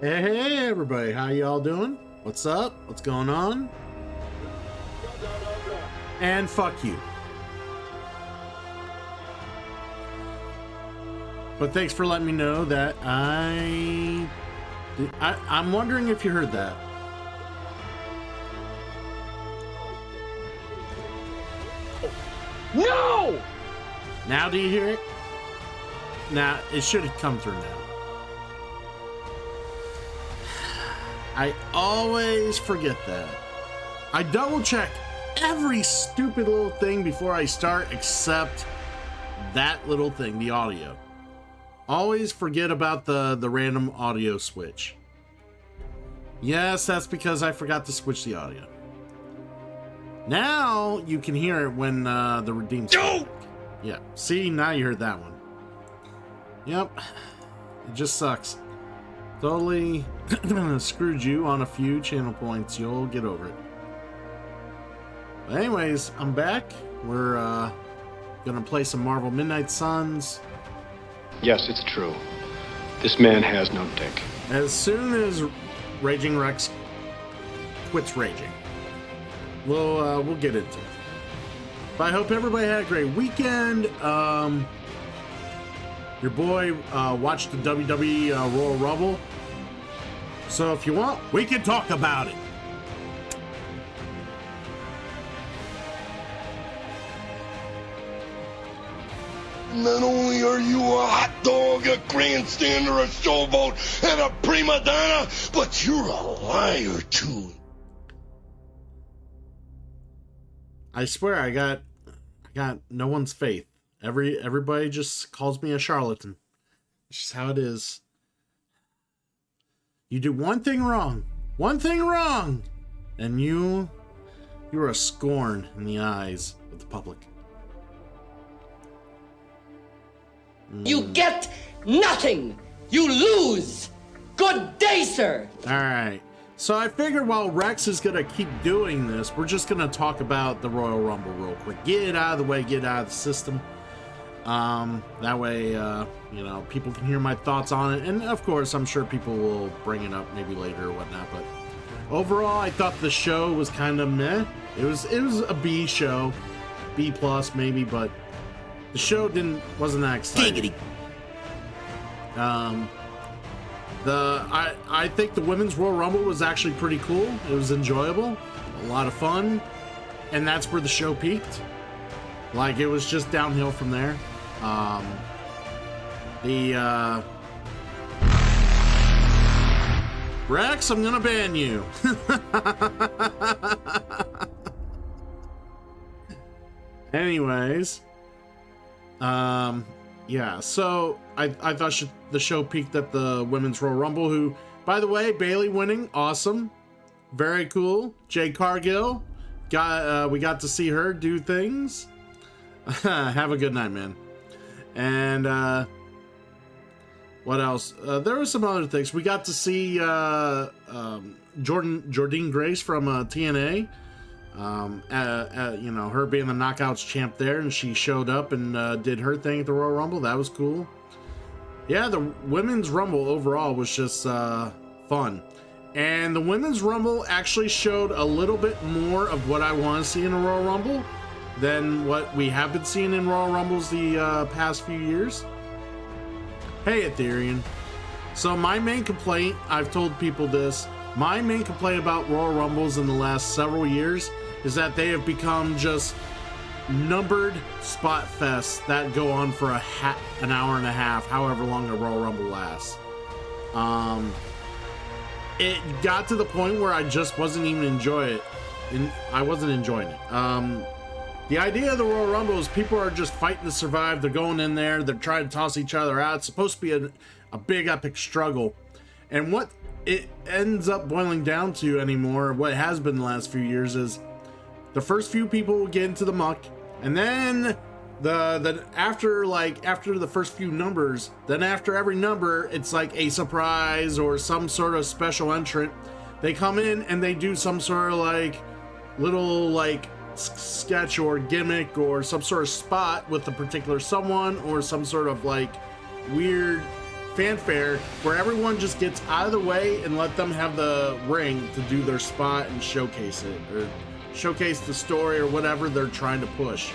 Hey, everybody, how y'all doing? What's up? What's going on? And fuck you. But thanks for letting me know that I'm wondering if you heard that. No! Now do you hear it? Now, it should have come through now. I always forget that. I double check every stupid little thing before I start except that little thing, the audio. Always forget about the random audio switch. Yes, that's because I forgot to switch the audio. Now you can hear it when the redeem. Yeah, see, now you heard that one. Yep, it just sucks. Totally screwed you on a few channel points. You'll get over it. But anyways, I'm back. We're gonna play some Marvel Midnight Suns. Yes, it's true. This man has no dick. As soon as Raging Rex quits raging, we'll get into it. But I hope everybody had a great weekend. Your boy watched the WWE Royal Rumble. So if you want, we can talk about it. Not only are you a hot dog, a grandstander, a showboat, and a prima donna, but you're a liar too. I swear I got no one's faith. Everybody just calls me a charlatan. It's just how it is. You do one thing wrong, and you're a scorn in the eyes of the public. You get nothing! You lose! Good day, sir! Alright, so I figured while Rex is gonna keep doing this, we're just gonna talk about the Royal Rumble real quick. Get it out of the way, get it out of the system. That way, people can hear my thoughts on it. And of course, I'm sure people will bring it up maybe later or whatnot. But overall, I thought the show was kind of meh. It was a B show, B plus maybe, but the show wasn't that exciting. I think the Women's Royal Rumble was actually pretty cool. It was enjoyable, a lot of fun, and that's where the show peaked. Like, it was just downhill from there. Rex, I'm gonna ban you. Anyways, yeah, so I thought the show peaked at the Women's Royal Rumble, who, by the way, Bayley winning, awesome, very cool. Jade Cargill, we got to see her do things. Have a good night, man. And what else? There were some other things. We got to see Jordynne Grace from TNA. Her being the Knockouts champ there, and she showed up and did her thing at the Royal Rumble. That was cool. Yeah, the Women's Rumble overall was just fun. And the Women's Rumble actually showed a little bit more of what I want to see in a Royal Rumble than what we have been seeing in Royal Rumbles the past few years. Hey, Ethereum. So my main complaint, I've told people this, my main complaint about Royal Rumbles in the last several years is that they have become just numbered spot fests that go on for an hour and a half, however long a Royal Rumble lasts. It got to the point where I just wasn't even enjoying it. I wasn't enjoying it. The idea of the Royal Rumble is people are just fighting to survive. They're going in there. They're trying to toss each other out. It's supposed to be a big epic struggle. And what it ends up boiling down to anymore, what has been the last few years, is the first few people will get into the muck, and then after the first few numbers, then after every number, it's like a surprise or some sort of special entrant. They come in and they do some sort of little sketch or gimmick or some sort of spot with a particular someone, or some sort of weird fanfare where everyone just gets out of the way and let them have the ring to do their spot and showcase it, or showcase the story or whatever they're trying to push.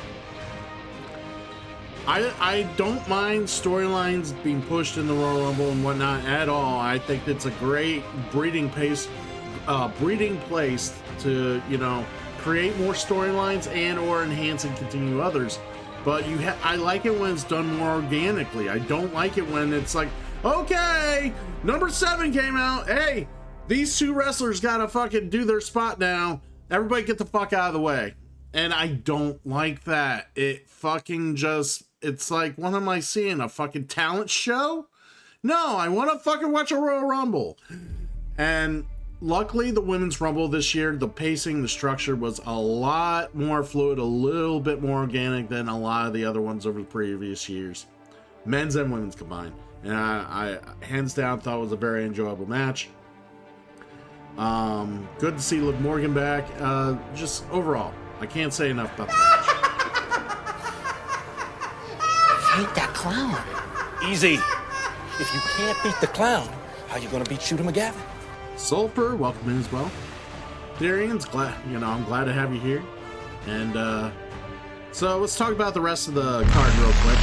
I don't mind storylines being pushed in the Royal Rumble and whatnot at all. I think it's a great breeding place to, you know, create more storylines and or enhance and continue others. But I like it when it's done more organically. I don't like it when it's like, okay, number 7 came out. Hey, these 2 wrestlers gotta fucking do their spot now. Everybody get the fuck out of the way. And I don't like that. It fucking just, it's like, what am I seeing? A fucking talent show? No, I want to fucking watch a Royal Rumble. And luckily, the Women's Rumble this year, the pacing, the structure was a lot more fluid, a little bit more organic than a lot of the other ones over the previous years. Men's and women's combined. And I hands down thought it was a very enjoyable match. Good to see Liv Morgan back. Just overall, I can't say enough about the match. I hate that clown. Easy. If you can't beat the clown, how you gonna beat Shooter McGavin? Sulfur, welcome in as well. Darian's glad, I'm glad to have you here. And so let's talk about the rest of the card real quick.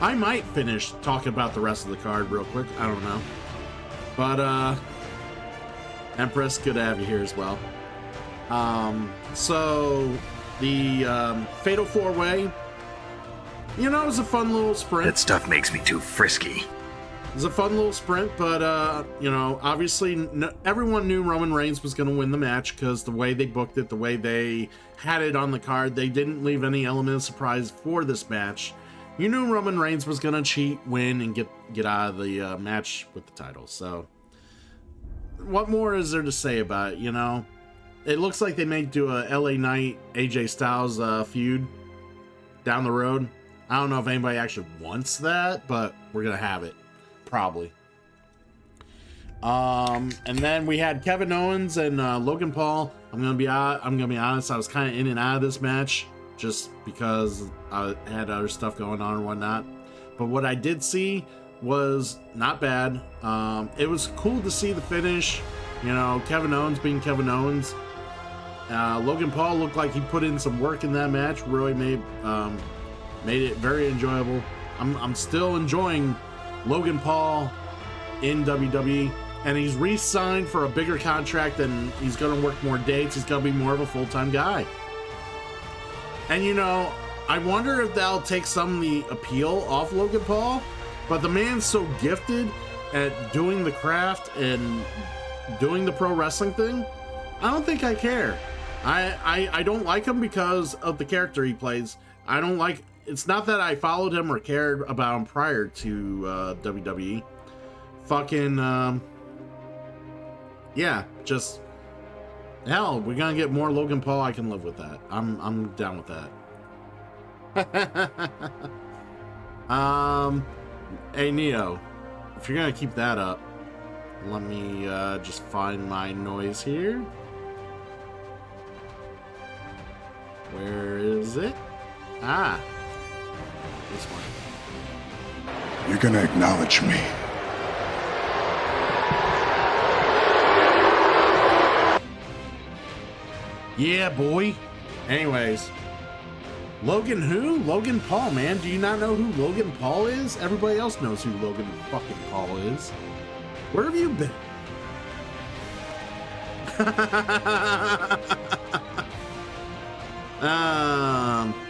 I might finish talking about the rest of the card real quick. I don't know. But Empress, good to have you here as well. So the Fatal 4-Way, it was a fun little sprint. That stuff makes me too frisky. It was a fun little sprint, but, obviously everyone knew Roman Reigns was going to win the match because the way they booked it, the way they had it on the card, they didn't leave any element of surprise for this match. You knew Roman Reigns was going to cheat, win, and get out of the match with the title. So, what more is there to say about it, It looks like they may do a LA Knight, AJ Styles feud down the road. I don't know if anybody actually wants that, but we're going to have it. Probably. And then we had Kevin Owens and Logan Paul. I'm gonna be honest, I was kind of in and out of this match just because I had other stuff going on and whatnot. But what I did see was not bad. It was cool to see the finish. Kevin Owens being Kevin Owens. Logan Paul looked like he put in some work in that match. Really made it very enjoyable. I'm still enjoying Logan Paul in WWE, and he's re-signed for a bigger contract, and he's going to work more dates. He's going to be more of a full-time guy. And I wonder if that'll take some of the appeal off Logan Paul, but the man's so gifted at doing the craft and doing the pro wrestling thing, I don't think I care. I don't like him because of the character he plays. It's not that I followed him or cared about him prior to WWE. Fucking, just hell, we're gonna get more Logan Paul. I can live with that. I'm down with that. Hey Neo, if you're gonna keep that up, let me just find my noise here. Where is it? Ah. This one. You're gonna acknowledge me. Yeah, boy. Anyways. Logan who? Logan Paul, man. Do you not know who Logan Paul is? Everybody else knows who Logan fucking Paul is. Where have you been?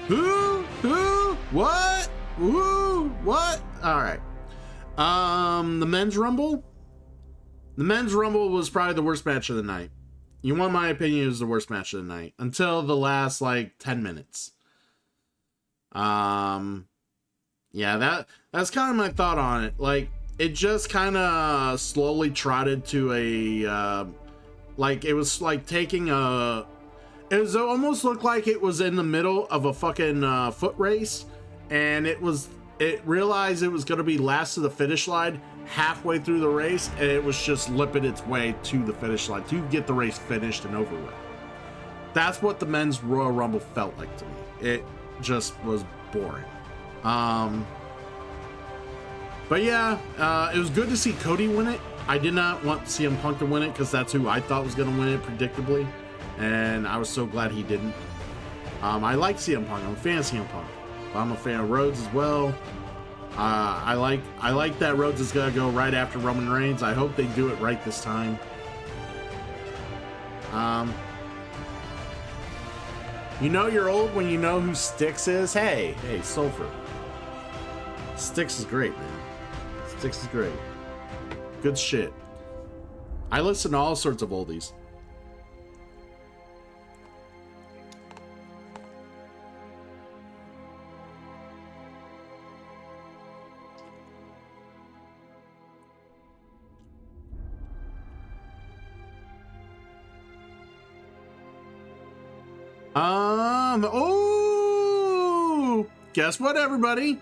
Who? What? Who? What? Alright. The Men's Rumble? The Men's Rumble was probably the worst match of the night. You want my opinion, it was the worst match of the night. Until the last, 10 minutes. Yeah, that's kind of my thought on it. It just kind of slowly trotted to a, it was like taking a... It was almost looked like it was in the middle of a fucking foot race, and it realized it was going to be last to the finish line halfway through the race, and it was just limping its way to the finish line to get the race finished and over with. That's what the Men's Royal Rumble felt like to me. It just was boring. But yeah, it was good to see Cody win it. I did not want CM Punk to win it because that's who I thought was going to win it predictably, and I was so glad he didn't. I like CM Punk. I'm a fan of CM Punk. But I'm a fan of Rhodes as well. I like that Rhodes is gonna go right after Roman Reigns. I hope they do it right this time. You know you're old when you know who Styx is. Hey, Sulfur. Styx is great, man. Styx is great. Good shit. I listen to all sorts of oldies. Oh, guess what, everybody?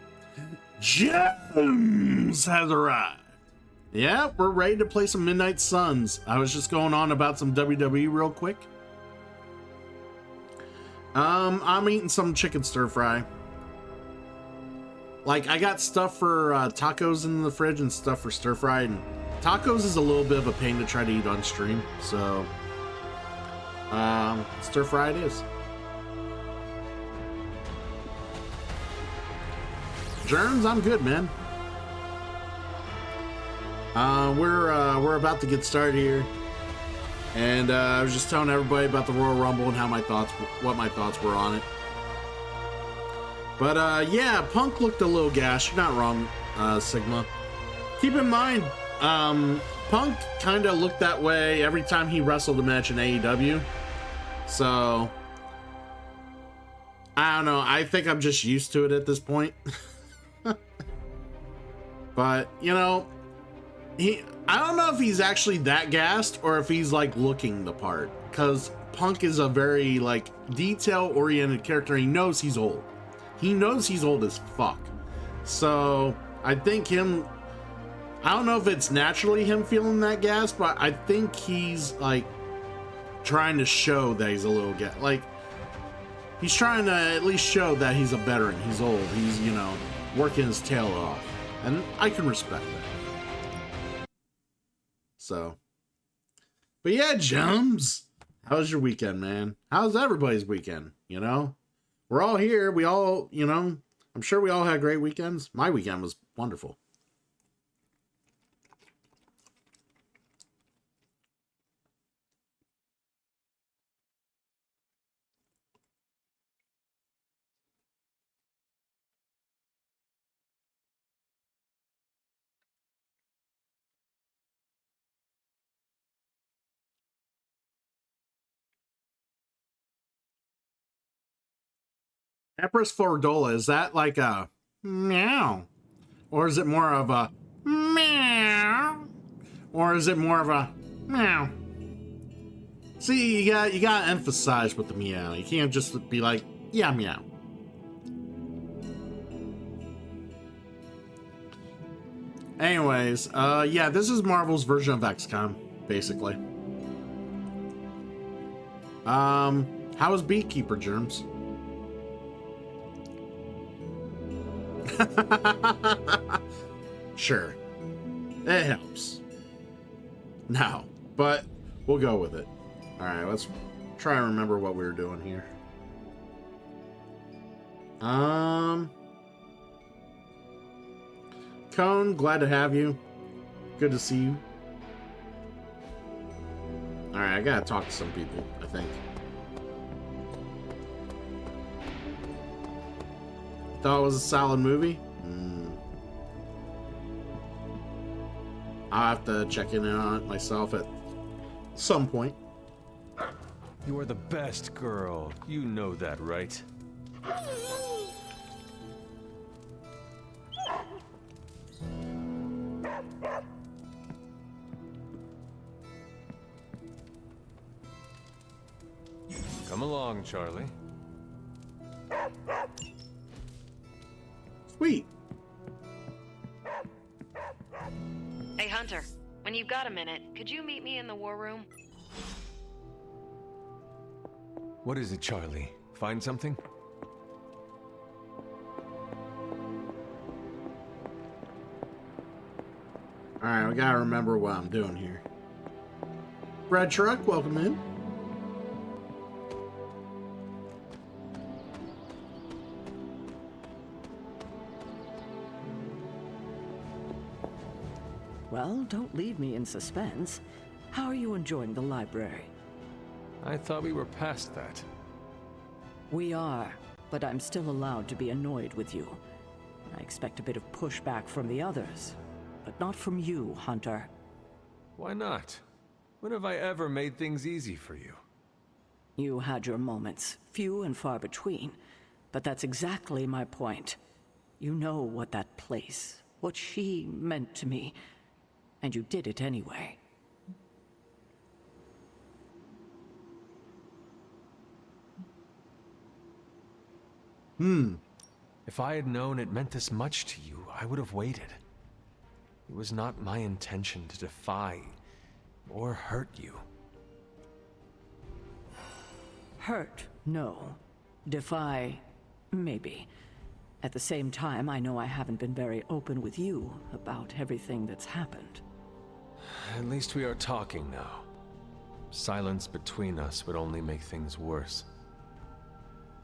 Gems has arrived. Yeah, we're ready to play some Midnight Suns. I was just going on about some WWE real quick. I'm eating some chicken stir fry. Like, I got stuff for tacos in the fridge and stuff for stir fry, and tacos is a little bit of a pain to try to eat on stream, so stir fry it is. Germs, I'm good, man. We're about to get started here, and I was just telling everybody about the Royal Rumble and what my thoughts were on it. But yeah, Punk looked a little gassed. You're not wrong, Sigma. Keep in mind, Punk kind of looked that way every time he wrestled a match in AEW. So I don't know. I think I'm just used to it at this point. But, you know, I don't know if he's actually that gassed or if he's like looking the part, because Punk is a very like detail oriented character. He knows he's old. He knows he's old as fuck. So I think I don't know if it's naturally him feeling that gassed, but I think he's like trying to show that he's a little like he's trying to at least show that he's a veteran. He's old. He's, you know, working his tail off. And I can respect that. So, but yeah, Jums, how was your weekend, man? How's everybody's weekend? You know, we're all here. We all, you know, I'm sure we all had great weekends. My weekend was wonderful. Empress Fordola, is that like a meow? Or is it more of a meow? Or is it more of a meow? See, you gotta emphasize with the meow. You can't just be like, yeah, meow. Anyways, yeah, this is Marvel's version of XCOM, basically. How is Beekeeper, Germs? Sure, it helps. No, but we'll go with it. All right, let's try and remember what we were doing here. Cone, glad to have you. Good to see you. All right, I gotta talk to some people, I think. Thought it was a solid movie. I'll have to check in on it myself at some point. You are the best girl. You know that, right? Come along, Charlie. Sweet. Hey, Hunter, when you've got a minute, could you meet me in the war room? What is it, Charlie? Find something? Alright, we gotta remember what I'm doing here. Brad Truck, welcome in. Well, don't leave me in suspense. How are you enjoying the library? I thought we were past that. We are, but I'm still allowed to be annoyed with you. I expect a bit of pushback from the others, but not from you, Hunter. Why not? When have I ever made things easy for you? You had your moments, few and far between, but that's exactly my point. You know what that place, what she meant to me, and you did it anyway. If I had known it meant this much to you, I would have waited. It was not my intention to defy or hurt you. Hurt, no. Defy, maybe. At the same time, I know I haven't been very open with you about everything that's happened. At least we are talking now. Silence between us would only make things worse.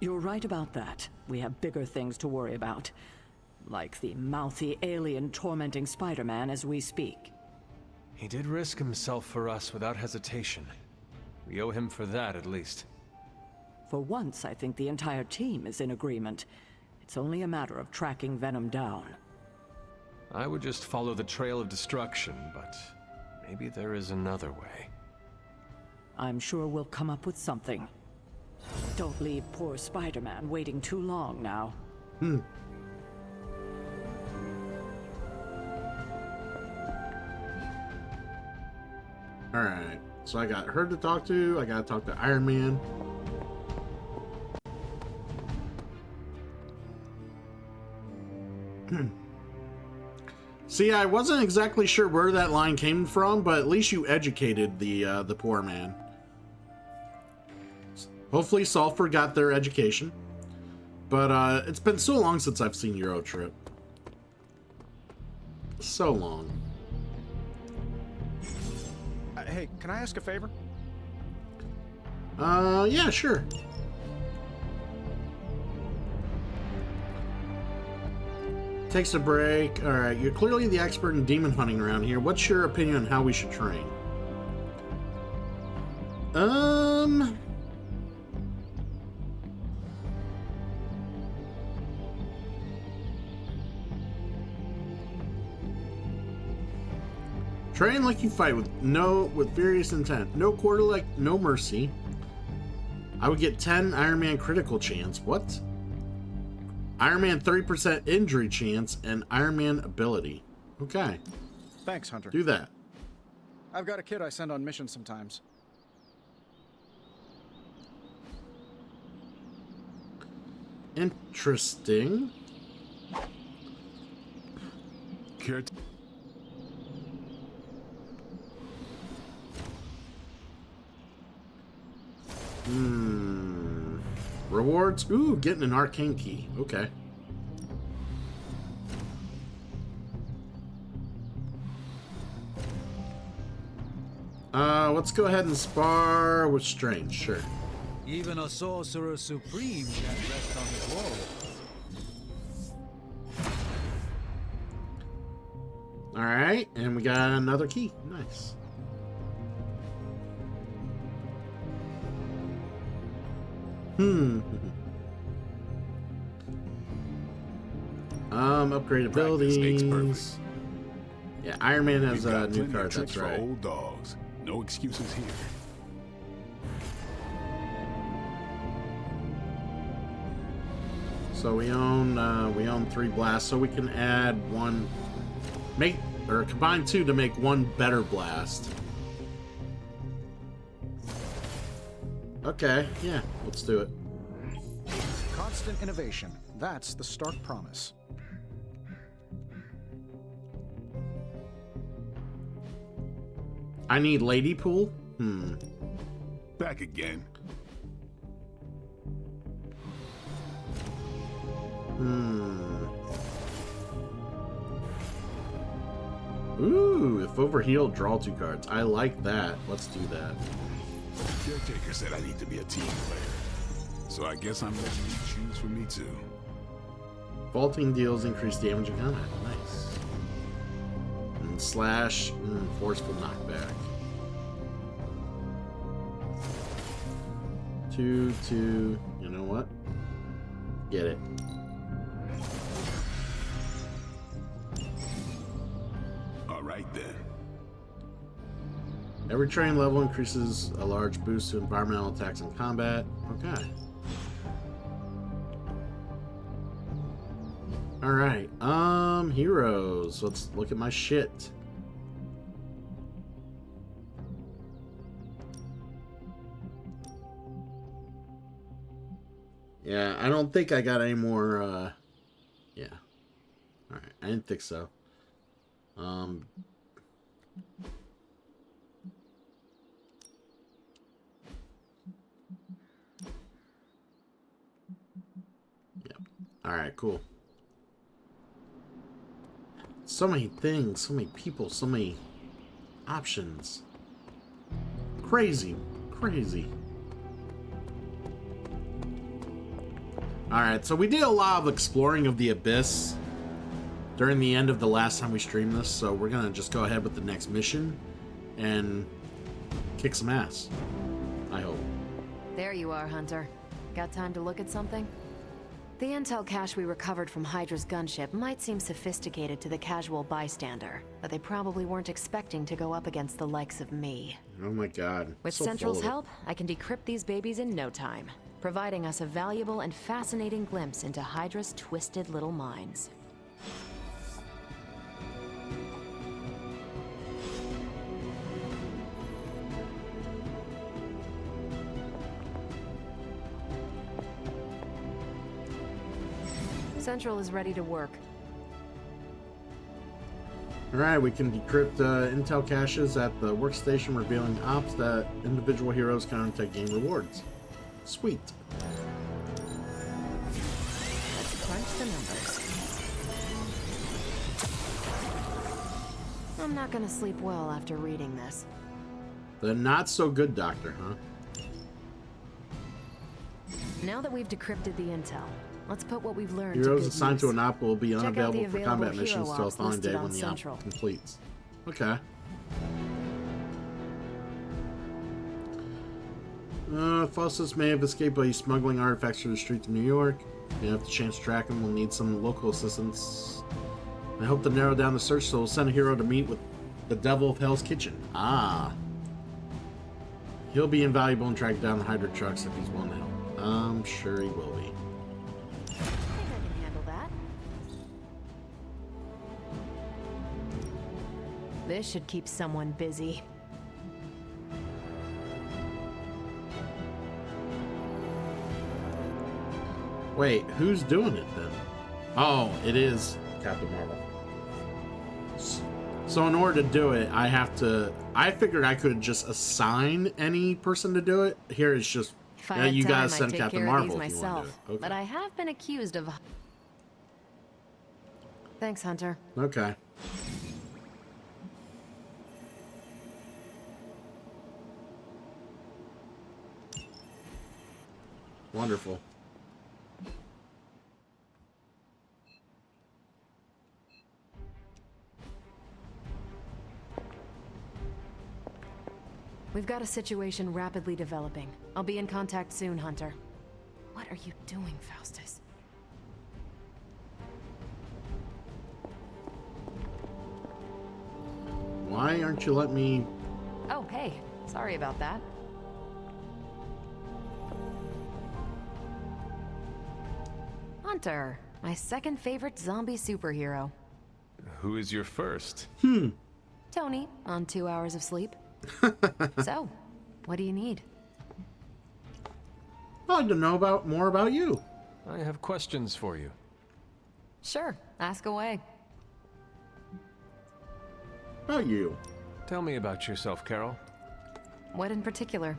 You're right about that. We have bigger things to worry about. Like the mouthy alien tormenting Spider-Man as we speak. He did risk himself for us without hesitation. We owe him for that, at least. For once, I think the entire team is in agreement. It's only a matter of tracking Venom down. I would just follow the trail of destruction, but maybe there is another way. I'm sure we'll come up with something. Don't leave poor Spider-Man waiting too long now. Alright, so I got her to talk to, I gotta talk to Iron Man. See, I wasn't exactly sure where that line came from, but at least you educated the poor man. Hopefully Sulfur got their education. But it's been so long since I've seen Euro Trip. So long. Hey, can I ask a favor? Yeah, sure. Takes a break. Alright, you're clearly the expert in demon hunting around here. What's your opinion on how we should train? Train like you fight with furious intent. No quarter like no mercy. I would get 10 Iron Man critical chance. What? Iron Man 30% injury chance and Iron Man ability. Okay. Thanks, Hunter. Do that. I've got a kid I send on missions sometimes. Interesting. Kurt. Rewards? Ooh, getting an arcane key. Okay. Let's go ahead and spar with Strange, sure. Even a sorcerer supreme can't rest on his laurels. Alright, and we got another key. Nice. Upgrade abilities. Yeah, Iron Man has a new card, that's right. Old dogs. No excuses here. So we own 3 blasts, so we can add one, combine 2 to make 1 better blast. Okay, yeah, let's do it. Constant innovation. That's the Stark promise. I need Lady Pool? Back again. Ooh, if overhealed, draw 2 cards. I like that. Let's do that. Caretaker said I need to be a team player. So I guess I'm letting you choose for me too. Vaulting deals increased damage and combat. Nice. And slash, forceful knockback. 2, 2. You know what? Get it. Alright then. Every training level increases a large boost to environmental attacks in combat. Okay. Alright, heroes. Let's look at my shit. Yeah, I don't think I got any more, yeah. Alright, I didn't think so. Yep. Alright, cool. So many things, so many people, so many options. Crazy, crazy. Alright, so we did a lot of exploring of the Abyss during the end of the last time we streamed this, so we're gonna just go ahead with the next mission and kick some ass. I hope. There you are, Hunter. Got time to look at something? The intel cache we recovered from Hydra's gunship might seem sophisticated to the casual bystander, but they probably weren't expecting to go up against the likes of me. Oh my god. With So Central's full of it. help, I can decrypt these babies in no time, providing us a valuable and fascinating glimpse into Hydra's twisted little minds. Central is ready to work. Alright, we can decrypt intel caches at the workstation, revealing ops that individual heroes can undertake game rewards. Sweet. Let's crunch the numbers. I'm not gonna sleep well after reading this. The not-so-good doctor, huh? Now that we've decrypted the intel, let's put what we've learned Heroes to good assigned to use. an op will be Check out the unavailable for combat available missions hero till the ops following day listed when on the Central. op completes. Okay. Faustus may have escaped by smuggling artifacts through the streets of New York. If you have the chance to track him, we'll need some local assistance. I hope to narrow down the search, so we'll send a hero to meet with the Devil of Hell's Kitchen. Ah. He'll be invaluable in tracking down the Hydra trucks if he's willing to help. I'm sure he will be. I think I can handle that. This should keep someone busy. Wait, who's doing it then? Oh, it is Captain Marvel. So in order to do it, I have to... I figured I could just assign any person to do it. Here it's just... If I had you time, gotta I'd send take Captain care of Marvel these if you want to do myself. it. Okay. But I have been accused of... Thanks, Hunter. Okay. Wonderful. We've got a situation rapidly developing. I'll be in contact soon, Hunter. What are you doing, Faustus? Why aren't you letting me... Oh, hey. Sorry about that. Hunter, my second favorite zombie superhero. Who is your first? Tony, on 2 hours of sleep. So, what do you need? I'd like to know more about you. I have questions for you. Sure, ask away. About you. Tell me about yourself, Carol. What in particular?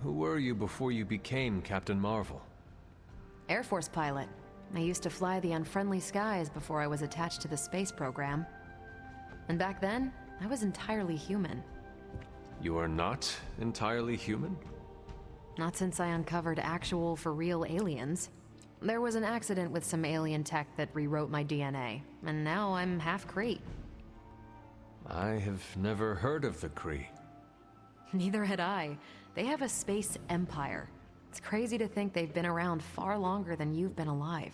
Who were you before you became Captain Marvel? Air Force pilot. I used to fly the unfriendly skies before I was attached to the space program. And back then, I was entirely human. You are not entirely human? Not since I uncovered actual, for real aliens. There was an accident with some alien tech that rewrote my DNA, and now I'm half Kree. I have never heard of the Kree. Neither had I. They have a space empire. It's crazy to think they've been around far longer than you've been alive.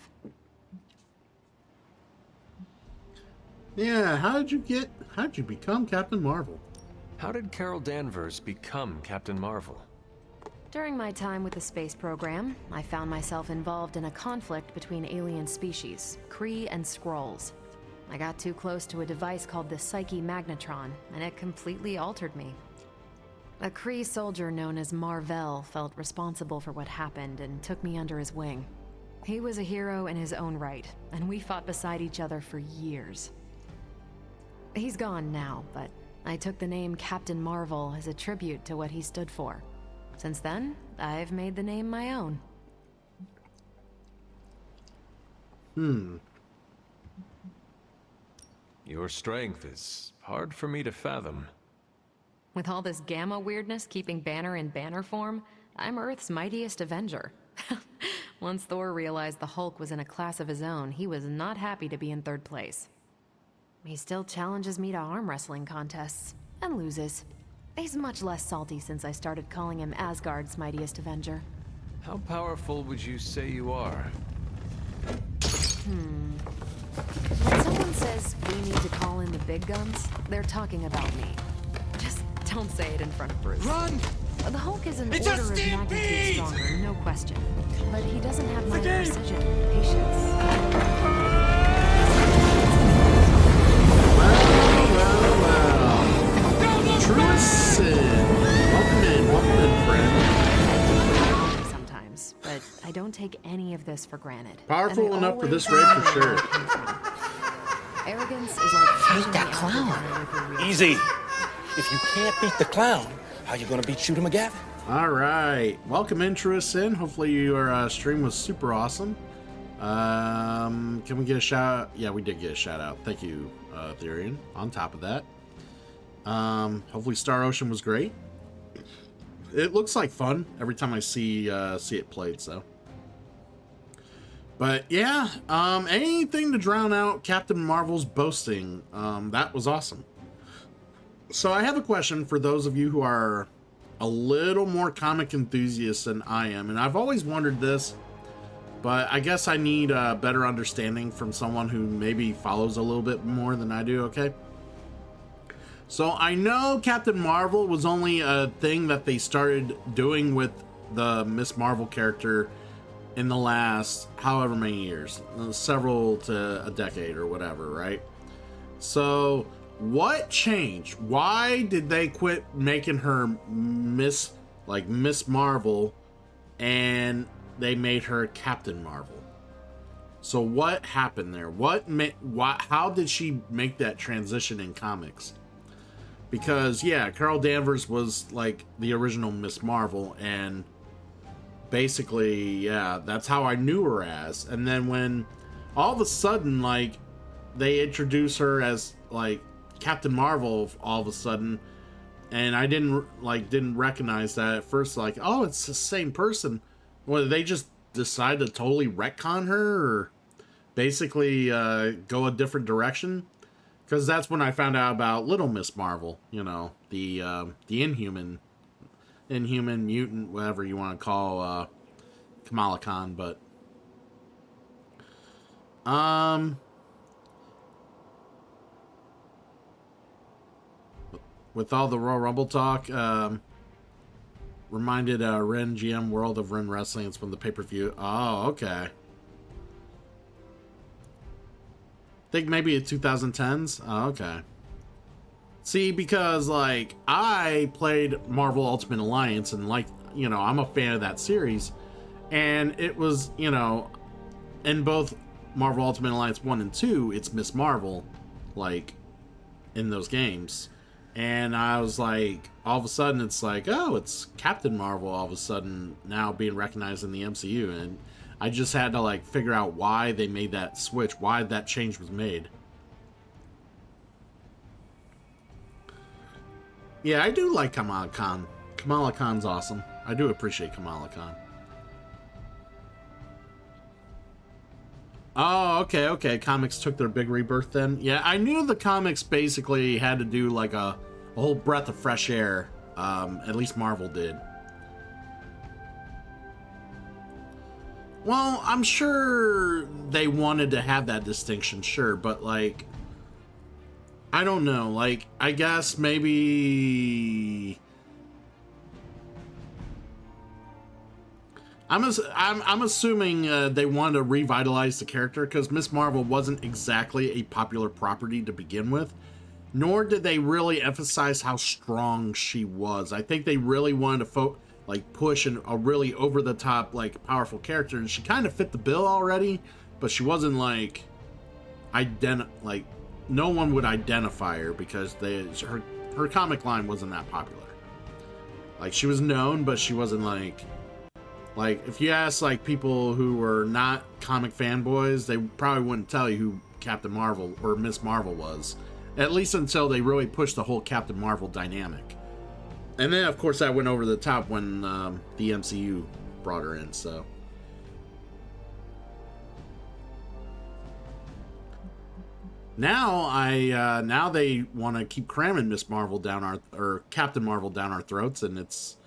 Yeah, how did you become Captain Marvel? How did Carol Danvers become Captain Marvel? During my time with the space program, I found myself involved in a conflict between alien species, Kree and Skrulls. I got too close to a device called the Psyche Magnetron, and it completely altered me. A Kree soldier known as Mar-Vell felt responsible for what happened and took me under his wing. He was a hero in his own right, and we fought beside each other for years. He's gone now, but I took the name Captain Marvel as a tribute to what he stood for. Since then, I've made the name my own. Your strength is hard for me to fathom. With all this gamma weirdness keeping Banner in banner form, I'm Earth's mightiest Avenger. Once Thor realized the Hulk was in a class of his own, he was not happy to be in third place. He still challenges me to arm wrestling contests, and loses. He's much less salty since I started calling him Asgard's mightiest Avenger. How powerful would you say you are? When someone says we need to call in the big guns, they're talking about me. Just don't say it in front of Bruce. Run! The Hulk is an It's a order of magnitude stampede! stronger, no question. But he doesn't have my precision, patience. Trucin! Welcome in, friend. Sometimes, but I don't take any of this for granted. Powerful And I enough for always this raid for remember sure. where I came from. Arrogance is like pushing that the clown. apple with your real Easy. If you can't beat the clown, how you gonna beat Shooter McGavin? All right, welcome in, Trucin. Hopefully your stream was super awesome. Can we get a shout out? Yeah, we did get a shout out. Thank you, Therian. On top of that, hopefully Star Ocean was great. It looks like fun every time I see it played. So, but yeah, anything to drown out Captain Marvel's boasting. That was awesome. So I have a question for those of you who are a little more comic enthusiasts than I am, and I've always wondered this, but I guess I need a better understanding from someone who maybe follows a little bit more than I do, okay? So I know Captain Marvel was only a thing that they started doing with the Miss Marvel character in the last however many years, several to a decade or whatever, right? So what changed? Why did they quit making her Miss Marvel and they made her Captain Marvel? So what happened there? How did she make that transition in comics? Because yeah, Carol Danvers was like the original Miss Marvel, and basically, yeah, that's how I knew her as. And then when all of a sudden, like, they introduce her as like Captain Marvel all of a sudden, and I didn't recognize that at first, like, oh, it's the same person. Well, they just decide to totally retcon her, or basically go a different direction? Because that's when I found out about Little Miss Marvel, you know, the Inhuman mutant, whatever you want to call Kamala Khan. But with all the Royal Rumble talk, reminded Ren GM World of Ren Wrestling. It's from the pay-per-view. Oh, okay. Think maybe it's 2010s. Oh, okay. See, because like I played Marvel Ultimate Alliance, and like, you know, I'm a fan of that series, and it was, you know, in both Marvel Ultimate Alliance 1 and 2, it's Miss Marvel, like, in those games. And I was like, all of a sudden it's like, oh, it's Captain Marvel all of a sudden now being recognized in the MCU. And I just had to like figure out why they made that switch, why that change was made. Yeah, I do like Kamala Khan. Kamala Khan's awesome. I do appreciate Kamala Khan. Oh, okay. Comics took their big rebirth then. Yeah, I knew the comics basically had to do like a whole breath of fresh air. At least Marvel did. Well, I'm sure they wanted to have that distinction, sure, but like, I don't know. Like, I guess maybe I'm assuming they wanted to revitalize the character because Miss Marvel wasn't exactly a popular property to begin with, nor did they really emphasize how strong she was. I think they really wanted to push a really over-the-top, like, powerful character, and she kind of fit the bill already, but she wasn't like no one would identify her because her comic line wasn't that popular. Like, she was known, but she wasn't like if you ask like people who were not comic fanboys, they probably wouldn't tell you who Captain Marvel or Miss Marvel was, at least until they really pushed the whole Captain Marvel dynamic. And then of course that went over the top when the MCU brought her in. So now now they want to keep cramming Miss Marvel down or Captain Marvel down our throats, and it's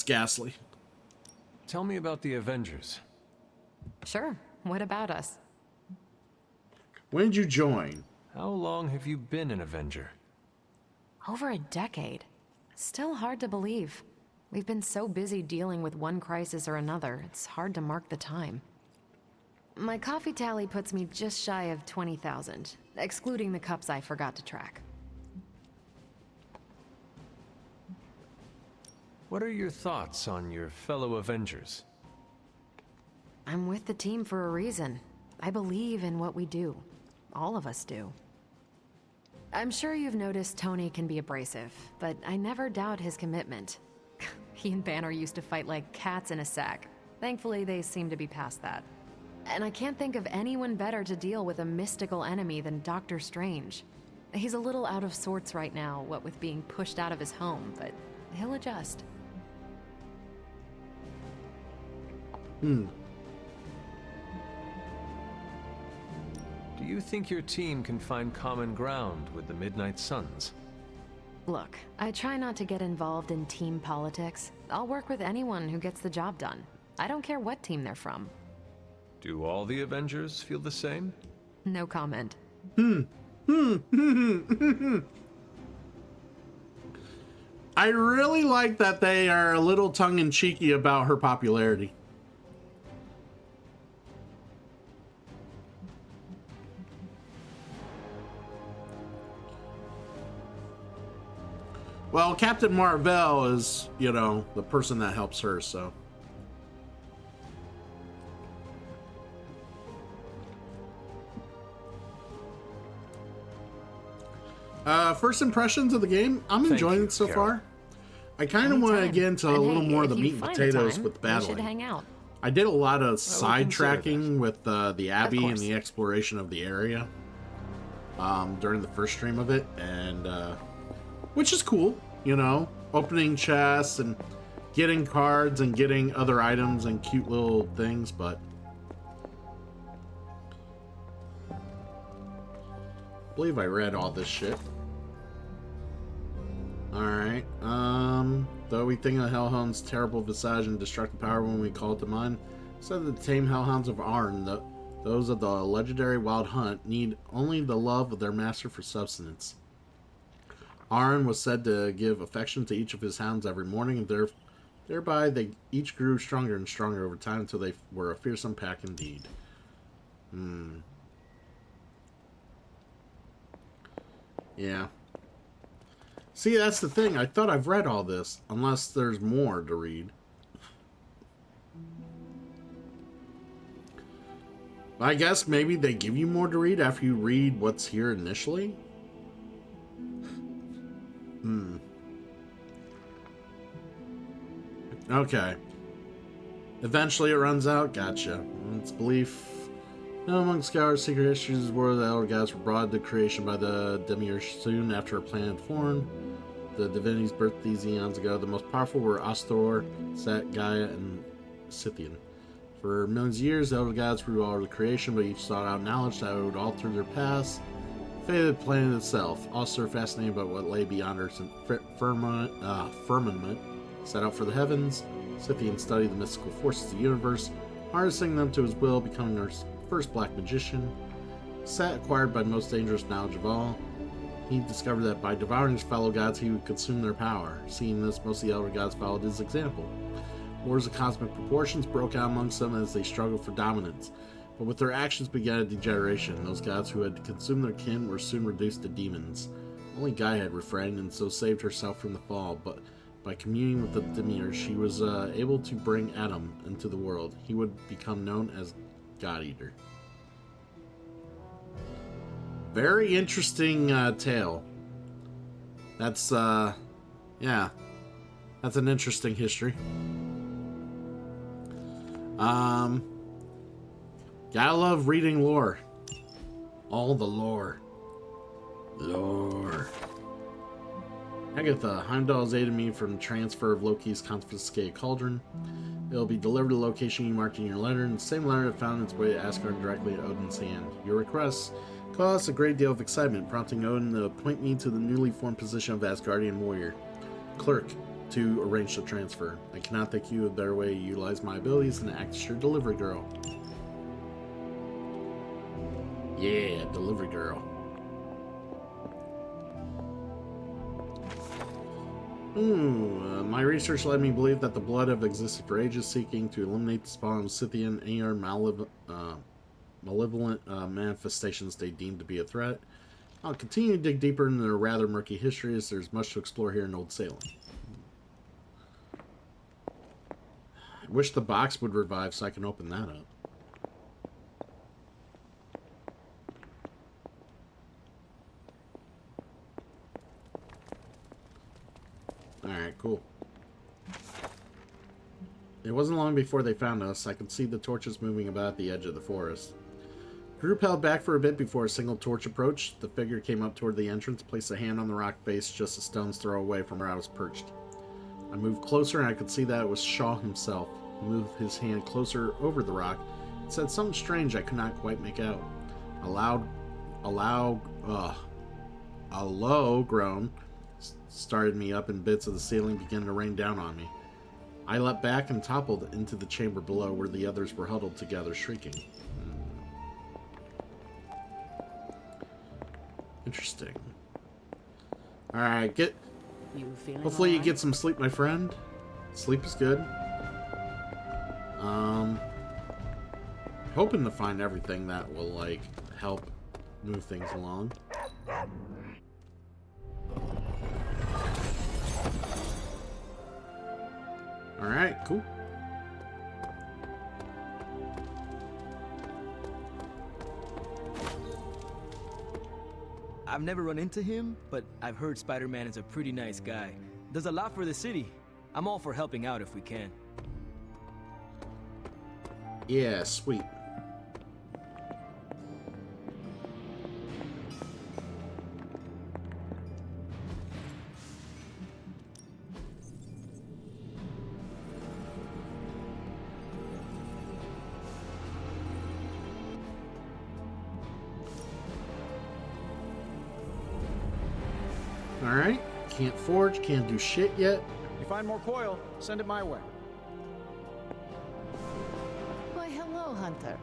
ghastly. Tell me about the Avengers. Sure. What about us? When did you join? How long have you been an Avenger? Over a decade. Still hard to believe. We've been so busy dealing with one crisis or another, it's hard to mark the time. My coffee tally puts me just shy of 20,000, excluding the cups I forgot to track. What are your thoughts on your fellow Avengers? I'm with the team for a reason. I believe in what we do. All of us do. I'm sure you've noticed Tony can be abrasive, but I never doubt his commitment. He and Banner used to fight like cats in a sack. Thankfully, they seem to be past that. And I can't think of anyone better to deal with a mystical enemy than Doctor Strange. He's a little out of sorts right now, what with being pushed out of his home, but he'll adjust. Do you think your team can find common ground with the Midnight Suns? Look, I try not to get involved in team politics. I'll work with anyone who gets the job done. I don't care what team they're from. Do all the Avengers feel the same? No comment. I really like that they are a little tongue-in-cheeky about her popularity. Well, Captain Marvel is, you know, the person that helps her, so. First impressions of the game, I'm enjoying it so far. I kind of want to get into a little more of the meat and potatoes with battling. Hang out. I did a lot of sidetracking with the Abbey and the exploration of the area during the first stream of it, and which is cool, you know, opening chests and getting cards and getting other items and cute little things, but I believe I read all this shit. Alright, though we think of Hellhound's terrible visage and destructive power when we call it to mind, said the tame Hellhounds of Arn, those of the legendary Wild Hunt, need only the love of their master for subsistence. Arn was said to give affection to each of his hounds every morning, and thereby they each grew stronger and stronger over time until they were a fearsome pack indeed. Yeah. See, that's the thing. I thought I've read all this, unless there's more to read. I guess maybe they give you more to read after you read what's here initially? Okay. Eventually it runs out. Gotcha. It's belief. Now, among scholars, secret histories is where the elder gods were brought into creation by the demiurge soon after a planet formed. The divinities birthed these eons ago. The most powerful were Astor, Set, Gaia, and Scythian. For millions of years, the elder gods ruled all of creation, but each sought out knowledge that would alter their past. Fated planet itself, also fascinated by what lay beyond Earth's firmament, set out for the heavens. Scythian studied the mystical forces of the universe, harnessing them to his will, becoming Earth's first black magician. Set acquired by the most dangerous knowledge of all. He discovered that by devouring his fellow gods, he would consume their power. Seeing this, most of the elder gods followed his example. Wars of cosmic proportions broke out amongst them as they struggled for dominance. But with their actions began a degeneration. Those gods who had consumed their kin were soon reduced to demons. Only Gaia had refrained and so saved herself from the fall, but by communing with the demiurge, she was able to bring Adam into the world. He would become known as God Eater. Very interesting tale. That's, yeah. That's an interesting history. Gotta love reading lore. All the lore. Lore. Agatha, Heimdall has aided me from the transfer of Loki's confiscated cauldron. It'll be delivered to the location you marked in your letter, and the same letter that found its way to Asgard directly at Odin's hand. Your request caused a great deal of excitement, prompting Odin to appoint me to the newly formed position of Asgardian warrior clerk to arrange the transfer. I cannot think you a better way to utilize my abilities than to act as your delivery girl. Yeah, delivery girl. My research led me to believe that the blood have existed for ages, seeking to eliminate the spawn of Scythian and any malevolent manifestations they deemed to be a threat. I'll continue to dig deeper into their rather murky history, as there's much to explore here in Old Salem. I wish the box would revive so I can open that up. Alright, cool. It wasn't long before they found us. I could see the torches moving about the edge of the forest. The group held back for a bit before a single torch approached. The figure came up toward the entrance, placed a hand on the rock face just a stone's throw away from where I was perched. I moved closer and I could see that it was Shaw himself. He moved his hand closer over the rock and said something strange I could not quite make out. A low groan started me up, and bits of the ceiling began to rain down on me. I leapt back and toppled into the chamber below where the others were huddled together, shrieking. Interesting. Alright, hopefully you get some sleep, my friend. Sleep is good. Hoping to find everything that will, like, help move things along. Alright, cool. I've never run into him, but I've heard Spider-Man is a pretty nice guy. Does a lot for the city. I'm all for helping out if we can. Yeah, sweet. Alright, can't forge, can't do shit yet. You find more coil, send it my way. Why, hello, Hunter.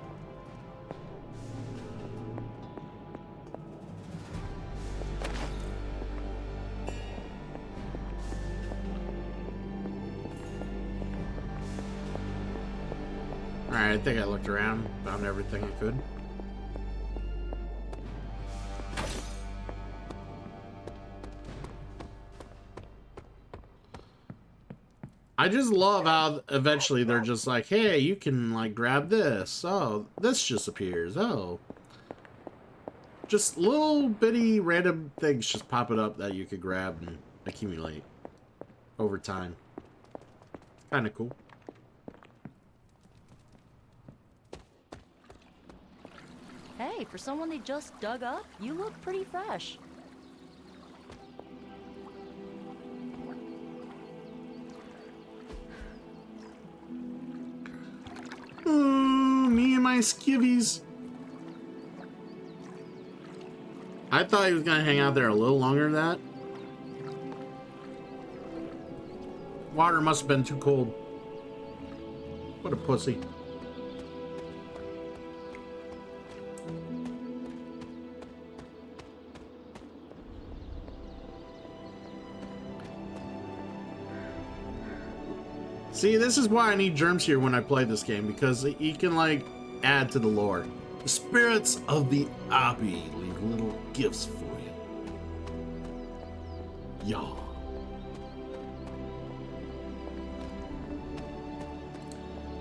Alright, I think I looked around, found everything I could. I just love how eventually they're just like, hey, you can, like, grab this. Oh, this just appears. Oh. Just little bitty random things just popping up that you could grab and accumulate over time. Kind of cool. for someone they just dug up, you look pretty fresh. Oh, me and my skivvies. I thought he was gonna hang out there a little longer than that. Water must have been too cold. What a pussy. See, this is why I need Germs here when I play this game, because he can, like, add to the lore. The spirits of the Abbey leave little gifts for you. Y'all.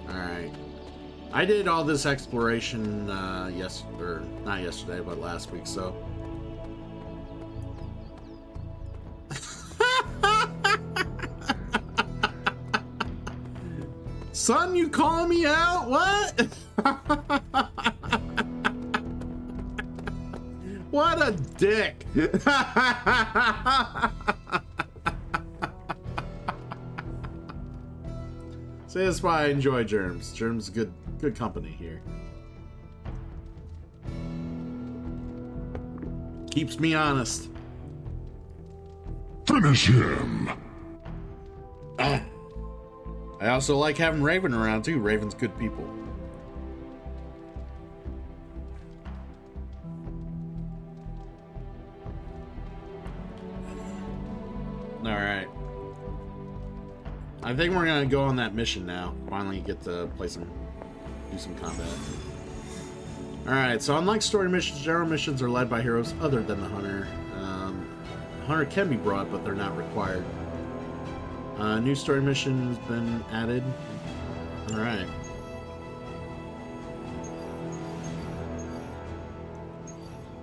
Alright. I did all this exploration, not yesterday, but last week, so. Son, you calling me out? What? What a dick. See, that's why I enjoy Germs. Germs is good company here. Keeps me honest. Finish him. I also like having Raven around too. Raven's good people. Alright. I think we're gonna go on that mission now. Finally get to do some combat. Alright, so unlike story missions, general missions are led by heroes other than the Hunter. The Hunter can be brought, but they're not required. New story mission has been added. Alright.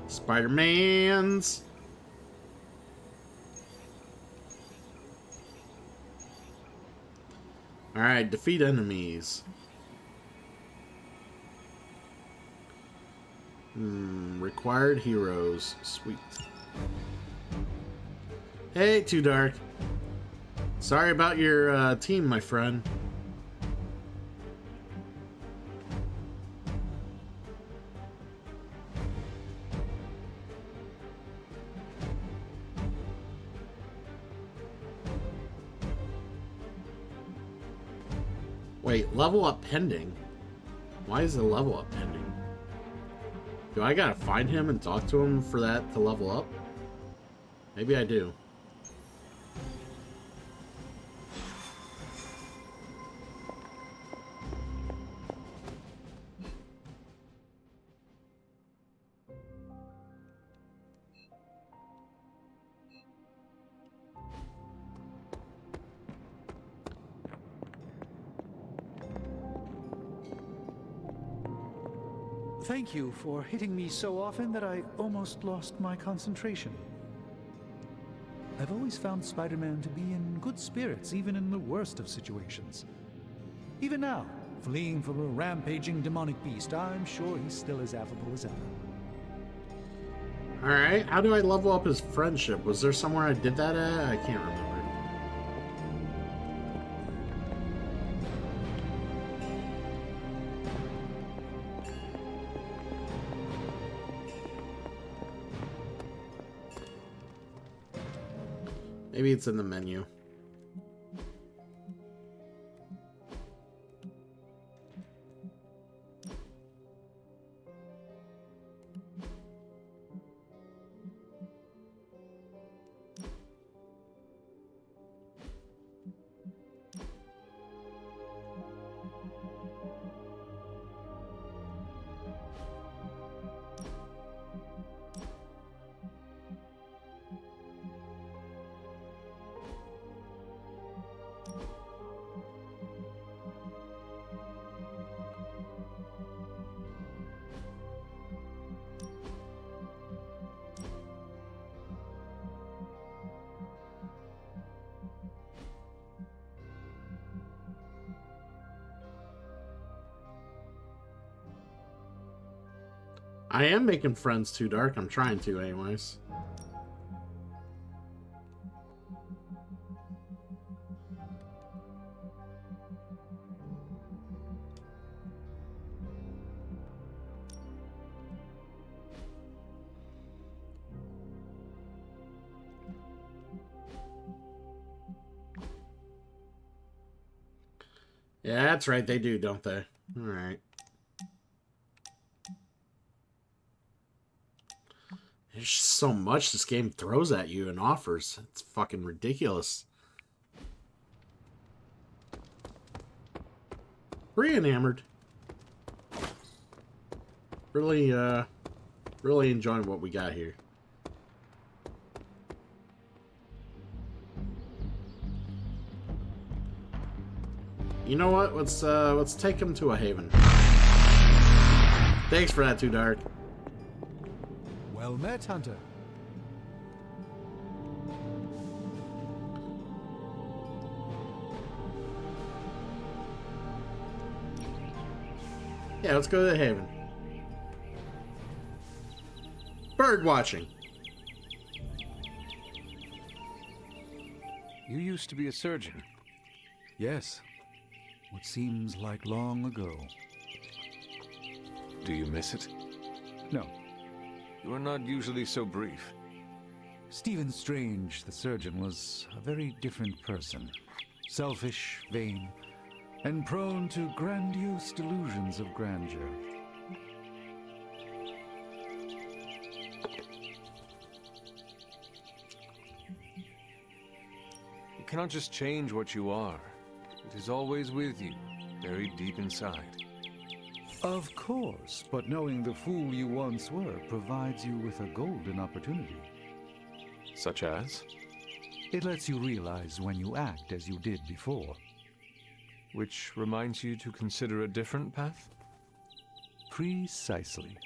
Spider-Mans. Alright, defeat enemies. Required heroes. Sweet. Hey, Too Dark. Sorry about your team, my friend. Wait, level up pending? Why is the level up pending? Do I gotta find him and talk to him for that to level up? Maybe I do. Thank you for hitting me so often that I almost lost my concentration. I've always found Spider-Man to be in good spirits, even in the worst of situations. Even now, fleeing from a rampaging demonic beast, I'm sure he's still as affable as ever. Alright, how do I level up his friendship? Was there somewhere I did that at? I can't remember. Maybe it's in the menu. I am making friends too, Dark. I'm trying to, anyways. Yeah, that's right. They do, don't they? All right. There's just so much this game throws at you and offers. It's fucking ridiculous. Pretty enamored. Really, really enjoying what we got here. You know what? Let's take him to a haven. Thanks for that, Too Dark. Well met, Hunter. Yeah, let's go to the haven. Bird watching. You used to be a surgeon. Yes. What seems like long ago. Do you miss it? No. You are not usually so brief. Stephen Strange, the surgeon, was a very different person. Selfish, vain, and prone to grandiose delusions of grandeur. You cannot just change what you are. It is always with you, buried deep inside. Of course, but knowing the fool you once were provides you with a golden opportunity. Such as? It lets you realize when you act as you did before. Which reminds you to consider a different path? Precisely.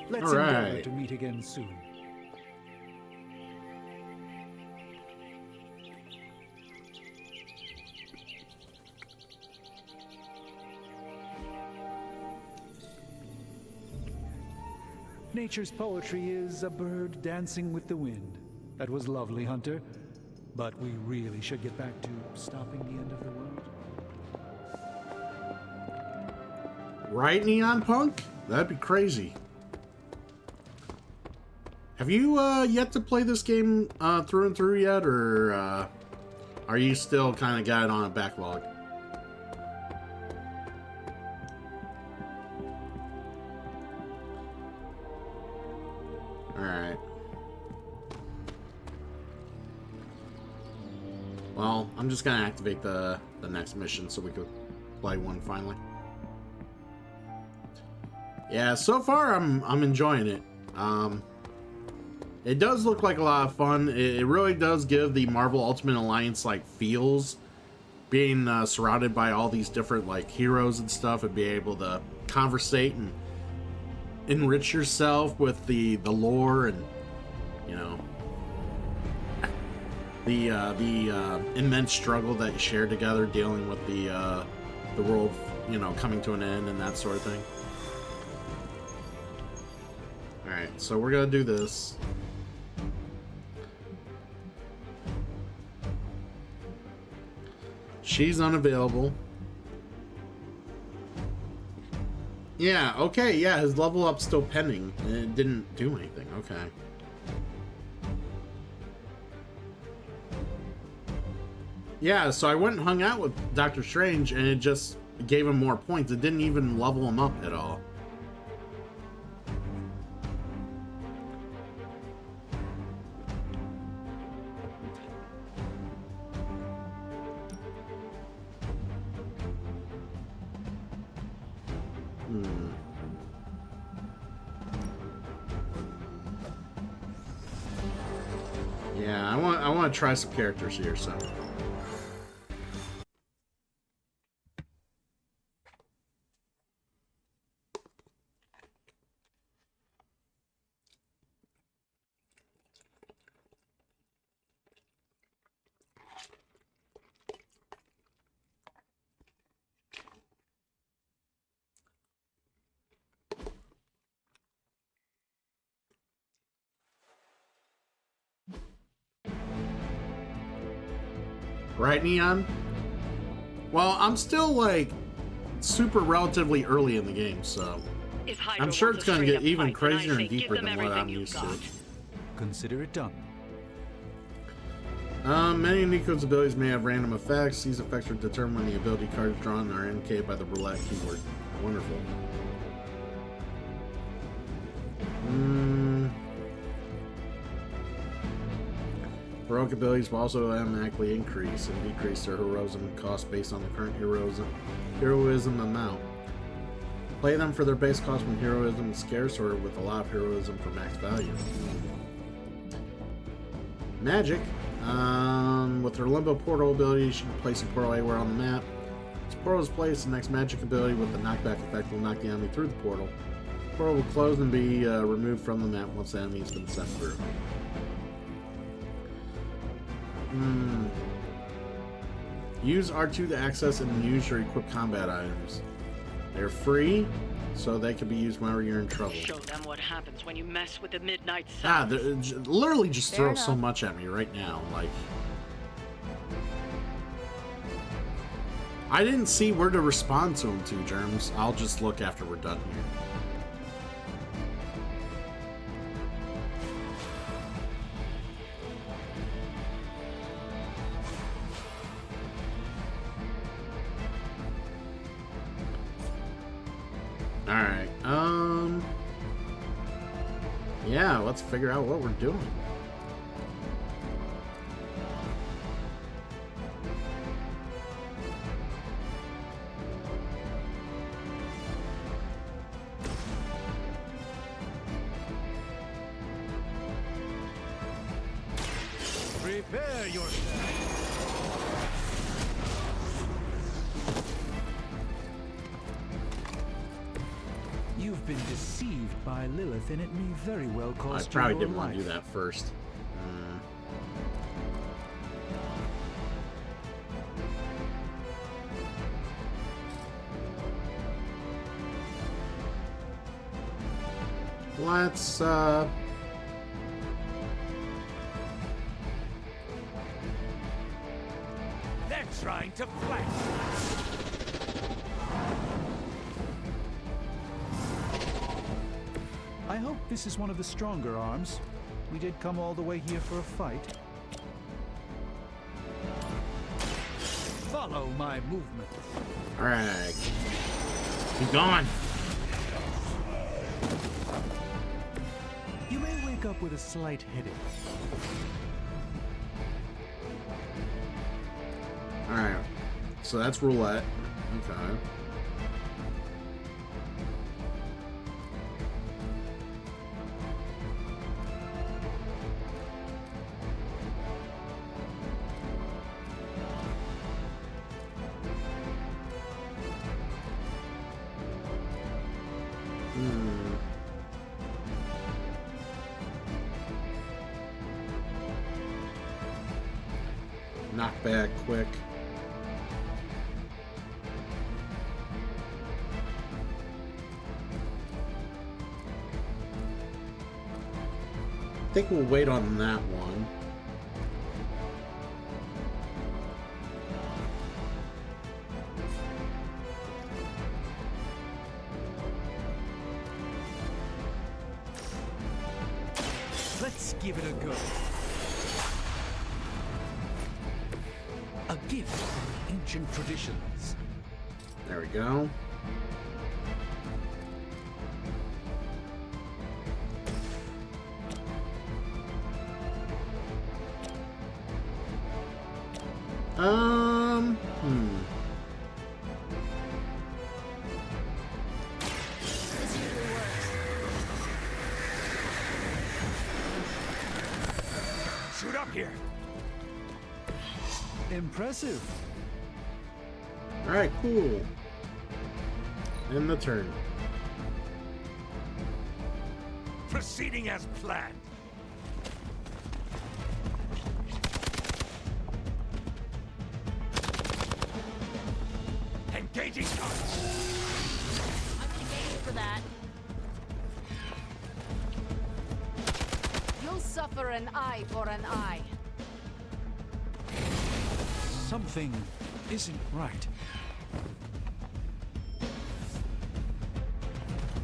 Let's All right. endeavor to meet again soon. Nature's poetry is a bird dancing with the wind. That was lovely, Hunter. But we really should get back to stopping the end of the world. Right, Neon Punk? That'd be crazy. Have you yet to play this game through and through yet, or are you still kind of got it on a backlog? Alright. Well, I'm just gonna activate the next mission so we could play one finally. Yeah, so far I'm enjoying it. It does look like a lot of fun. It really does give the Marvel Ultimate Alliance like feels, being surrounded by all these different like heroes and stuff, and be able to conversate and enrich yourself with the lore and, you know, the immense struggle that you share together, dealing with the world, you know, coming to an end and that sort of thing. All right, so we're gonna do this. She's unavailable. Yeah, okay, yeah, his level up's still pending. It didn't do anything, okay. Yeah, so I went and hung out with Doctor Strange, and it just gave him more points. It didn't even level him up at all. Yeah, I want to try some characters here, so. Right, Neon? Well, I'm still like super relatively early in the game, so I'm sure it's going to get even crazier and deeper than what I'm used to. Consider it done. Many of Nico's abilities may have random effects. These effects are determined when the ability card is drawn and are indicated by the roulette keyword. Wonderful. Heroic abilities will also automatically increase and decrease their heroism cost based on the current heroism amount. Play them for their base cost when heroism is scarce or with a lot of heroism for max value. Magic. With her Limbo Portal ability, she can place a portal anywhere on the map. Once the portal is placed, the next magic ability with the knockback effect will knock the enemy through the portal. The portal will close and be removed from the map once the enemy has been sent through. Use R2 to access and use your equipped combat items. They're free, so they can be used whenever you're in trouble. Show them what happens when you mess with the Midnight Suns. Literally just throw so much at me right now. Like, I didn't see where to respond to them to, Germs. I'll just look after we're done here. Alright, yeah, let's figure out what we're doing. Prepare yourself. You've been deceived by Lilith, and it may very well cost you I probably your didn't want to do life. that first. Let's, They're trying to flank. I hope this is one of the stronger arms. We did come all the way here for a fight. Follow my movement. alright. Be gone. You may wake up with a slight headache. Alright. So that's roulette. Okay. Knock back quick. I think we'll wait on that one. Let's give it a go. A gift from ancient traditions. There we go. Shoot up here. Impressive. Alright, cool. End the turn. Proceeding as planned. Engaging target. I'm engaged for that. You'll suffer an eye for an eye. So something isn't right.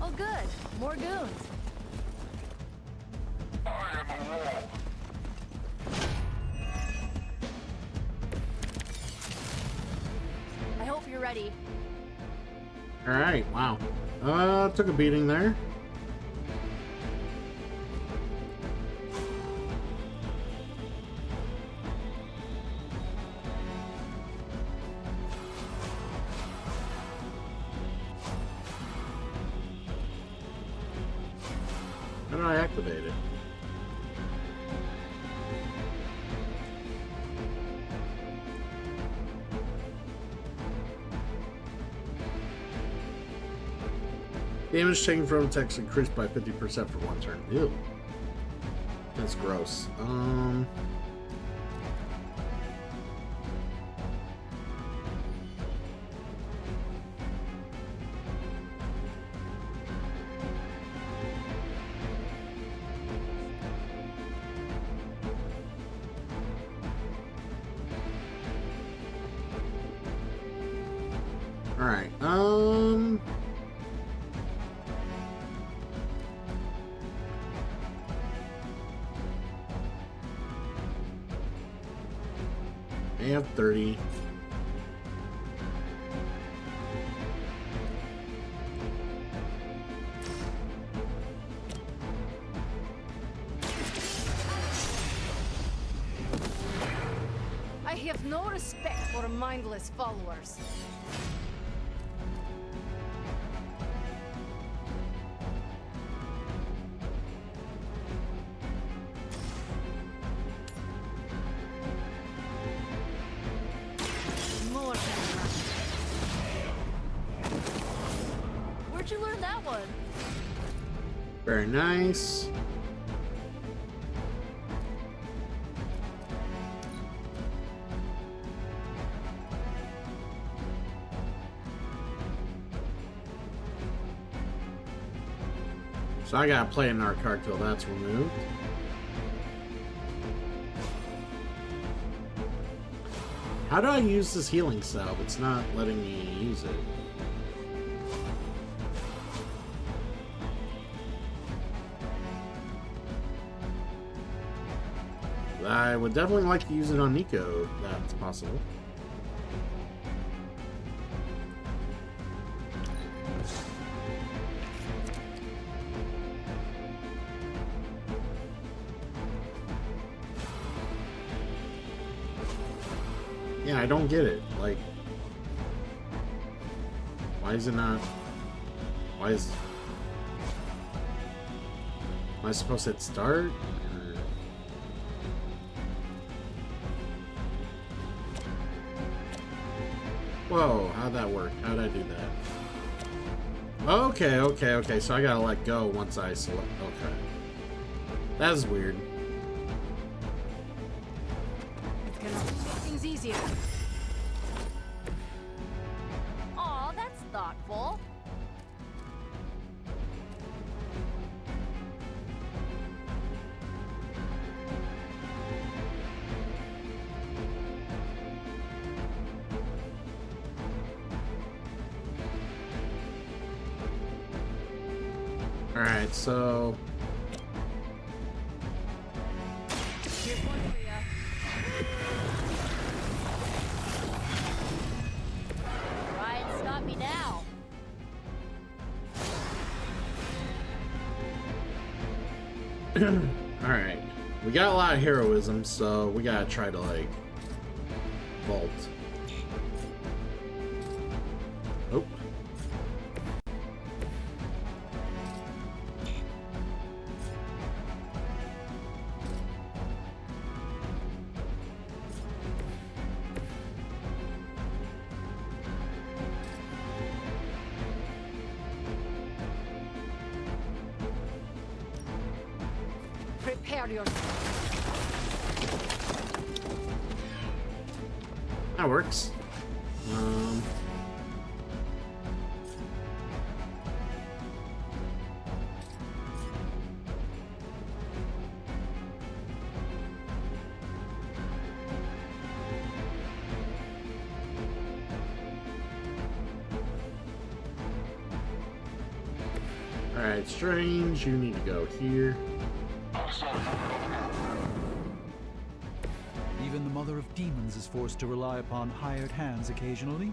Oh good, more goons. I hope you're ready. All right, wow. Took a beating there. How do I activate it? Damage taken from attacks increased by 50% for one turn. Ew. That's gross. All right. I have 30. I have no respect for mindless followers. More than enough. Where'd you learn that one? Very nice. So I gotta play another card till that's removed. How do I use this healing salve? It's not letting me use it. I would definitely like to use it on Nico, if that's possible. Yeah, I don't get it. Like, why is it not? Why is? Am I supposed to hit start? Whoa, how'd that work? How'd I do that? Okay. So I gotta let go once I select. Okay. That's weird. It's gonna make things easier. Aw, that's thoughtful. Alright, so... Here's one for ya. Try and stop me now. Alright. We got a lot of heroism, so we gotta try to, like, vault. Oh. Prepare yourself. That works. Alright, Strange, you need to go here. Even the Mother of Demons is forced to rely upon hired hands occasionally.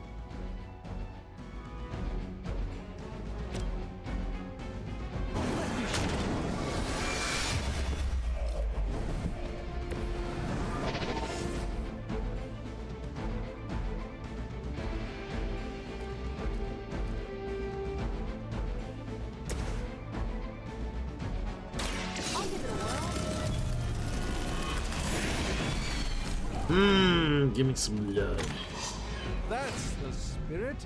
Give me some love. That's the spirit.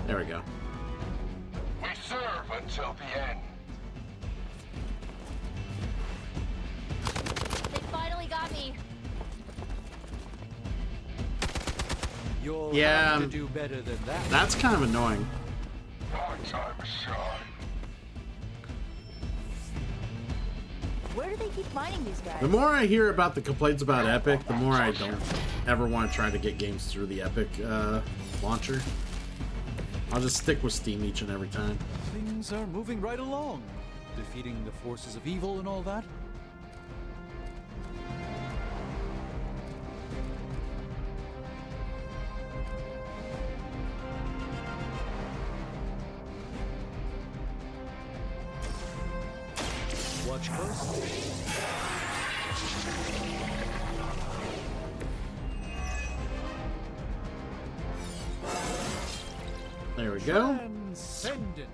There we go. We serve until the end. You'll Yeah, have to do better than that. That's kind of annoying. Where do they keep finding these guys? The more I hear about the complaints about Epic, the more I don't ever want to try to get games through the Epic launcher. I'll just stick with Steam each and every time. Things are moving right along. Defeating the forces of evil and all that. Watch closely. There we go. Transcendent.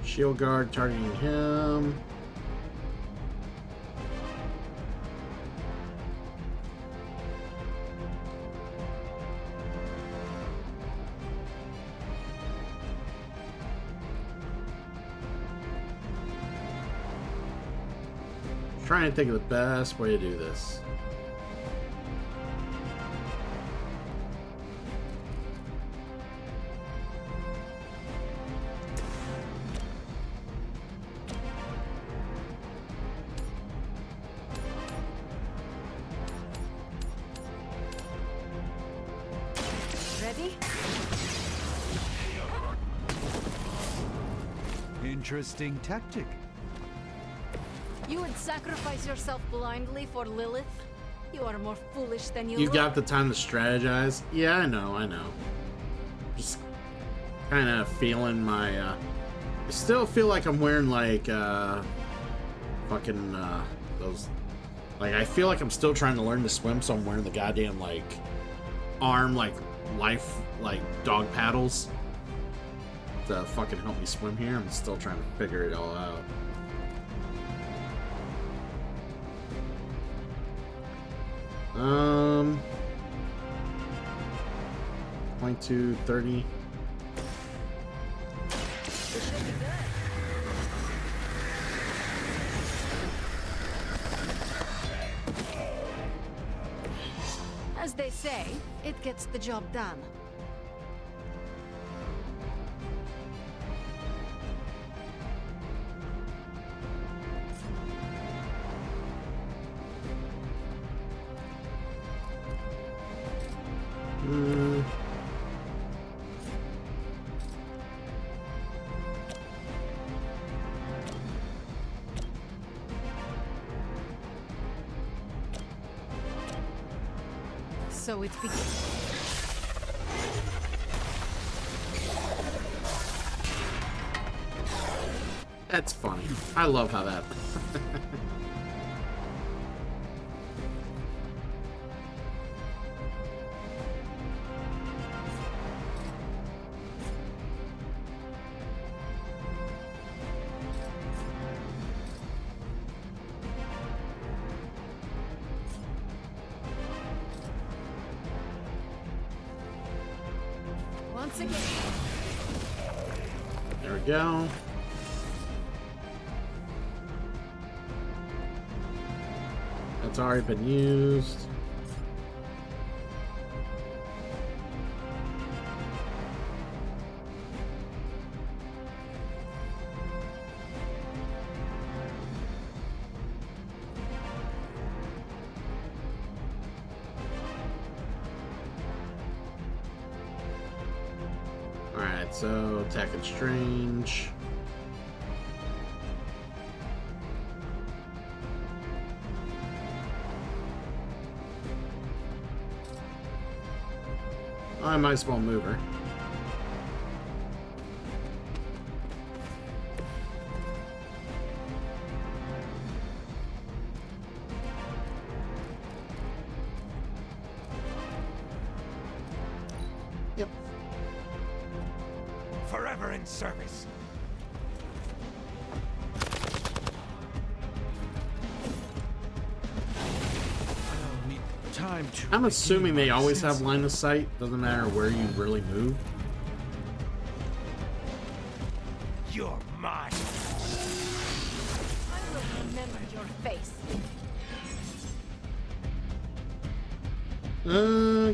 Shield guard targeting him. Trying to think of the best way to do this. Ready? Interesting tactic. You would sacrifice yourself blindly for Lilith? You are more foolish than you You look. got the time to strategize? Yeah, I know. Just kind of feeling my, I still feel like I'm wearing, like, fucking, those, like, I feel like I'm still trying to learn to swim, so I'm wearing the goddamn, like, arm, like, life, like, dog paddles to fucking help me swim here. I'm still trying to figure it all out. .2 30. As they say, it gets the job done. So it's That's funny. I love how that. once again. There we go. That's already been used. Alright, so attack and strange. I might as well move her. Yep. Forever in service. Time to I'm assuming they always have line of sight. Doesn't matter where you really move. You're mine. I will remember your face.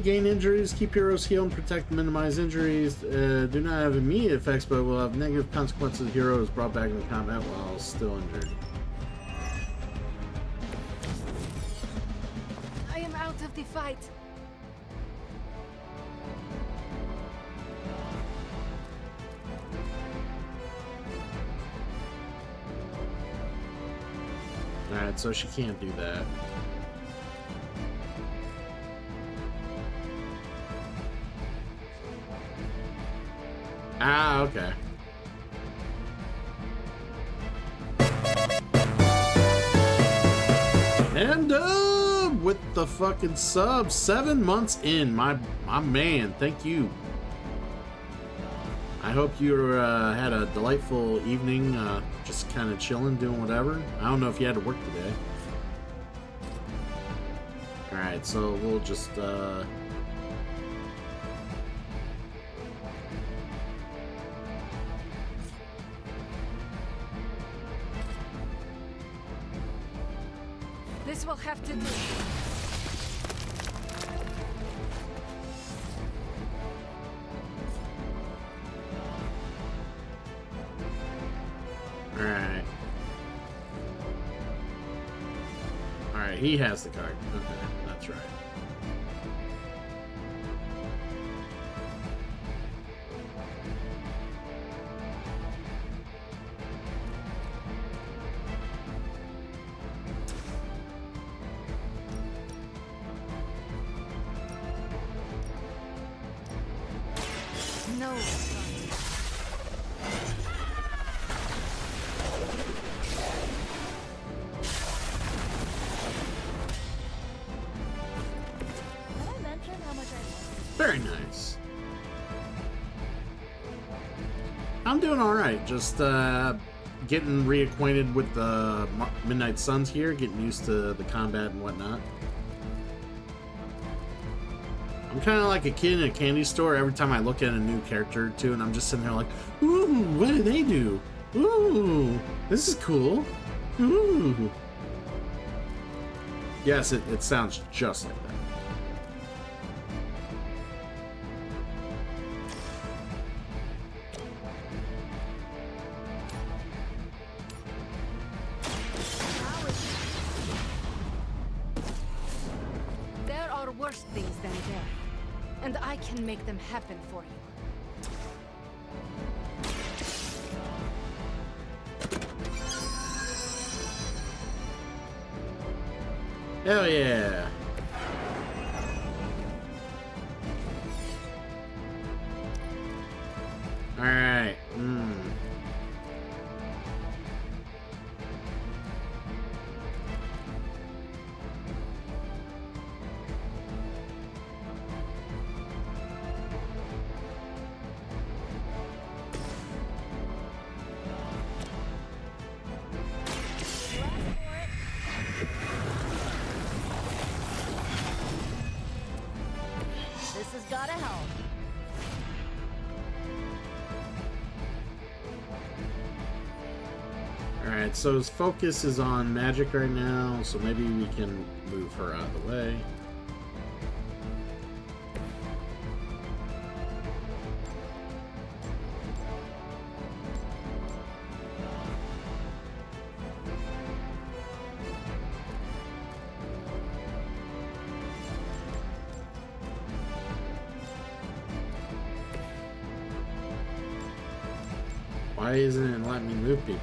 Gain injuries, keep heroes healed, and protect and minimize injuries. Do not have immediate effects, but will have negative consequences. Hero is brought back into combat while still injured. I am out of the fight. Alright, so she can't do that. Ah, okay. And with the fucking sub, 7 months in, my man, thank you. I hope you had a delightful evening, just kind of chilling, doing whatever. I don't know if you had to work today. Alright, so we'll just This will have to do. Alright. Alright, he has the card. Okay, that's right. No. Very nice. I'm doing alright. Just getting reacquainted with the Midnight Suns here, getting used to the combat and whatnot. I'm kind of like a kid in a candy store every time I look at a new character or two, and I'm just sitting there like, ooh, what do they do? Ooh, this is cool. Ooh. Yes, it sounds just like that. There are worse things than death, and I can make them happen for you. Hell yeah. Alright. This has gotta help. Alright, so his focus is on magic right now, so maybe we can move her out of the way. Why isn't it letting me move people?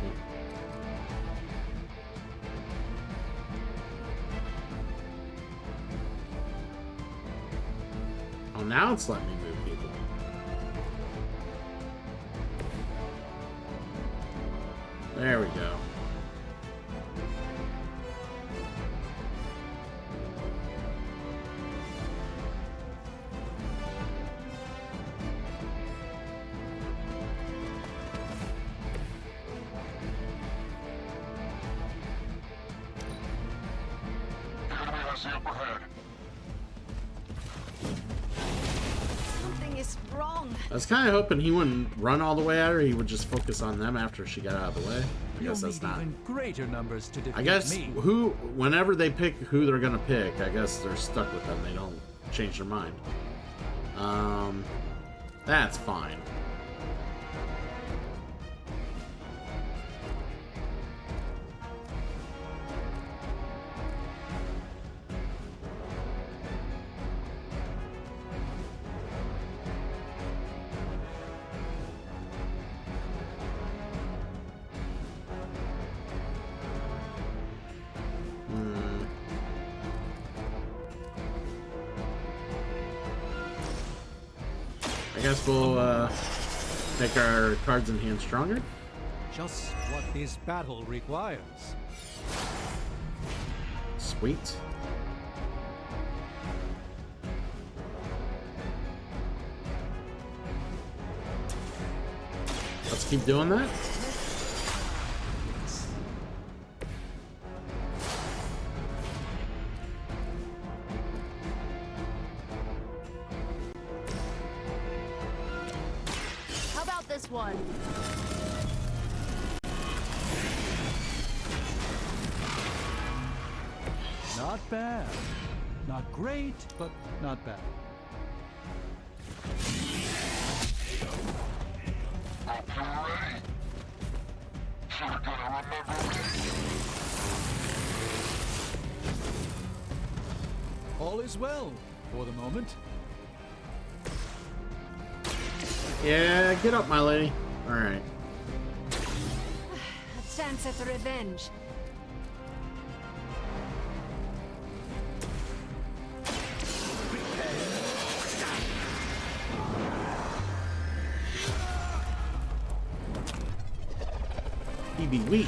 Oh, now it's letting me move people. There we go. Something is wrong. I was kind of hoping he wouldn't run all the way at her. He would just focus on them after she got out of the way. I guess that's not. Even greater numbers to defeat I guess me. whenever they pick who they're gonna pick, I guess they're stuck with them. They don't change their mind. That's fine. I guess we'll make our cards in hand stronger. Just what this battle requires. Sweet. Let's keep doing that. How about this one? Not bad. Not great, but not bad. All is well for the moment. Yeah, get up, my lady. All right. A chance at revenge. He be weak.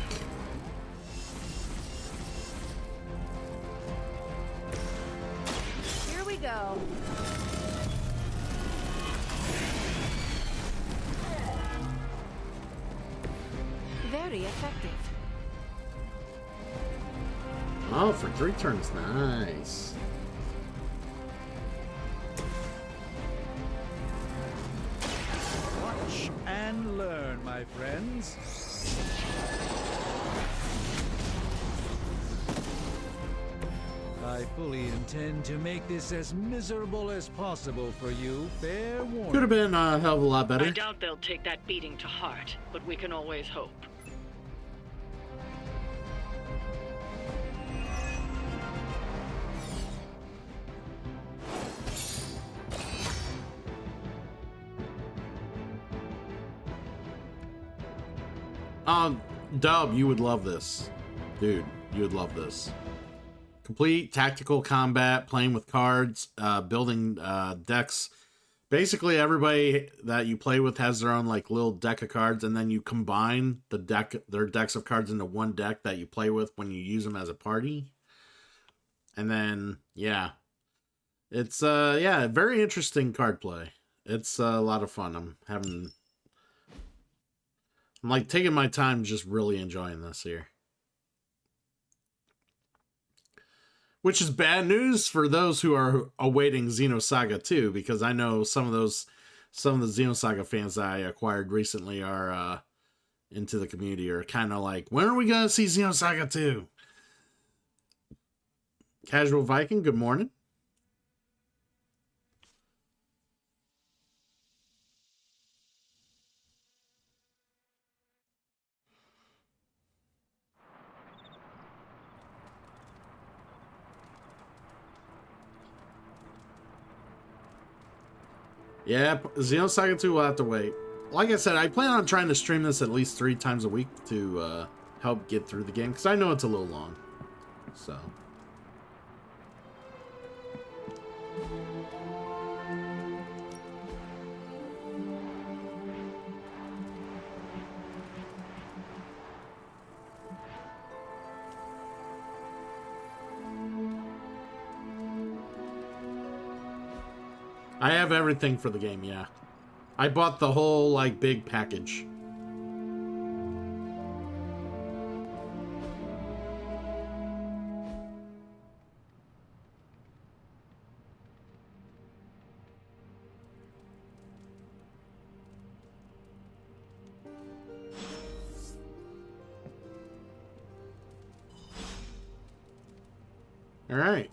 Here we go. Very effective. Oh, for 3 turns, nice. Watch and learn, my friends. I fully intend to make this as miserable as possible for you. Fair warning. Could have been a hell of a lot better. I doubt they'll take that beating to heart, but we can always hope. Dub, you would love this. Dude, you would love this. Complete tactical combat, playing with cards, building decks. Basically, everybody that you play with has their own like little deck of cards, and then you combine their decks of cards into one deck that you play with when you use them as a party. And then, yeah. It's yeah, very interesting card play. It's a lot of fun. I'm like taking my time, just really enjoying this here. Which is bad news for those who are awaiting Xenosaga 2, because I know some of the Xenosaga fans that I acquired recently are into the community are kind of like, when are we going to see Xenosaga 2? Casual Viking, good morning. Yeah, Xenosaga 2 will have to wait. Like I said, I plan on trying to stream this at least 3 times a week to help get through the game, because I know it's a little long. So. I have everything for the game, yeah. I bought the whole, like, big package. All right.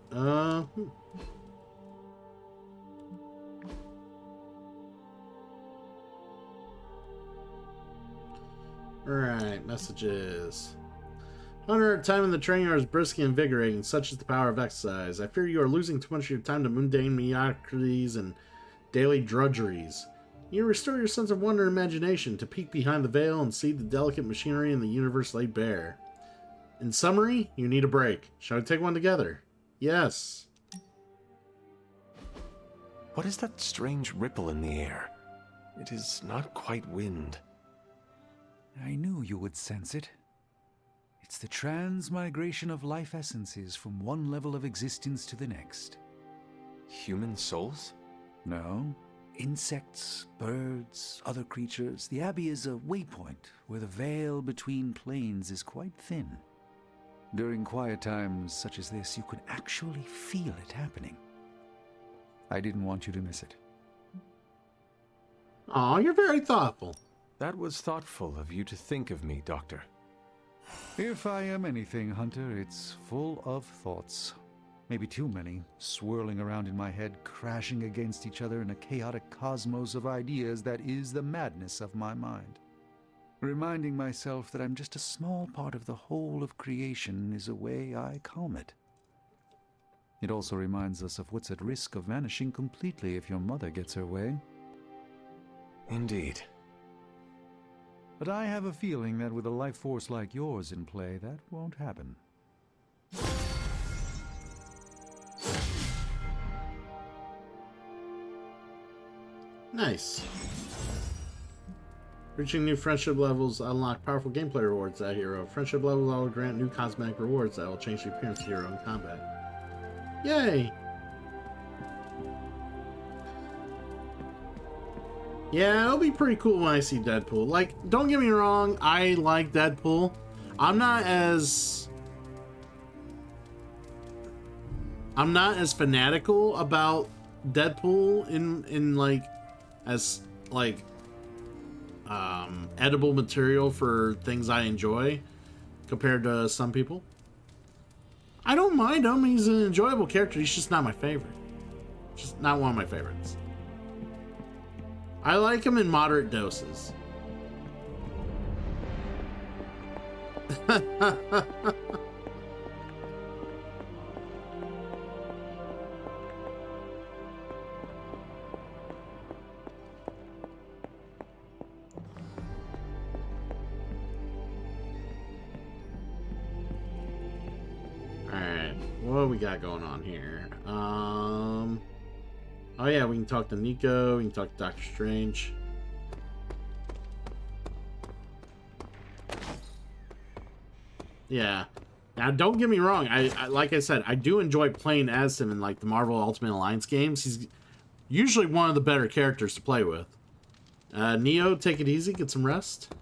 Alright, messages. Hunter, time in the training is brisk and invigorating, such is the power of exercise. I fear you are losing too much of your time to mundane mediocrities and daily drudgeries. You restore your sense of wonder and imagination to peek behind the veil and see the delicate machinery in the universe laid bare. In summary, you need a break. Shall we take one together? Yes. What is that strange ripple in the air? It is not quite wind. I knew you would sense it. It's the transmigration of life essences from one level of existence to the next. Human souls? No. Insects, birds, other creatures. The Abbey is a waypoint where the veil between planes is quite thin. During quiet times such as this, you could actually feel it happening. I didn't want you to miss it. Aw, you're very thoughtful. That was thoughtful of you to think of me, Doctor. If I am anything, Hunter, it's full of thoughts. Maybe too many, swirling around in my head, crashing against each other in a chaotic cosmos of ideas that is the madness of my mind. Reminding myself that I'm just a small part of the whole of creation is a way I calm it. It also reminds us of what's at risk of vanishing completely if your mother gets her way. Indeed. But I have a feeling that with a life force like yours in play, that won't happen. Nice. Reaching new friendship levels unlock powerful gameplay rewards at Hero. Friendship levels will grant new cosmetic rewards that will change the appearance of Hero in combat. Yay! Yeah, it'll be pretty cool when I see Deadpool. Like, don't get me wrong, I like Deadpool. I'm not as fanatical about Deadpool in like as like edible material for things I enjoy compared to some people. I don't mind him. He's an enjoyable character. He's just not my favorite. Just not one of my favorites. I like him in moderate doses. Alright, what do we got going on here? Oh yeah, we can talk to Nico, we can talk to Doctor Strange. Yeah. Now, don't get me wrong. I like I said, I do enjoy playing as him in like the Marvel Ultimate Alliance games. He's usually one of the better characters to play with. Neo, take it easy, get some rest.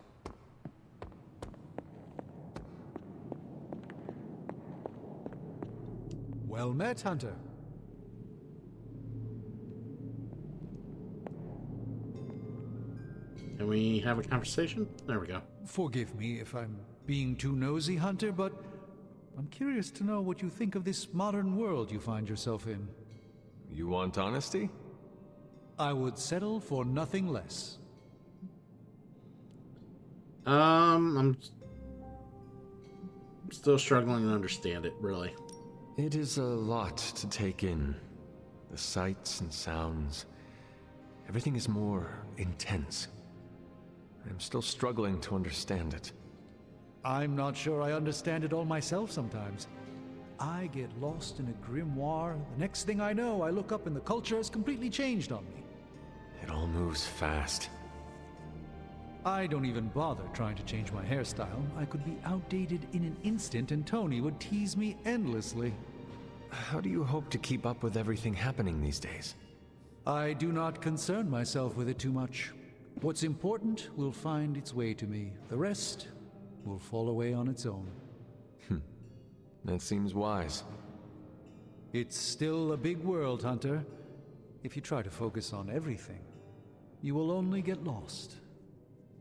Well met, Hunter. Can we have a conversation? There we go. Forgive me if I'm being too nosy, Hunter, but I'm curious to know what you think of this modern world you find yourself in. You want honesty? I would settle for nothing less. I'm still struggling to understand it, really. It is a lot to take in. The sights and sounds. Everything is more intense. I'm still struggling to understand it. I'm not sure I understand it all myself sometimes. I get lost in a grimoire. The next thing I know, I look up and the culture has completely changed on me. It all moves fast. I don't even bother trying to change my hairstyle. I could be outdated in an instant and Tony would tease me endlessly. How do you hope to keep up with everything happening these days? I do not concern myself with it too much. What's important will find its way to me. The rest will fall away on its own. That seems wise. It's still a big world, Hunter. If you try to focus on everything, you will only get lost.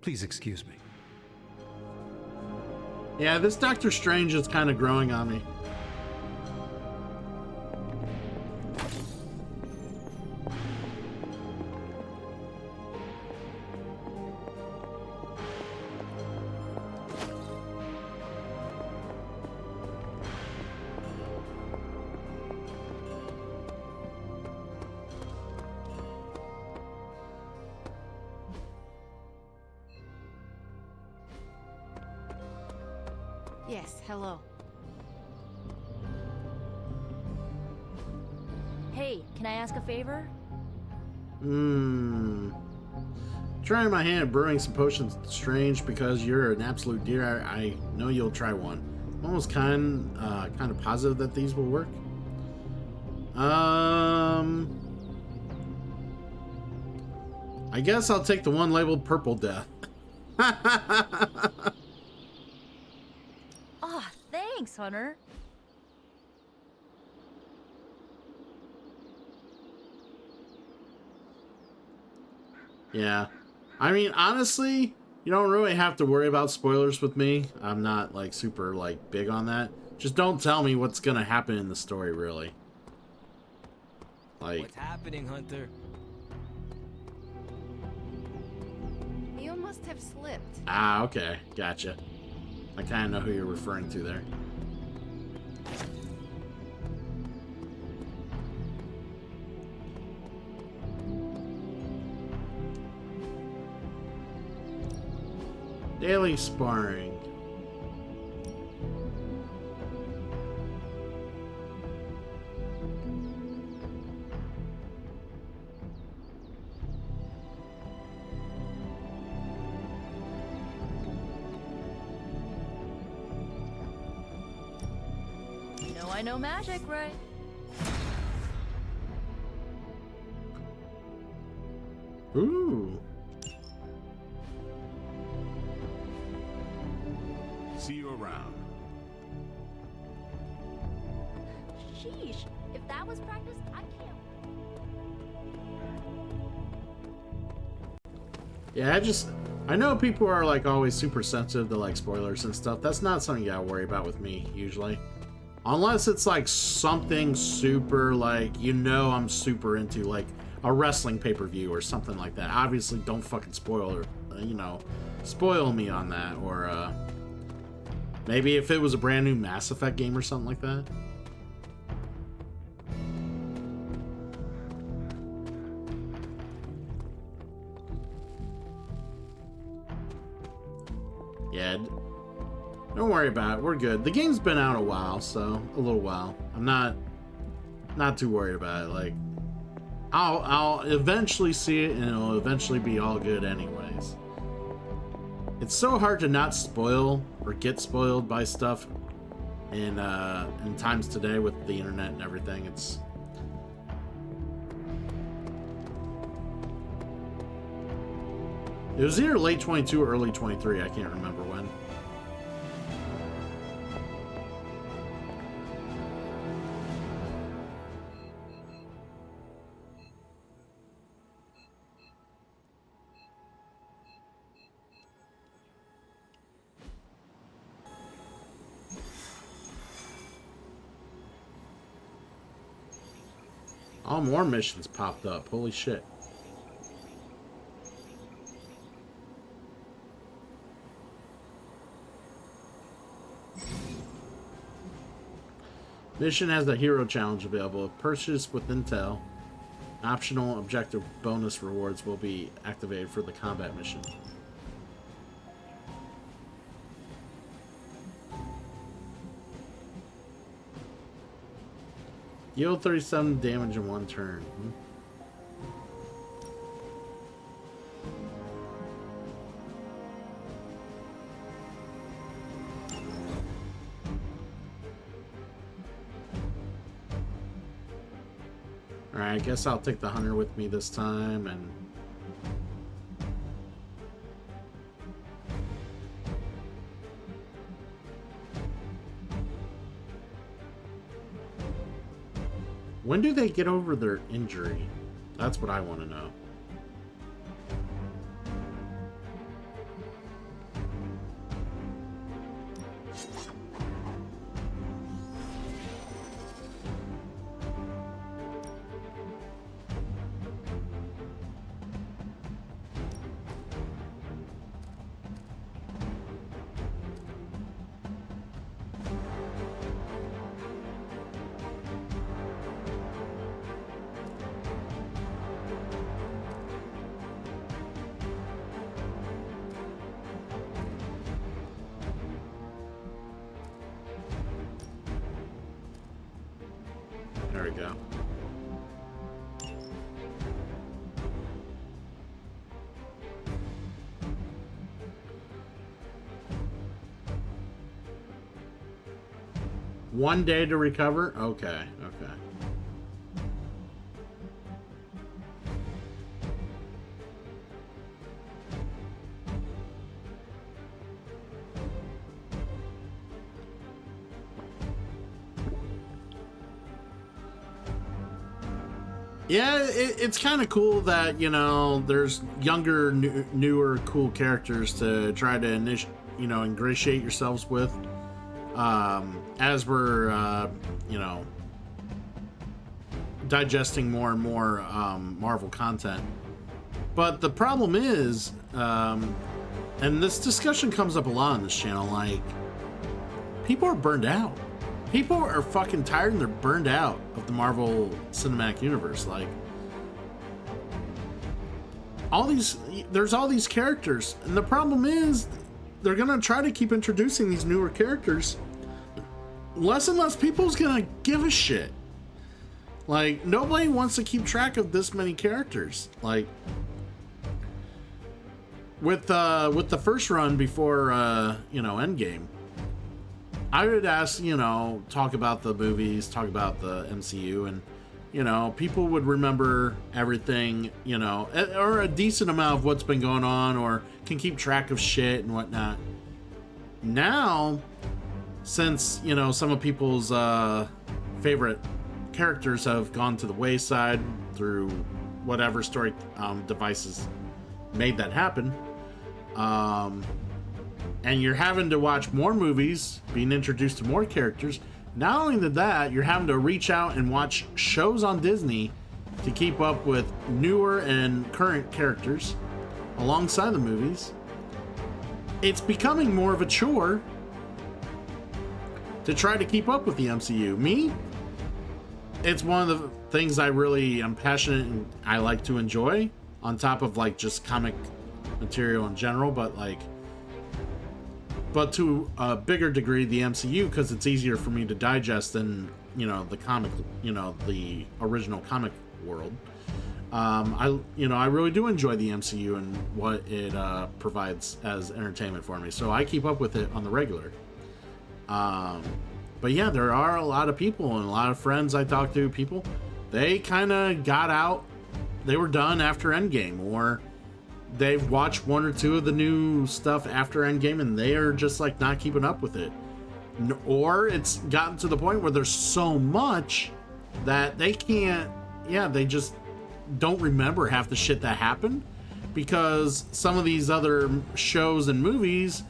Please excuse me. Yeah, this Doctor Strange is kind of growing on me. Yes, hello. Hey, can I ask a favor? Trying my hand at brewing some potions strange because you're an absolute dear. I know you'll try one. I'm almost kind of positive that these will work. I guess I'll take the one labeled Purple Death. Aw, thanks, Hunter. Yeah. I mean, honestly, you don't really have to worry about spoilers with me. I'm not, like, super, like, big on that. Just don't tell me what's gonna happen in the story, really. Like... What's happening, Hunter? You must have slipped. Ah, okay. Gotcha. I kind of know who you're referring to there. Daily sparring. You know I know magic, right? Ooh. See you around. Sheesh, if that was practice, I can't. Yeah, I know people are like always super sensitive to like spoilers and stuff. That's not something you gotta worry about with me, usually. Unless it's like something super like, you know, I'm super into like a wrestling pay-per-view or something like that. Obviously don't fucking spoil me on that. Or maybe if it was a brand new Mass Effect game or something like that. Yeah, don't worry about it. We're good. The game's been out a while, so a little while. I'm not too worried about it. Like, I'll eventually see it, and it'll eventually be all good, anyways. It's so hard to not spoil or get spoiled by stuff in times today with the internet and everything. It was either late 22 or early 23. I can't remember when. All more missions popped up. Holy shit. Mission has the hero challenge available. Purchase with Intel. Optional objective bonus rewards will be activated for the combat mission. Yield 37 damage in one turn. Alright, I guess I'll take the hunter with me this time and... When do they get over their injury? That's what I want to know. There we go. One day to recover? Okay, okay. Yeah, it's kind of cool that, you know, there's younger, newer, cool characters to try to ingratiate yourselves with. As we're, you know, digesting more and more Marvel content. But the problem is, and this discussion comes up a lot on this channel, like, people are burned out. People are fucking tired and they're burned out of the Marvel Cinematic Universe. Like, there's all these characters, and the problem is they're gonna try to keep introducing these newer characters. Less and less people's gonna give a shit. Like, nobody wants to keep track of this many characters. Like, with the first run before you know, Endgame, I would ask, you know, talk about the movies, talk about the MCU, and, you know, people would remember everything, you know, or a decent amount of what's been going on, or can keep track of shit and whatnot. Now, since, you know, some of people's favorite characters have gone to the wayside through whatever story devices made that happen, and you're having to watch more movies, being introduced to more characters. Not only that, you're having to reach out and watch shows on Disney to keep up with newer and current characters alongside the movies. It's becoming more of a chore to try to keep up with the MCU. Me, it's one of the things I really am passionate and I like to enjoy, on top of, like, just comic material in general, but to a bigger degree the MCU, because it's easier for me to digest than, you know, the comic, you know, the original comic world. I really do enjoy the MCU and what it provides as entertainment for me, so I keep up with it on the regular. But yeah, there are a lot of people and a lot of friends I talk to, people, they kind of got out, they were done after Endgame, or they've watched one or two of the new stuff after Endgame and they are just, like, not keeping up with it. Or it's gotten to the point where there's so much that they can't, they just don't remember half the shit that happened, because some of these other shows and movies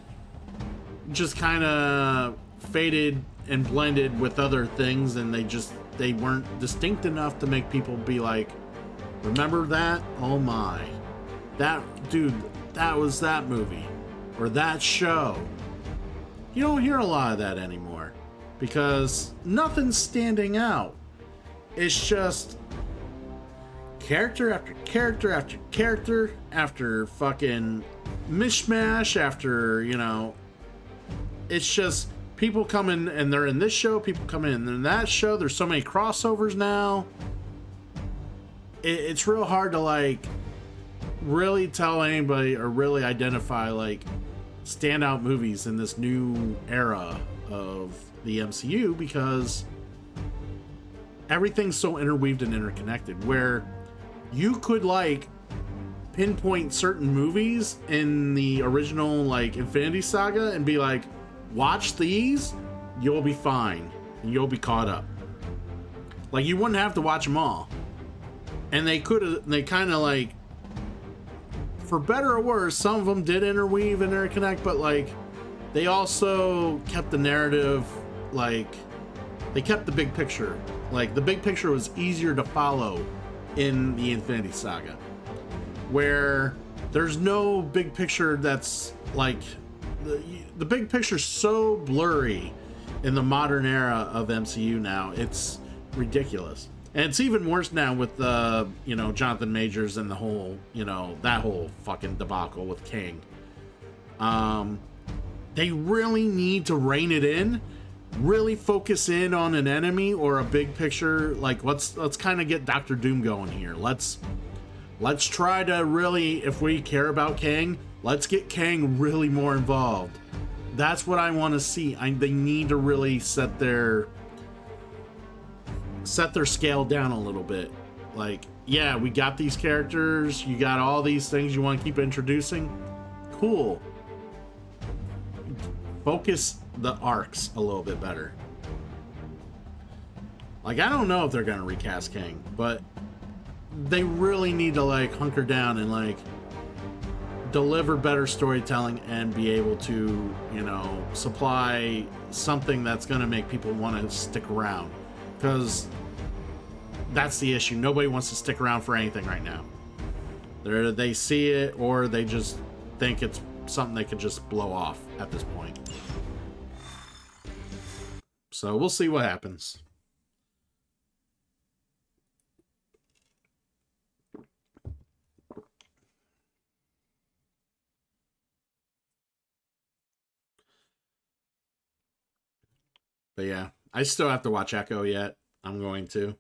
just kind of faded and blended with other things, and they they weren't distinct enough to make people be like, remember that? Oh my. That, dude, that was that movie. Or that show. You don't hear a lot of that anymore. Because nothing's standing out. It's just character after character after character after fucking mishmash after, you know, it's just people come in and they're in this show, people come in and they're in that show. There's so many crossovers now. It's real hard to like really tell anybody or really identify like standout movies in this new era of the MCU because everything's so interweaved and interconnected where you could like pinpoint certain movies in the original like Infinity Saga and be like, watch these, you'll be fine and you'll be caught up. Like you wouldn't have to watch them all. And they kind of like, for better or worse, some of them did interweave and interconnect, but like they also kept the narrative, like they kept the big picture. Like the big picture was easier to follow in the Infinity Saga, where there's no big picture that's like the big picture's so blurry in the modern era of MCU now. It's ridiculous. And it's even worse now with you know, Jonathan Majors and the whole, you know, that whole fucking debacle with King. They really need to rein it in, really focus in on an enemy or a big picture. Like let's kind of get Doctor Doom going here. Let's try to really, if we care about Kang, let's get Kang really more involved. That's what I want to see. They need to really set their scale down a little bit. Like, yeah, we got these characters, you got all these things you want to keep introducing. Cool. Focus the arcs a little bit better. Like, I don't know if they're gonna recast Kang, but they really need to like hunker down and like deliver better storytelling and be able to, you know, supply something that's gonna make people want to stick around. Because that's the issue. Nobody wants to stick around for anything right now. They see it or they just think it's something they could just blow off at this point. So we'll see what happens. But yeah, I still have to watch Echo yet. I'm going to.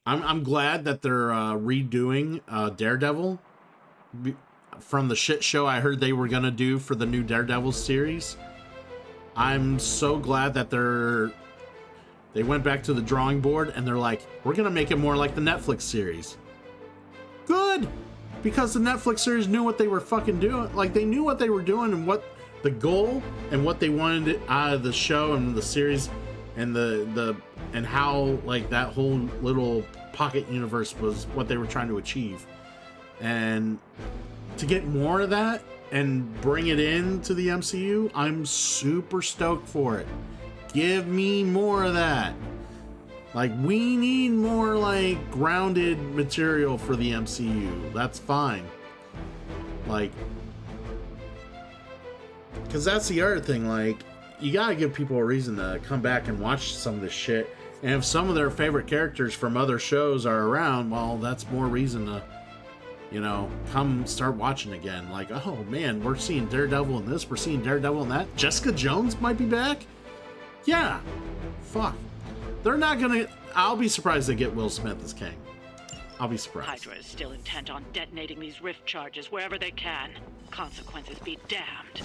I'm glad that they're redoing Daredevil from the shit show I heard they were gonna do for the new Daredevil series. I'm so glad that they went back to the drawing board and they're like, we're gonna make it more like the Netflix series. Good, because the Netflix series knew what they were fucking doing. Like they knew what they were doing and what the goal and what they wanted out of the show and the series and and how like that whole little pocket universe was what they were trying to achieve. And to get more of that and bring it into the MCU, I'm super stoked for it. Give me more of that. Like, we need more like grounded material for the MCU. That's fine. Like, because that's the other thing, like, you gotta give people a reason to come back and watch some of this shit. And if some of their favorite characters from other shows are around, well, that's more reason to, you know, come start watching again. Like, oh man, we're seeing Daredevil in this, we're seeing Daredevil in that. Jessica Jones might be back? Yeah. Fuck. They're not gonna... I'll be surprised they get Will Smith as Kang. I'll be surprised. Hydra is still intent on detonating these rift charges wherever they can. Consequences be damned.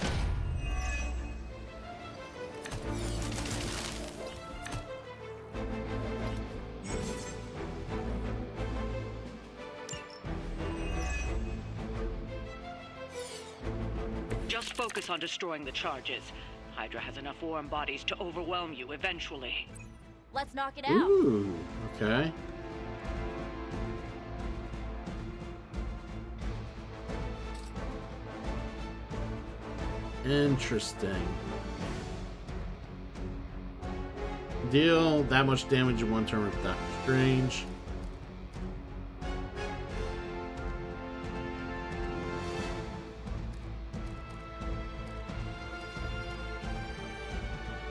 Just focus on destroying the charges. Hydra has enough warm bodies to overwhelm you eventually. Let's knock it out. Ooh, okay. Interesting. Deal that much damage in one turn with Doctor Strange.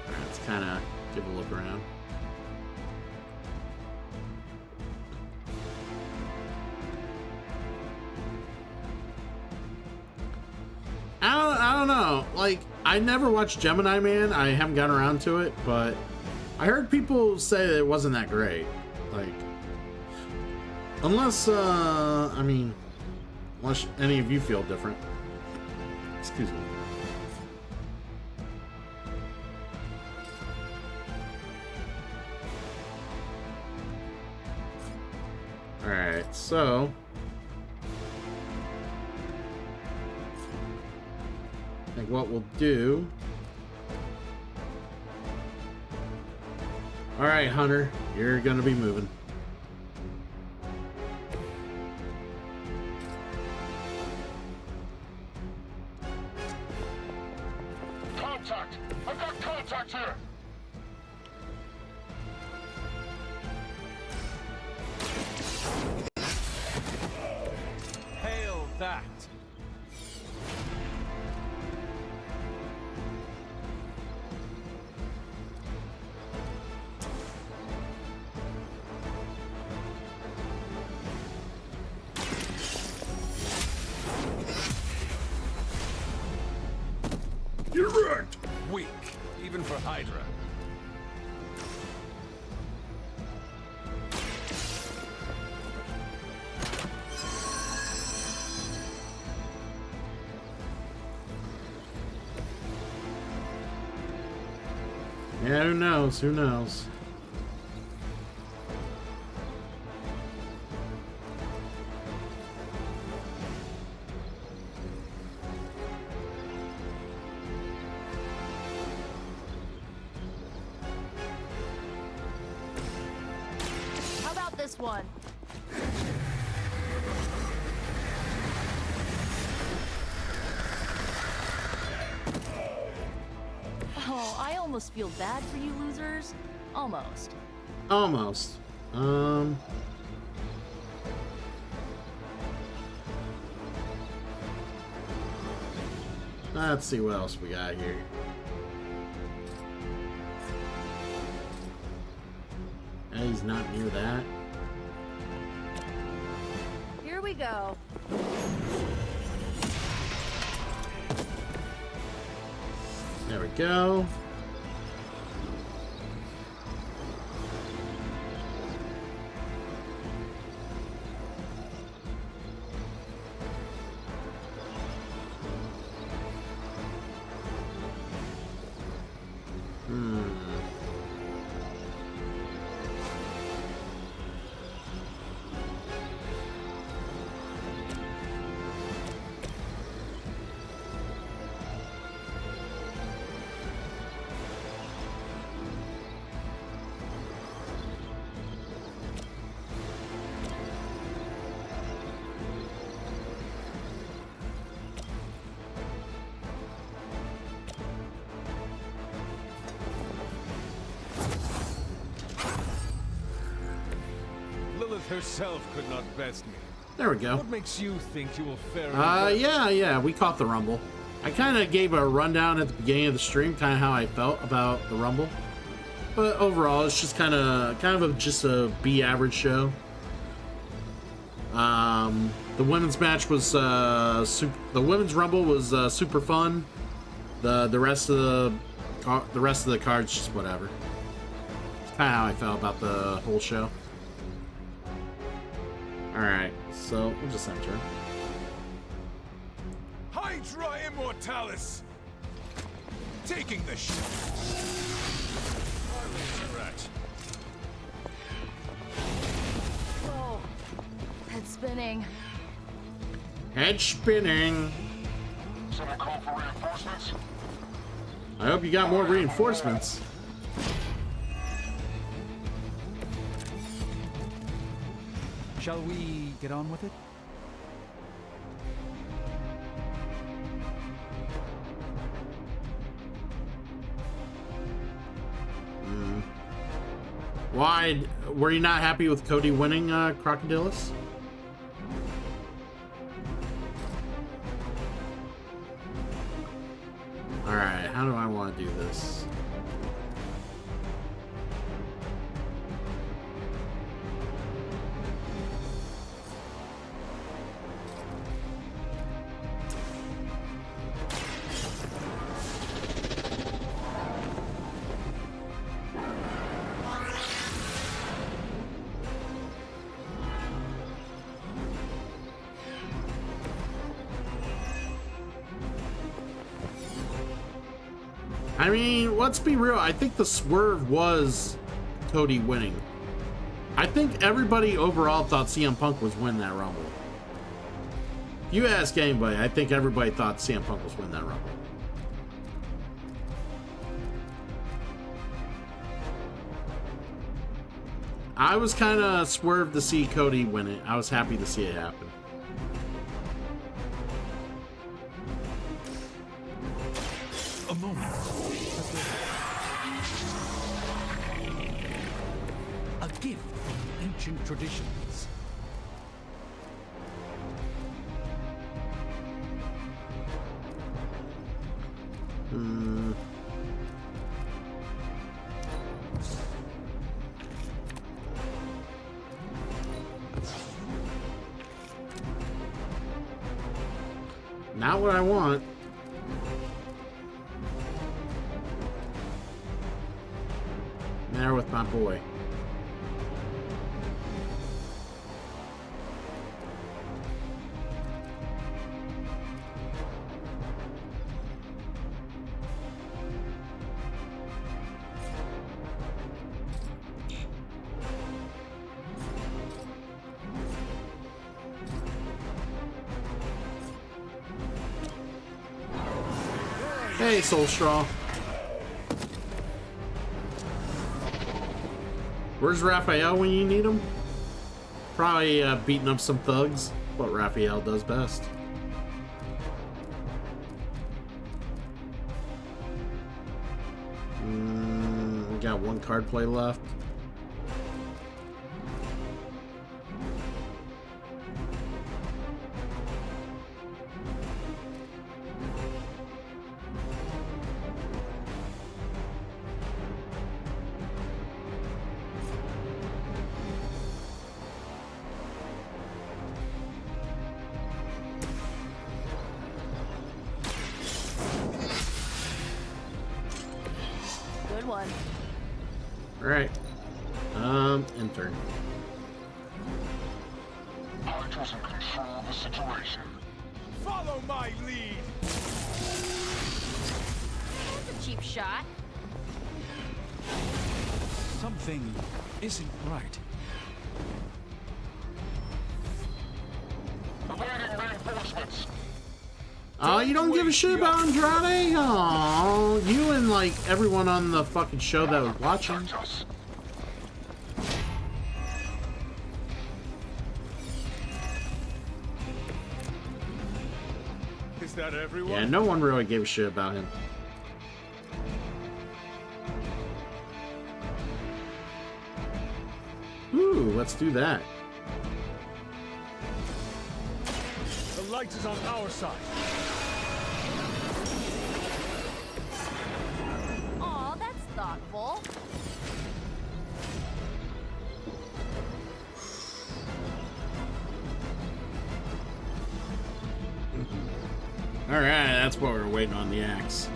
Let's kind of give a look around. I don't know. Like, I never watched Gemini Man. I haven't gotten around to it, but I heard people say that it wasn't that great. Like, unless, I mean, unless any of you feel different. Excuse me. Alright, so I think what we'll do. Alright, Hunter, you're gonna be moving. Contact! I've got contact here! Hail that! You're wrecked! Weak, even for Hydra. Yeah, who knows? Who knows? How about this one? Oh, I almost feel bad for you losers. Almost. Almost. Let's see what else we got here. He's not near that. Here we go. There we go. Lilith herself could not best me. There we go. What makes you think you will fare yeah, we caught the Rumble. I kind of gave a rundown at the beginning of the stream, kind of how I felt about the Rumble. But overall, it's just kind of just a B average show. The women's match was the women's Rumble was super fun. The rest of the cards just whatever. It's kind of how I felt about the whole show. All right, so we'll just enter. Hydra Immortalis! Taking the shot. Whoa. Head spinning. Head spinning. Someone call for reinforcements? I hope you got more reinforcements. Shall we get on with it? Why were you not happy with Cody winning, Crocodilus? All right, how do I want to do this? I mean, let's be real. I think the swerve was Cody winning. I think everybody overall thought CM Punk was winning that Rumble. If you ask anybody, I think everybody thought CM Punk was winning that Rumble. I was kind of swerved to see Cody win it. I was happy to see it happen. A moment. A gift from ancient traditions. Not what I want. There with my boy. Hey, Soul Straw. Where's Raphael when you need him? Probably beating up some thugs. What Raphael does best. We got one card play left. Good one. Alright. Enter. Hydra's in control of the situation. Follow my lead. That's a cheap shot. Something isn't right. Awaiting reinforcements. Oh, you don't give a shit about Andrade? Oh, you and like everyone on the fucking show that was watching. Is that everyone? Yeah, no one really gave a shit about him. Ooh, let's do that. The light is on our side. Aw, that's thoughtful. Alright, that's what we're waiting on, the axe.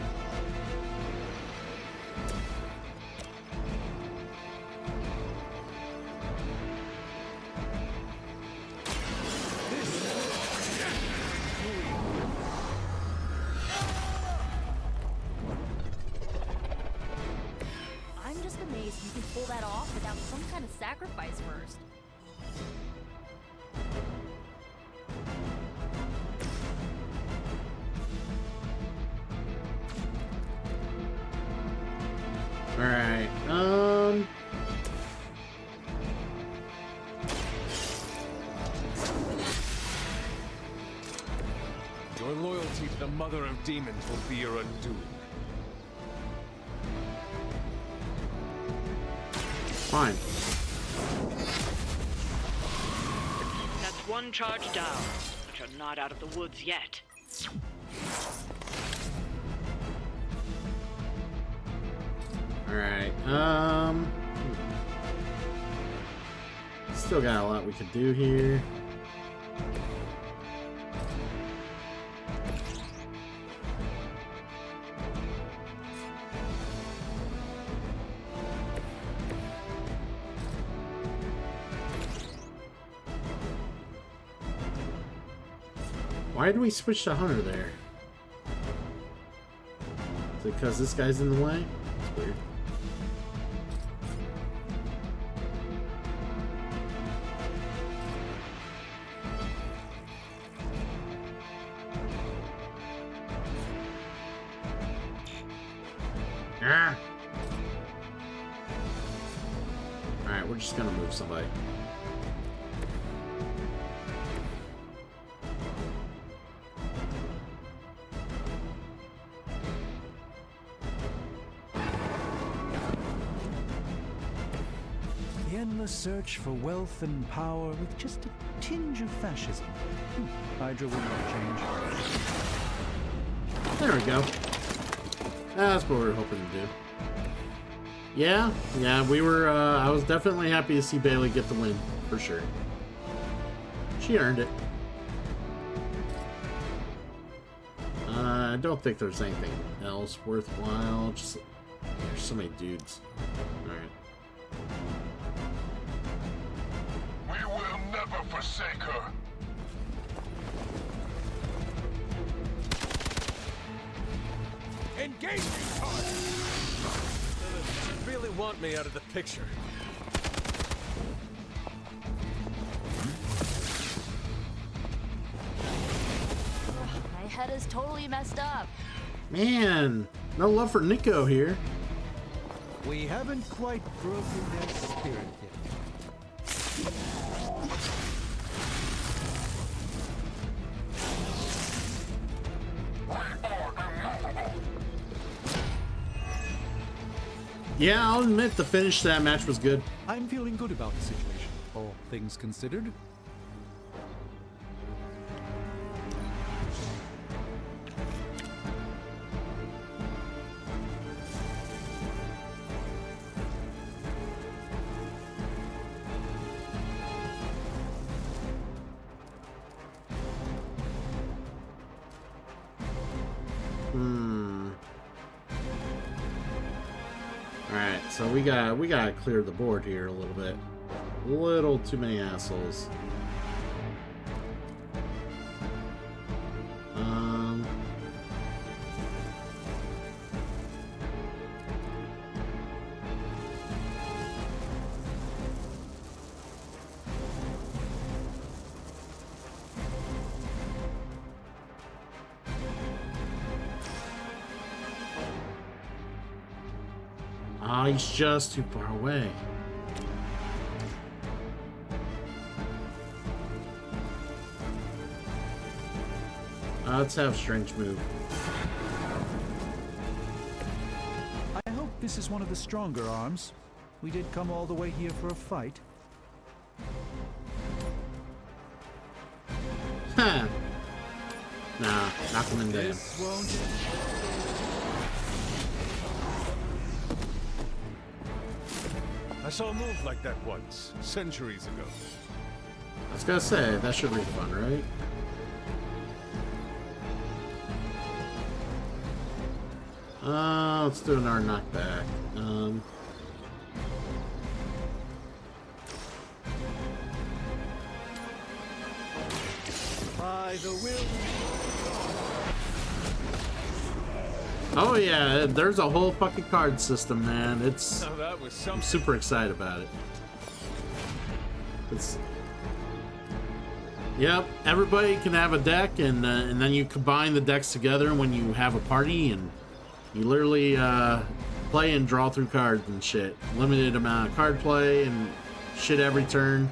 I'm just amazed you can pull that off without some kind of sacrifice first. Alright, Your loyalty to the Mother of Demons will be your undoing. Fine. That's one charge down, but you're not out of the woods yet. Alright, still got a lot we could do here. Why did we switch to Hunter there? Is it because this guy's in the way? It's weird. Ah. Alright, we're just gonna move somebody. The endless search for wealth and power with just a tinge of fascism. Hydra will not change. There we go. That's what we were hoping to do. Yeah, we were, I was definitely happy to see Bailey get the win, for sure. She earned it. I don't think there's anything else worthwhile, just, there's so many dudes. Alright. We will never forsake her. Engage me, Todd! You really want me out of the picture. My head is totally messed up. Man, no love for Nico here. We haven't quite broken their spirit yet. Yeah, I'll admit the finish to that match was good. I'm feeling good about the situation, all things considered. Alright, so we gotta clear the board here a little bit. A little too many assholes. He's just too far away. Let's have Strange move. I hope this is one of the stronger arms. We did come all the way here for a fight. Huh. Nah, knock him in down. This won't... I saw a move like that once, centuries ago. I was gonna say, that should be fun, right? Let's do another knockback. By the will. Oh yeah, there's a whole fucking card system, man. It's Now that was I'm something. super excited about it. It's yep. Everybody can have a deck, and then you combine the decks together when you have a party, and you literally play and draw through cards and shit. Limited amount of card play and shit every turn.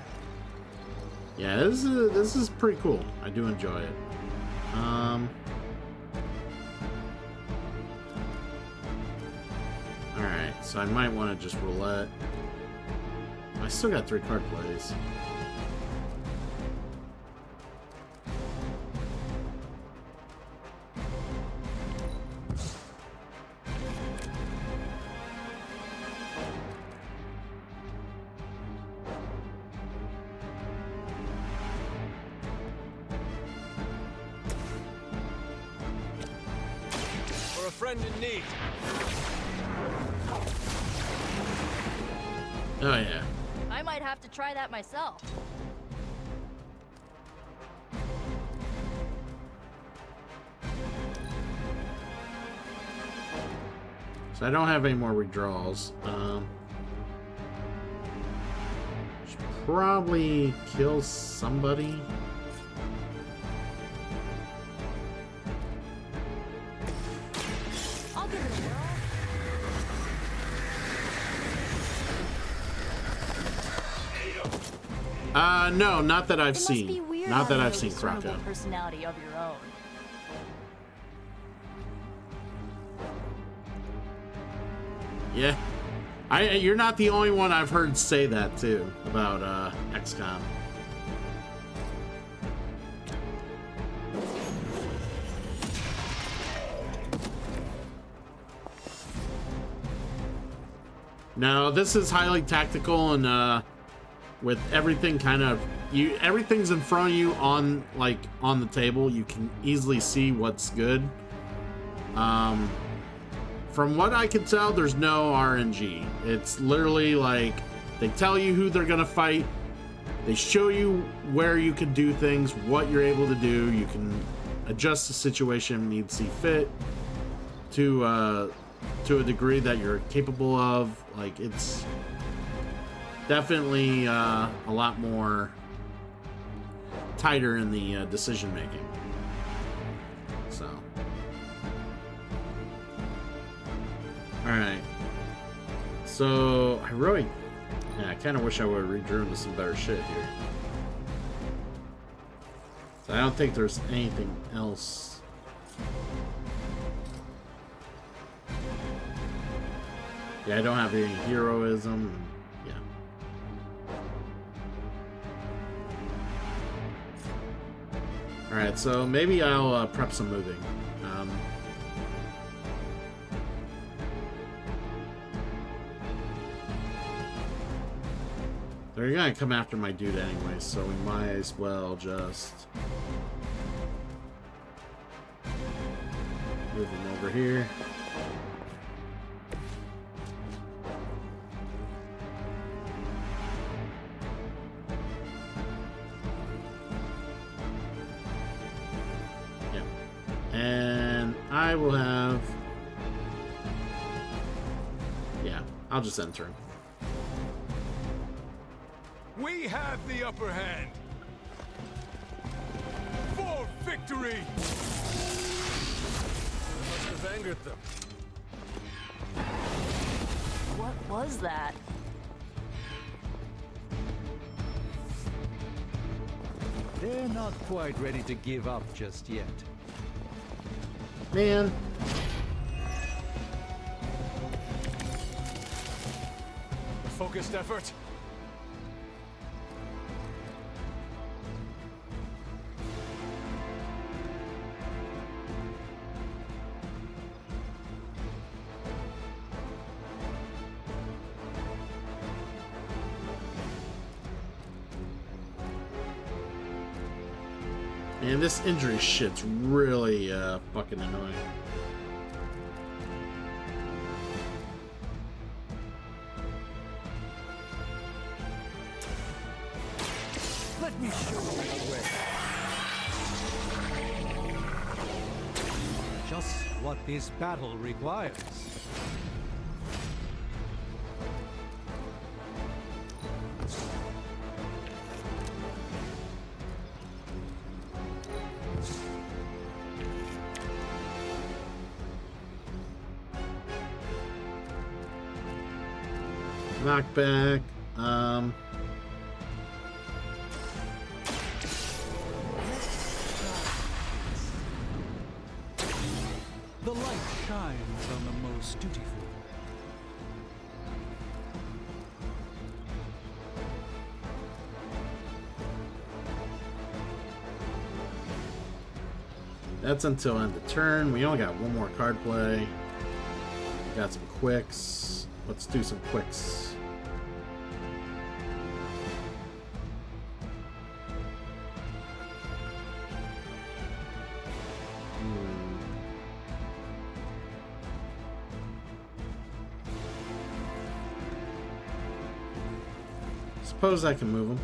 Yeah, this is pretty cool. I do enjoy it. Alright, so I might want to just roulette. I still got 3 card plays. For a friend in need. Oh yeah. I might have to try that myself. So I don't have any more withdrawals. Should probably kill somebody. I'll give it a whirl. No, not that I've It must seen. be weird Not that having I've a seen discernible Krako. personality of your own. Yeah. You're not the only one I've heard say that too about XCOM. No, this is highly tactical and with everything kind of everything's in front of you on the table. You can easily see what's good. From what I can tell, there's no RNG. It's literally like they tell you who they're gonna fight. They show you where you can do things, what you're able to do. You can adjust the situation need to see fit to a degree that you're capable of. Like, it's definitely a lot more tighter in the decision making. So, all right. So I kind of wish I would have redrew into some better shit here. So I don't think there's anything else. Yeah, I don't have any heroism. Yeah. Alright, so maybe I'll prep some moving. They're gonna come after my dude anyway, so we might as well just move him over here. And I will have... Yeah, I'll just end turn. We have the upper hand. For victory! I must have angered them. What was that? They're not quite ready to give up just yet. Man. A focused effort. Man, this injury shit's really fucking annoying. Let me show you the way. Just what this battle requires. Knockback. The light shines on the most dutiful. That's until end of turn. We only got one more card play. Got some quicks. Let's do some quicks. Suppose I can move them.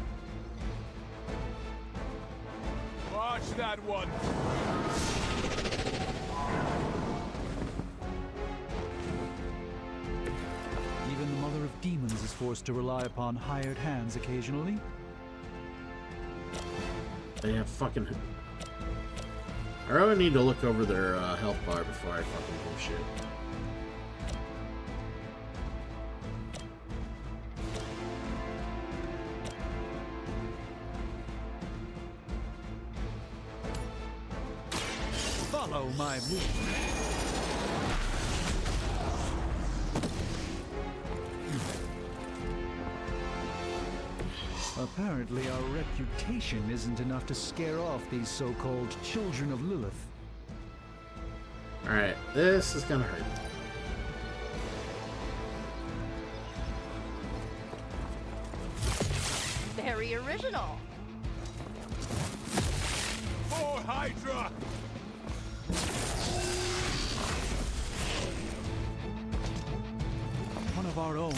Watch that one. Even the Mother of Demons is forced to rely upon hired hands occasionally. They have fucking... I really need to look over their health bar before I fucking do shit. Follow my movement. Apparently our reputation isn't enough to scare off these so-called children of Lilith. Alright, this is gonna hurt. Very original. For Hydra! One of our own.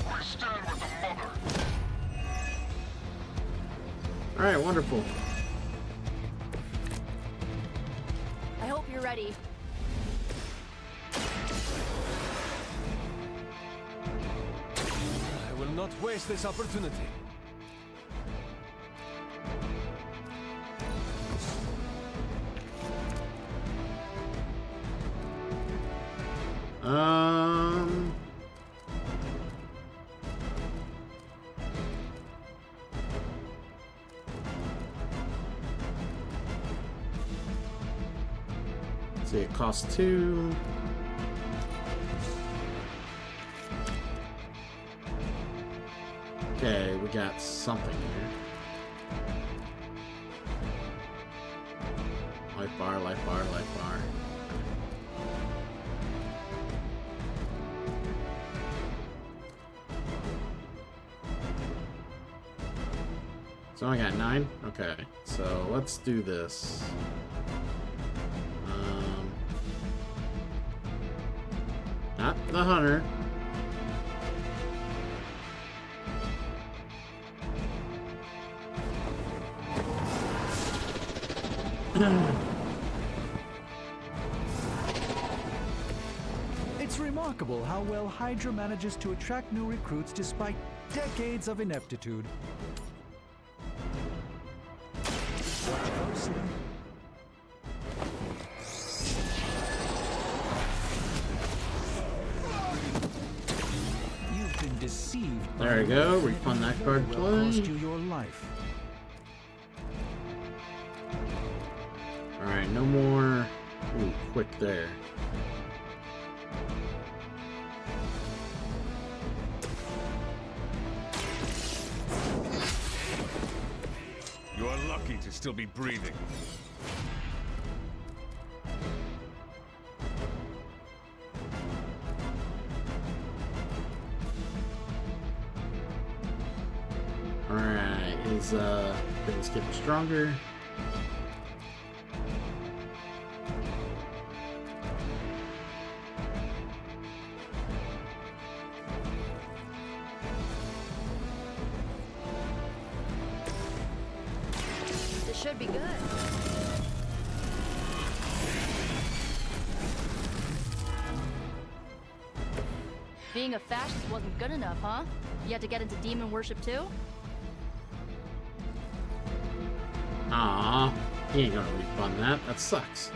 I stand with the mother. Alright, wonderful. I hope you're ready. I will not waste this opportunity. Let's see, it costs 2. Okay, we got something here. Life bar, life bar, life bar. So I got 9? Okay, so let's do this. Not the hunter. It's remarkable how well Hydra manages to attract new recruits despite decades of ineptitude. Watch closely. You've been deceived. There you go. Refund that card Will play. cost you your life. Alright, no more. Ooh, quick there. You are lucky to still be breathing. Alright, his thing's getting stronger. This should be good. Being a fascist wasn't good enough, huh? You had to get into demon worship too? Aw, he ain't gonna refund that. That sucks.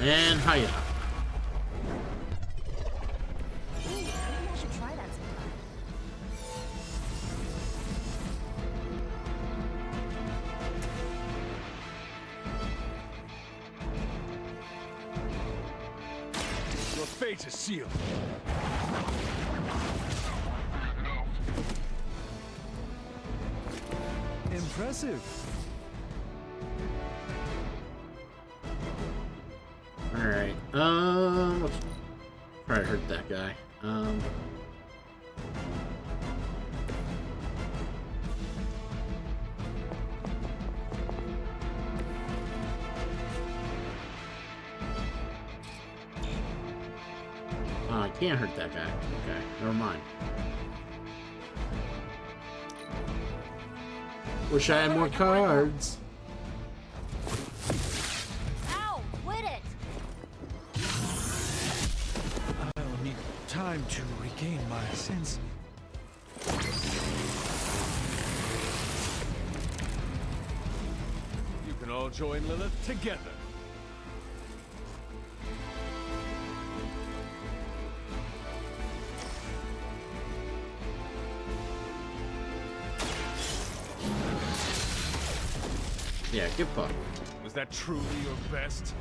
And hiya. Maybe I should try that sometime. Your fate is sealed. Impressive. Alright, let's try to hurt that guy. I can't hurt that guy. Okay, never mind. Wish I had more cards. Ow! Quit it! I'll need time to regain my sense. You can all join Lilith together. Yeah, get fucked. Was that truly your best?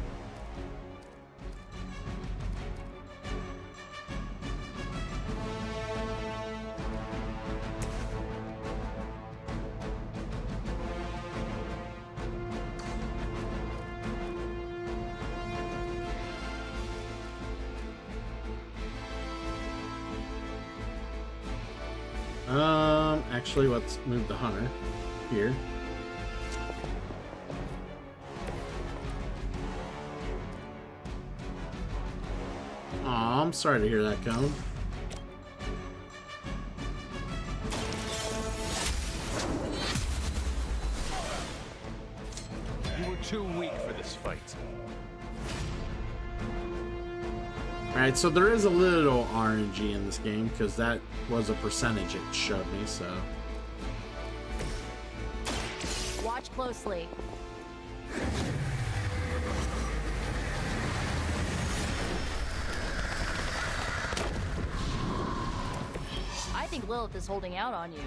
Actually, let's move the hunter here. Aw, I'm sorry to hear that, Cone. You were too weak for this fight. Alright, so there is a little RNG in this game, because that was a percentage it showed me, so... Watch closely. I think Lilith is holding out on you.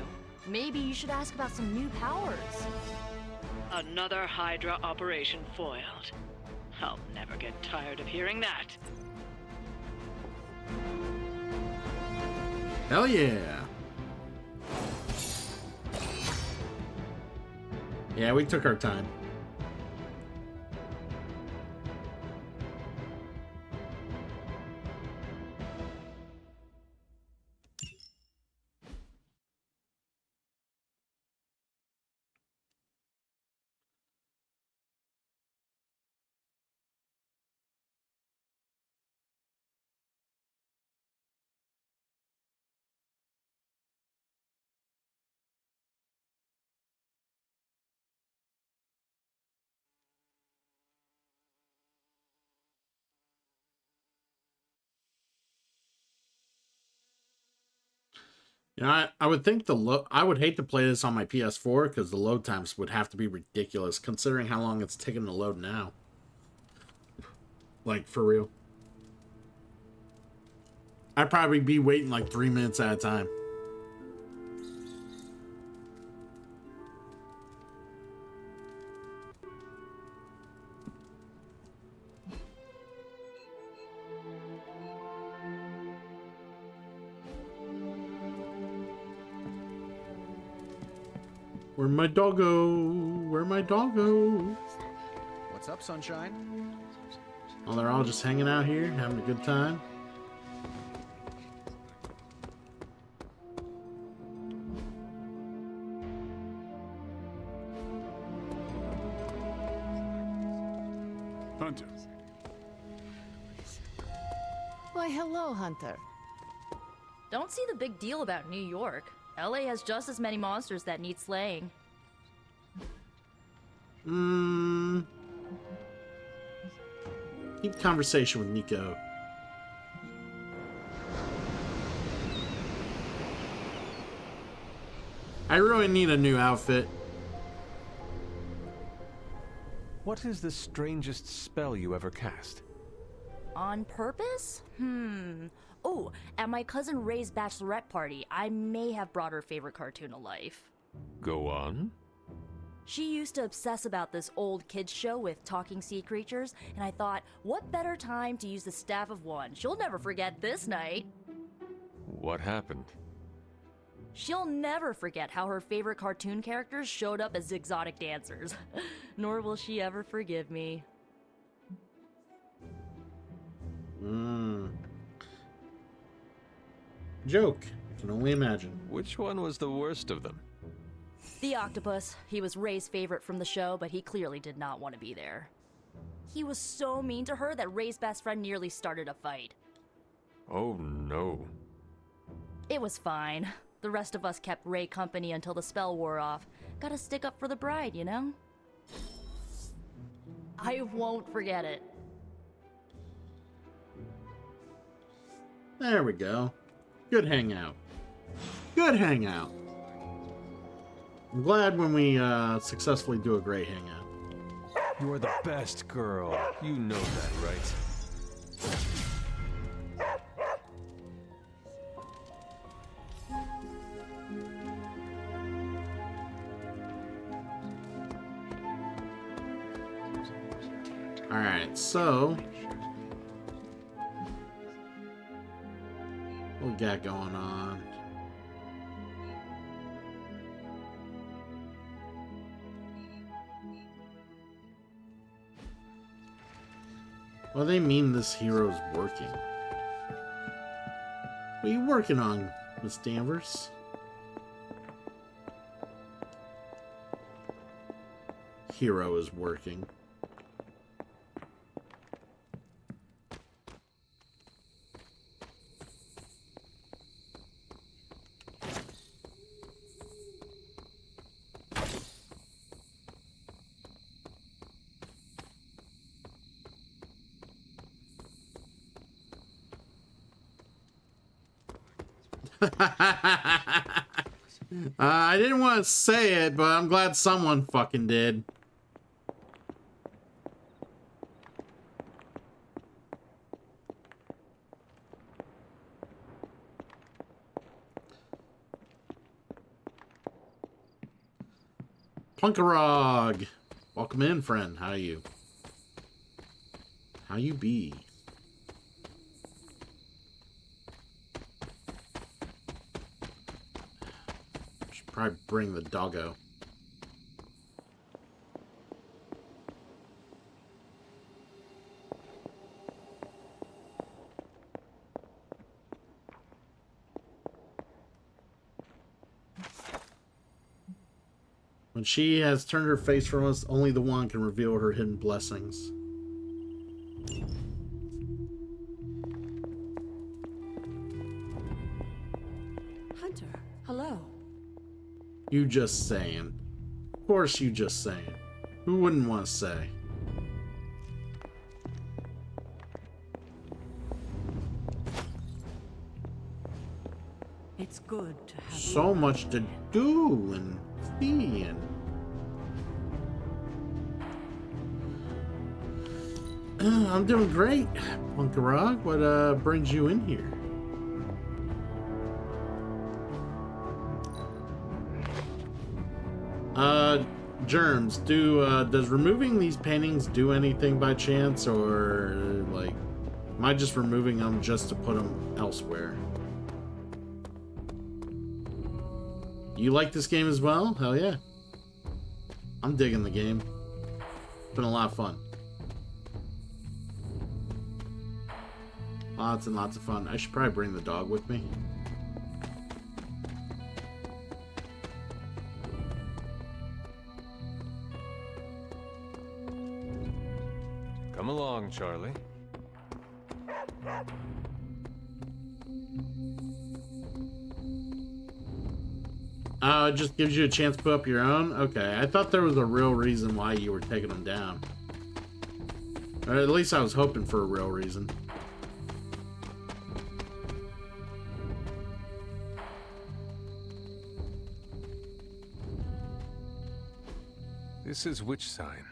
Maybe you should ask about some new powers. Another Hydra operation foiled. I'll never get tired of hearing that. Hell yeah! Yeah, we took our time. You know, I would think I would hate to play this on my PS4 because the load times would have to be ridiculous considering how long it's taking to load now. Like, for real. I'd probably be waiting like 3 minutes at a time. Where my doggo? Where my doggo? What's up, sunshine? Oh, they're all just hanging out here, having a good time. Hunter. Why, hello, Hunter. Don't see the big deal about New York. LA has just as many monsters that need slaying. Keep conversation with Nico. I really need a new outfit. What is the strangest spell you ever cast? On purpose? Oh, at my cousin Ray's bachelorette party, I may have brought her favorite cartoon to life. Go on. She used to obsess about this old kids show with talking sea creatures, and I thought, what better time to use the Staff of One? She'll never forget this night. What happened? She'll never forget how her favorite cartoon characters showed up as exotic dancers. Nor will she ever forgive me. Joke. I can only imagine. Which one was the worst of them? The octopus. He was Ray's favorite from the show, but he clearly did not want to be there. He was so mean to her that Ray's best friend nearly started a fight. Oh no. It was fine. The rest of us kept Ray company until the spell wore off. Gotta stick up for the bride, you know? I won't forget it. There we go. Good hangout. Good hangout. I'm glad when we successfully do a great hangout. You are the best girl. You know that, right? Alright, so what we got going on? What do they mean this hero's working? What are you working on, Miss Danvers? Hero is working. I didn't want to say it, but I'm glad someone fucking did. Punkarog! Welcome in, friend. How are you? How you be? Probably bring the doggo. When she has turned her face from us, only the one can reveal her hidden blessings. Hunter, hello. You just saying. Of course you just saying. Who wouldn't want to say? It's good to have so much to do and see and... I'm doing great, Punkarog. What brings you in here? Germs, does removing these paintings do anything by chance, or like am I just removing them just to put them elsewhere? You like this game as well? Hell yeah. I'm digging the game. It's been a lot of fun. Lots and lots of fun. I should probably bring the dog with me. Come along, Charlie. It just gives you a chance to put up your own? Okay, I thought there was a real reason why you were taking them down. Or at least I was hoping for a real reason. This is which sign?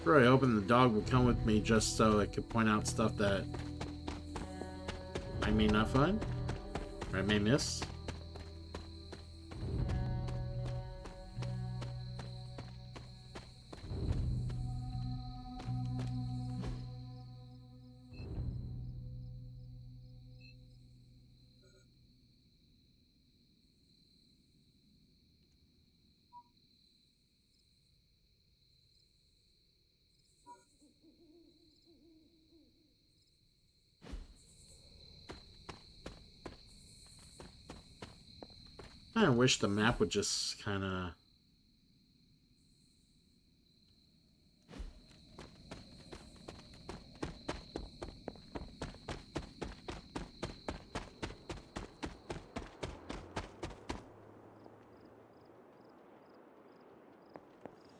Really hoping the dog would come with me just so it could point out stuff that I may not find, or I may miss. kind of wish the map would just kind of...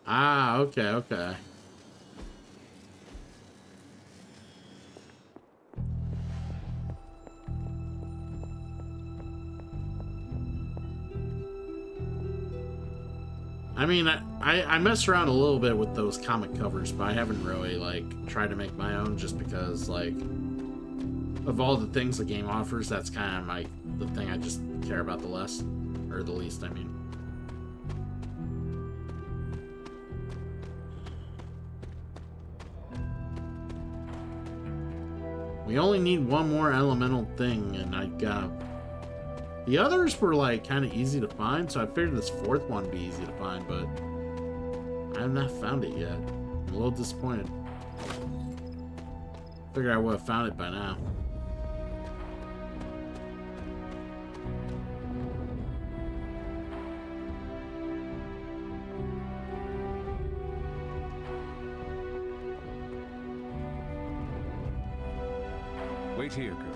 Ah, okay, okay. I mean, I mess around a little bit with those comic covers, but I haven't really, like, tried to make my own just because, like, of all the things the game offers, that's kind of, like, the thing I just care about the less, or the least, I mean. We only need one more elemental thing, and I got... The others were, like, kind of easy to find, so I figured this fourth one would be easy to find, but I have not found it yet. I'm a little disappointed. Figured I would have found it by now. Wait here, girl.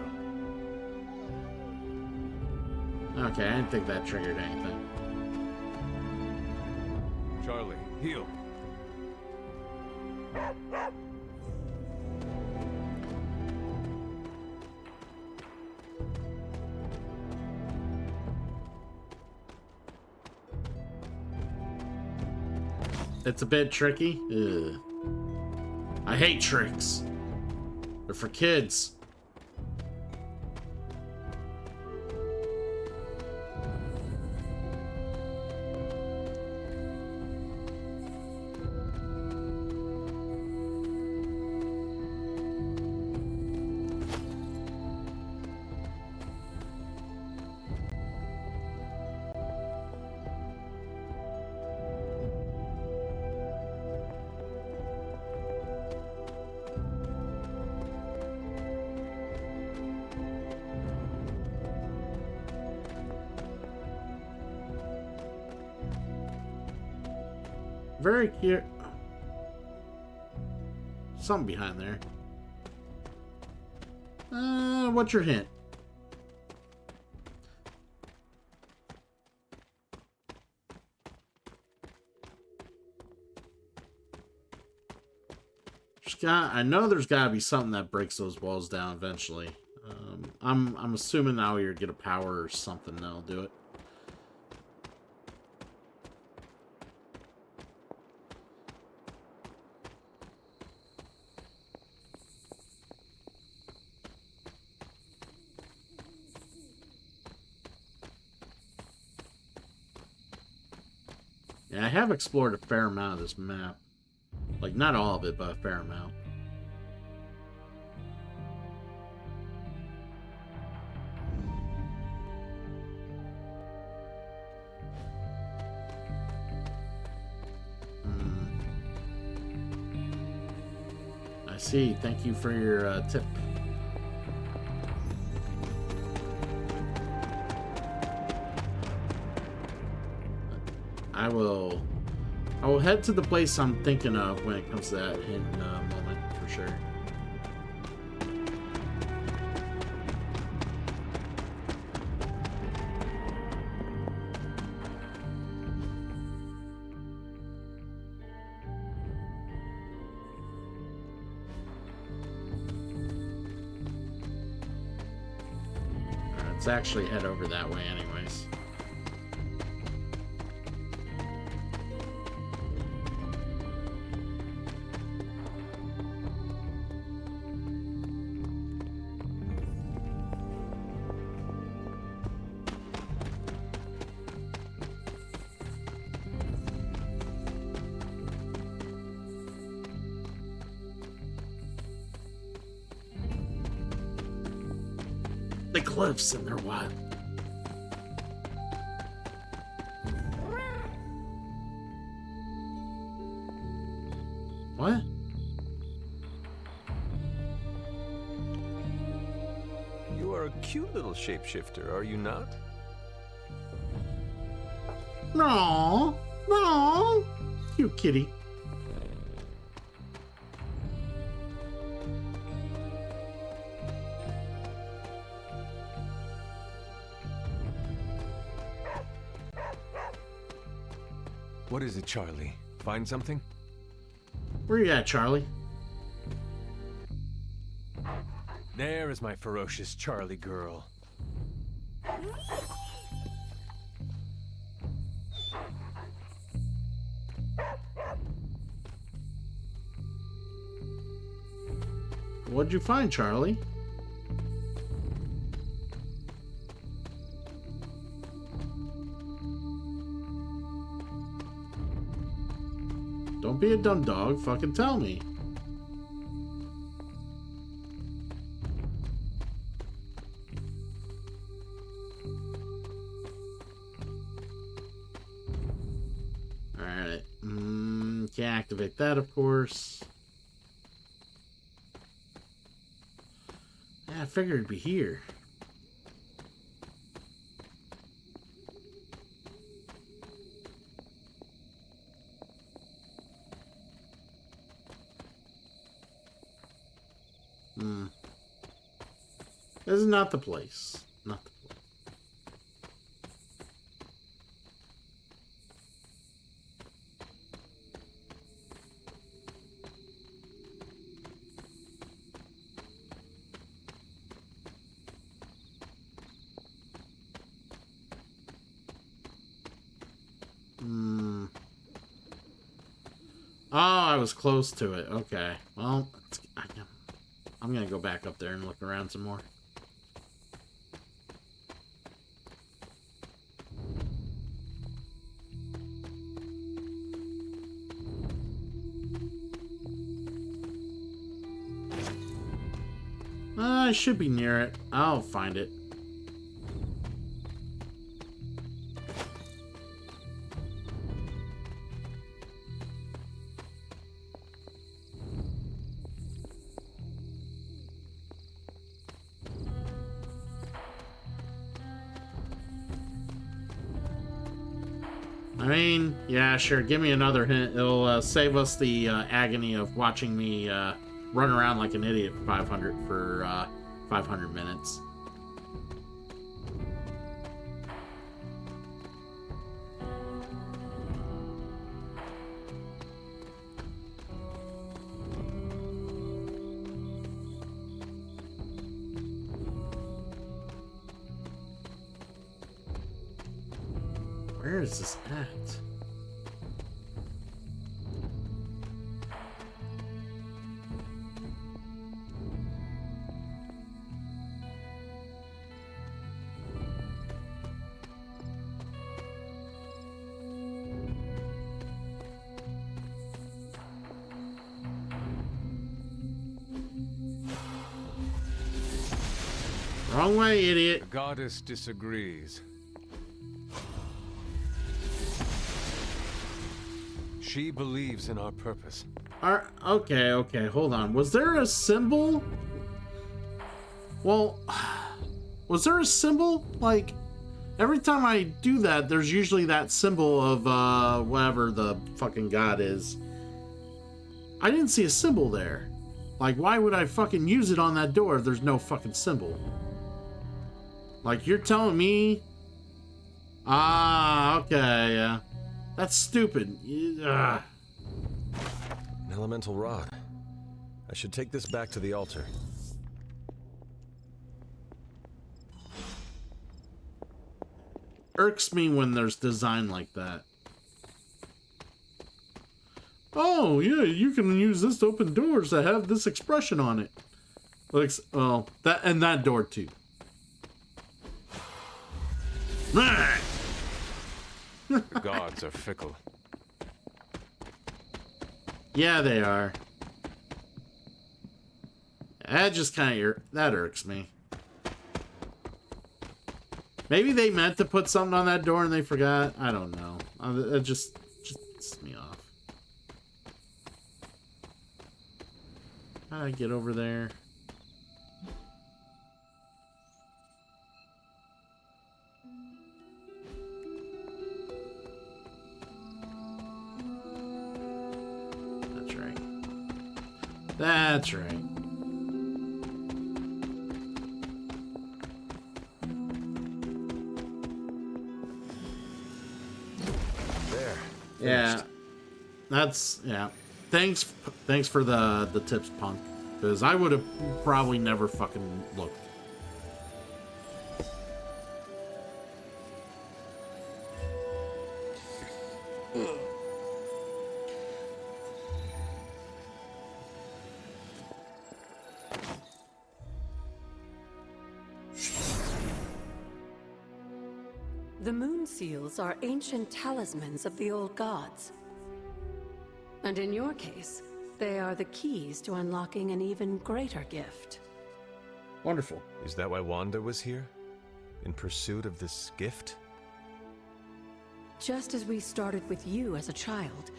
Okay, I didn't think that triggered anything. Charlie, heal. It's a bit tricky. Ugh. I hate tricks. They're for kids. Very cute. Something behind there. What's your hint? I know there's got to be something that breaks those walls down eventually. I'm assuming now you're gonna get a power or something that'll do it. Yeah, I have explored a fair amount of this map. Like, not all of it, but a fair amount. I see. Thank you for your tip. I will head to the place I'm thinking of when it comes to that hint in a moment, for sure. Alright, let's actually head over that way anyways. The cliffs and they're wild. What? You are a cute little shapeshifter, are you not? No, no, cute kitty. What is it, Charlie? Find something? Where you at, Charlie? There is my ferocious Charlie girl. What'd you find, Charlie? Don't be a dumb dog. Fucking tell me. Alright. Can't activate that, of course. Yeah, I figured it'd be here. This is not the place. Not the place. Oh, I was close to it. Okay. Well, I'm gonna go back up there and look around some more. I should be near it. I'll find it. I mean, yeah, sure. Give me another hint. It'll save us the agony of watching me run around like an idiot for 500 minutes. Where is this at? Wrong way, idiot. The goddess disagrees. She believes in our purpose. Okay, hold on. Was there a symbol? Well, was there a symbol? Like, every time I do that, there's usually that symbol of, whatever the fucking god is. I didn't see a symbol there. Like, why would I fucking use it on that door if there's no fucking symbol? Like, you're telling me... Ah, okay, yeah. That's stupid. Ugh. An elemental rod. I should take this back to the altar. Irks me when there's design like that. Oh, yeah, you can use this to open doors that have this expression on it. Like, oh, that and that door too. The gods are fickle. Yeah, they are. That just kind of that irks me. Maybe they meant to put something on that door and they forgot. I don't know. It just pisses me off. How do I get over there? That's right. There. Yeah. That's yeah. Thanks for the tips, Punk. Because I would have probably never fucking looked. The moon seals are ancient talismans of the old gods. And in your case, they are the keys to unlocking an even greater gift. Wonderful. Is that why Wanda was here? In pursuit of this gift? Just as we started with you as a child,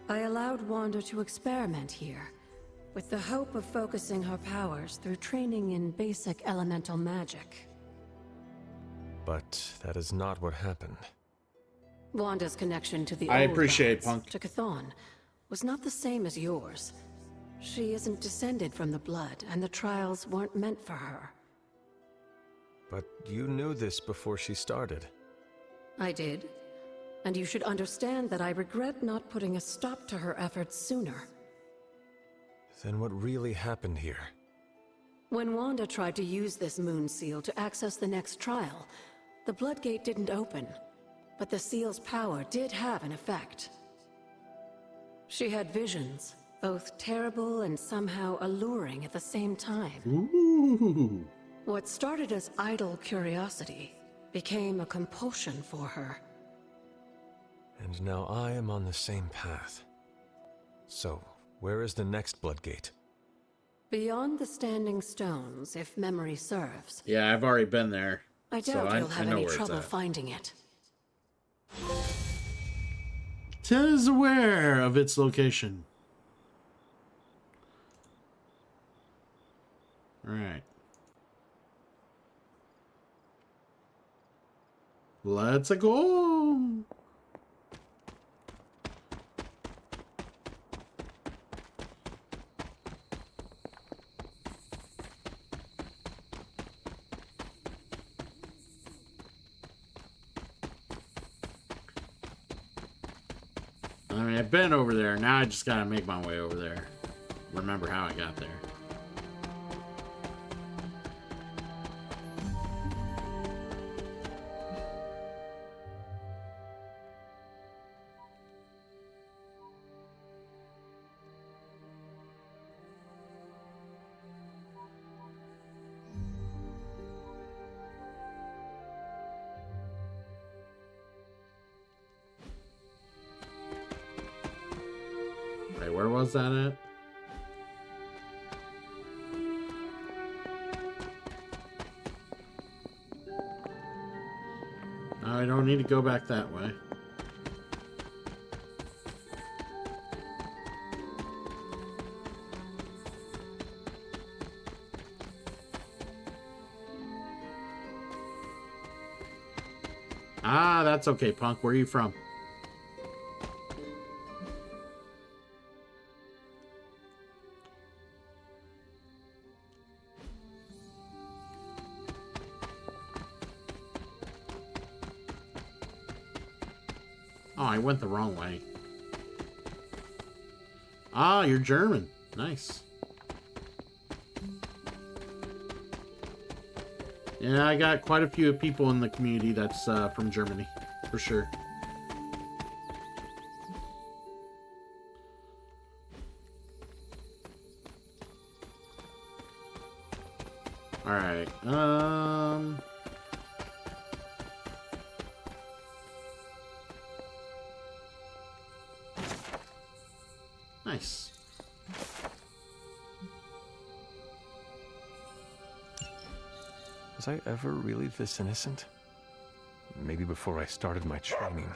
I allowed Wanda to experiment here, with the hope of focusing her powers through training in basic elemental magic. But that is not what happened. Wanda's connection to the I old appreciate gods, Punk. to Chthon, was not the same as yours. She isn't descended from the blood, and the trials weren't meant for her. But you knew this before she started. I did. And you should understand that I regret not putting a stop to her efforts sooner. Then what really happened here? When Wanda tried to use this moon seal to access the next trial, the Bloodgate didn't open, but the seal's power did have an effect. She had visions, both terrible and somehow alluring at the same time. Ooh. What started as idle curiosity became a compulsion for her. And now I am on the same path. So, where is the next Bloodgate? Beyond the Standing Stones, if memory serves. Yeah, I've already been there. I so doubt you'll I have know any where trouble it's at. finding it. Tis aware of its location. Alright. Let's go. I mean, I've been over there. Now I just gotta make my way over there. Remember how I got there. Wait, where was that at? I don't need to go back that way. Ah, that's okay, Punk. Where are you from? Oh, I went the wrong way. Ah, you're German. Nice. Yeah, I got quite a few people in the community that's from Germany, for sure. All right. Nice. Was I ever really this innocent? Maybe before I started my training.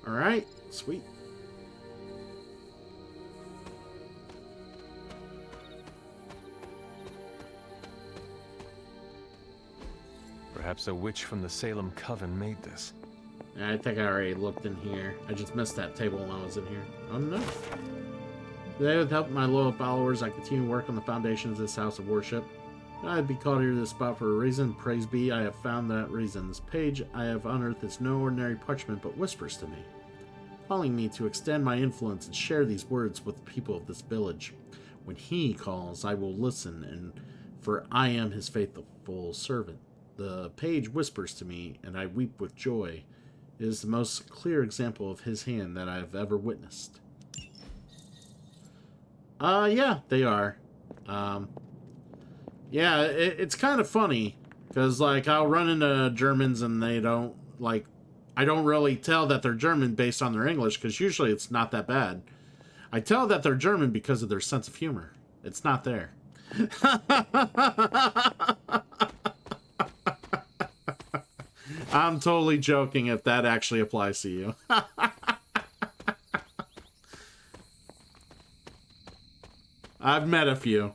All right. Sweet. Perhaps a witch from the Salem Coven made this. I think I already looked in here. I just missed that table when I was in here. Oh no. Today, with help of my loyal followers, I continue work on the foundations of this house of worship. I'd be called here to this spot for a reason. Praise be, I have found that reason. This page I have unearthed is no ordinary parchment, but whispers to me, calling me to extend my influence and share these words with the people of this village. When he calls, I will listen, and for I am his faithful servant. The page whispers to me, and I weep with joy. It is the most clear example of his hand that I have ever witnessed. Yeah, they are. Yeah, it's kind of funny, because, like, I'll run into Germans and they don't, like, I don't really tell that they're German based on their English, because usually it's not that bad. I tell that they're German because of their sense of humor. It's not there. I'm totally joking if that actually applies to you. I've met a few.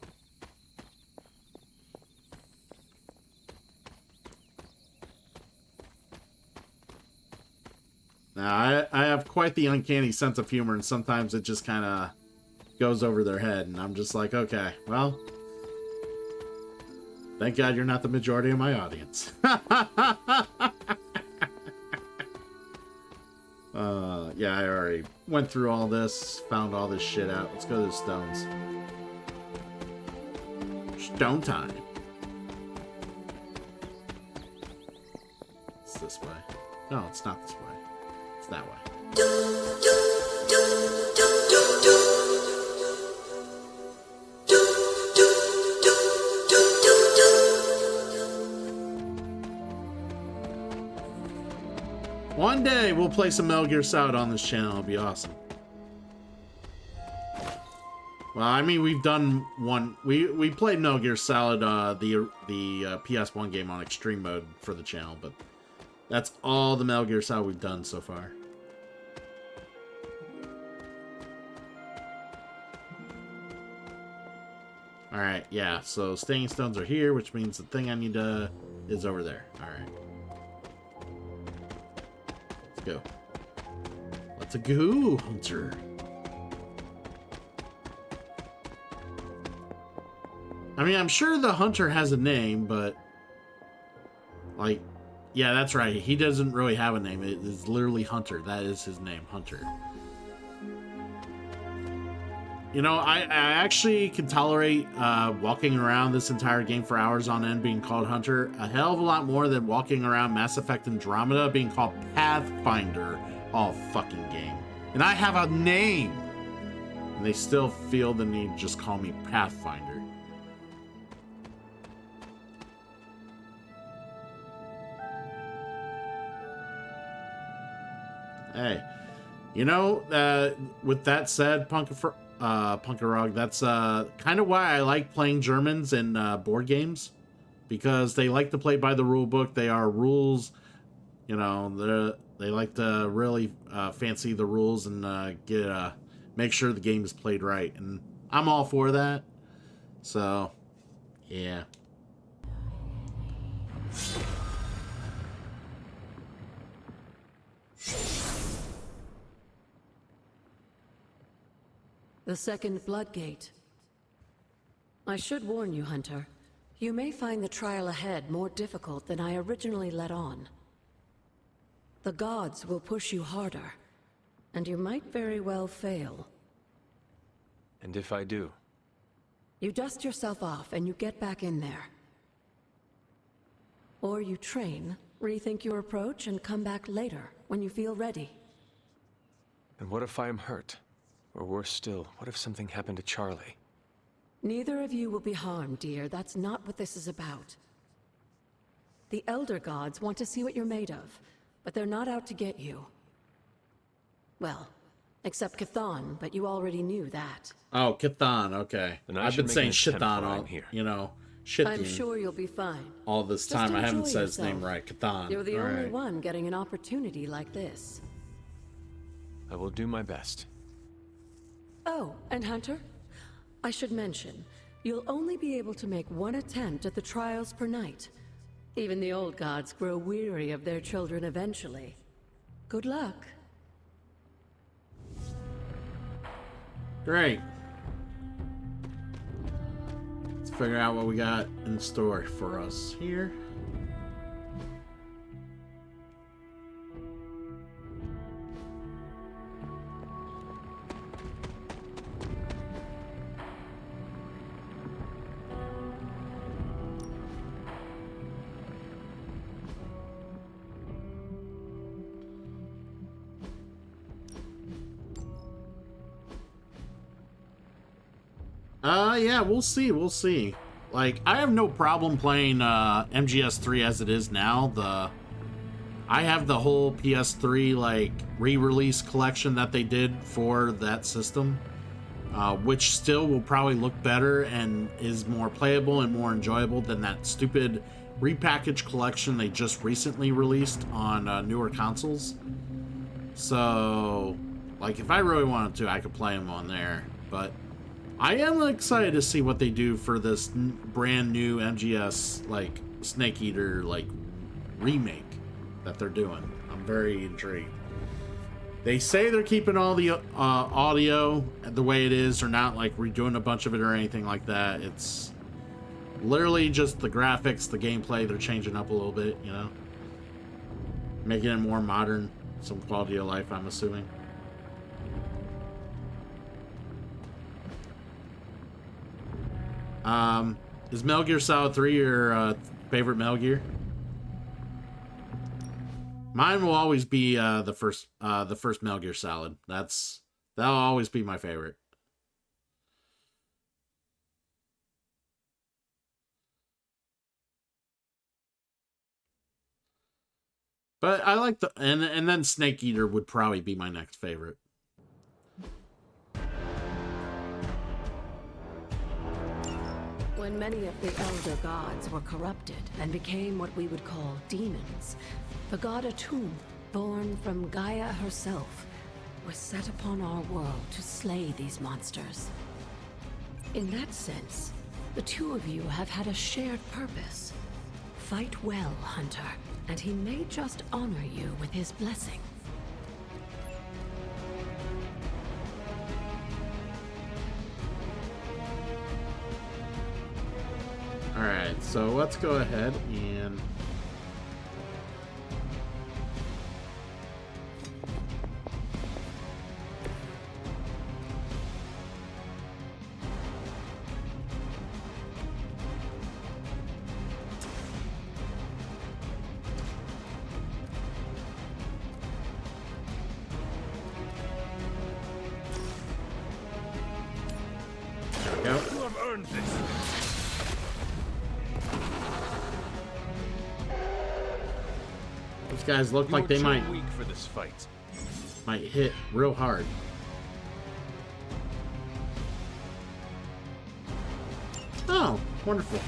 Now, I have quite the uncanny sense of humor, and sometimes it just kind of goes over their head, and I'm just like, okay, well, thank God you're not the majority of my audience. Yeah, I already went through all this, found all this shit out. Let's go to the stones. Stone time. It's this way. No, it's not this way. It's that way. One day we'll play some Metal Gear Solid on this channel. It'll be awesome. Well, I mean, we've done one. We played Metal Gear Solid, the PS1 game on extreme mode for the channel, but that's all the Metal Gear Solid we've done so far. All right, yeah. So staying stones are here, which means the thing I need to is over there. All right. Let's go. Let's go, Hunter. I mean, I'm sure the Hunter has a name, but like, yeah, that's right. He doesn't really have a name. It is literally Hunter. That is his name, Hunter. You know, I actually can tolerate walking around this entire game for hours on end being called Hunter a hell of a lot more than walking around Mass Effect Andromeda being called Pathfinder all fucking game. And I have a name! And they still feel the need to just call me Pathfinder. Hey, you know, with that said, Punkarog, that's kind of why I like playing Germans in board games, because they like to play by the rule book. They are rules, you know, they like to really fancy the rules and make sure the game is played right, and I'm all for that. So, yeah. The second Bloodgate. I should warn you, Hunter. You may find the trial ahead more difficult than I originally let on. The gods will push you harder, and you might very well fail. And if I do? You dust yourself off and you get back in there. Or you train, rethink your approach, and come back later, when you feel ready. And what if I am hurt? Or worse still, what if something happened to Charlie? Neither of you will be harmed, dear. That's not what this is about. The Elder Gods want to see what you're made of, but they're not out to get you. Well, except Chthon, but you already knew that. Oh, Chthon, okay. I've been saying Chthon all here. You know, shit. I'm sure you'll be fine. All this time I haven't said his name right. Chthon. You're the only one getting an opportunity like this. I will do my best. Oh, and Hunter? I should mention, you'll only be able to make one attempt at the trials per night. Even the old gods grow weary of their children eventually. Good luck. Great. Let's figure out what we got in store for us here. Yeah, we'll see. We'll see. Like, I have no problem playing MGS3 as it is now. I have the whole PS3 like re-release collection that they did for that system, which still will probably look better and is more playable and more enjoyable than that stupid repackaged collection they just recently released on newer consoles. So, like, if I really wanted to, I could play them on there, but I am excited to see what they do for this brand new MGS, like, Snake Eater, like, remake that they're doing. I'm very intrigued. They say they're keeping all the audio the way it is. They're not, like, redoing a bunch of it or anything like that. It's literally just the graphics, the gameplay, they're changing up a little bit, you know? Making it more modern, some quality of life, I'm assuming. Is Metal Gear Solid 3 your favorite Metal Gear? Mine will always be the first Metal Gear Solid. That'll always be my favorite. But I like and then Snake Eater would probably be my next favorite. When many of the elder gods were corrupted and became what we would call demons, the god Atum, born from Gaia herself, was set upon our world to slay these monsters. In that sense, the two of you have had a shared purpose. Fight well, Hunter, and he may just honor you with his blessing. Alright, so let's go ahead and there we go. You have earned this. Those guys look like they might weak for this fight. Might hit real hard. Oh, wonderful.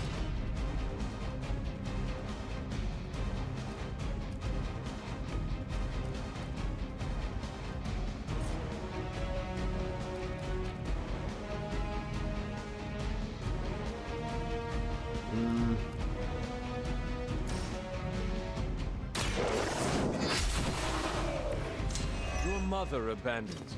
Your mother abandoned you.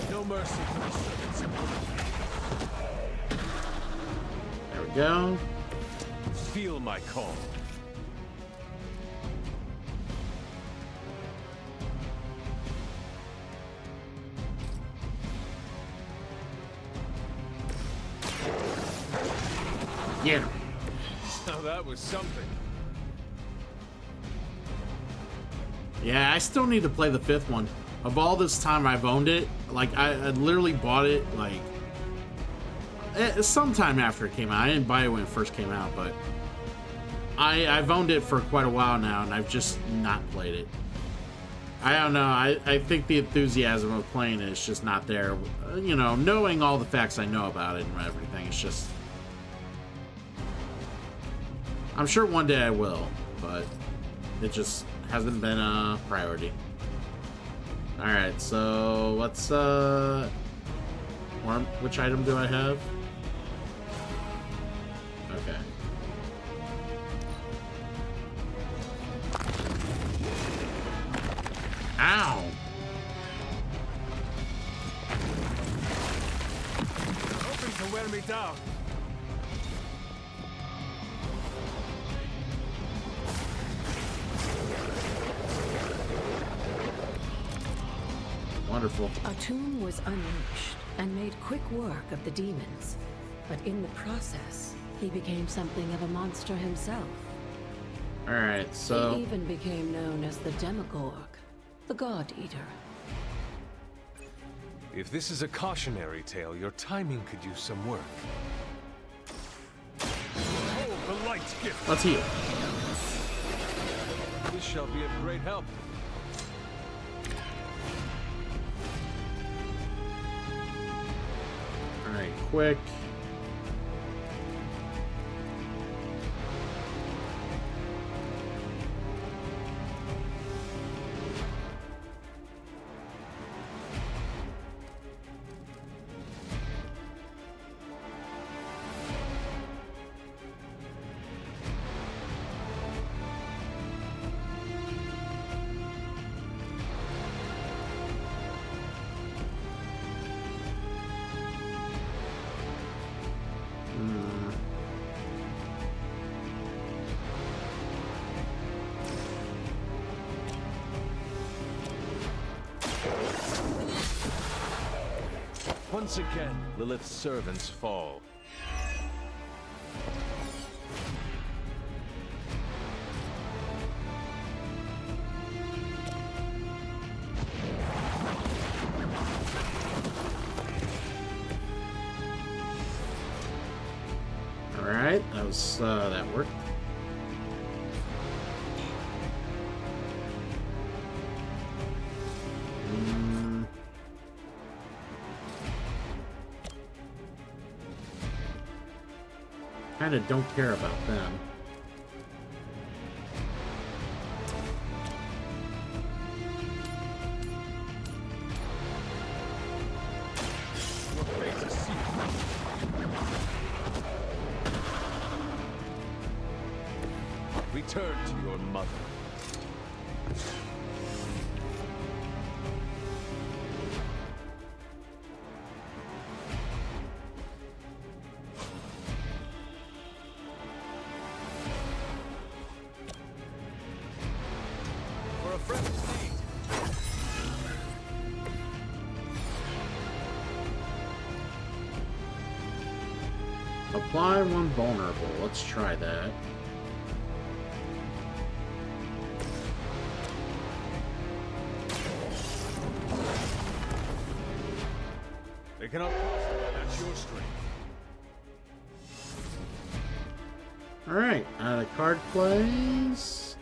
No mercy for the servants. There we go. Feel my call. Yeah. Now that was something. Yeah, I still need to play the 5th one. Of all this time I've owned it, like I literally bought it like sometime after it came out. I didn't buy it when it first came out, but I've owned it for quite a while now, and I've just not played it. I don't know. I think the enthusiasm of playing it is just not there. You know, knowing all the facts I know about it and everything, it's just... I'm sure one day I will, but it just hasn't been a priority. Alright, so let's which item do I have? Okay. Ow! Hoping to wear me down. Wonderful. Atum was unleashed and made quick work of the demons, but in the process, he became something of a monster himself. Alright, so... He even became known as the Demogorg, the God Eater. If this is a cautionary tale, your timing could use some work. Hold the light's gift. Let's heal. This shall be of great help. Alright, quick. Once again, Lilith's servants fall. Alright, that was, that worked. Kinda don't care about them. Return to your mother. For a friend's need. Apply one vulnerable. Let's try that. They cannot match your strength. Alright, card plays.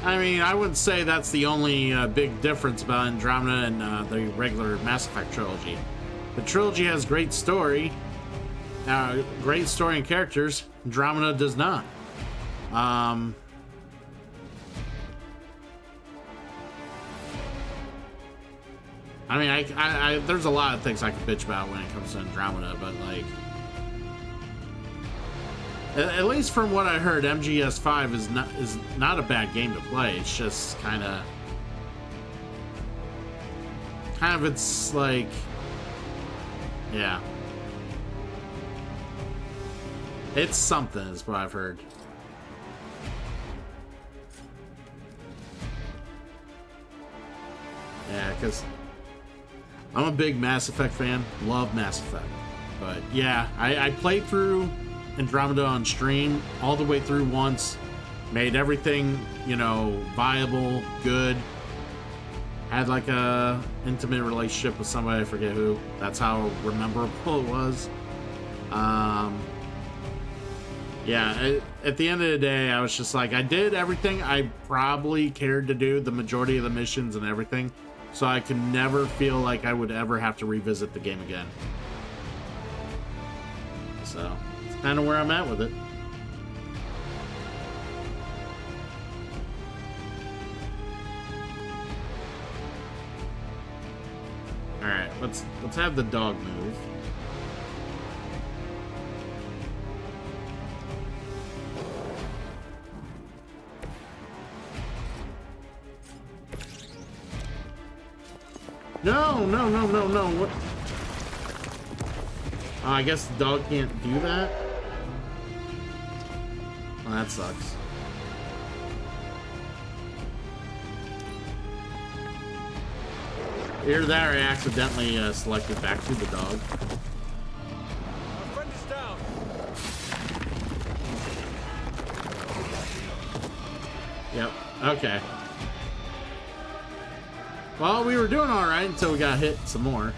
I mean, I would say that's the only big difference about Andromeda and the regular Mass Effect trilogy. The trilogy has great story and characters. Andromeda does not. I mean, I there's a lot of things I could bitch about when it comes to Andromeda, but like, at least from what I heard, MGS5 is not a bad game to play. It's just kind of it's like, yeah, it's something is what I've heard. Yeah, because I'm a big Mass Effect fan, love Mass Effect, but yeah, I played through Andromeda on stream all the way through once, made everything, you know, viable, good, had like a intimate relationship with somebody, I forget who. That's how memorable it was. Yeah, at the end of the day, I was just like, I did everything I probably cared to do, the majority of the missions and everything, so I could never feel like I would ever have to revisit the game again. So, it's kind of where I'm at with it. Alright, let's have the dog move. No, no, no, no, no. What? Oh, I guess the dog can't do that? Oh, that sucks. Either that or I accidentally selected back to the dog. Our friend is down. Yep, okay. Well, we were doing alright until we got hit some more.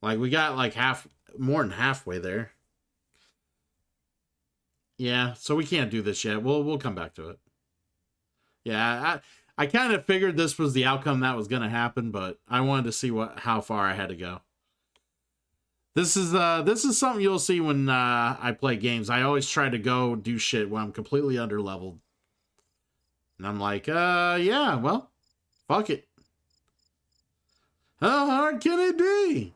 Like, we got like more than halfway there. Yeah, so we can't do this yet. We'll come back to it. Yeah, I kind of figured this was the outcome that was going to happen, but I wanted to see how far I had to go. This is something you'll see when I play games. I always try to go do shit when I'm completely underleveled. And I'm like, yeah, well, fuck it. How hard can it be?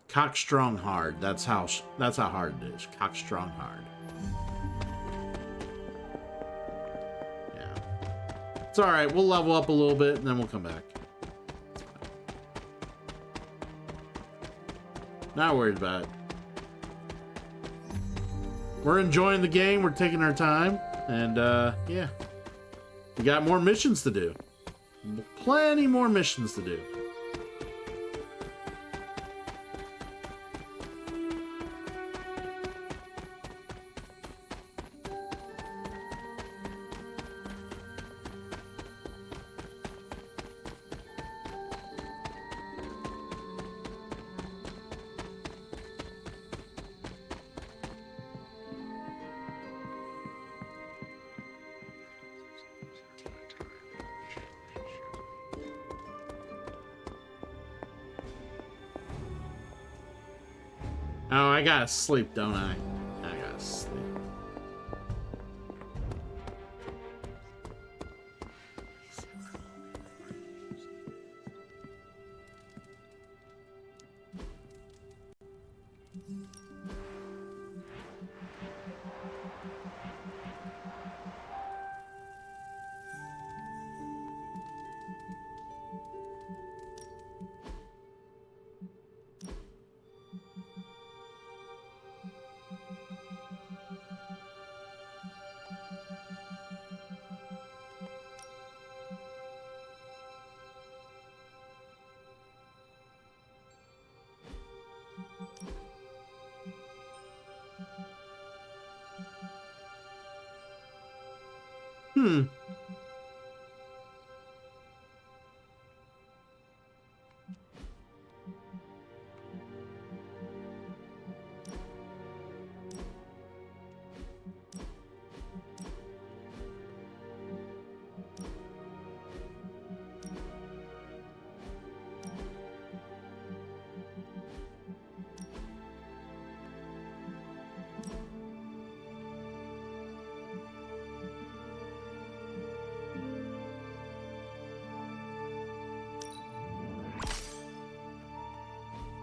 Cock strong hard. That's how hard it is. Cock strong hard. Yeah. It's all right. We'll level up a little bit and then we'll come back. Not worried about it. We're enjoying the game. We're taking our time. And, yeah. We got more missions to do. Plenty more missions to do. Oh, I gotta sleep, don't I? I gotta sleep.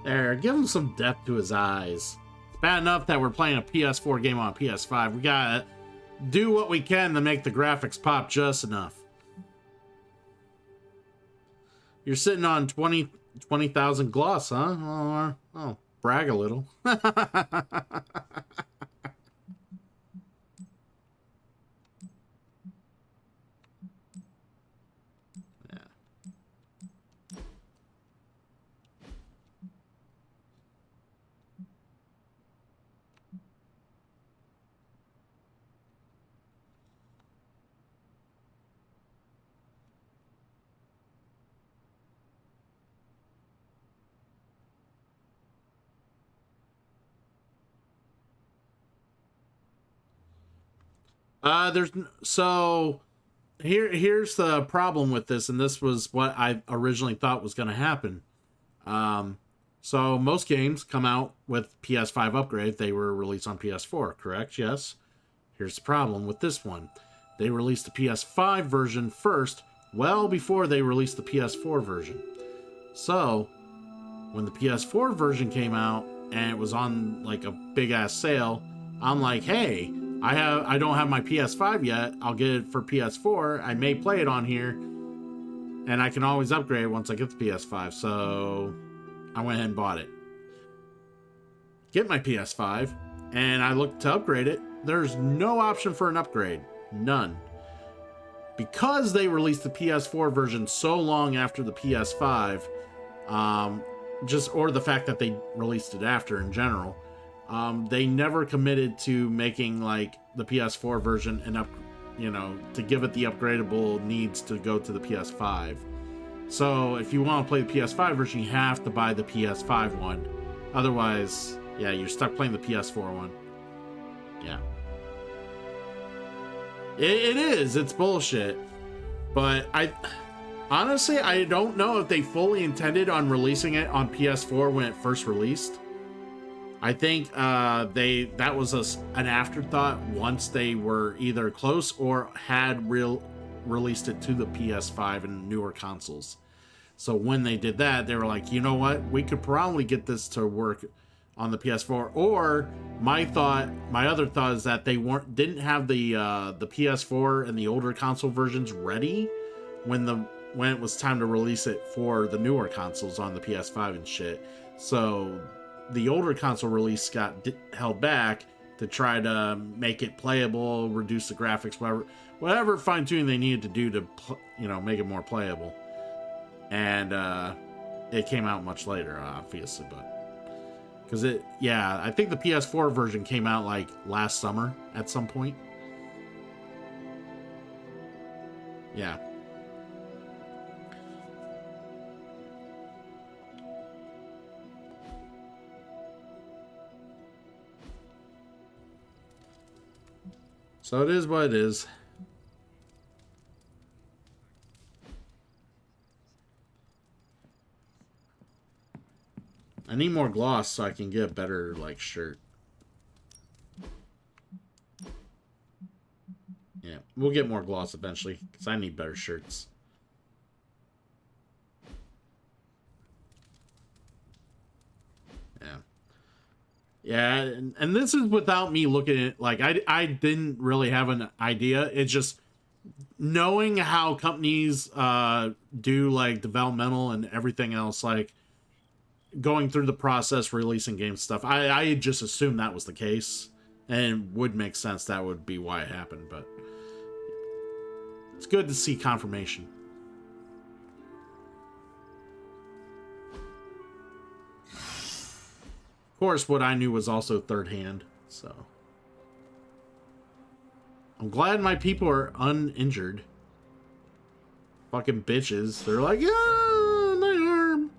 There, give him some depth to his eyes. It's bad enough that we're playing a PS4 game on a PS5. We gotta do what we can to make the graphics pop just enough. You're sitting on 20,000 gloss, huh? Oh, brag a little. Here's the problem with this, and this was what I originally thought was going to happen. So most games come out with PS5 upgrade. They were released on PS4, correct? Yes. Here's the problem with this one. They released the PS5 version first, well before they released the PS4 version. So when the PS4 version came out and it was on like a big ass sale, I'm like, hey, I don't have my PS5 yet. I'll get it for PS4. I may play it on here, and I can always upgrade once I get the PS5. So I went ahead and bought it. Get my PS5, and I looked to upgrade it. There's no option for an upgrade. None. Because they released the PS4 version so long after the PS5, or the fact that they released it after in general, they never committed to making like the PS4 version to give it the upgradable needs to go to the PS5. So if you want to play the PS5 version, you have to buy the PS5 one. Otherwise, yeah, you're stuck playing the PS4 one. Yeah. It is. It's bullshit. But honestly, I don't know if they fully intended on releasing it on PS4 when it first released. I think that was an afterthought once they were either close or had released it to the PS5 and newer consoles. So when they did that, they were like, you know what? We could probably get this to work on the PS4. Or my other thought is that they didn't have the PS4 and the older console versions ready when it was time to release it for the newer consoles on the PS5 and shit. So the older console release got held back to try to make it playable, reduce the graphics, whatever fine tuning they needed to do to make it more playable. And it came out much later, obviously, but because I think the PS4 version came out like last summer at some point. Yeah. So it is what it is. I need more gloss so I can get a better, shirt. Yeah, we'll get more gloss eventually, because I need better shirts. Yeah. Yeah, and this is without me looking at, I didn't really have an idea. It's just knowing how companies do, developmental and everything else, going through the process, releasing game stuff. I just assumed that was the case, and it would make sense that would be why it happened, but it's good to see confirmation. Of course, what I knew was also third hand, so I'm glad my people are uninjured. Fucking bitches. They're like, yeah, my arm.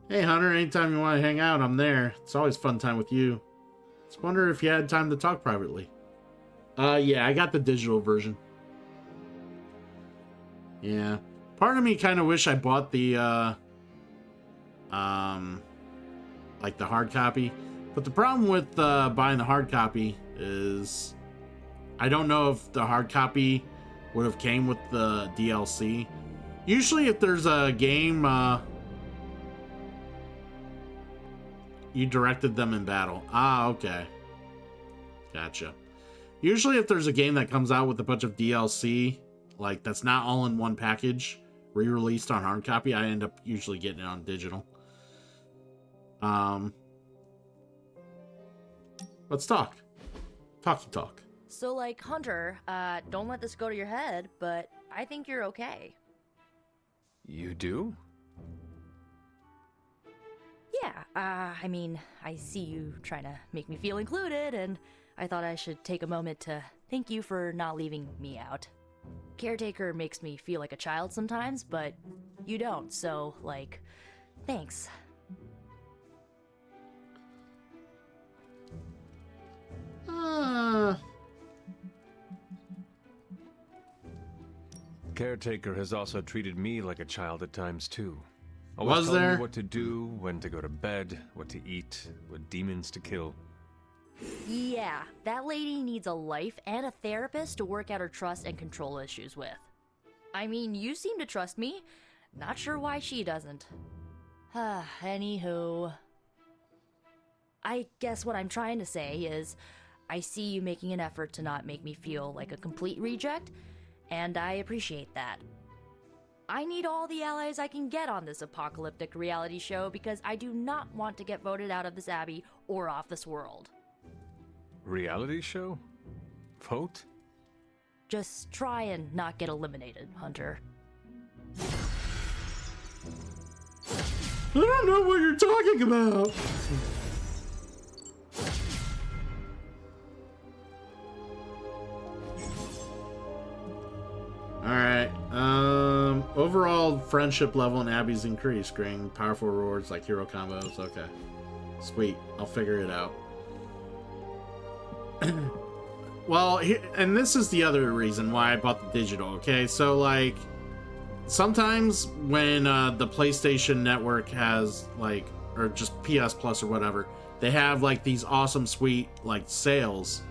Hey, Hunter, anytime you want to hang out, I'm there. It's always fun time with you. Just wonder if you had time to talk privately. Yeah, I got the digital version. Yeah. Part of me kind of wish I bought the, the hard copy. But the problem with buying the hard copy is I don't know if the hard copy would have came with the DLC. Usually if there's a game, you directed them in battle. Ah, okay. Gotcha. Usually if there's a game that comes out with a bunch of DLC, that's not all in one package, re-released on hard copy, I end up usually getting it on digital. Let's talk. Talk. So, Hunter, don't let this go to your head, but I think you're okay. You do? Yeah, I mean, I see you trying to make me feel included, and I thought I should take a moment to thank you for not leaving me out. Caretaker makes me feel like a child sometimes, but you don't, so, Thanks. Caretaker has also treated me like a child at times too. Always Was telling there? me what to do, when to go to bed, what to eat, what demons to kill. Yeah, that lady needs a life and a therapist to work out her trust and control issues with. I mean, you seem to trust me. Not sure why she doesn't. Anywho. I guess what I'm trying to say is, I see you making an effort to not make me feel like a complete reject, and I appreciate that. I need all the allies I can get on this apocalyptic reality show because I do not want to get voted out of this abbey or off this world. Reality show? Vote? Just try and not get eliminated, Hunter. I don't know what you're talking about. Alright, overall friendship level in Abby's increased, creating powerful rewards like hero combos. Okay. Sweet. I'll figure it out. Well, and this is the other reason why I bought the digital, okay? So, like, sometimes when the PlayStation Network has, like, or just PS Plus or whatever, they have, like, these awesome, sweet, like, sales.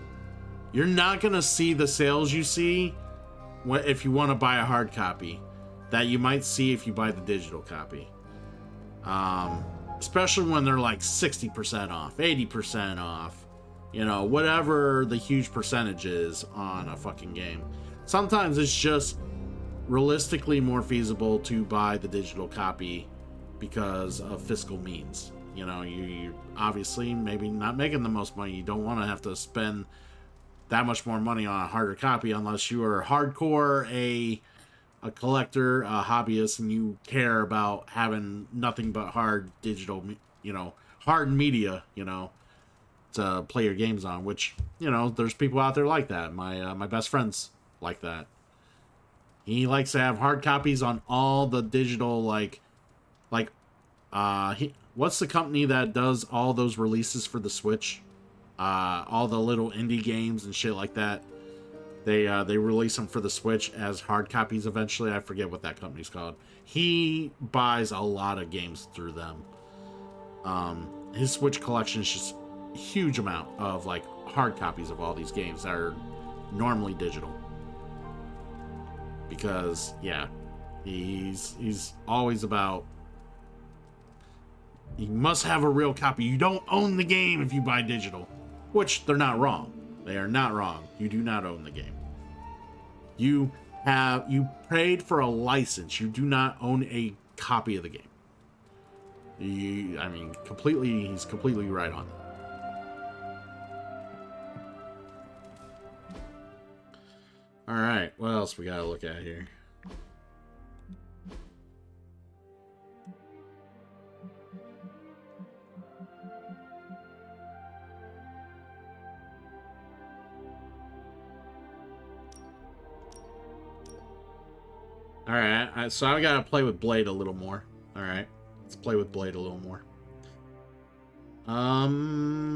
You're not gonna see the sales you see if you want to buy a hard copy that you might see if you buy the digital copy. Especially when they're like 60% off, 80% off, you know, whatever the huge percentage is on a fucking game. Sometimes it's just realistically more feasible to buy the digital copy because of fiscal means. You know, you obviously maybe not making the most money. You don't want to have to spend that much more money on a harder copy unless you are hardcore a collector, a hobbyist, and you care about having nothing but hard digital, you know, hard media, you know, to play your games on, which, you know, there's people out there like that. My best friend's like that. He likes to have hard copies on all the digital, what's the company that does all those releases for the Switch? All the little indie games and shit like that. They release them for the Switch as hard copies eventually. I forget what that company's called. He buys a lot of games through them. His Switch collection is just a huge amount of like hard copies of all these games that are normally digital. Because yeah, he's always about, you must have a real copy. You don't own the game if you buy digital. Which, they're not wrong. They are not wrong. You do not own the game. You paid for a license. You do not own a copy of the game. He's completely right on that. Alright, what else we gotta look at here? Alright, so I gotta play with Blade a little more. Alright, let's play with Blade a little more.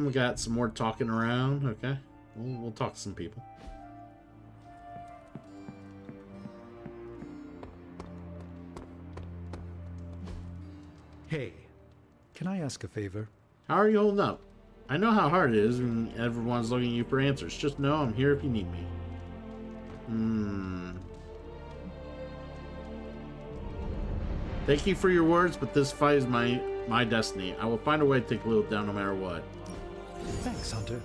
We got some more talking around. Okay, we'll talk to some people. Hey, can I ask a favor? How are you holding up? I know how hard it is when everyone's looking at you for answers. Just know I'm here if you need me. Thank you for your words, but this fight is my destiny. I will find a way to take Lilith down no matter what. Thanks, Hunter.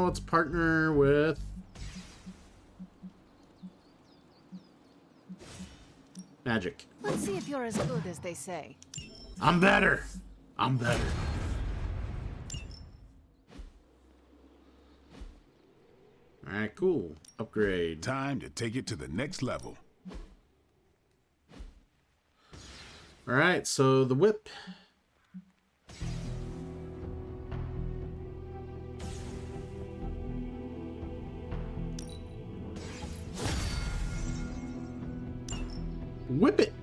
Let's partner with Magic. Let's see if you're as good as they say. I'm better. I'm better. Alright, cool. Upgrade. Time to take it to the next level. Alright, so the whip. Whip it.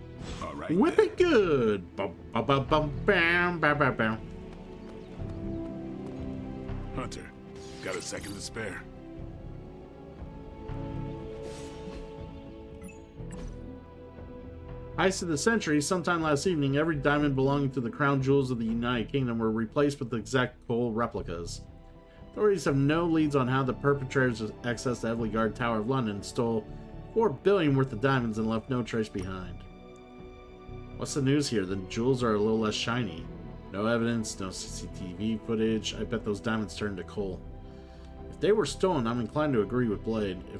All right. Whip it good. Bum, bum, bum, bum, bam, bam, bam, bam. Hunter, got a second to spare? Heist of the century. Sometime last evening, every diamond belonging to the crown jewels of the United Kingdom were replaced with exact gold replicas. Authorities have no leads on how the perpetrators accessed the heavily guarded Tower of London, stole $4 billion worth of diamonds, and left no trace behind. What's the news here? The jewels are a little less shiny. No evidence, no CCTV footage. I bet those diamonds turned to coal. If they were stolen, I'm inclined to agree with Blade. If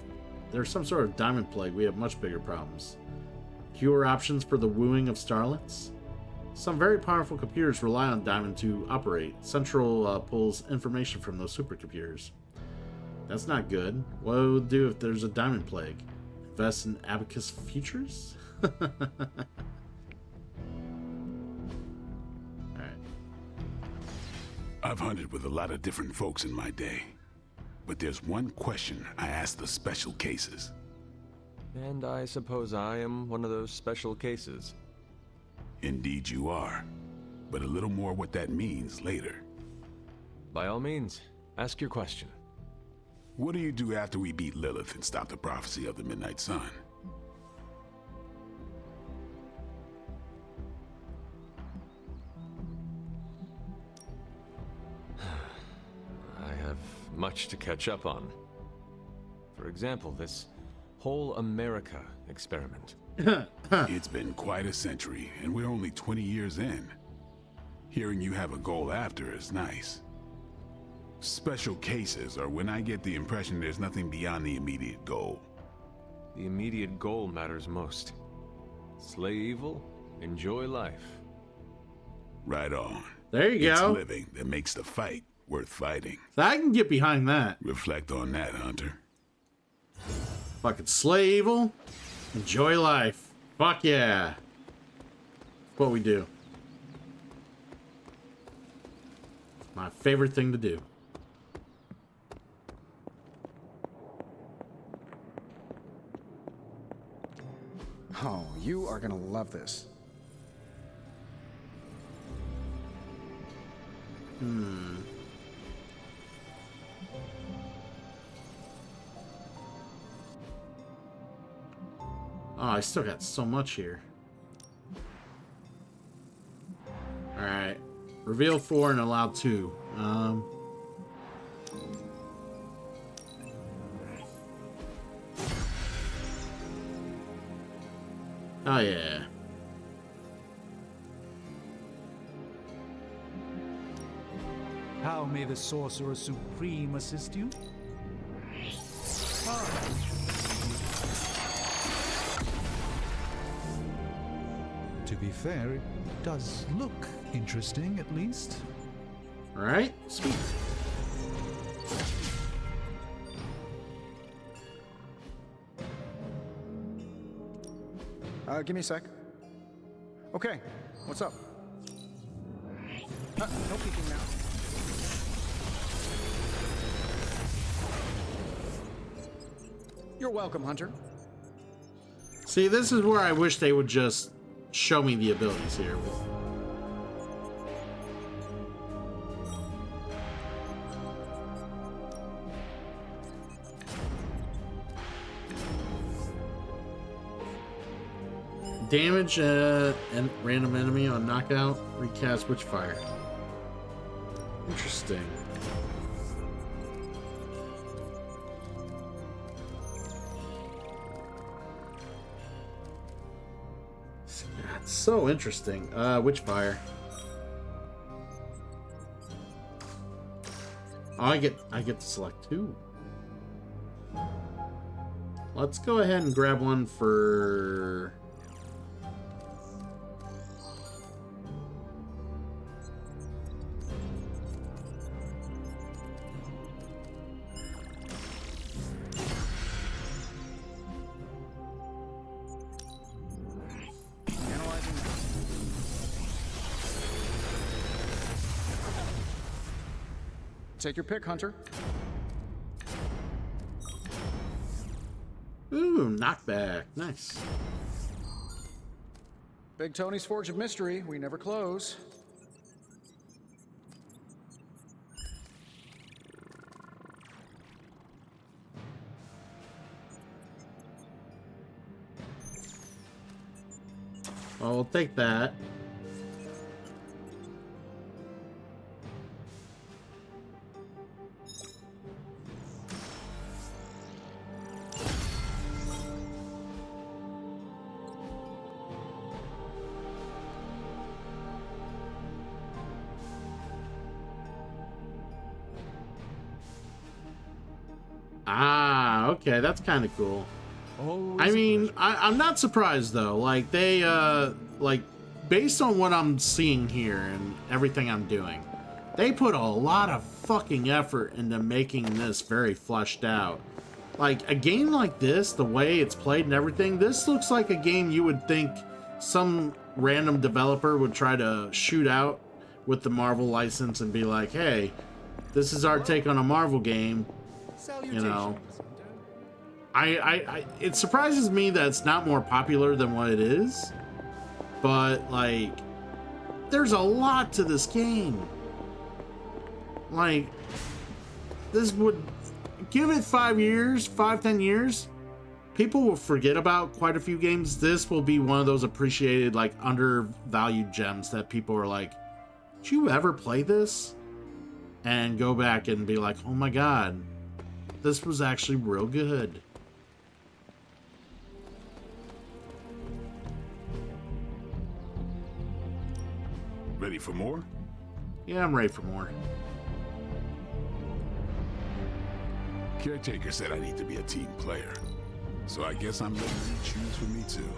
there's some sort of diamond plague, we have much bigger problems. Fewer options for the wooing of starlets? Some very powerful computers rely on Diamond to operate. Central pulls information from those supercomputers. That's not good. What would it do if there's a diamond plague? Invest in Abacus Futures? I've hunted with a lot of different folks in my day, but there's one question I ask the special cases. And I suppose I am one of those special cases. Indeed you are, but a little more what that means later. By all means, ask your question. What do you do after we beat Lilith and stop the prophecy of the Midnight Sun? I have much to catch up on. For example, this whole America experiment. It's been quite a century, and we're only 20 years in. Hearing you have a goal after is nice. Special cases are when I get the impression there's nothing beyond the immediate goal. The immediate goal matters most. Slay evil, enjoy life. Right on. There you It's go. living that makes the fight worth fighting. So I can get behind that. Reflect on that, Hunter. Fucking slay evil, enjoy life. Fuck yeah. That's what we do. My favorite thing to do. Oh, you are gonna love this. Oh, I still got so much here. Alright. Reveal 4 and allow 2. Oh yeah. How may the Sorcerer Supreme assist you? To be fair, it does look interesting, at least. Alright, sweet. Give me a sec. Okay, what's up? No peeking now. You're welcome, Hunter. See, this is where I wish they would just show me the abilities here. Damage and random enemy on knockout. Recast Witchfire. Interesting. That's so interesting. Witchfire. Oh, I get to select 2. Let's go ahead and grab one for... Take your pick, Hunter. Ooh, knockback. Nice. Big Tony's Forge of Mystery. We never close. Well, we'll take that. Ah, okay, that's kind of cool. I mean, I'm not surprised though. Like they, like based on what I'm seeing here and everything I'm doing, they put a lot of fucking effort into making this very fleshed out. Like a game like this, the way it's played and everything, this looks like a game you would think some random developer would try to shoot out with the Marvel license and be like, hey, this is our take on a Marvel game. You know, it surprises me that it's not more popular than what it is, but like there's a lot to this game. Like this would give it 5 years, 10 years, people will forget about quite a few games. This will be one of those appreciated, like undervalued gems that people are like, did you ever play this? And go back and be like, oh my god, this was actually real good. Ready for more? Yeah, I'm ready for more. Caretaker said I need to be a team player, so I guess I'm letting you choose for me too.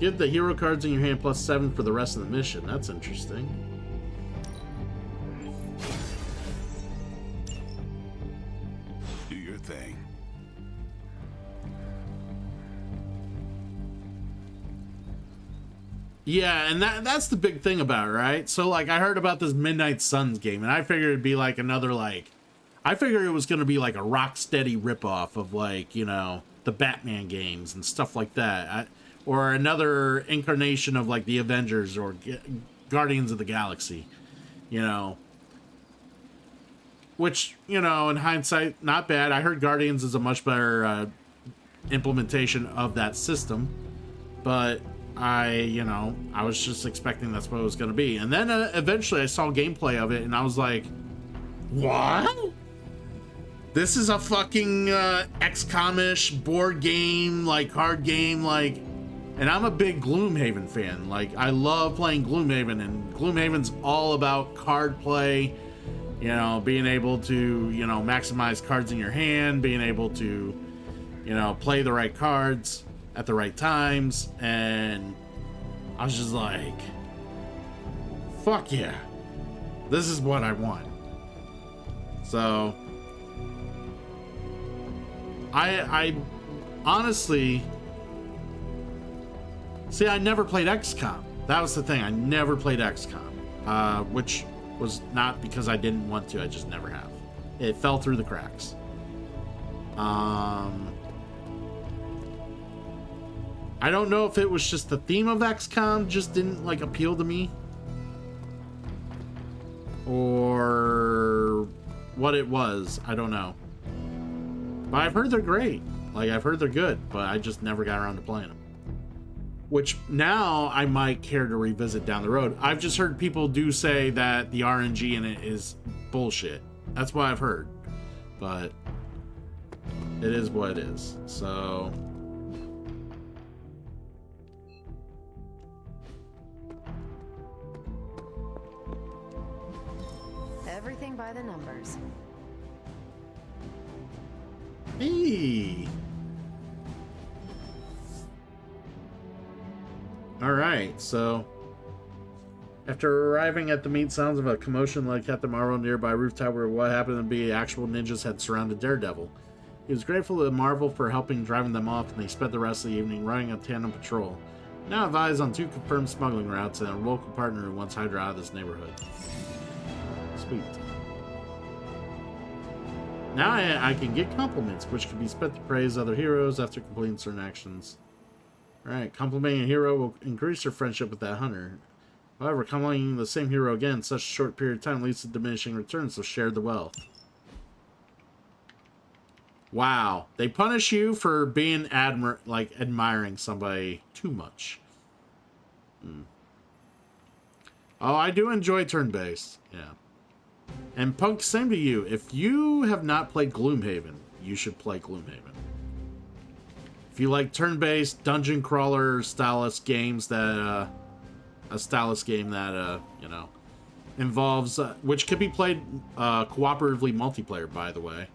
Get the hero cards in your hand +7 for the rest of the mission. That's interesting. Do your thing. Yeah, and that's the big thing about it, right? So, like, I heard about this Midnight Suns game, and I figured it'd be like another, like... I figured it was going to be like a Rocksteady ripoff of, like, you know, the Batman games and stuff like that. Or another incarnation of like the Avengers or Guardians of the Galaxy, you know. Which, you know, in hindsight, not bad. I heard Guardians is a much better implementation of that system. But you know, I was just expecting that's what it was going to be. And then eventually I saw gameplay of it and I was like, what? This is a fucking XCOM-ish board game, like card game, like... And I'm a big Gloomhaven fan. Like, I love playing Gloomhaven, and Gloomhaven's all about card play, you know, being able to, you know, maximize cards in your hand, being able to, you know, play the right cards at the right times, and I was just like, fuck yeah, this is what I want. So, I honestly... See, I never played XCOM. That was the thing. I never played XCOM, which was not because I didn't want to. I just never have. It fell through the cracks. I don't know if it was just the theme of XCOM just didn't like appeal to me, or what it was. I don't know. But I've heard they're great. Like, I've heard they're good, but I just never got around to playing them. Which now I might care to revisit down the road. I've just heard people do say that the RNG in it is bullshit. That's what I've heard. But it is what it is. So... Everything by the numbers. Hey! Alright, so after arriving at the meet, sounds of a commotion like Captain Marvel nearby rooftop where what happened to be actual ninjas had surrounded Daredevil. He was grateful to Marvel for helping driving them off, and they spent the rest of the evening running a tandem patrol. Now have eyes on 2 confirmed smuggling routes and a local partner who wants Hydra out of this neighborhood. Sweet. Now I can get compliments, which can be spent to praise other heroes after completing certain actions. Alright, complimenting a hero will increase your friendship with that hunter. However, complimenting the same hero again in such a short period of time leads to diminishing returns, so share the wealth. Wow. They punish you for being admiring somebody too much. Oh, I do enjoy turn-based. Yeah. And Punk, same to you. If you have not played Gloomhaven, you should play Gloomhaven. If you like turn-based dungeon crawler stylus games that a stylus game that you know, involves which could be played cooperatively multiplayer, by the way.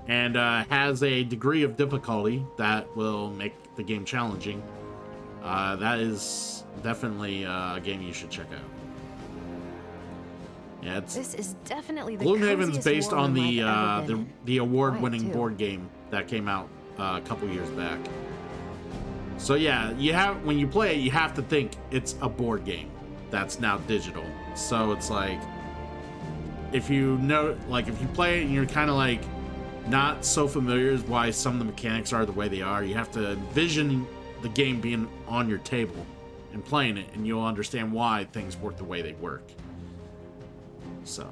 And has a degree of difficulty that will make the game challenging. That is definitely a game you should check out. Yeah, this is definitely the Gloomhaven's coziest based on the award-winning board game that came out a couple years back. So yeah, when you play it, you have to think it's a board game that's now digital. So it's like, if you play it and you're kind of like not so familiar with why some of the mechanics are the way they are, you have to envision the game being on your table and playing it, and you'll understand why things work the way they work. So,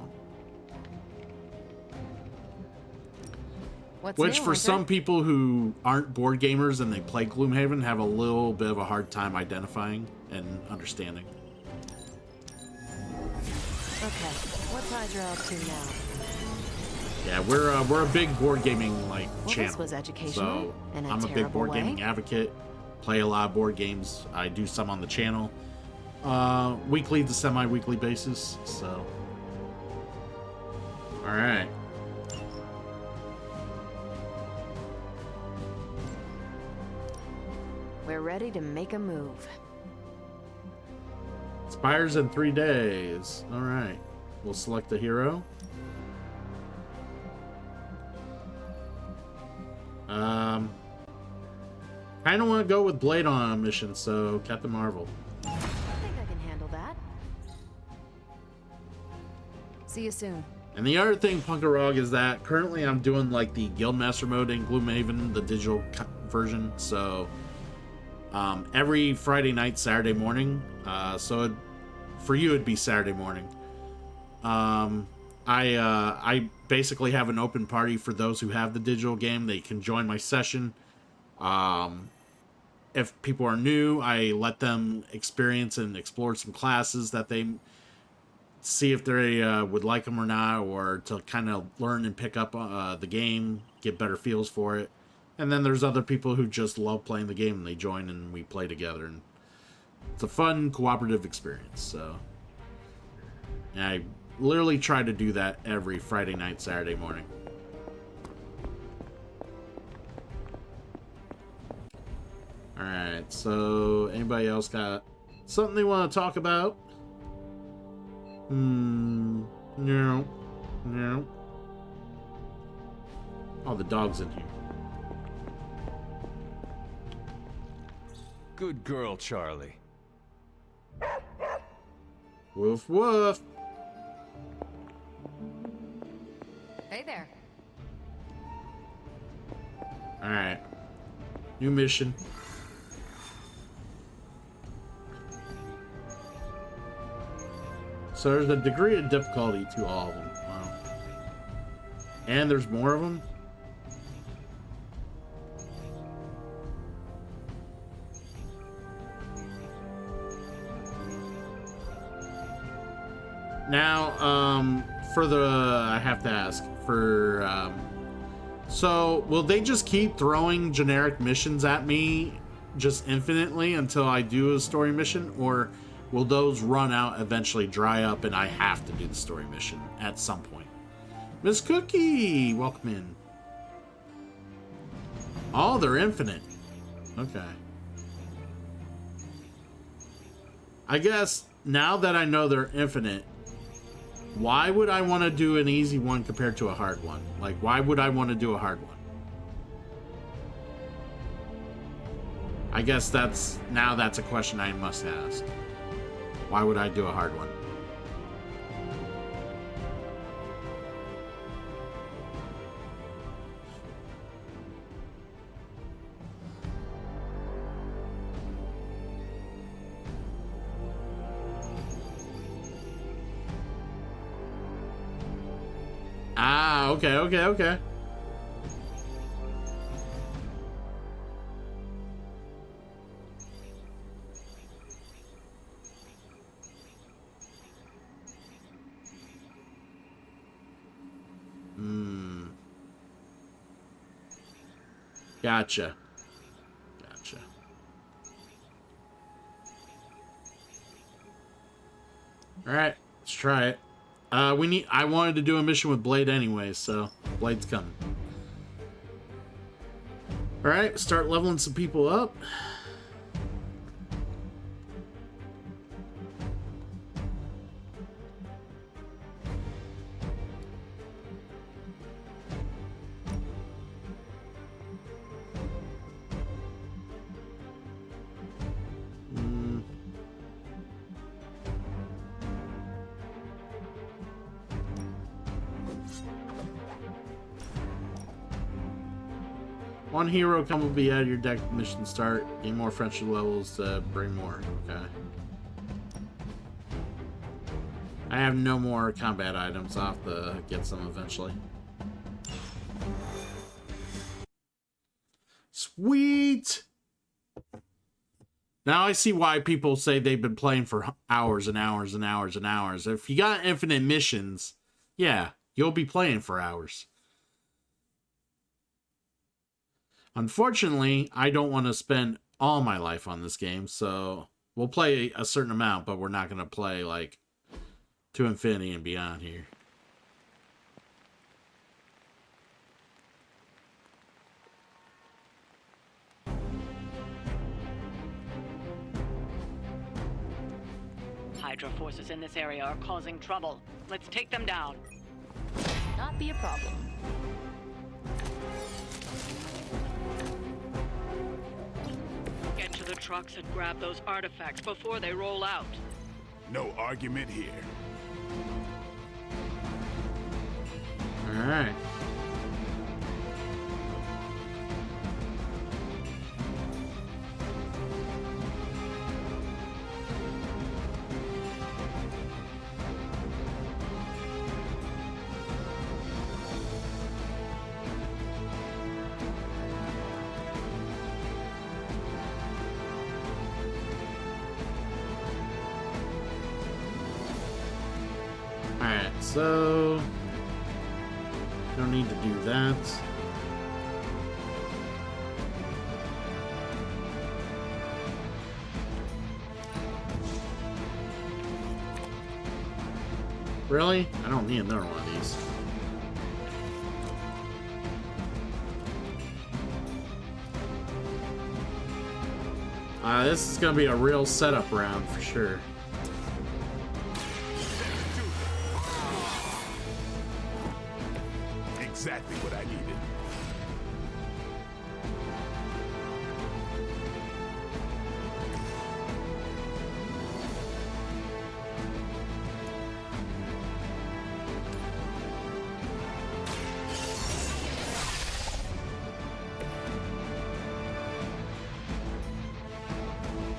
which for some people who aren't board gamers and they play Gloomhaven have a little bit of a hard time identifying and understanding. Okay, what's Hydra up to now? Yeah, we're a big board gaming channel. This was educational. So I'm a big board gaming advocate. Play a lot of board games. I do some on the channel, weekly to semi-weekly basis. So, all right. We're ready to make a move. Expires in 3 days. All right. We'll select the hero. Kind of want to go with Blade on a mission, so Captain Marvel. I think I can handle that. See you soon. And the other thing, Punkarog, is that currently I'm doing like the Guildmaster mode in Gloomhaven, the digital version. So every Friday night, Saturday morning. For you, it'd be Saturday morning. I basically have an open party for those who have the digital game. They can join my session. If people are new, I let them experience and explore some classes that they see if they would like them or not, or to kind of learn and pick up the game, get better feels for it. And then there's other people who just love playing the game and they join and we play together. And it's a fun cooperative experience. So I literally try to do that every Friday night, Saturday morning. Alright, so anybody else got something they want to talk about? No. Oh, the dog's in here. Good girl, Charlie. Woof woof. Hey there. Alright. New mission. So there's a degree of difficulty to all of them. Wow. And there's more of them? Now, I have to ask, so will they just keep throwing generic missions at me just infinitely until I do a story mission, or will those run out, eventually dry up, and I have to do the story mission at some point? Miss Cookie, welcome in. Oh, they're infinite. Okay. I guess now that I know they're infinite, Why would I want to do an easy one compared to a hard one? Like, why would I want to do a hard one? I guess that's a question I must ask. Why would I do a hard one? Ah, okay. Gotcha. All right, let's try it. I wanted to do a mission with Blade anyway, so Blade's coming. All right, start leveling some people up. One hero come will be out of your deck mission start. Gain more friendship levels to bring more. Okay. I have no more combat items. I'll have to get some eventually. Sweet! Now I see why people say they've been playing for hours and hours and hours and hours. If you got infinite missions, yeah, you'll be playing for hours. Unfortunately, I don't want to spend all my life on this game, so we'll play a certain amount, but we're not going to play, like, to infinity and beyond here. Hydra forces in this area are causing trouble. Let's take them down. Not be a problem. Get to the trucks and grab those artifacts before they roll out. No argument here. All right. So, don't need to do that. Really? I don't need another one of these. This is gonna be a real setup round for sure. Exactly what I needed.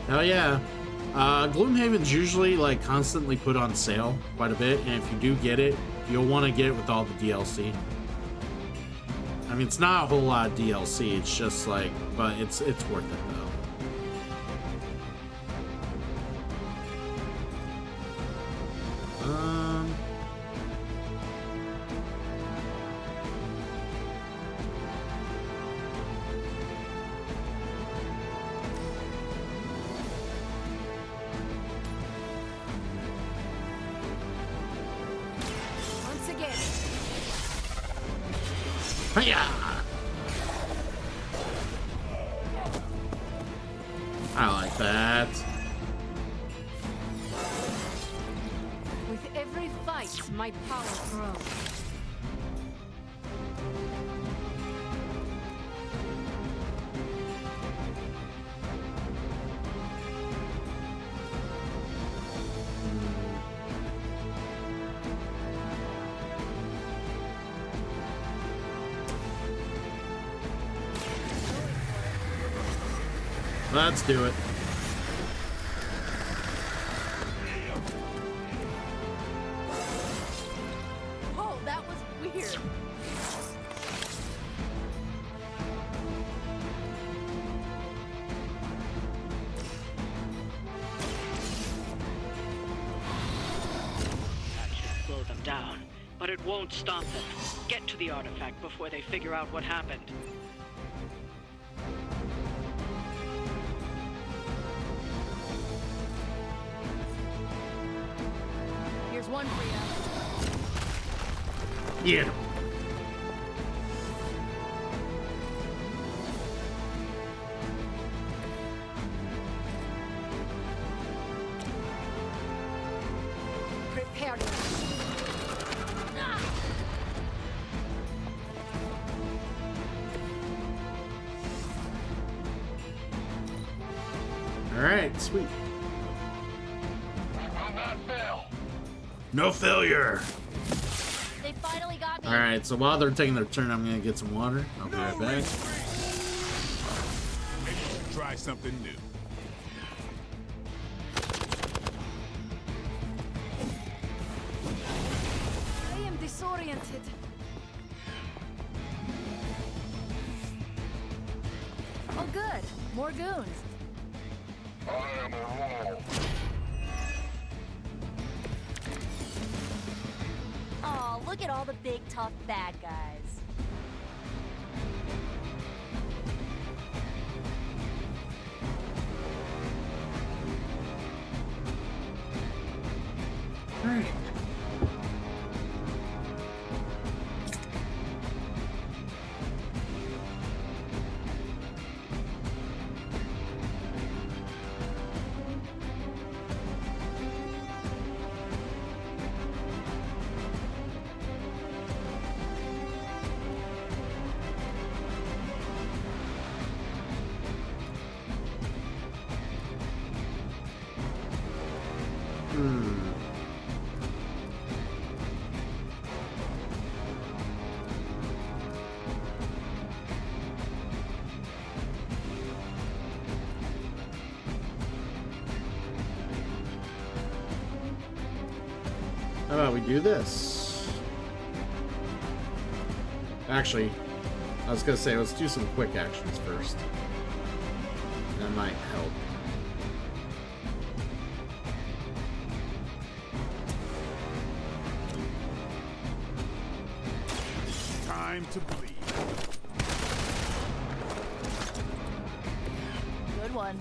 Hell yeah. Gloomhaven's usually like constantly put on sale quite a bit, and if you do get it, you'll want to get it with all the DLC. I mean, it's not a whole lot of DLC, it's just like, but it's worth it though. Once again. Hiya! I like that. With every fight, night, my power grows. Let's do it. Oh, that was weird. That should slow them down, but it won't stop them. Get to the artifact before they figure out what happened. Here's one for you. Yeah. Prepare yourself. All right, sweet. No failure. They finally got me. All right, so while they're taking their turn, I'm gonna get some water. I'll be right back. Maybe you should try something new. I am disoriented. Oh, good. More goons. Oh, look at all the big, tough bad guys. All right. How about we do this? Actually, I was gonna say, let's do some quick actions first. That might help. Time to bleed. Good one.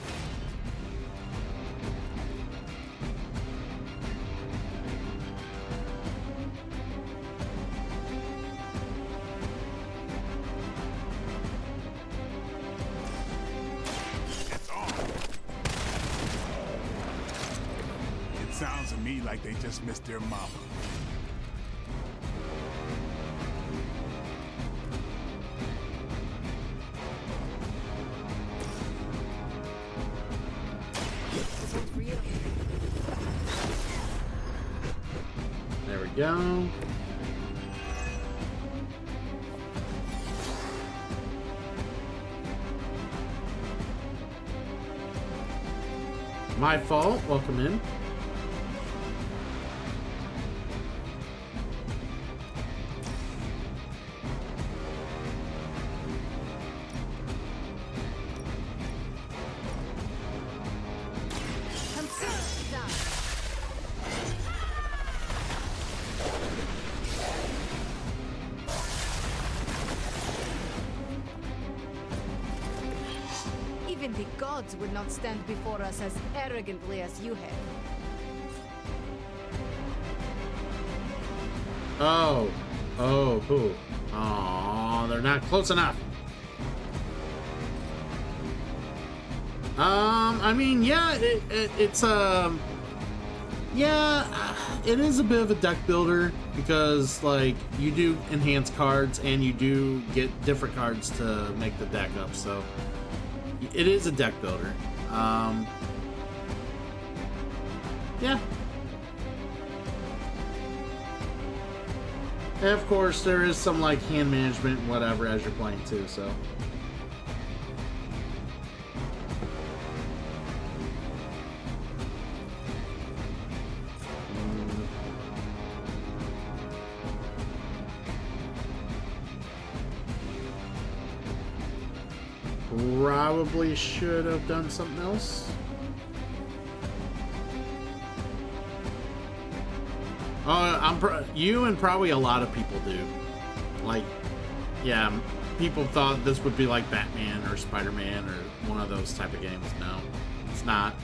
It's on. It sounds to me like they just missed their mama. There we go. My fault. Welcome in. Even the gods would not stand before us as arrogantly as you have. Oh. Oh, who? Oh, they're not close enough. I mean, yeah, it's yeah, it is a bit of a deck builder because like you do enhance cards and you do get different cards to make the deck up, so it is a deck builder. Yeah. And of course there is some like hand management and whatever as you're playing too, so. Probably should have done something else. You and probably a lot of people do. Like, yeah, people thought this would be like Batman or Spider-Man or one of those type of games. No, it's not.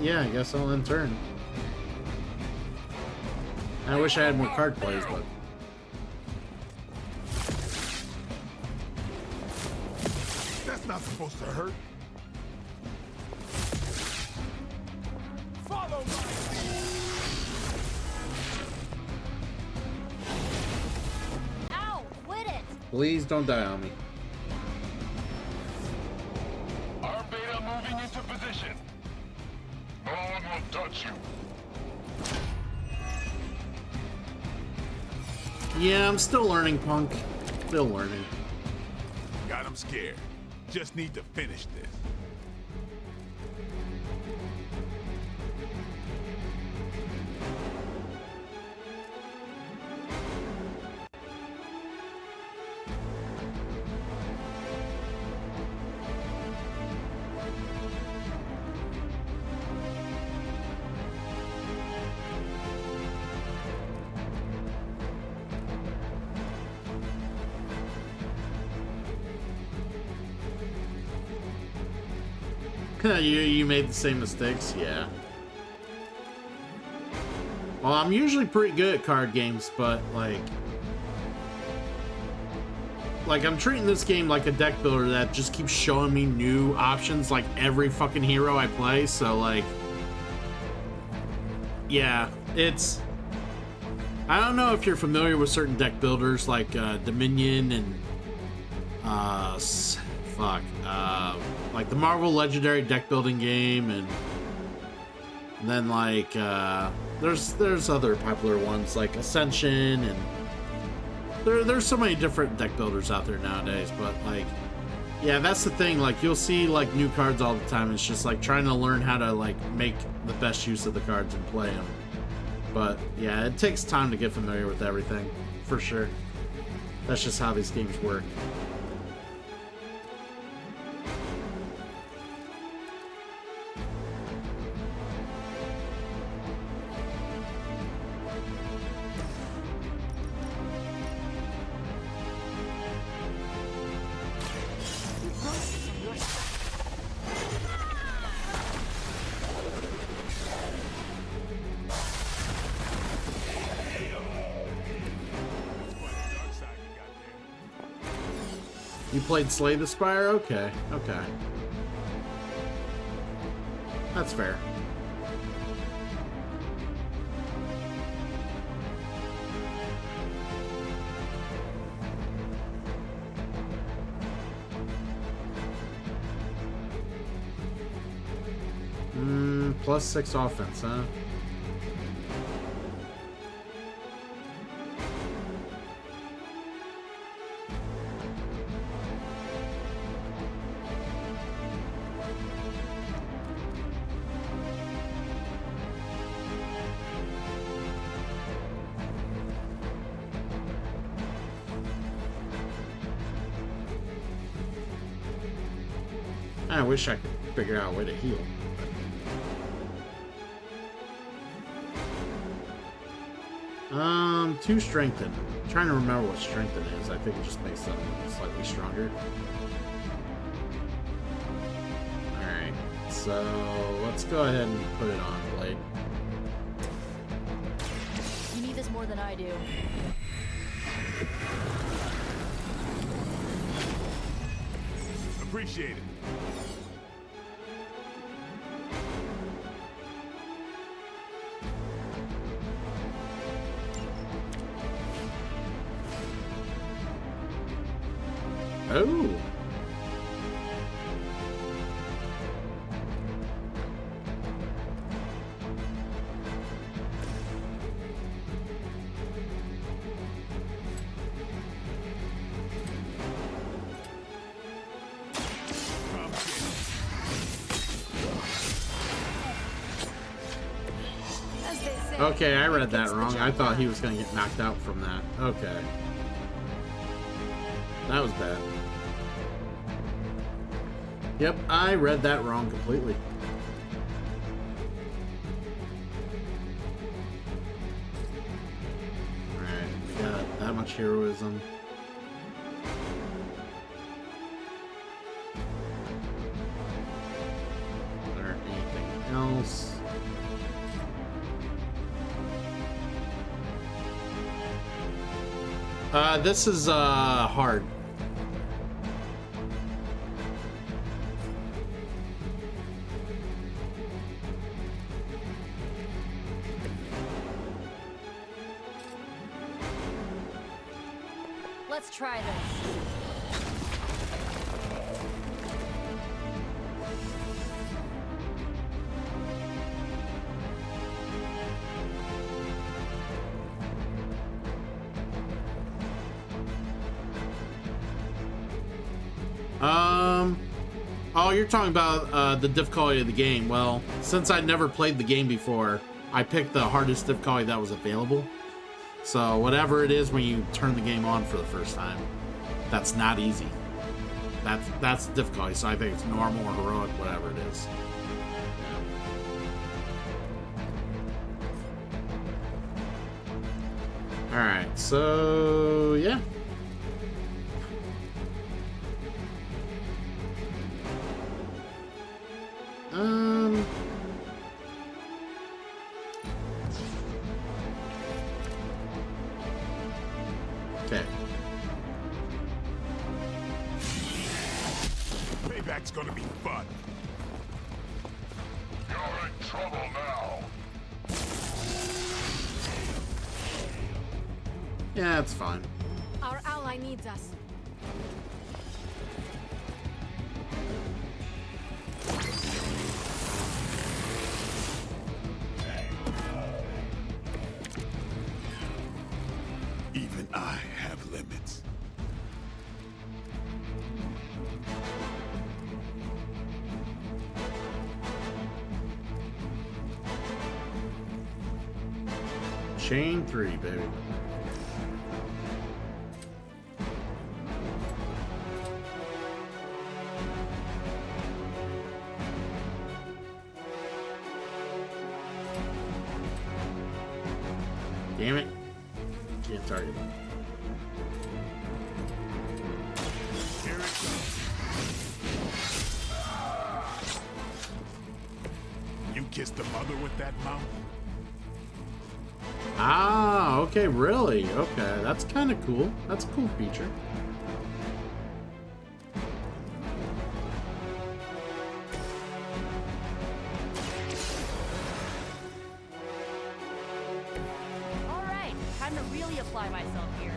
Yeah, I guess I'll end turn. I wish I had more card plays, but. That's not supposed to hurt. Follow my Ow! Quit it! Please don't die on me. Our beta moving into position. No one will touch you. Yeah, I'm still learning, Punk. Still learning. Got him scared. Just need to finish this. You made the same mistakes? Yeah. Well, I'm usually pretty good at card games, but like I'm treating this game like a deck builder that just keeps showing me new options like every fucking hero I play, so like yeah, it's I don't know if you're familiar with certain deck builders like Dominion and like the Marvel Legendary deck building game, and then like there's other popular ones like Ascension, and there's so many different deck builders out there nowadays. But like, yeah, that's the thing. Like you'll see like new cards all the time. It's just like trying to learn how to like make the best use of the cards and play them. But yeah, it takes time to get familiar with everything, for sure. That's just how these games work. You played Slay the Spire? Okay, okay. That's fair. +6 offense, huh? I wish I could figure out a way to heal. Two strengthen. I'm trying to remember what strengthen is. I think it just makes them slightly stronger. Alright, so let's go ahead and put it on, Blade. You need this more than I do. Appreciate it. Oh. Okay, I read that wrong. I thought he was going to get knocked out from that. Okay. That was bad. Yep, I read that wrong completely. Alright, we got that much heroism. Is there anything else? This is hard. Let's try this. Oh, you're talking about the difficulty of the game. Well, since I never played the game before, I picked the hardest difficulty that was available. So whatever it is when you turn the game on for the first time, that's not easy. That's the difficulty. So I think it's normal or heroic, whatever it is. All right, so yeah. Okay. Payback's gonna be fun. You're in trouble now. Yeah, it's fine. Our ally needs us. Even I have limits. Chain 3, baby. Damn it. Can't target him. Here it goes. You kissed the mother with that mouth? Ah, okay, really? Okay, that's kind of cool. That's a cool feature. All right, time to really apply myself here.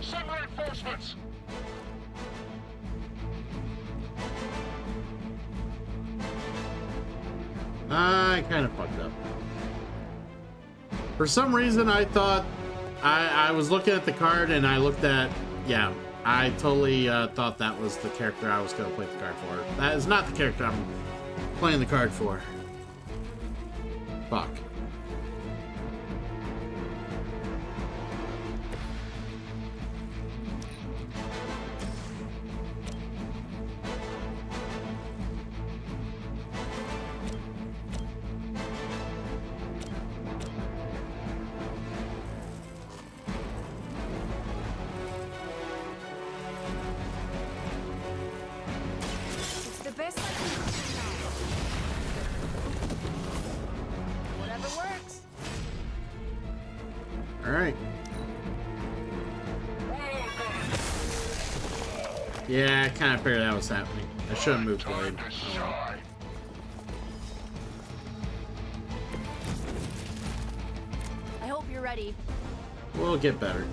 Send reinforcements. I kind of fucked up. For some reason, I thought I was looking at the card and I looked at, yeah, I totally thought that was the character I was going to play the card for. That is not the character I'm playing the card for. Fuck. right. Yeah, I kind of figured that was happening. I should have moved Blade. I hope you're ready. We'll get better.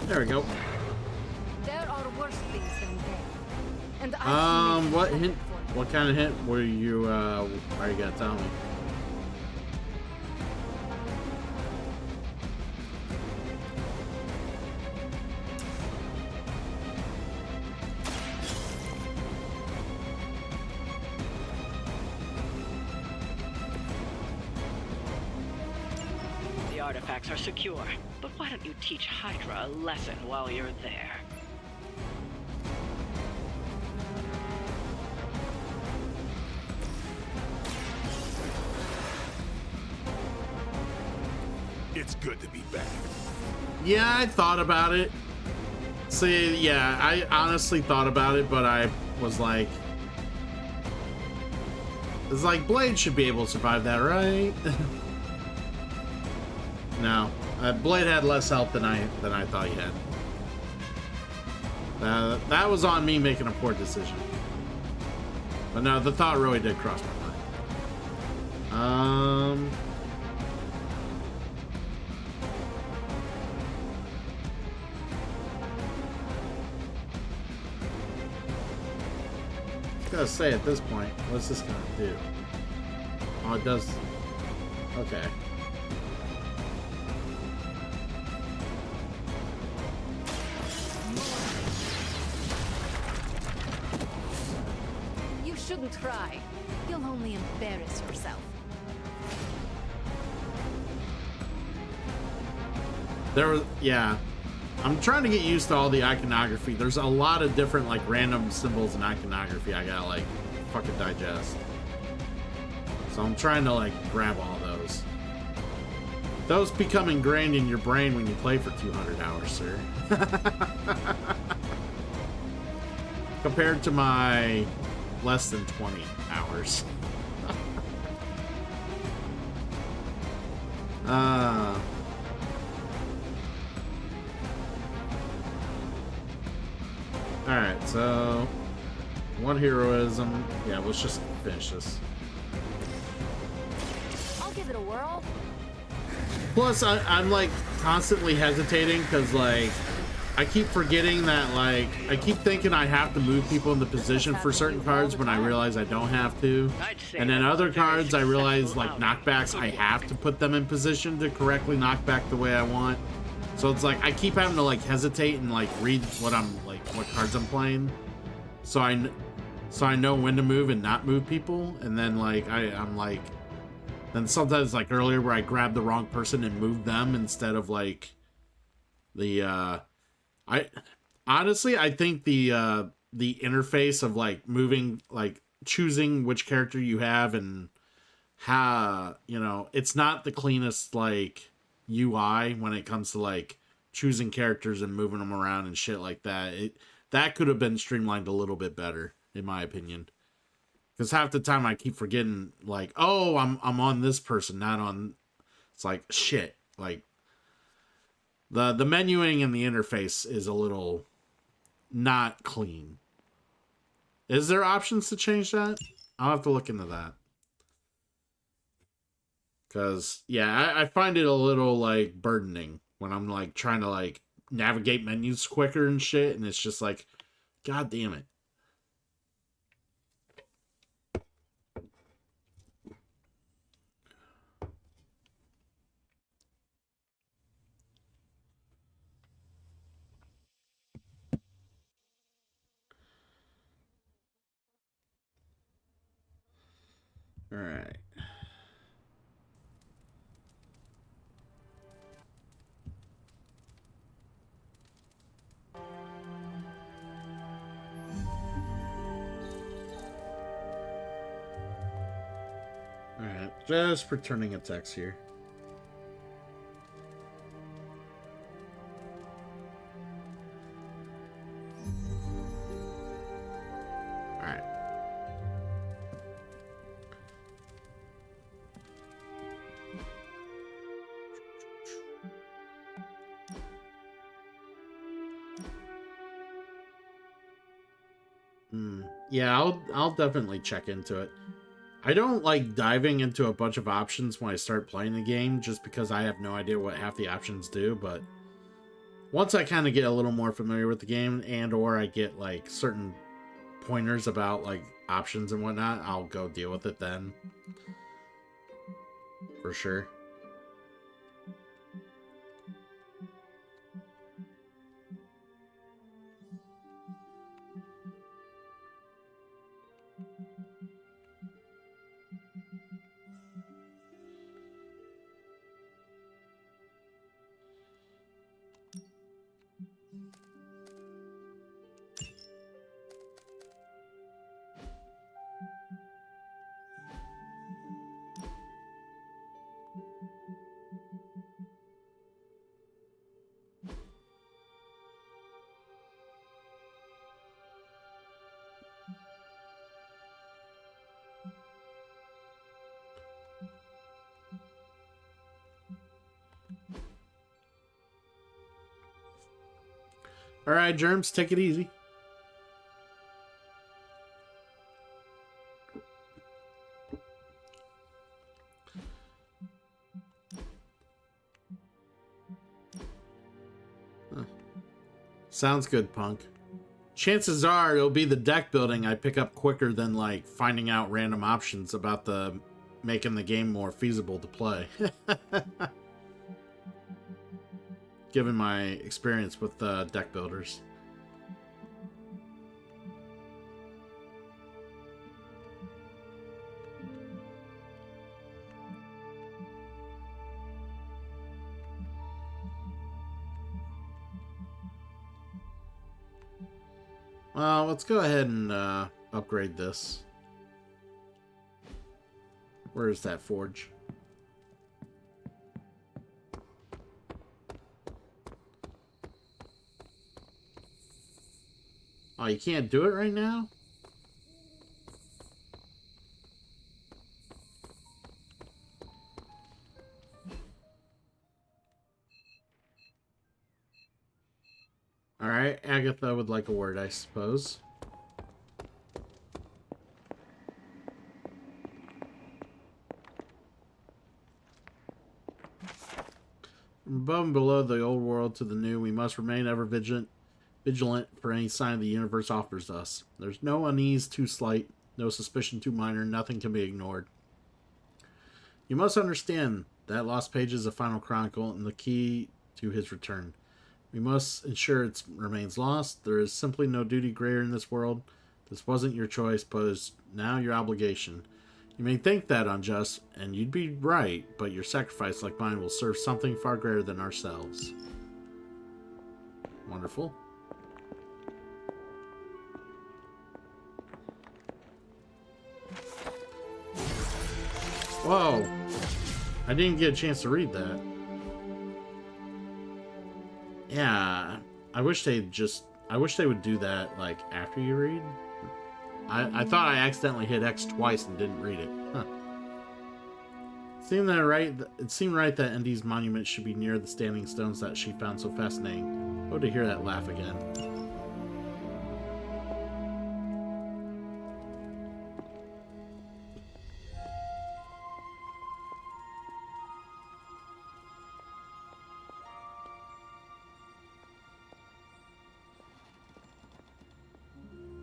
There we go. There are worse things than death. And What hint? What kind of hint were you? Are you gonna tell me? The artifacts are secure, but why don't you teach Hydra a lesson while you're there? It's good to be back. Yeah, I thought about it. See, yeah, I honestly thought about it, but I was like, it's like Blade should be able to survive that, right? No, Blade had less health than I thought he had. That was on me making a poor decision. But no, the thought really did cross my mind. I was gonna say at this point, what's this gonna do? Oh, it does. Okay. You shouldn't try. You'll only embarrass yourself. There was, yeah. I'm trying to get used to all the iconography. There's a lot of different, like, random symbols and iconography I gotta, like, fucking digest. So I'm trying to, like, grab all those. Those become ingrained in your brain when you play for 200 hours, sir. Compared to my less than 20 hours. Alright, so one heroism. Yeah, let's just finish this. I'll give it a whirl. Plus, I'm like constantly hesitating because like I keep forgetting that like I keep thinking I have to move people into position for certain cards when I realize I don't have to. And then other cards I realize like knockbacks I have to put them in position to correctly knock back the way I want. So it's like I keep having to like hesitate and like read what what cards I'm playing, so I know when to move and not move people. And then like I'm like, then sometimes like earlier where I grabbed the wrong person and moved them instead of like the I honestly I think the interface of like moving, like choosing which character you have and how, you know, it's not the cleanest like UI when it comes to like choosing characters and moving them around and shit like that. That could have been streamlined a little bit better, in my opinion. Because half the time I keep forgetting, like, oh, I'm on this person, not on. It's like shit. Like the menuing and the interface is a little not clean. Is there options to change that? I'll have to look into that. Because yeah, I find it a little like burdening when I'm like trying to like navigate menus quicker and shit, and it's just like, god damn it. All right. Just returning a text here. Alright. Yeah, I'll definitely check into it. I don't like diving into a bunch of options when I start playing the game, just because I have no idea what half the options do, but once I kind of get a little more familiar with the game and or I get like certain pointers about like options and whatnot, I'll go deal with it then. For sure. All right, Germs, take it easy. Huh. Sounds good, Punk. Chances are it'll be the deck building I pick up quicker than like finding out random options about the making the game more feasible to play. Given my experience with deck builders. Well, let's go ahead and upgrade this. Where is that forge? Oh, you can't do it right now? Alright, Agatha would like a word, I suppose. From above and below the old world to the new, we must remain ever vigilant for any sign the universe offers us. There's no unease too slight, no suspicion too minor, nothing can be ignored. You must understand that lost page is a final chronicle and the key to his return. We must ensure it remains lost. There is simply no duty greater in this world. This wasn't your choice, but is now your obligation. You may think that unjust, and you'd be right, but your sacrifice, like mine, will serve something far greater than ourselves. Wonderful. Whoa! I didn't get a chance to read that. Yeah, I wish they would do that, like, after you read. I thought I accidentally hit X twice and didn't read it. Huh. It seemed right that Endi's monument should be near the standing stones that she found so fascinating. Oh, to hear that laugh again.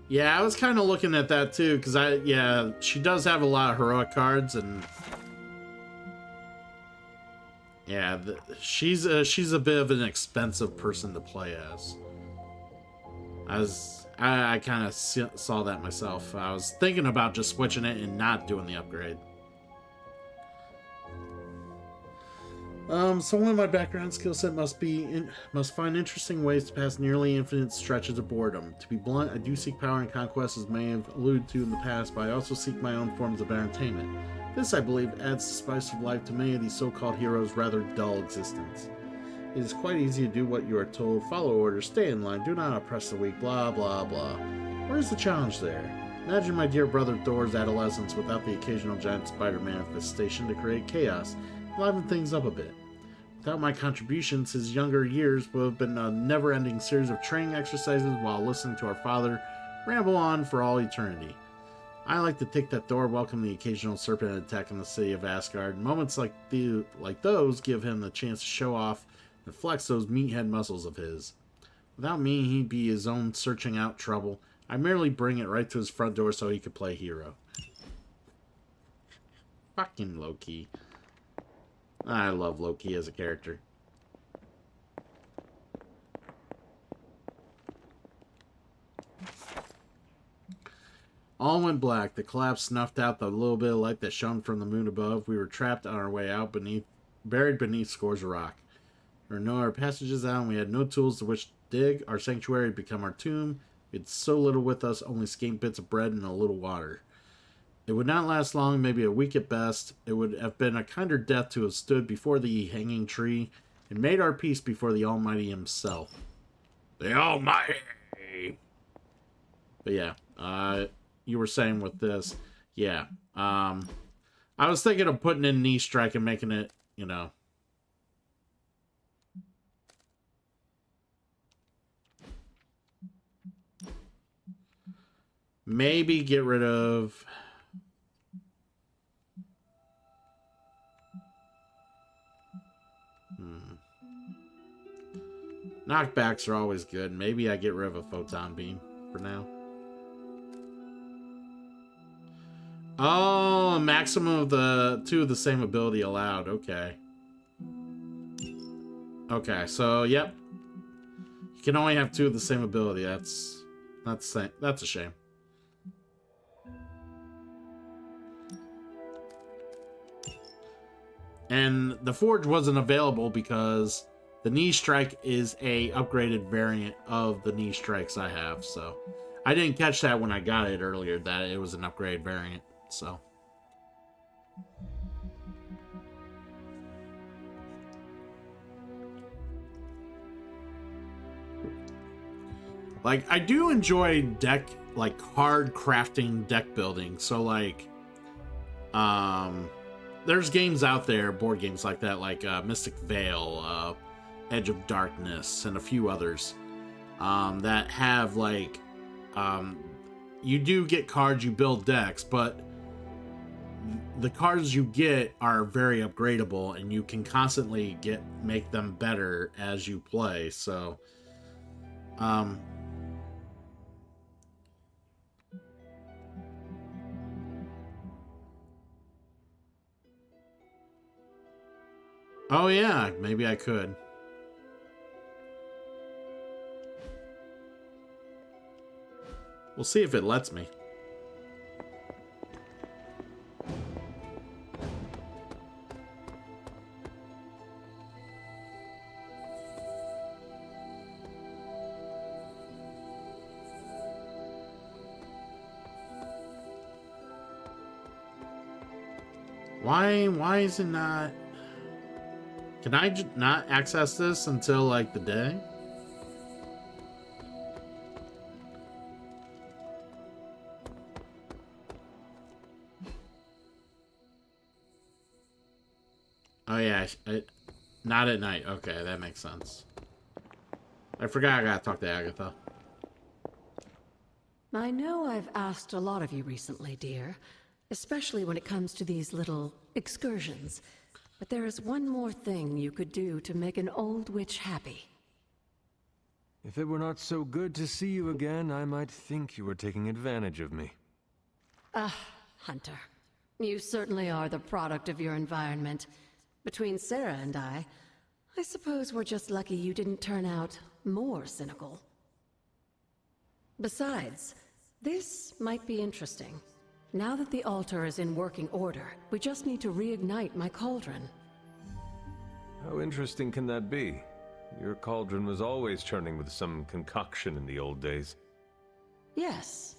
Yeah, I was kind of looking at that too, because she does have a lot of heroic cards, and yeah, she's a bit of an expensive person to play as. I kind of saw that myself. I was thinking about just switching it and not doing the upgrade. Someone in my background skill set must find interesting ways to pass nearly infinite stretches of boredom. To be blunt, I do seek power and conquest, as may have alluded to in the past, but I also seek my own forms of entertainment. This, I believe, adds the spice of life to many of these so-called heroes' rather dull existence. It is quite easy to do what you are told, follow orders, stay in line, do not oppress the weak, blah blah blah. Where is the challenge there? Imagine my dear brother Thor's adolescence without the occasional giant spider manifestation to create chaos, liven things up a bit. Without my contributions, his younger years would have been a never-ending series of training exercises while listening to our father ramble on for all eternity. I like to think that Thor welcomed the occasional serpent attack in the city of Asgard. Moments like those give him the chance to show off and flex those meathead muscles of his. Without me, he'd be his own searching out trouble. I merely bring it right to his front door so he could play hero. Fucking Loki. I love Loki as a character. All went black. The collapse snuffed out the little bit of light that shone from the moon above. We were trapped on our way out, buried beneath scores of rock. There were no other passages out, and we had no tools to which to dig. Our sanctuary had become our tomb. We had so little with us, only scant bits of bread and a little water. It would not last long, maybe a week at best. It would have been a kinder death to have stood before the hanging tree and made our peace before the Almighty himself. The Almighty! But yeah, you were saying with this, yeah. I was thinking of putting in knee strike and making it, you know. Maybe get rid of... Knockbacks are always good. Maybe I get rid of a photon beam for now. Oh, a maximum of the 2 of the same ability allowed. Okay. Okay, so yep. You can only have 2 of the same ability. That's a shame. And the Forge wasn't available because the knee strike is a upgraded variant of the knee strikes I have, so I didn't catch that when I got it earlier, that it was an upgrade variant, so. Like, I do enjoy hard crafting deck building, so like, there's games out there, board games like that, like Mystic Vale, Edge of Darkness, and a few others that have like you do get cards, you build decks, but the cards you get are very upgradable and you can constantly make them better as you play. So oh yeah, maybe I could. We'll see if it lets me. Why is it not? Can I not access this until like the day? Oh yeah, not at night. Okay, that makes sense. I forgot I gotta talk to Agatha. I know I've asked a lot of you recently, dear, especially when it comes to these little excursions. But there is one more thing you could do to make an old witch happy. If it were not so good to see you again, I might think you were taking advantage of me. Hunter. You certainly are the product of your environment. Between Sarah and I suppose we're just lucky you didn't turn out more cynical. Besides, this might be interesting. Now that the altar is in working order, we just need to reignite my cauldron. How interesting can that be? Your cauldron was always churning with some concoction in the old days. Yes.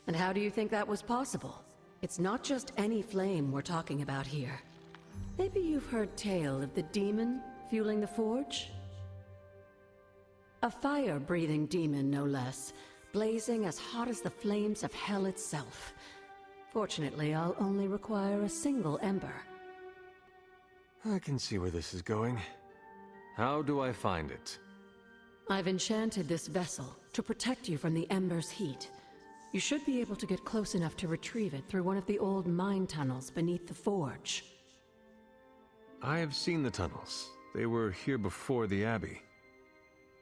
And how do you think that was possible? It's not just any flame we're talking about here. Maybe you've heard tale of the demon fueling the forge? A fire-breathing demon, no less, blazing as hot as the flames of hell itself. Fortunately, I'll only require a single ember. I can see where this is going. How do I find it? I've enchanted this vessel to protect you from the ember's heat. You should be able to get close enough to retrieve it through one of the old mine tunnels beneath the forge. I have seen the tunnels. They were here before the Abbey.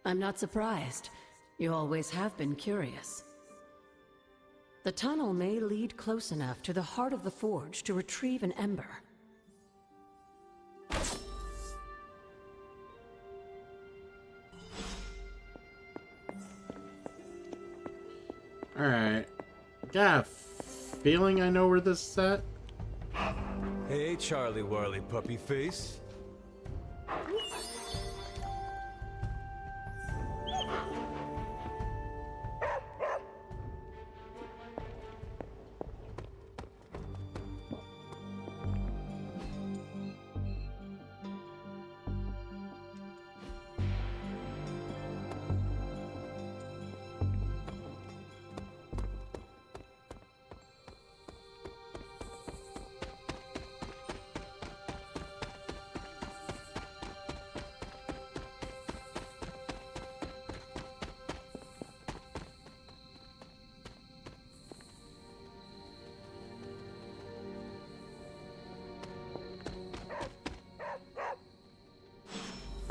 I'm not surprised. You always have been curious. The tunnel may lead close enough to the heart of the forge to retrieve an ember. Alright. Got a feeling I know where this is at. Hey, Charlie Warley puppy face.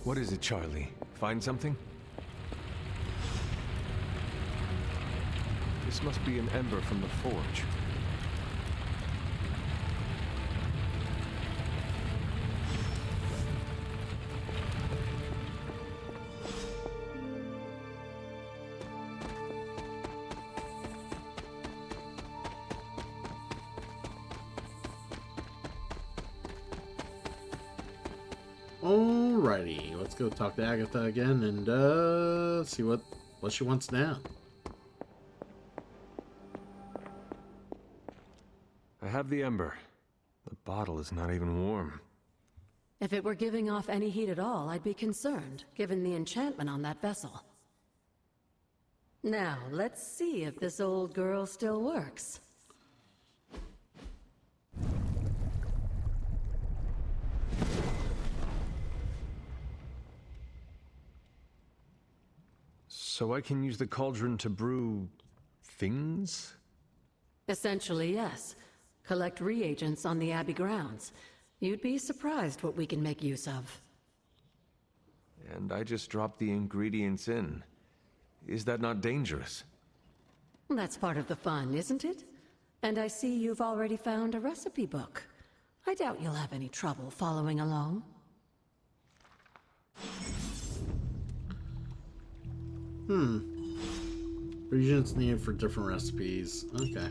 What is it, Charlie? Find something? This must be an ember from the forge. Alrighty, let's go talk to Agatha again and see what she wants now. I have the ember. The bottle is not even warm. If it were giving off any heat at all, I'd be concerned, given the enchantment on that vessel. Now, let's see if this old girl still works. So I can use the cauldron to brew things? Essentially, yes. Collect reagents on the Abbey grounds. You'd be surprised what we can make use of. And I just drop the ingredients in. Is that not dangerous? That's part of the fun, isn't it? And I see you've already found a recipe book. I doubt you'll have any trouble following along. Reagents needed for different recipes. Okay.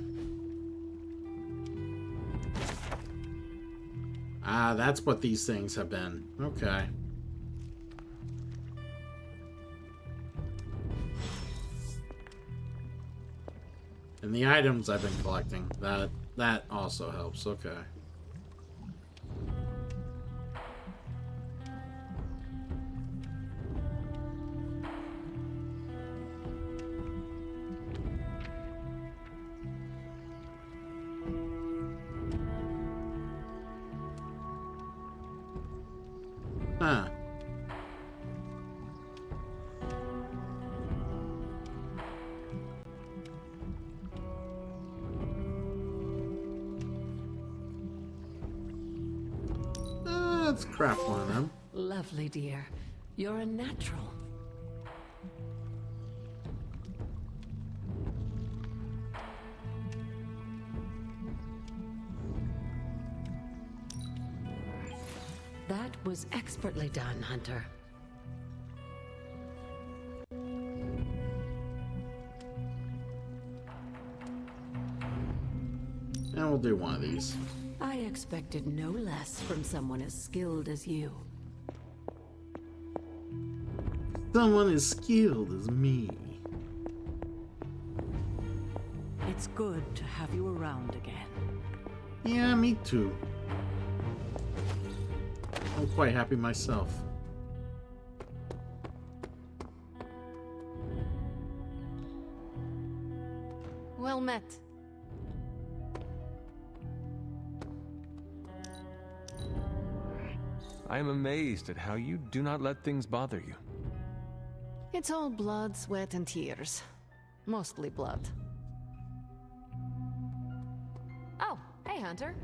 Ah, that's what these things have been. Okay. And the items I've been collecting. That also helps. Okay. Huh. Let's craft one of them. Lovely, dear. You're a natural. That was expertly done, Hunter. And we'll do one of these. I expected no less from someone as skilled as you. Someone as skilled as me. It's good to have you around again. Yeah, me too. I'm quite happy myself. Well met. I am amazed at how you do not let things bother you. It's all blood, sweat, and tears. Mostly blood. Oh, hey, Hunter.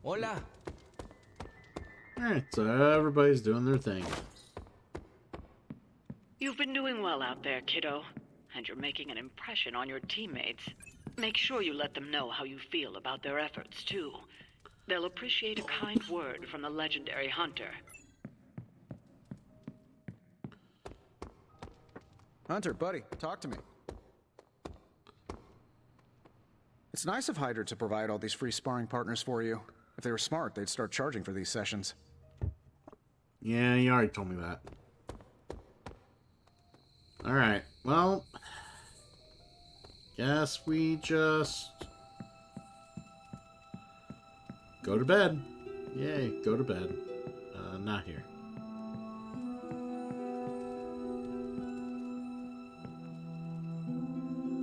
Hola. Alright, so everybody's doing their thing. You've been doing well out there, kiddo. And you're making an impression on your teammates. Make sure you let them know how you feel about their efforts, too. They'll appreciate a kind word from the legendary Hunter. Hunter, buddy, talk to me. It's nice of Hydra to provide all these free sparring partners for you. If they were smart, they'd start charging for these sessions. Yeah, you already told me that. Alright, well... guess we just... go to bed. Yay, go to bed. Not here.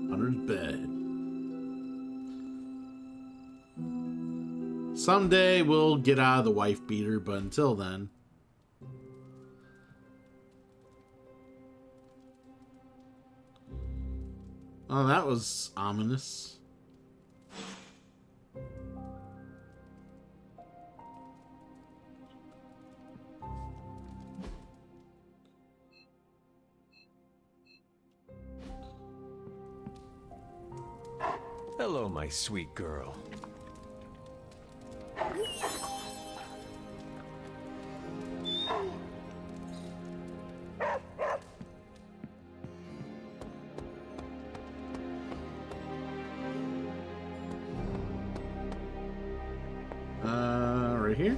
Hunter's bed. Someday we'll get out of the wife beater, but until then... oh, that was ominous. Hello, my sweet girl. Right here?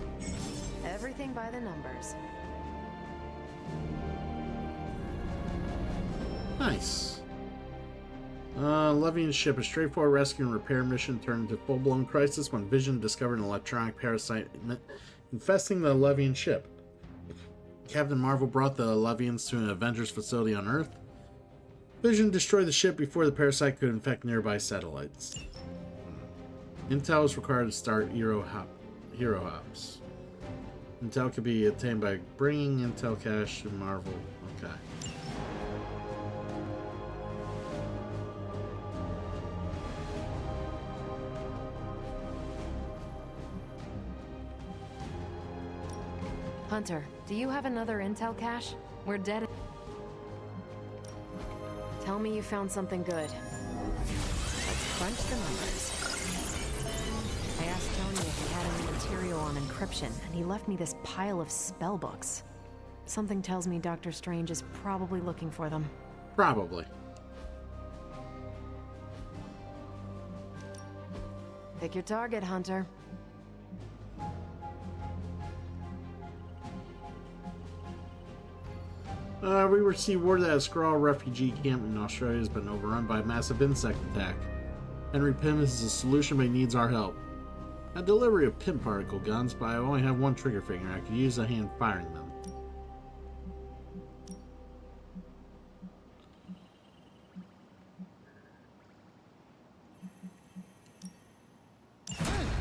Everything by the numbers. Nice. Levian's ship, a straightforward rescue and repair mission turned into full-blown crisis when Vision discovered an electronic parasite infesting the Levian ship. Captain Marvel brought the Levians to an Avengers facility on Earth. Vision destroyed the ship before the parasite could infect nearby satellites. Intel is required to start Hero Hops. Intel could be obtained by bringing Intel cache to Marvel. Okay. Hunter, do you have another intel cache? We're dead. Tell me you found something good. Let's crunch the numbers. I asked Tony if he had any material on encryption, and he left me this pile of spell books. Something tells me Doctor Strange is probably looking for them. Probably. Pick your target, Hunter. We received word that a Skrull refugee camp in Australia has been overrun by a massive insect attack. Henry Pym is the solution, but he needs our help. A delivery of Pym particle guns, but I only have one trigger finger. I could use a hand firing them.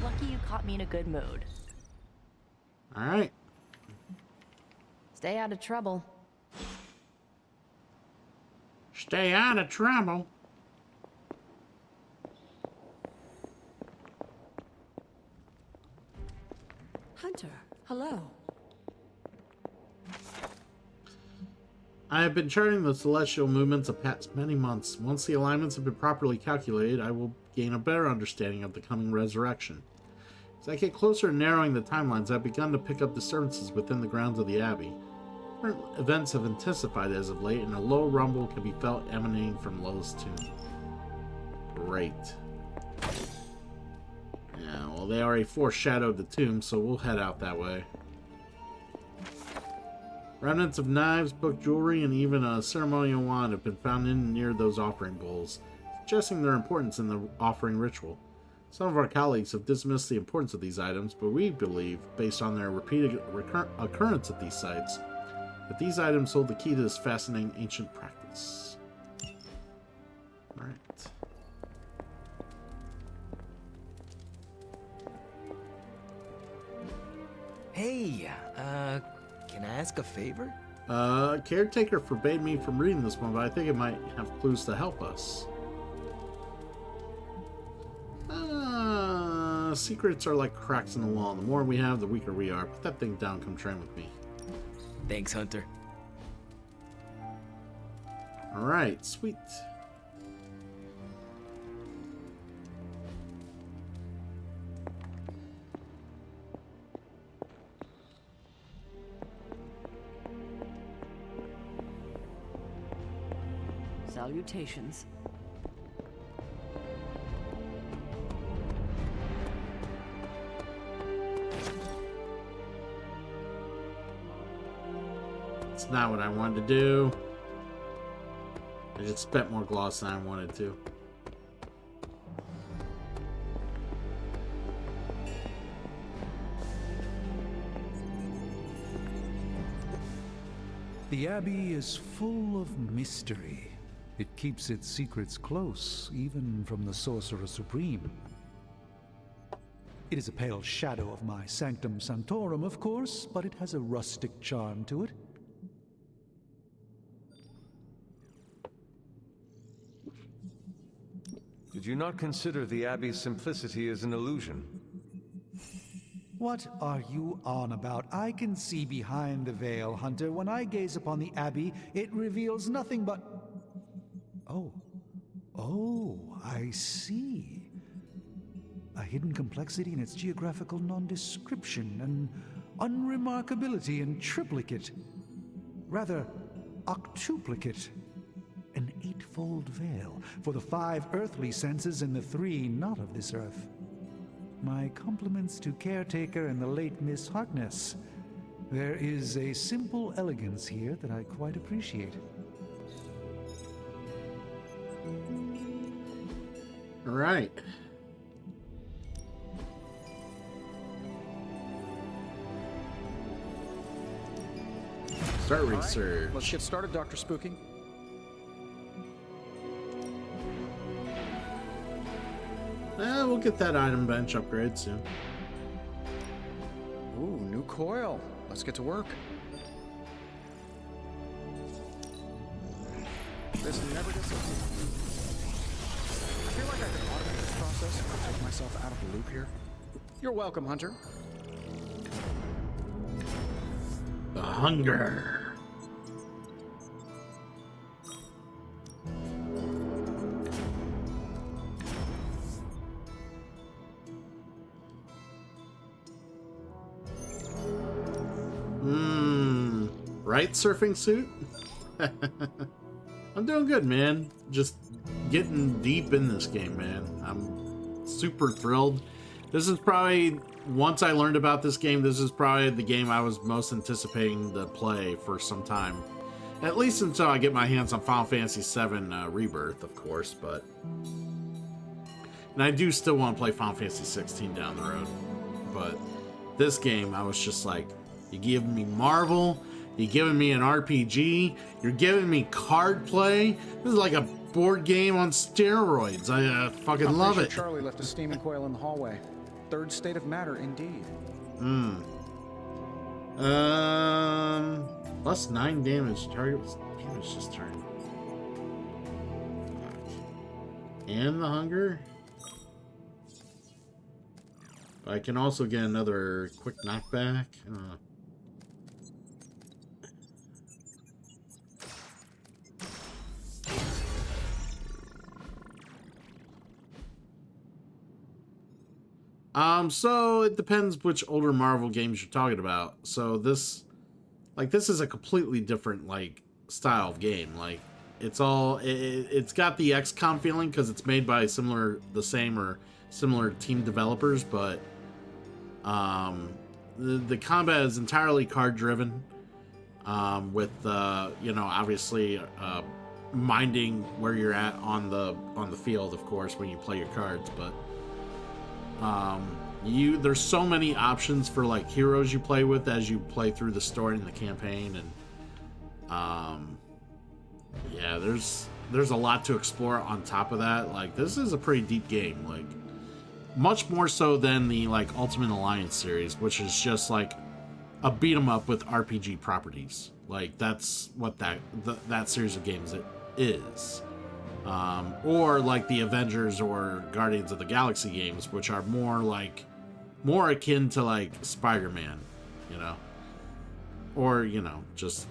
Lucky you caught me in a good mood. Alright. Stay out of trouble. Stay out of trouble. Hunter, hello. I have been charting the celestial movements of past many months. Once the alignments have been properly calculated, I will gain a better understanding of the coming resurrection. As I get closer to narrowing the timelines, I've begun to pick up disturbances within the grounds of the Abbey. Current events have intensified as of late, and a low rumble can be felt emanating from Lilith's tomb. Great. Yeah, well, they already foreshadowed the tomb, so we'll head out that way. Remnants of knives, book jewelry, and even a ceremonial wand have been found in and near those offering bowls. suggesting their importance in the offering ritual. Some of our colleagues have dismissed the importance of these items, but we believe, based on their repeated occurrence at these sites, that these items hold the key to this fascinating ancient practice. Alright. Hey, can I ask a favor? Caretaker forbade me from reading this one, but I think it might have clues to help us. Secrets are like cracks in the wall. The more we have, the weaker we are. Put that thing down, come train with me. Thanks, Hunter. Alright, sweet. Salutations. It's not what I wanted to do. I just spent more gloss than I wanted to. The Abbey is full of mystery. It keeps its secrets close, even from the Sorcerer Supreme. It is a pale shadow of my Sanctum Sanctorum, of course, but it has a rustic charm to it. Did you not consider the Abbey's simplicity as an illusion? What are you on about? I can see behind the veil, Hunter. When I gaze upon the Abbey, it reveals nothing but... Oh, I see. A hidden complexity in its geographical non-description, an unremarkability in triplicate. Rather, octuplicate. An eightfold veil for the 5 earthly senses and the 3 not of this earth. My compliments to Caretaker and the late Miss Harkness. There is a simple elegance here that I quite appreciate. All right. Start research. Let's get started, Dr. Spooky. We'll get that item bench upgrade soon. Ooh, new coil. Let's get to work. This never gets easy. I feel like I could automate this process and take myself out of the loop here. You're welcome, Hunter. The hunger. Right surfing suit? I'm doing good, man. Just getting deep in this game, man. I'm super thrilled. This is probably, once I learned about this game, this is probably the game I was most anticipating to play for some time. At least until I get my hands on Final Fantasy VII Rebirth, of course, but... And I do still want to play Final Fantasy 16 down the road. But this game, I was just like, you give me Marvel... You're giving me an RPG. You're giving me card play. This is like a board game on steroids. I fucking love it. Charlie left a steaming coil in the hallway. Third state of matter, indeed. Plus 9 damage. Target was damage this turn. And the hunger. I can also get another quick knockback. So it depends which older Marvel games you're talking about. So this is a completely different, style of game. It's got the XCOM feeling because it's made by similar team developers, but the combat is entirely card driven, with obviously minding where you're at on the field, of course, when you play your cards, but there's so many options for like heroes you play with as you play through the story and the campaign, and yeah, there's a lot to explore on top of that. Like, this is a pretty deep game, like much more so than the like Ultimate Alliance series, which is just like a beat 'em up with RPG properties. Like, that's what that series of games is. Or like the Avengers or Guardians of the Galaxy games, which are more akin to like Spider-Man, you know, or, you know, just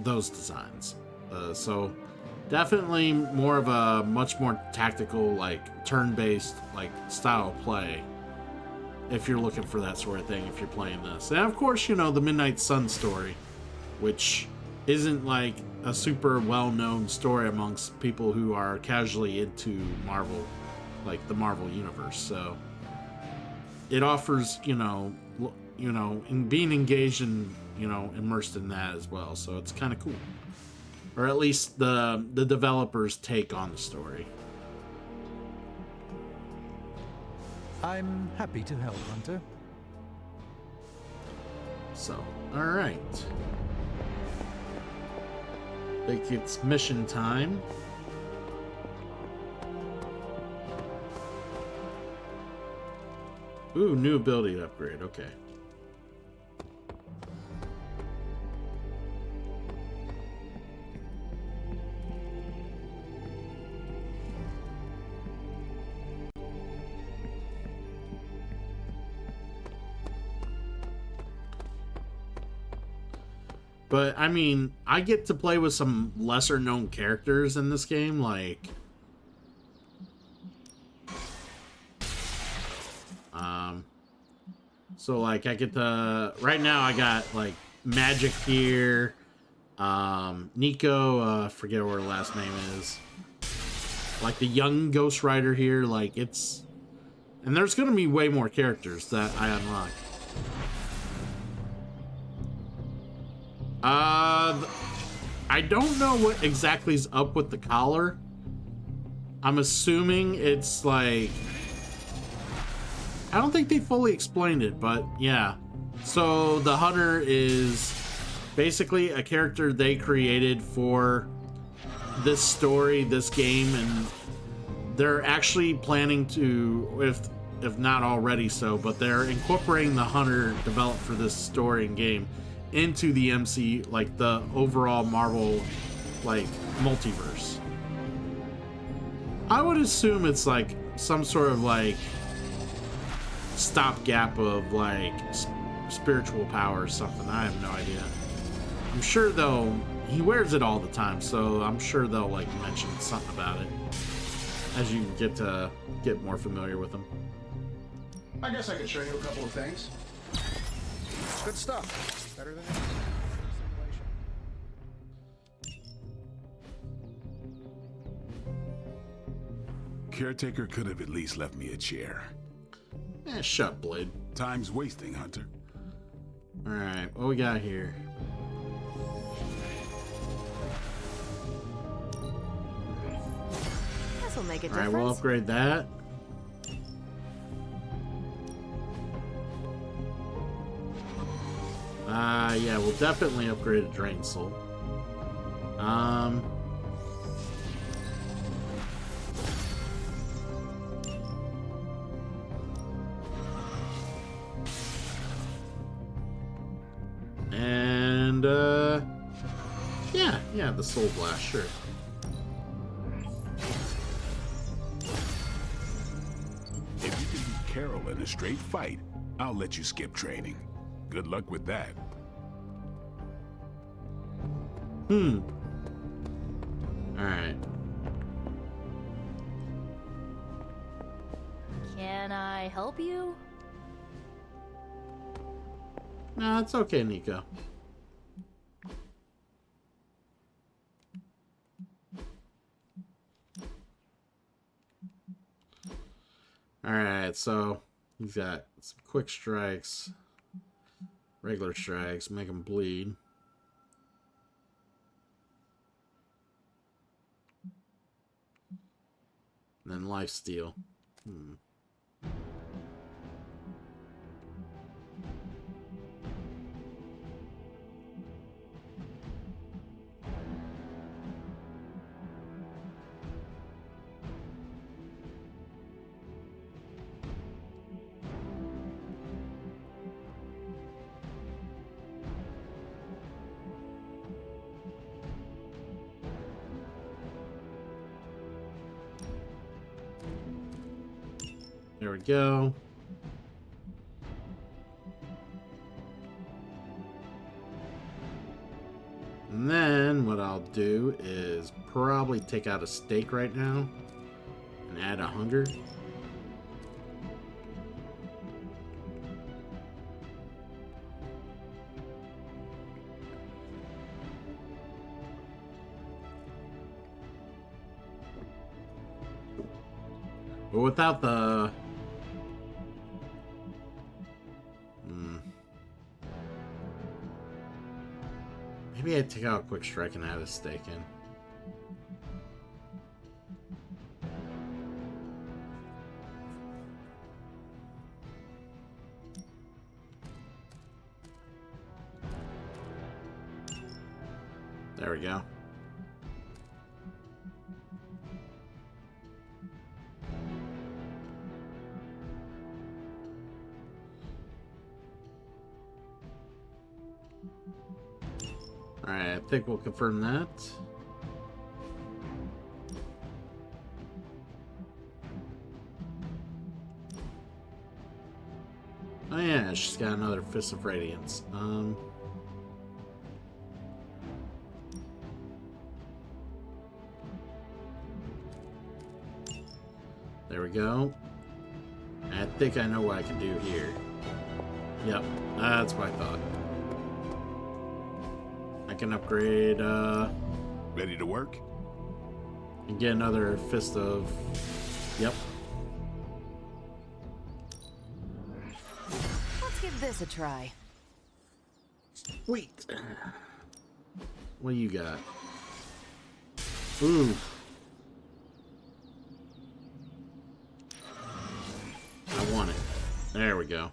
those designs. So definitely more of a much more tactical, like turn-based like style of play, if you're looking for that sort of thing, if you're playing this. And of course, you know, the Midnight Sun story, which isn't like a super well-known story amongst people who are casually into Marvel, like the Marvel universe. So it offers, you know, in being engaged and, you know, immersed in that as well. So it's kind of cool, or at least the developers' take on the story. I'm happy to help, Hunter. So, all right. I think it's mission time. Ooh, new ability upgrade. Okay. But, I mean, I get to play with some lesser-known characters in this game, like... So, like, I get to... Right now, I got, like, Magic here, Nico, forget what her last name is. Like, the young Ghost Rider here, like, it's... And there's gonna be way more characters that I unlock. I don't know what exactly is up with the collar. I'm assuming it's like... I don't think they fully explained it, but yeah. So the Hunter is basically a character they created for this story, this game, and they're actually planning to, if not already so, but they're incorporating the Hunter developed for this story and game into the MC, like the overall Marvel, like, multiverse. I would assume it's like some sort of like stopgap of like spiritual power or something. I have no idea. I'm sure though he wears it all the time, so I'm sure they'll like mention something about it as you get more familiar with him. I guess I could show you a couple of things. Good stuff. Better than any simulation. Caretaker could have at least left me a chair. Shut up, Blade. Time's wasting, Hunter. Alright, what we got here? This'll make a difference. Alright, we'll upgrade that. Yeah, we'll definitely upgrade a Drain Soul. And, yeah, the Soul Blast, sure. If you can beat Carol in a straight fight, I'll let you skip training. Good luck with that. Alright. Can I help you? No, it's okay, Nico. Alright, so he's got some quick strikes, regular strikes, make him bleed. And then lifesteal. There we go. And then what I'll do is probably take out a steak right now and add a hunger. But without the maybe I'd take out a quick strike and add a steak in. There we go. Alright, I think we'll confirm that. Oh yeah, she's got another Fist of Radiance. There we go. I think I know what I can do here. Yep, that's what I thought. I can upgrade, Ready to work? And get another Fist of... Yep. Let's give this a try. Wait. What do you got? Ooh. I want it. There we go.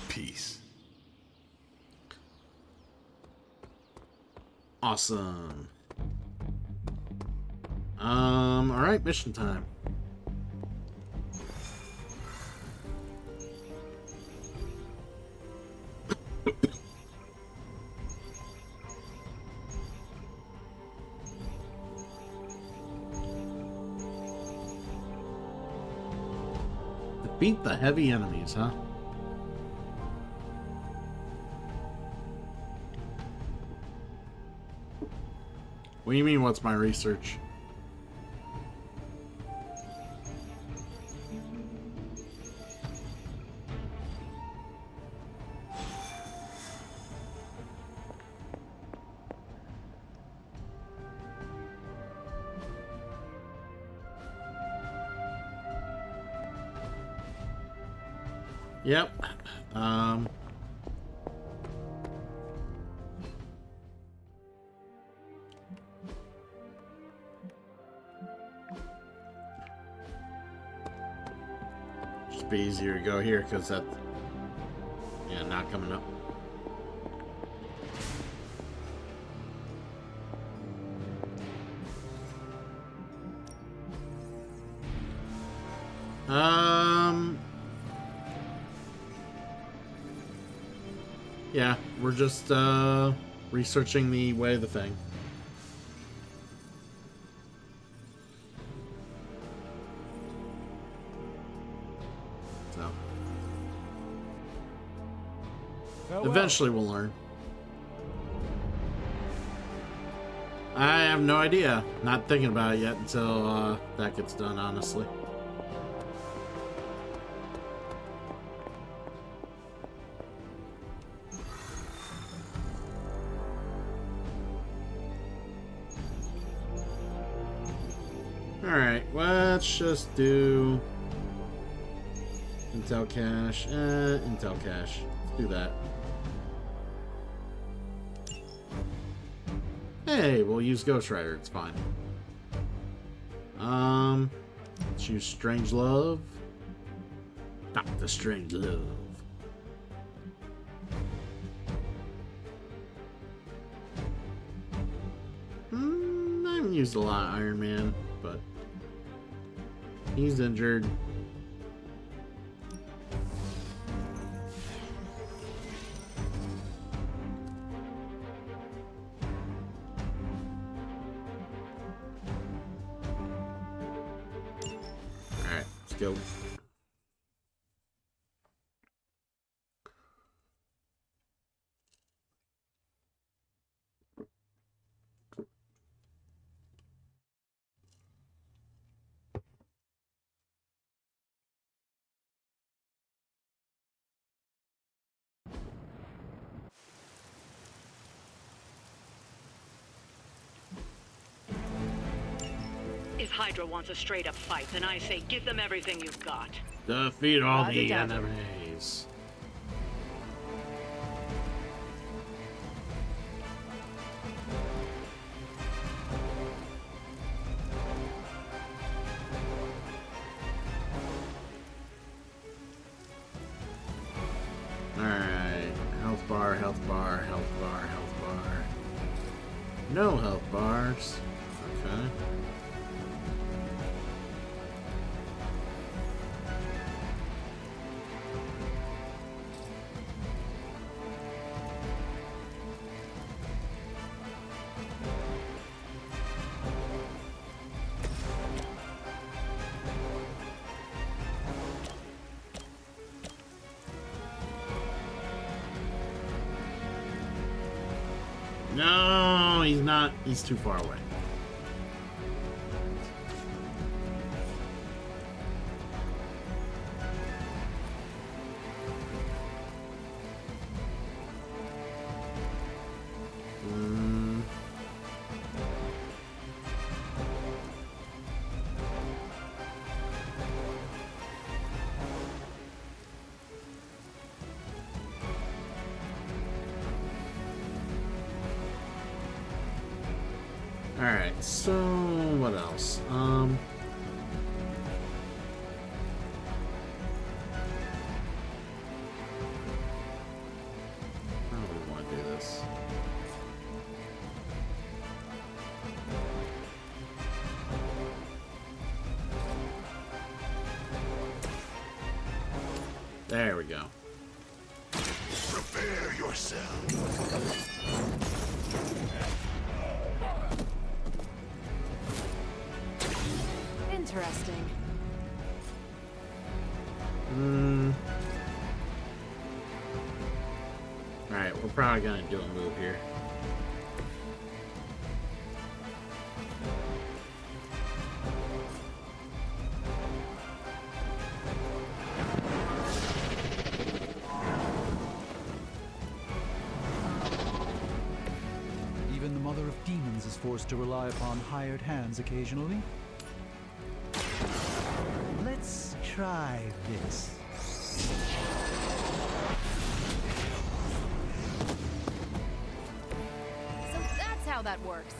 Peace. Awesome. Alright, mission time. Defeat the heavy enemies, huh? What do you mean, what's my research? Yep. Just be easier to go here because that, yeah, not coming up. Yeah, we're just researching the way of the thing. So eventually we'll learn. I have no idea. Not thinking about it yet until that gets done, honestly. Alright, let's just do Intel cache, Intel cache. Let's do that. Hey, we'll use Ghost Rider, it's fine. Choose Strange Love. Dr. Strange Love. I haven't used a lot of Iron Man, but he's injured. Alright, let's go. If Hydra wants a straight-up fight, then I say give them everything you've got. Defeat all the Roger, Roger. enemies. Alright. Health bar, health bar, health bar, health bar. No health bars. Okay. No, he's not. He's too far away. Alright, so what else? How do we want to do this? There we go. Prepare yourself. Interesting. Alright, we're probably gonna do a move here. Even the Mother of Demons is forced to rely upon hired hands occasionally. Let's try this. So that's how that works.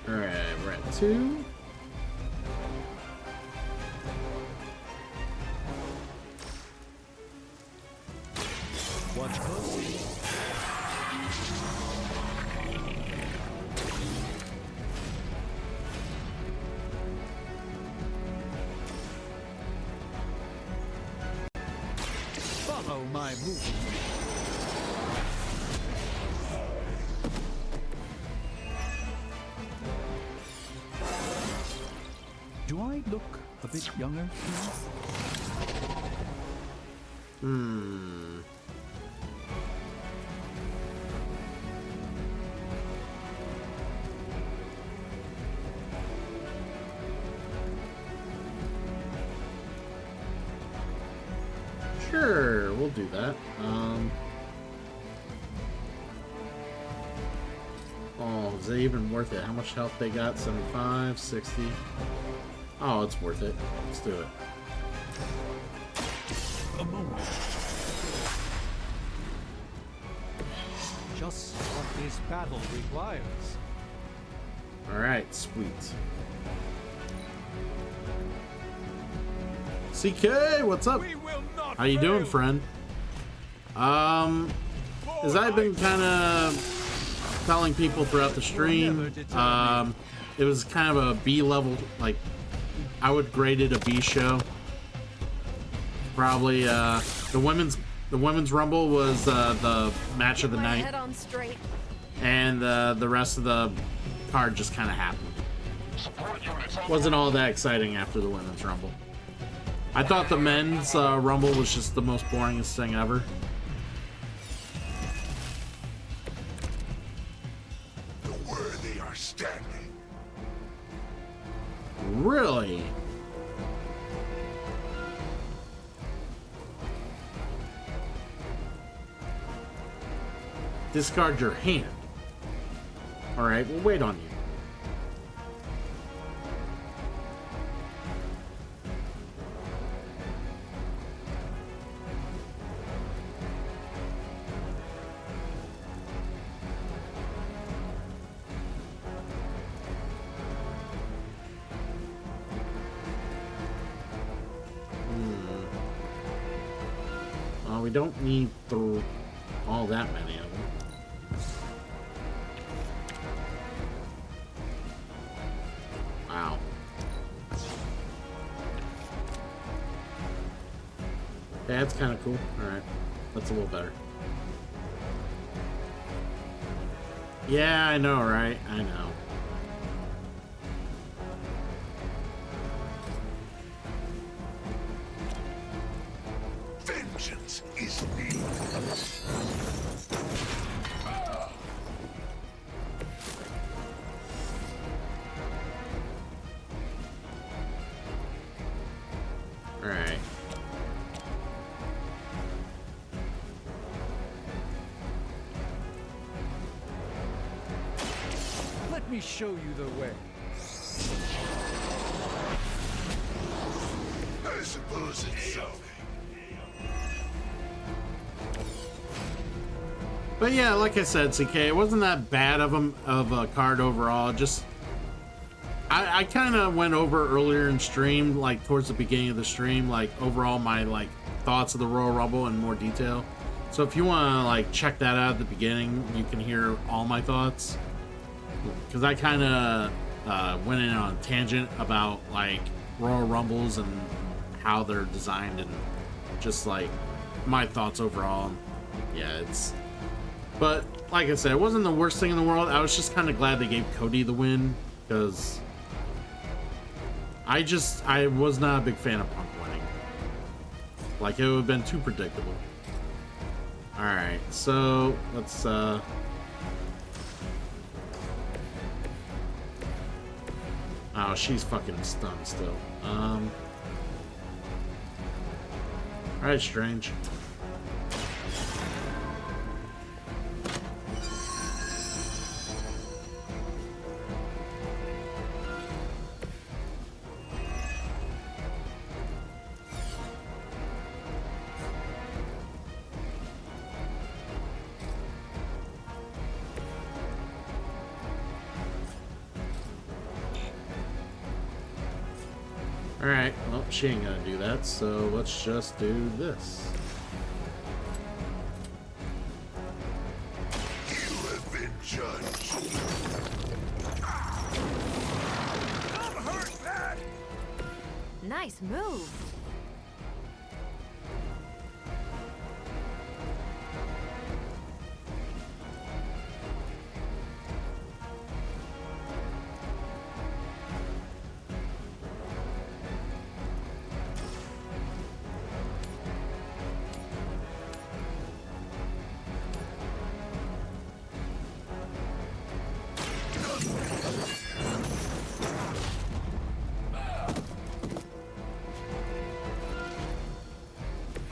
Alright, we're at 2. Watch closely. Follow my movement. Do I look a bit younger? Sure, we'll do that. Oh, is it even worth it? How much health they got? 75, 60. Oh, it's worth it. Let's do it. A moment. Just what this battle requires. Alright, sweet. CK, what's up? How you doing, friend? As I've been kind of telling people throughout the stream, it was kind of a B level, like, I would grade it a B show. Probably, the women's rumble was the match of the night. Head on straight. And the rest of the card just kind of happened. Wasn't all that exciting after the women's rumble. I thought the men's rumble was just the most boringest thing ever. The worthy are standing. Really? Discard your hand. Alright, we'll wait on you. Well, we don't need all that many of them. Wow. Yeah, that's kind of cool. Alright. That's a little better. Yeah, I know, right? I know. Vengeance is needed. Alright. Let me show you the way. I suppose it's so. But yeah, like I said, CK, it wasn't that bad of a card overall. Just I kind of went over earlier in stream, like towards the beginning of the stream, like overall my like thoughts of the Royal Rumble in more detail. So if you want to like check that out at the beginning, you can hear all my thoughts. Because I kind of went in on a tangent about like Royal Rumbles and how they're designed and just like my thoughts overall. Yeah, it's. But like I said, it wasn't the worst thing in the world. I was just kind of glad they gave Cody the win because I was not a big fan of Punk winning. Like it would have been too predictable. All right, so let's. Oh, she's fucking stunned still. All right, Strange. Alright, well, she ain't gonna do that, so let's just do this. You have been judged. I'm hurt bad. Nice move.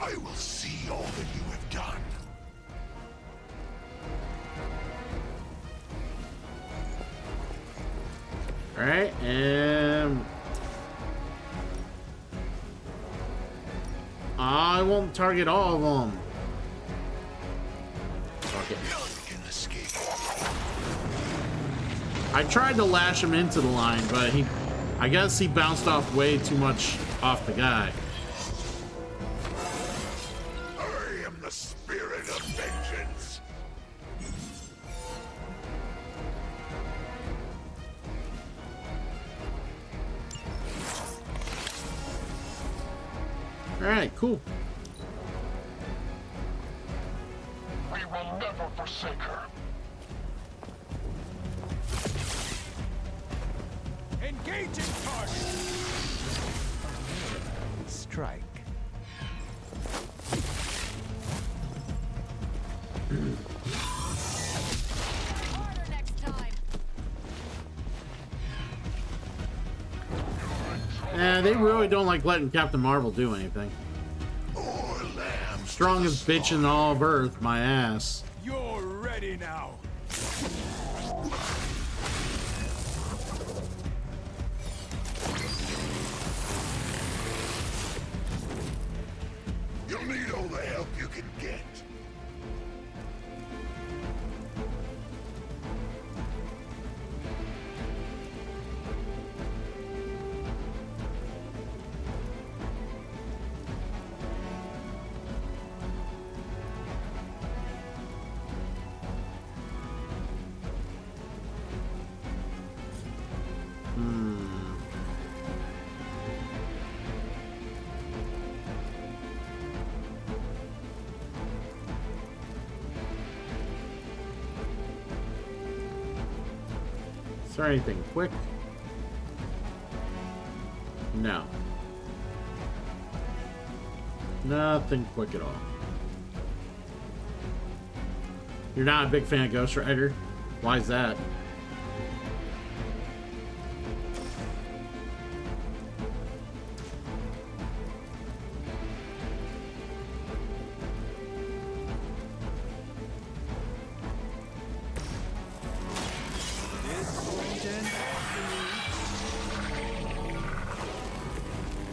I will see all that you have done. Alright, and I won't target all of them. Fuck it. None can escape. I tried to lash him into the line, but I guess he bounced off way too much off the guy. I am the spirit of vengeance. All right, cool. We will never forsake her. Engaging target! Strike. Harder next time. They really don't like letting Captain Marvel do anything. Strongest bitch in all of Earth, my ass. You're ready now. You'll need all the help you can get. Is there anything quick? No. Nothing quick at all. You're not a big fan of Ghost Rider? Why is that?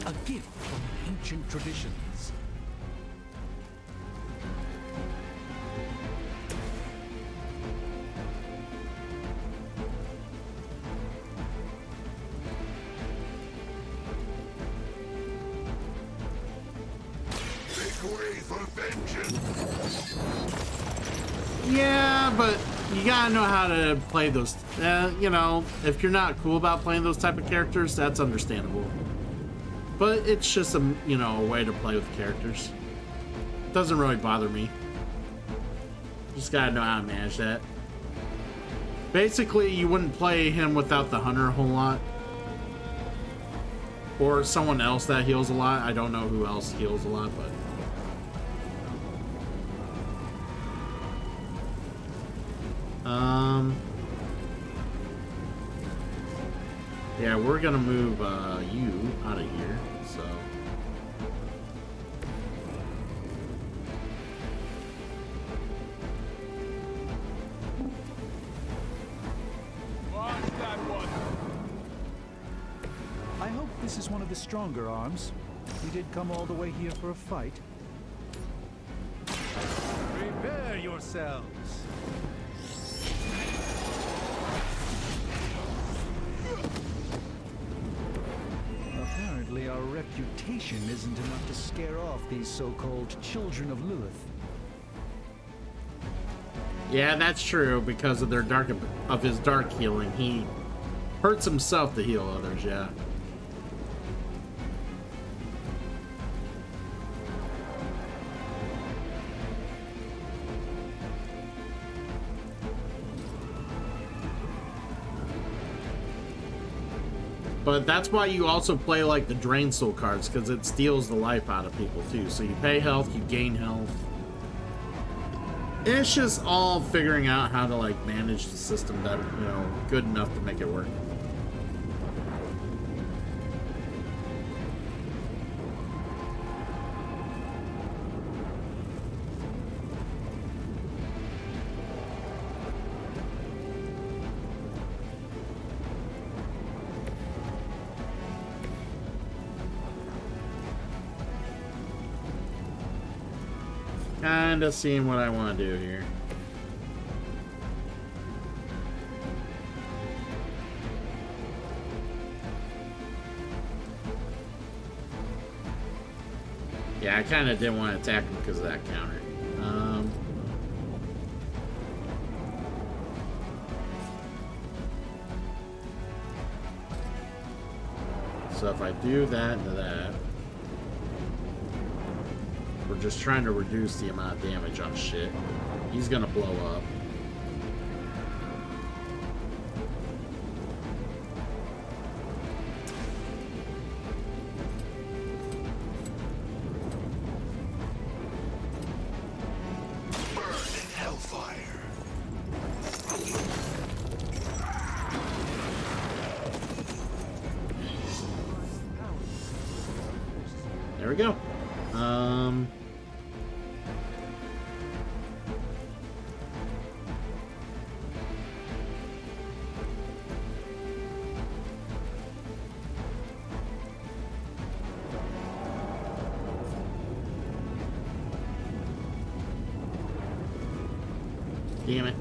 A gift from ancient traditions. Make way for vengeance. Yeah, but you gotta know how to play those. You know, if you're not cool about playing those type of characters, that's understandable. But it's just a way to play with characters. It doesn't really bother me. Just gotta know how to manage that. Basically, you wouldn't play him without the hunter a whole lot. Or someone else that heals a lot. I don't know who else heals a lot, but... Yeah, we're gonna move you out of here, so... Watch that one. I hope this is one of the stronger arms. We did come all the way here for a fight. Prepare yourselves. Apparently our reputation isn't enough to scare off these so-called children of Lilith. Yeah, that's true, because of his dark healing. He hurts himself to heal others, yeah. But that's why you also play like the Drain Soul cards, because it steals the life out of people too. So you pay health, you gain health. It's just all figuring out how to like manage the system that, good enough to make it work. Kinda seeing what I want to do here. Yeah, I kind of didn't want to attack him because of that counter. So if I do that to that, we're just trying to reduce the amount of damage on shit. He's gonna blow up. There we go. Damn it.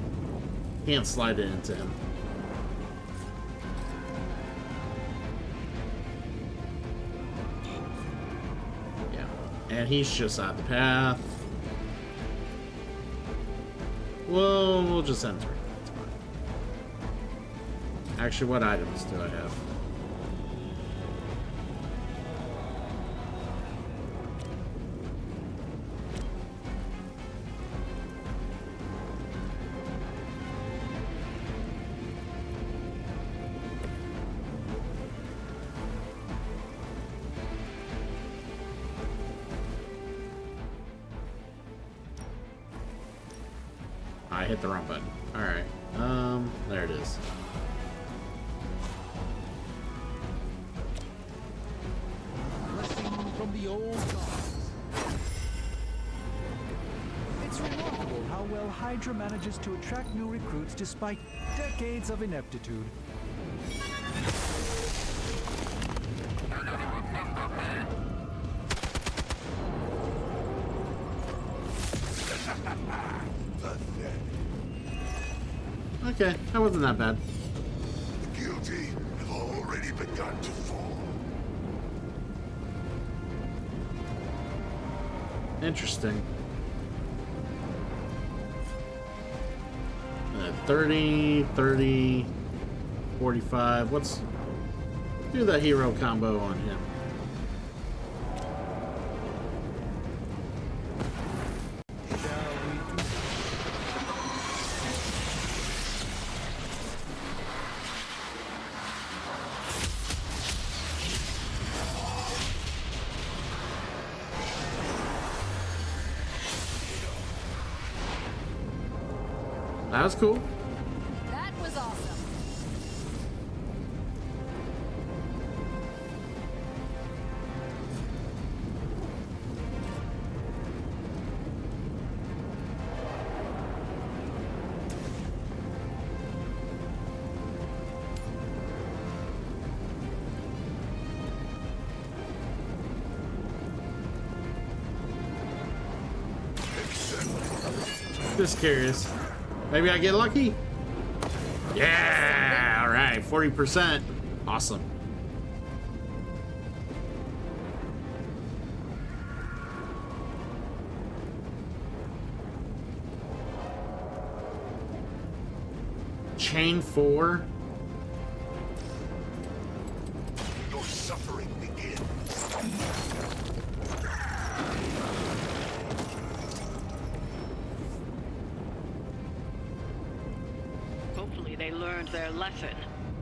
Can't slide it into him. And he's just out the path. Well, we'll just enter. It's fine. Actually, what items do I have? I hit the wrong button. Alright. There it is. Blessing from the old gods. It's remarkable how well Hydra manages to attract new recruits despite decades of ineptitude. Okay, that wasn't that bad. The guilty have already begun to fall. Interesting. 30, 30, 45. Let's do the hero combo on him. That was cool. That was awesome. Just curious. Maybe I get lucky? Yeah! Alright, 40%. Awesome. Chain 4. Your suffering begins. Hopefully they learned their lesson.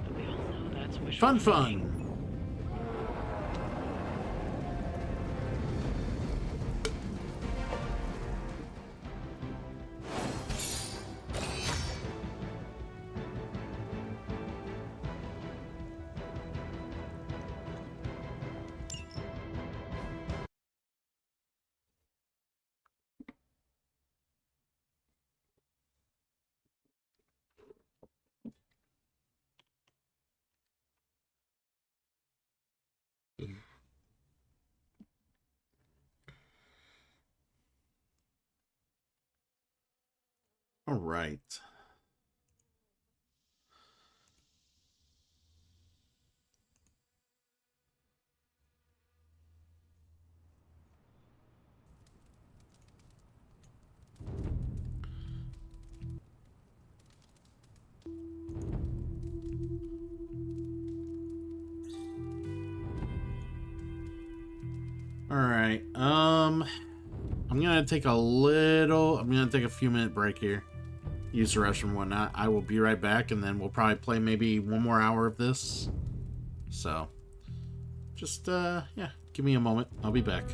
But we all know that's wishful Fun, thinking. fun. All right. Alright, I'm gonna take a few minute break here. Use the restroom and whatnot. I will be right back, and then we'll probably play maybe one more hour of this. So, just, yeah, give me a moment. I'll be back.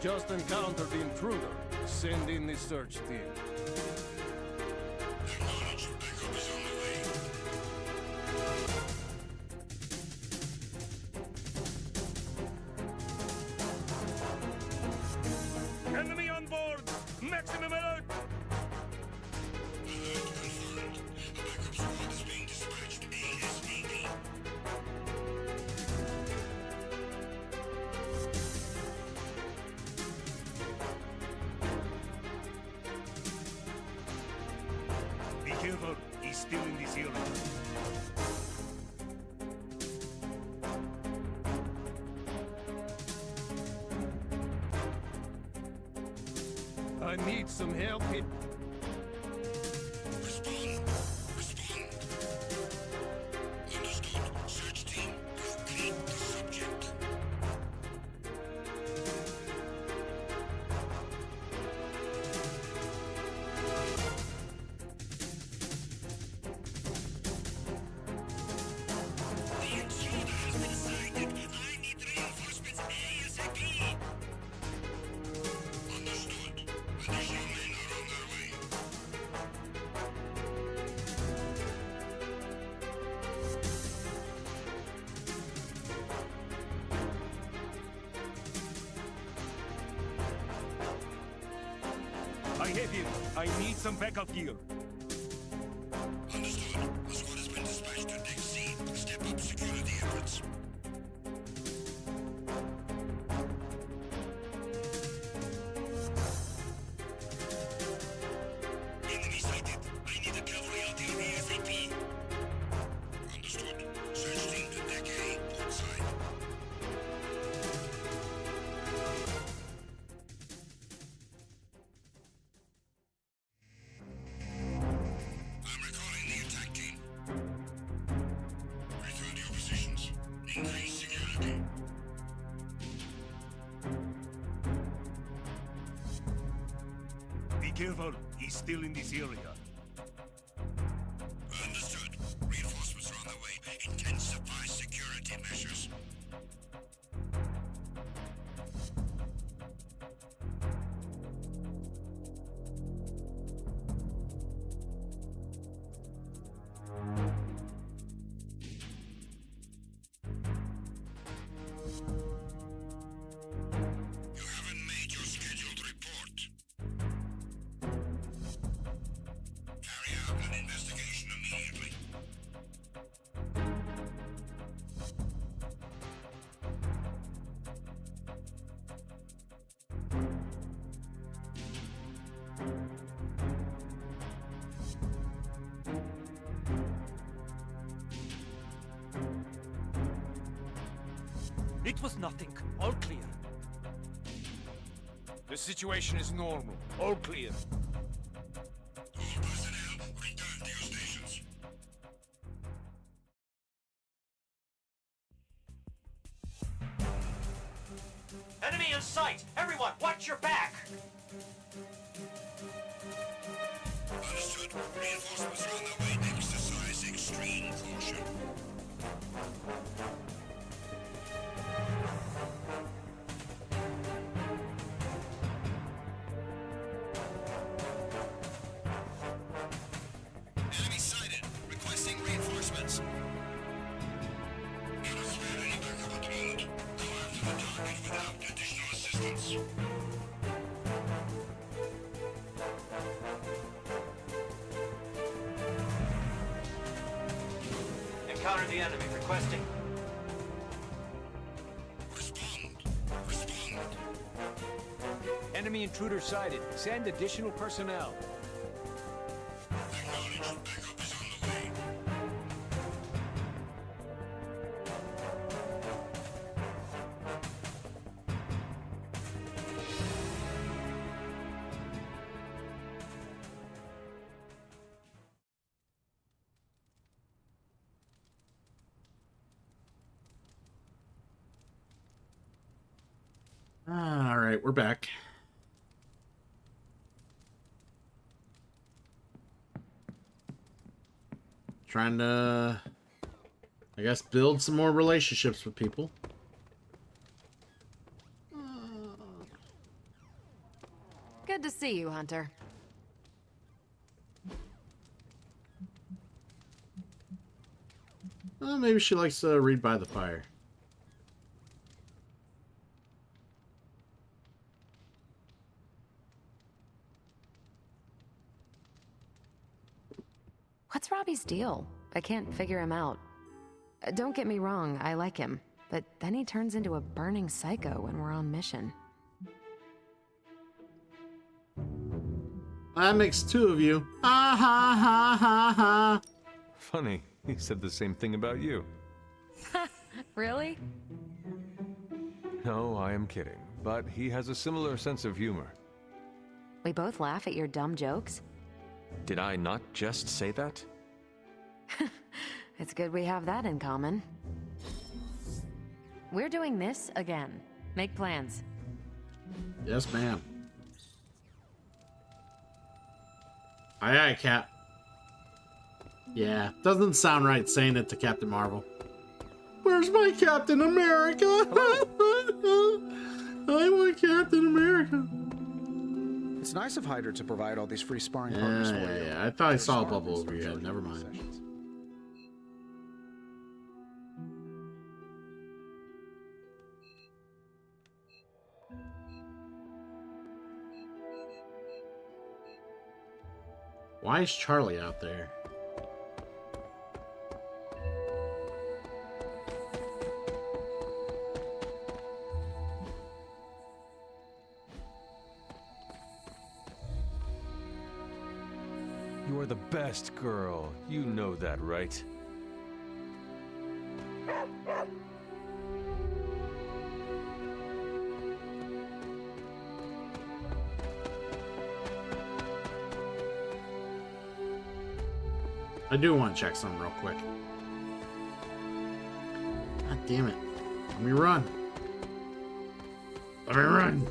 Just encountered the intruder. Send in the search team. Enemy on board! Maximum alert! Be careful, he's still in this area. I need some help here. Respond. Understood. Search team, locate the subject. The intruder has been sighted. I need reinforcements ASAP. Understood. Additional men are on their way. I have him. I need some backup gear. Understood. The squad has been dispatched to Deck C. Step up security efforts. Enemy sighted. I need a cavalry artillery ASAP. Understood. Search team to Deck A, port side. I'm recalling the attack team. Return to your positions. Increase security. Be careful. He's still in this area. Understood. Reinforcements are on the way. Intensify security measures. You haven't made your scheduled report. Carry out an investigation immediately. It was nothing. All clear. The situation is normal. All clear. All personnel, return to your stations. Enemy in sight! Everyone, watch your back! Understood. Reinforcements are on their way. Exercise extreme caution. Enemy sighted. Requesting reinforcements. Cannot spare any backup at the moment. Go after the target without additional assistance. Encounter the enemy, requesting. Respond. Enemy intruder sighted. Send additional personnel. Acknowledged. Backup is on the way. All right, we're back. Trying to, I guess, build some more relationships with people. Good to see you, Hunter. Well, maybe she likes to read by the fire. What's Robbie's deal? I can't figure him out. Don't get me wrong, I like him. But then he turns into a burning psycho when we're on mission. That makes two of you. Ha ha ha ha ha. Funny, he said the same thing about you. Really? No, I am kidding. But he has a similar sense of humor. We both laugh at your dumb jokes? Did I not just say that? It's good we have that in common. We're doing this again. Make plans. Yes, ma'am. Aye, aye, Cap. Yeah, doesn't sound right saying it to Captain Marvel. Where's my Captain America? I want Captain America. It's nice of Hydra to provide all these free sparring partners for you. Yeah, I thought I saw a bubble over your head. Never mind. Why is Charlie out there? You are the best girl. You know that, right? I do want to check something real quick. God damn it. Let me run. Let me run.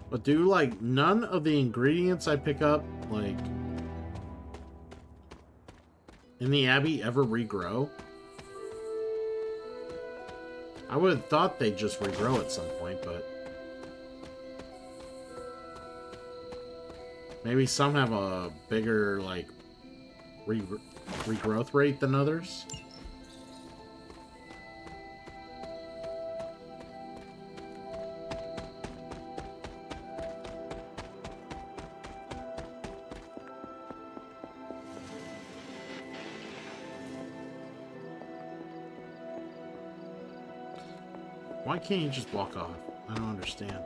But do, like, none of the ingredients I pick up, like, in the Abbey ever regrow? I would have thought they'd just regrow at some point, but maybe some have a bigger, like, regrowth rate than others. Why can't you just walk off? I don't understand.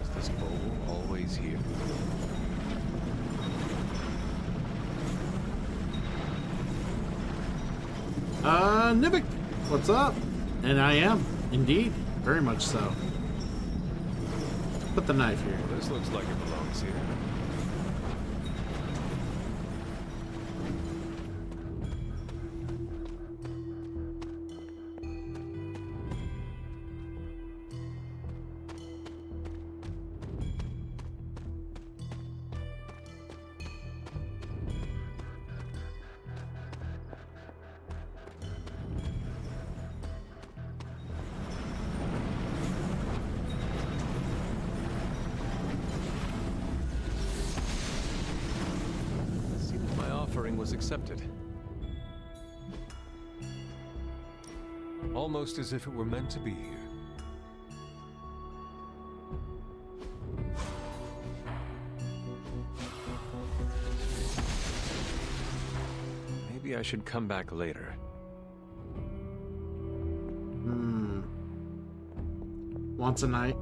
Is this bowl always here? Nivik, what's up? And I am, indeed, very much so. Put the knife here. Well, this looks like it belongs here. Was accepted. Almost as if it were meant to be here. maybe I should come back later. Once a night.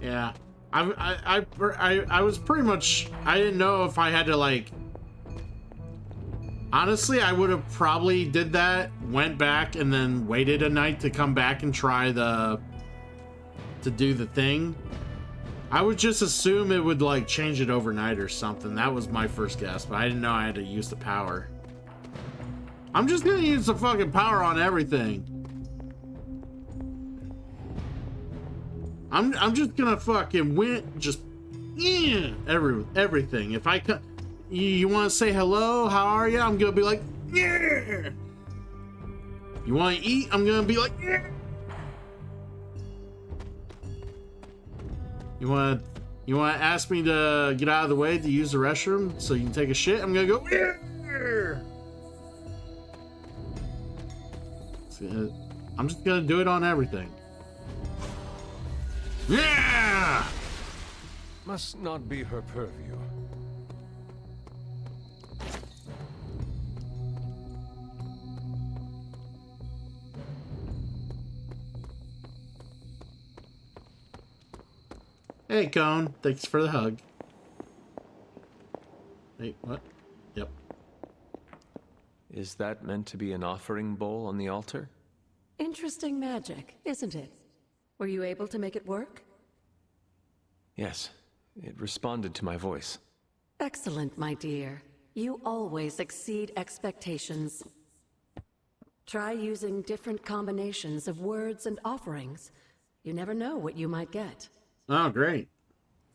Yeah. I was pretty much, I didn't know if I had to like, honestly, I would have probably did that, went back and then waited a night to come back and try to do the thing. I would just assume it would like change it overnight or something. That was my first guess, but I didn't know I had to use the power. I'm just gonna use the fucking power on everything. I'm just gonna fucking win, just everything. If I can, you want to say hello, how are you? I'm gonna be like, yeah. You want to eat? I'm gonna be like, yeah. You want to ask me to get out of the way to use the restroom so you can take a shit? I'm gonna go, yeah. I'm just gonna do it on everything. Yeah! Must not be her purview. Hey, Cone. Thanks for the hug. Wait, what? Yep. Is that meant to be an offering bowl on the altar? Interesting magic, isn't it? Were you able to make it work? Yes. It responded to my voice. Excellent, my dear. You always exceed expectations. Try using different combinations of words and offerings. You never know what you might get. Oh, great.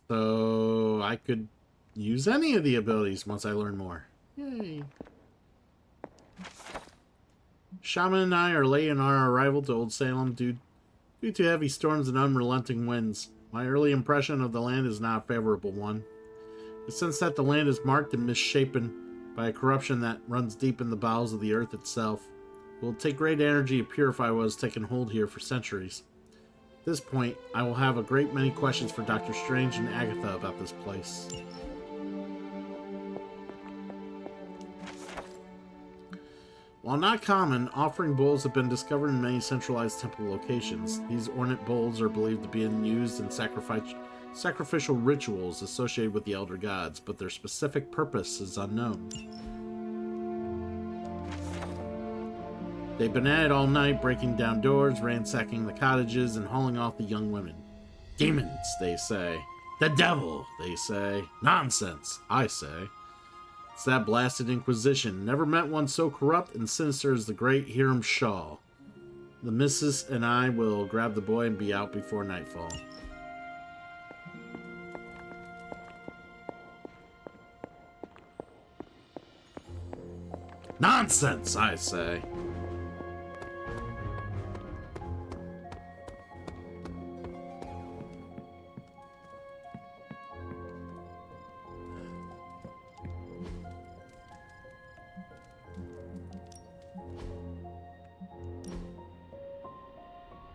So I could use any of the abilities once I learn more. Yay. Shaman and I are late in our arrival to Old Salem due to heavy storms and unrelenting winds. My early impression of the land is not a favorable one. I sense that the land is marked and misshapen by a corruption that runs deep in the bowels of the earth itself. It will take great energy to purify what has taken hold here for centuries. At this point, I will have a great many questions for Dr. Strange and Agatha about this place. While not common, offering bowls have been discovered in many centralized temple locations. These ornate bowls are believed to be used in sacrificial rituals associated with the elder gods, but their specific purpose is unknown. They've been at it all night, breaking down doors, ransacking the cottages, and hauling off the young women. Demons, they say. The devil, they say. Nonsense, I say. It's that blasted Inquisition. Never met one so corrupt and sinister as the great Hiram Shaw. The missus and I will grab the boy and be out before nightfall. Nonsense, I say.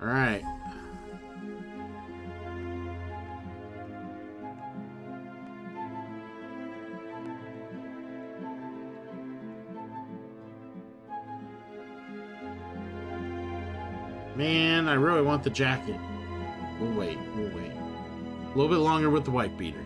All right. Man, I really want the jacket. We'll wait. We'll wait. A little bit longer with the white beater.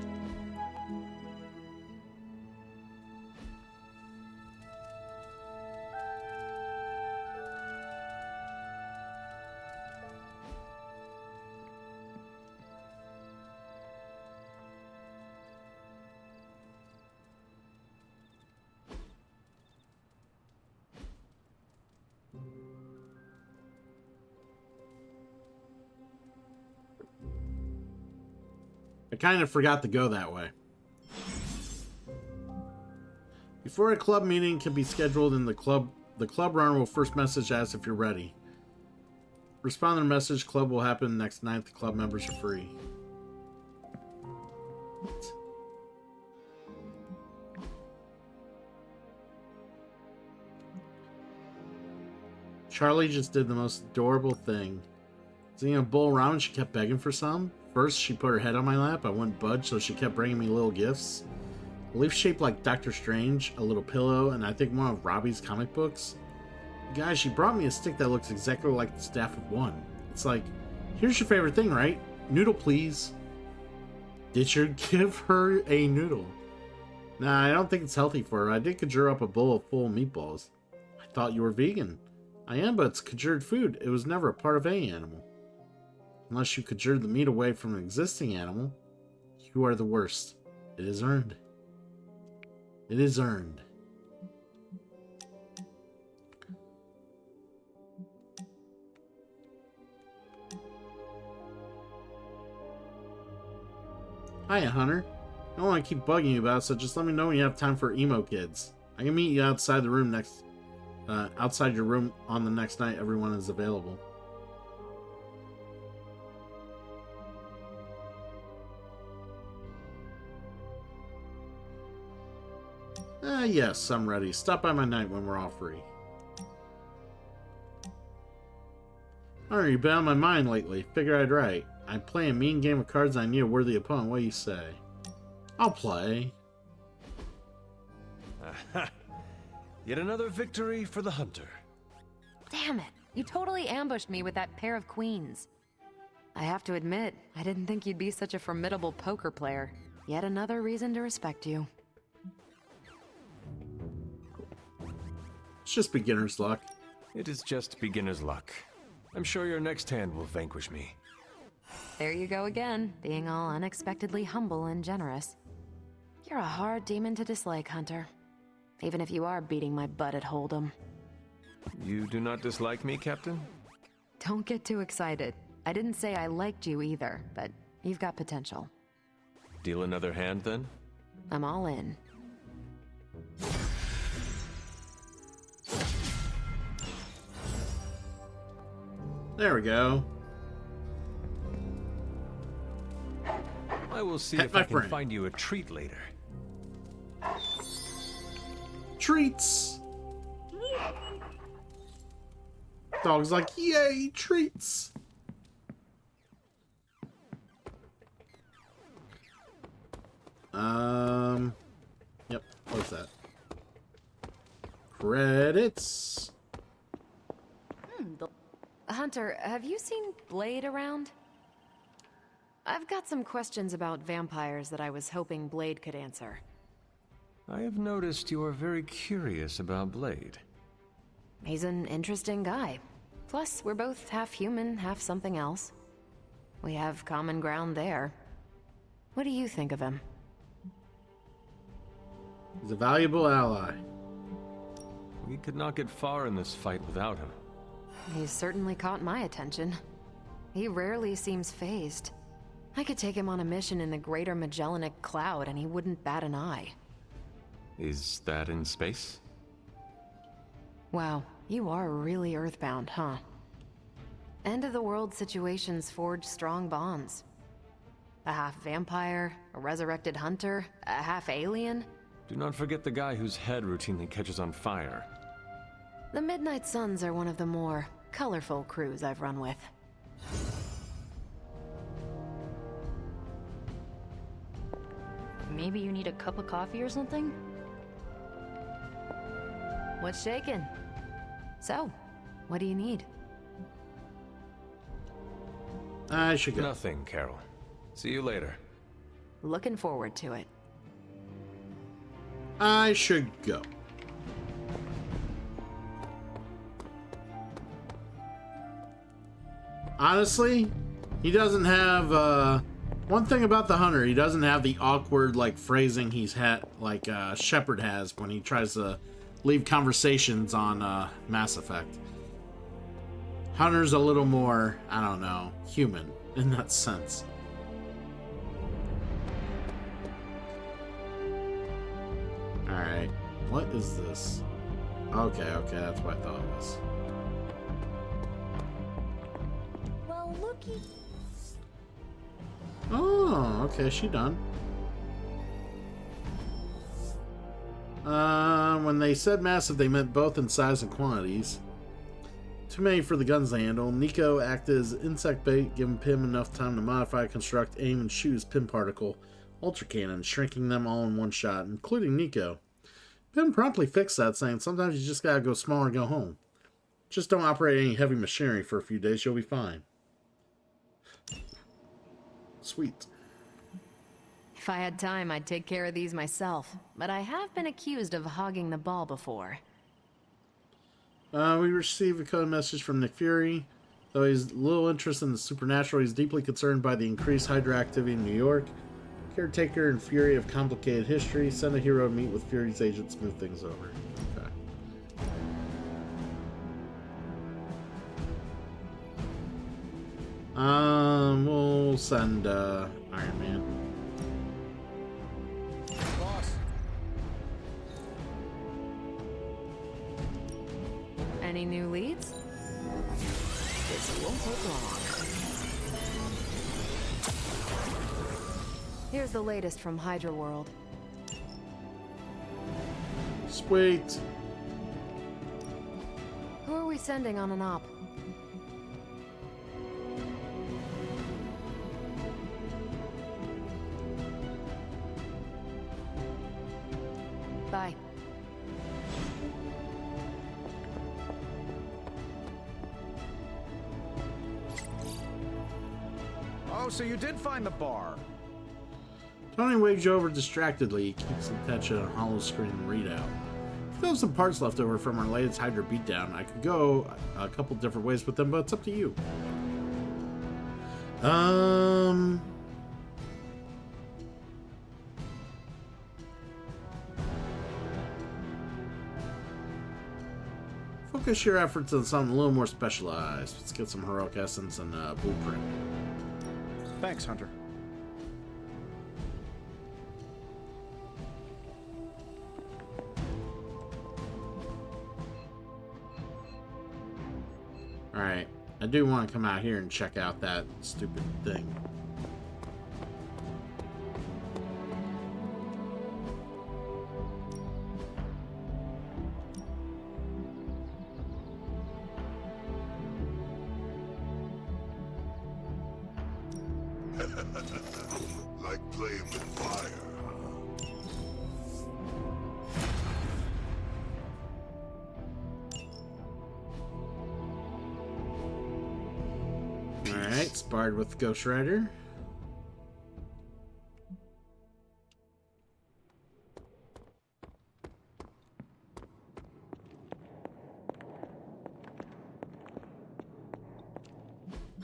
I kind of forgot to go that way. Before a club meeting can be scheduled in the club runner will first message us if you're ready. Respond to the message. Club will happen next night. The club members are free. What? Charlie just did the most adorable thing. Sitting in a bowl of ramen, she kept begging for some. First, she put her head on my lap. I wouldn't budge, so she kept bringing me little gifts. leaf shaped like Doctor Strange, a little pillow, and I think one of Robbie's comic books. Guys, she brought me a stick that looks exactly like the Staff of One. It's like, here's your favorite thing, right? Noodle, please. Did you give her a noodle? Nah, I don't think it's healthy for her. I did conjure up a bowl full of meatballs. I thought you were vegan. I am, but it's conjured food. It was never a part of any animal. Unless you conjured the meat away from an existing animal. You are the worst. It is earned. It is earned. Hiya, Hunter. I don't want to keep bugging you about it, so just let me know when you have time for emo kids. I can meet you outside the room outside your room on the next night everyone is available. Yes, I'm ready. Stop by my night when we're all free. Hunter, you've been on my mind lately. Figure I'd write. I play a mean game of cards and I need a worthy opponent. What do you say? I'll play. Yet another victory for the hunter. Damn it. You totally ambushed me with that pair of queens. I have to admit, I didn't think you'd be such a formidable poker player. Yet another reason to respect you. It's just beginner's luck. It is just beginner's luck. I'm sure your next hand will vanquish me. There you go again, being all unexpectedly humble and generous. You're a hard demon to dislike, Hunter. Even if you are beating my butt at Hold'em. You do not dislike me, Captain? Don't get too excited. I didn't say I liked you either, but you've got potential. Deal another hand, then? I'm all in. There we go. I will see if I can find you a treat later. Treats! Dog's like, yay, treats! Yep, what's that? Credits! Hunter, have you seen Blade around? I've got some questions about vampires that I was hoping Blade could answer. I have noticed you are very curious about Blade. He's an interesting guy. Plus, we're both half human, half something else. We have common ground there. What do you think of him? He's a valuable ally. We could not get far in this fight without him. He's certainly caught my attention. He rarely seems fazed. I could take him on a mission in the Greater Magellanic Cloud and he wouldn't bat an eye. Is that in space? Wow, you are really earthbound, huh? End-of-the-world situations forge strong bonds. A half-vampire, a resurrected hunter, a half-alien. Do not forget the guy whose head routinely catches on fire. The Midnight Suns are one of the more colorful crews I've run with. Maybe you need a cup of coffee or something? What's shaking? So, what do you need? I should go. Nothing, Carol. See you later. Looking forward to it. I should go. Honestly, he doesn't have, one thing about the hunter, he doesn't have the awkward, like, phrasing he's had, like, Shepard has when he tries to leave conversations on, Mass Effect. Hunter's a little more, I don't know, human in that sense. Alright, what is this? Okay, that's what I thought it was. Well, looky. Oh, okay, she done. When they said massive, they meant both in size and quantities. Too many for the guns they handle. Nico acted as insect bait, giving Pym enough time to modify, construct, aim, and shoot his Pym particle ultra cannons, shrinking them all in one shot, including Nico. Ben promptly fixed that, saying sometimes you just gotta go small or go home. Just don't operate any heavy machinery for a few days, you'll be fine. Sweet. If I had time, I'd take care of these myself, but I have been accused of hogging the ball before. We received a code message from Nick Fury. Though he's little interested in the supernatural, he's deeply concerned by the increased Hydra activity in New York. Caretaker and Fury have complicated history. Send a hero to meet with Fury's agent, smooth things over. Okay. We'll send Iron Man. Boss. Any new leads? This won't take long. Here's the latest from Hydra World. Sweet. Who are we sending on an op? Bye. Oh, so you did find the bar. Tony waves you over distractedly. He keeps attention on hollow screen readout. If there have some parts left over from our latest Hydra beatdown, I could go a couple different ways with them, but it's up to you. Focus your efforts on something a little more specialized. Let's get some heroic essence and blueprint. Thanks, Hunter. Alright, I do want to come out here and check out that stupid thing. Like playing with fire, Alright, sparred with Ghost Rider.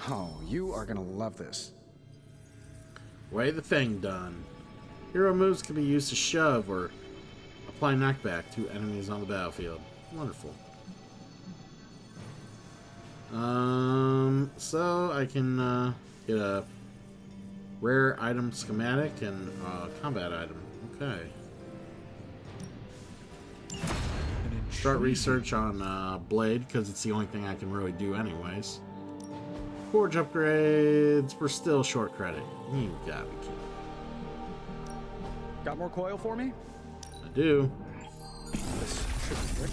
Oh, you are gonna love this. Way the thing done. Hero moves can be used to shove or apply knockback to enemies on the battlefield. Wonderful. So I can get a rare item schematic and combat item. Okay. Start research on Blade because it's the only thing I can really do anyways. Forge upgrades, we're still short credit. You gotta be kidding. Got more coil for me? I do. This should be quick.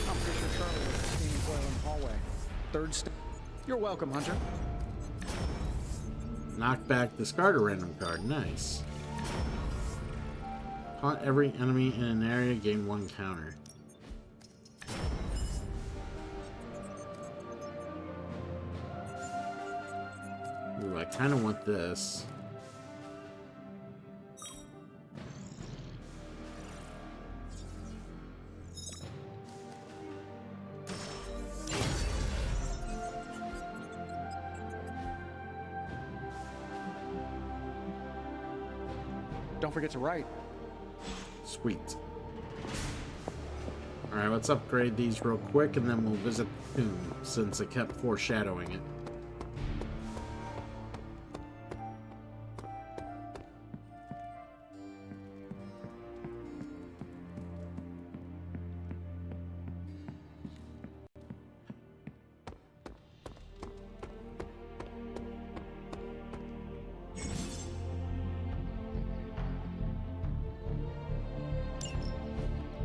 I'm pretty sure Charlie was steaming coil in the hallway. Third step. You're welcome, Hunter. Knock back, discard a random card. Nice. Taunt every enemy in an area, gain 1 counter. Ooh, I kind of want this. Don't forget to write. Sweet. Alright, let's upgrade these real quick and then we'll visit the tomb since it kept foreshadowing it.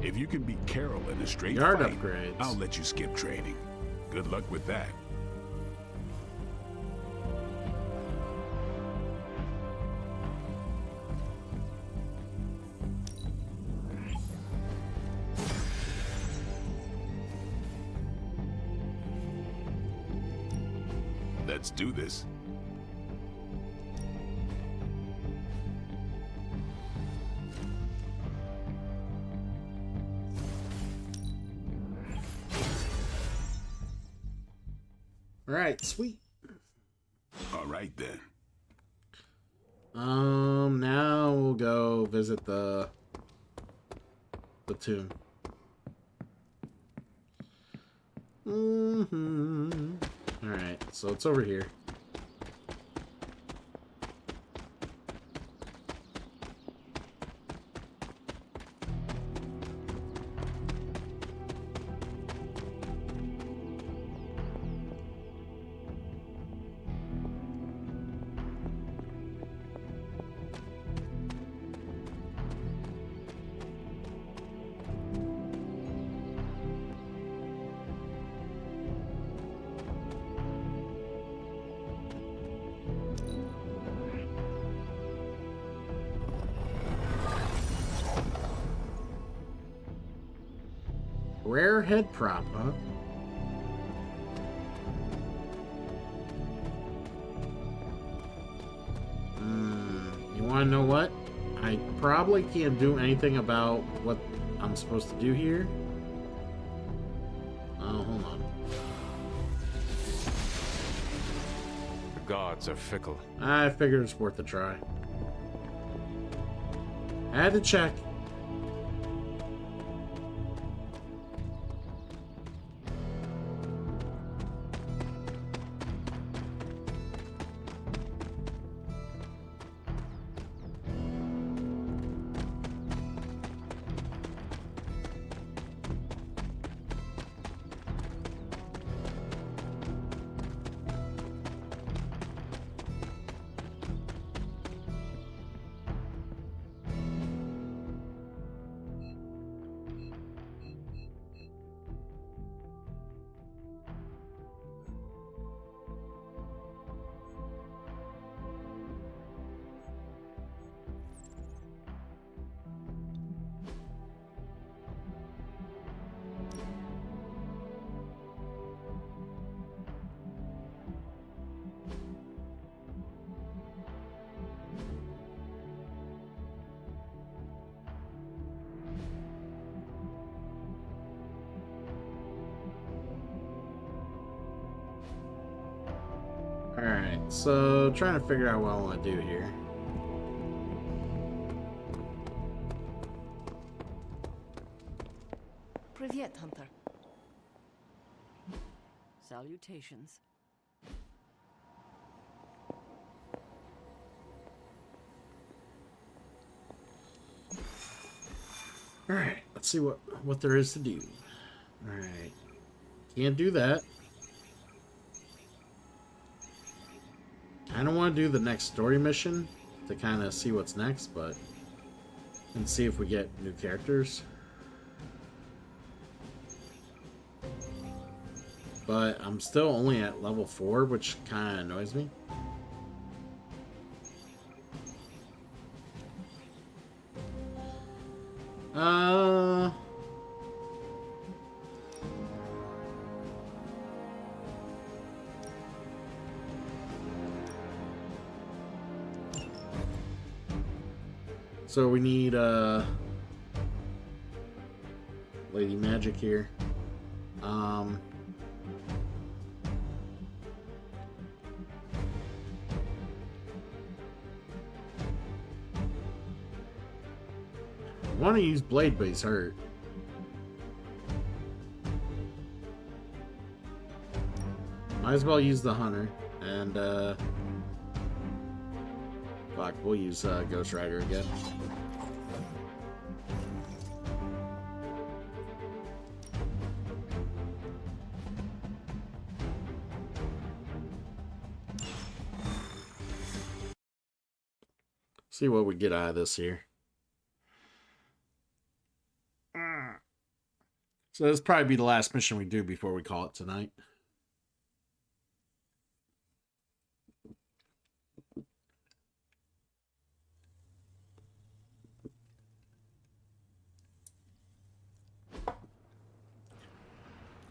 If you can beat Carol in a straight Yard fight, upgrades. I'll let you skip training. Good luck with that. Let's do this. All right, sweet. All right then. Now we'll go visit the tomb. All right, so it's over here. Rare head prop, huh? You want to know what? I probably can't do anything about what I'm supposed to do here. Oh, hold on. The gods are fickle. I figured it's worth a try. I had to check. Alright, so trying to figure out what I want to do here. Привет, Hunter. Salutations. Alright, let's see what there is to do. Alright. Can't do that. I don't want to do the next story mission to kind of see what's next, but and see if we get new characters. But I'm still only at level 4, which kind of annoys me. So we need Lady Magic here. I want to use Blade, but he's hurt. Might as well use the Hunter, and fuck, we'll use Ghost Rider again. See what we get out of this here. So this will probably be the last mission we do before we call it tonight.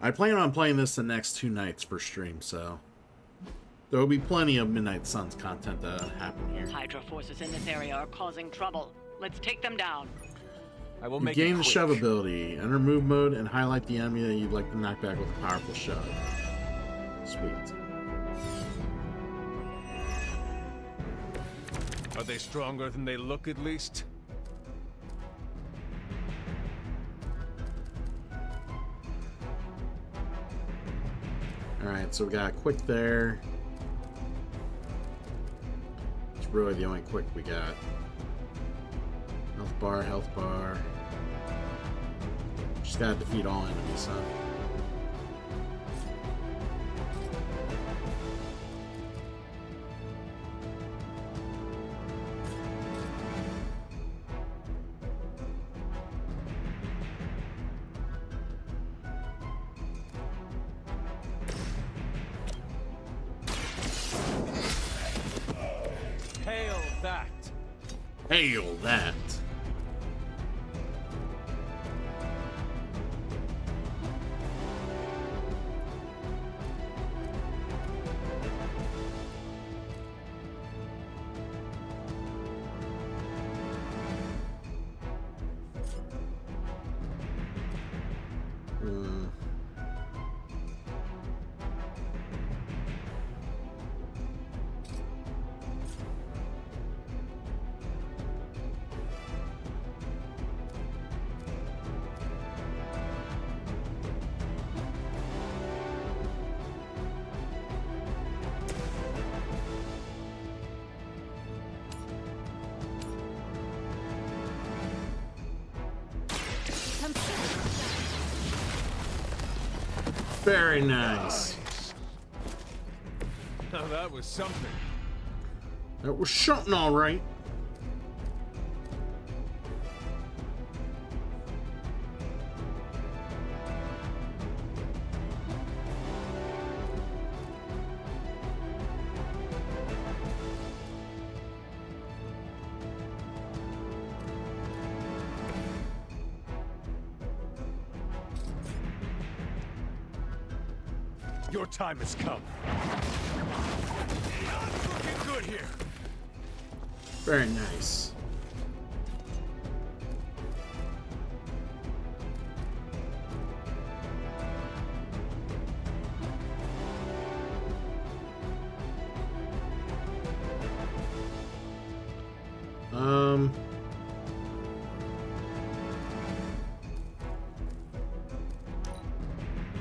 I plan on playing this the next 2 nights for stream, so There will be plenty of Midnight Suns content to happen here. Hydra forces in this area are causing trouble. Let's take them down. I will You make gain it the quick. shove ability. Enter move mode and highlight the enemy that you'd like to knock back with a powerful shove. Sweet. Are they stronger than they look, at least? Alright, so we got a quick there. It's really the only quick we got. Health bar, health bar. Just gotta defeat all enemies, huh? Hail that! Hail that! Very nice. Now that was something. That was something, all right. Your time has come. Not looking good here. Very nice.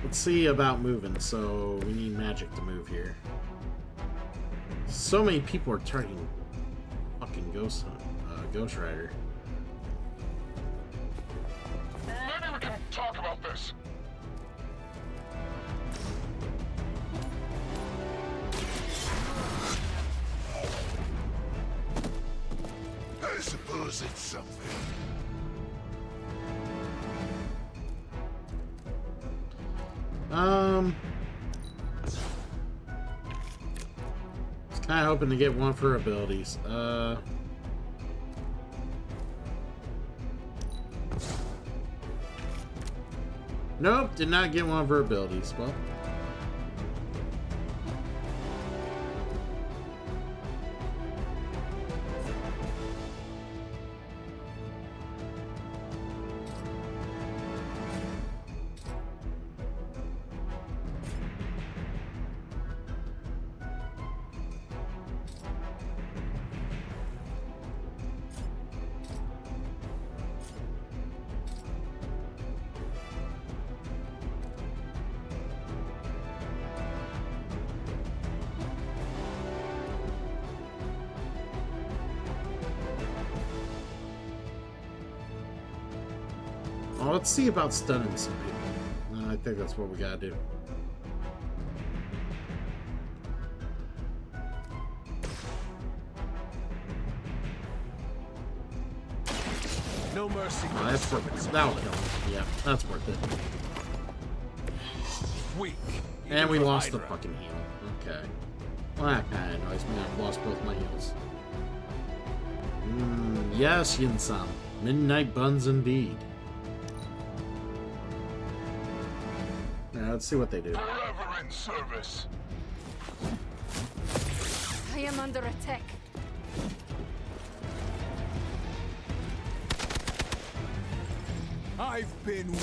Let's see about moving. So we need magic to move here. So many people are targeting fucking Ghost Rider. Maybe we can talk about this. I suppose it's something. Just kind of hoping to get one for her abilities. Nope, did not get one of her abilities. Well. Well, let's see about stunning some people. I think that's what we gotta do. No mercy. Oh, that's worth it. That'll kill him. Yeah, that's worth it. Weak. And we lost the fucking heal. Okay. Well, that kind of annoys me. I've lost both my heals. Yes, Yin-san. Midnight buns indeed. Now, let's see what they do. Forever in service. am under attack. I've been weak.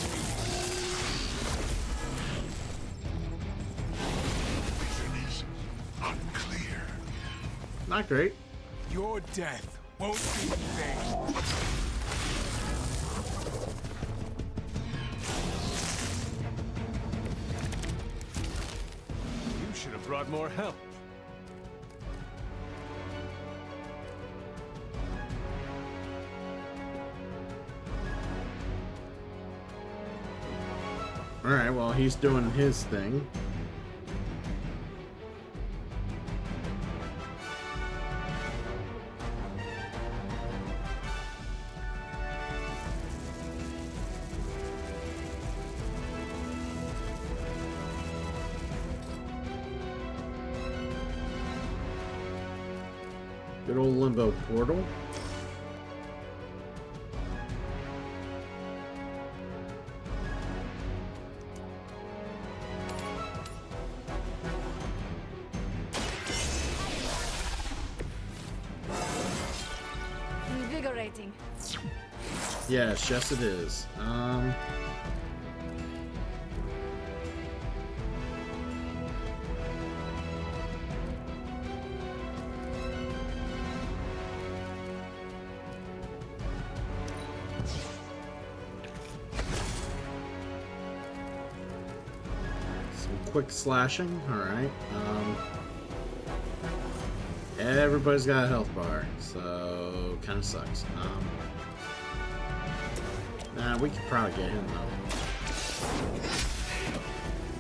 Vision is unclear. Not great. Your death won't be in vain. You should have brought more help. Alright, well, he's doing his thing. Good old limbo portal. Invigorating. Yes, it is. Some quick slashing. All right. Everybody's got a health bar, so kind of sucks. Nah, we could probably get him though.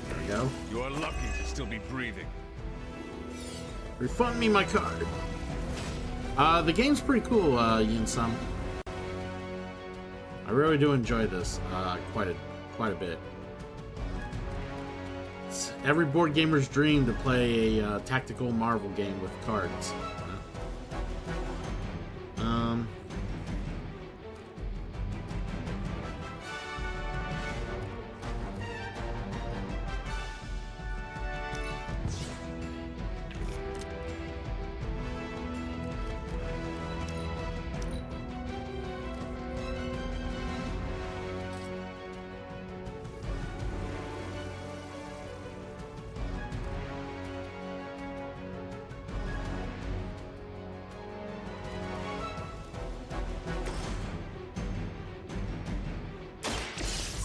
There we go. You're lucky to still be breathing. Refund me my card. The game's pretty cool, Yin Sum. I really do enjoy this quite a bit. It's every board gamer's dream to play a tactical Marvel game with cards.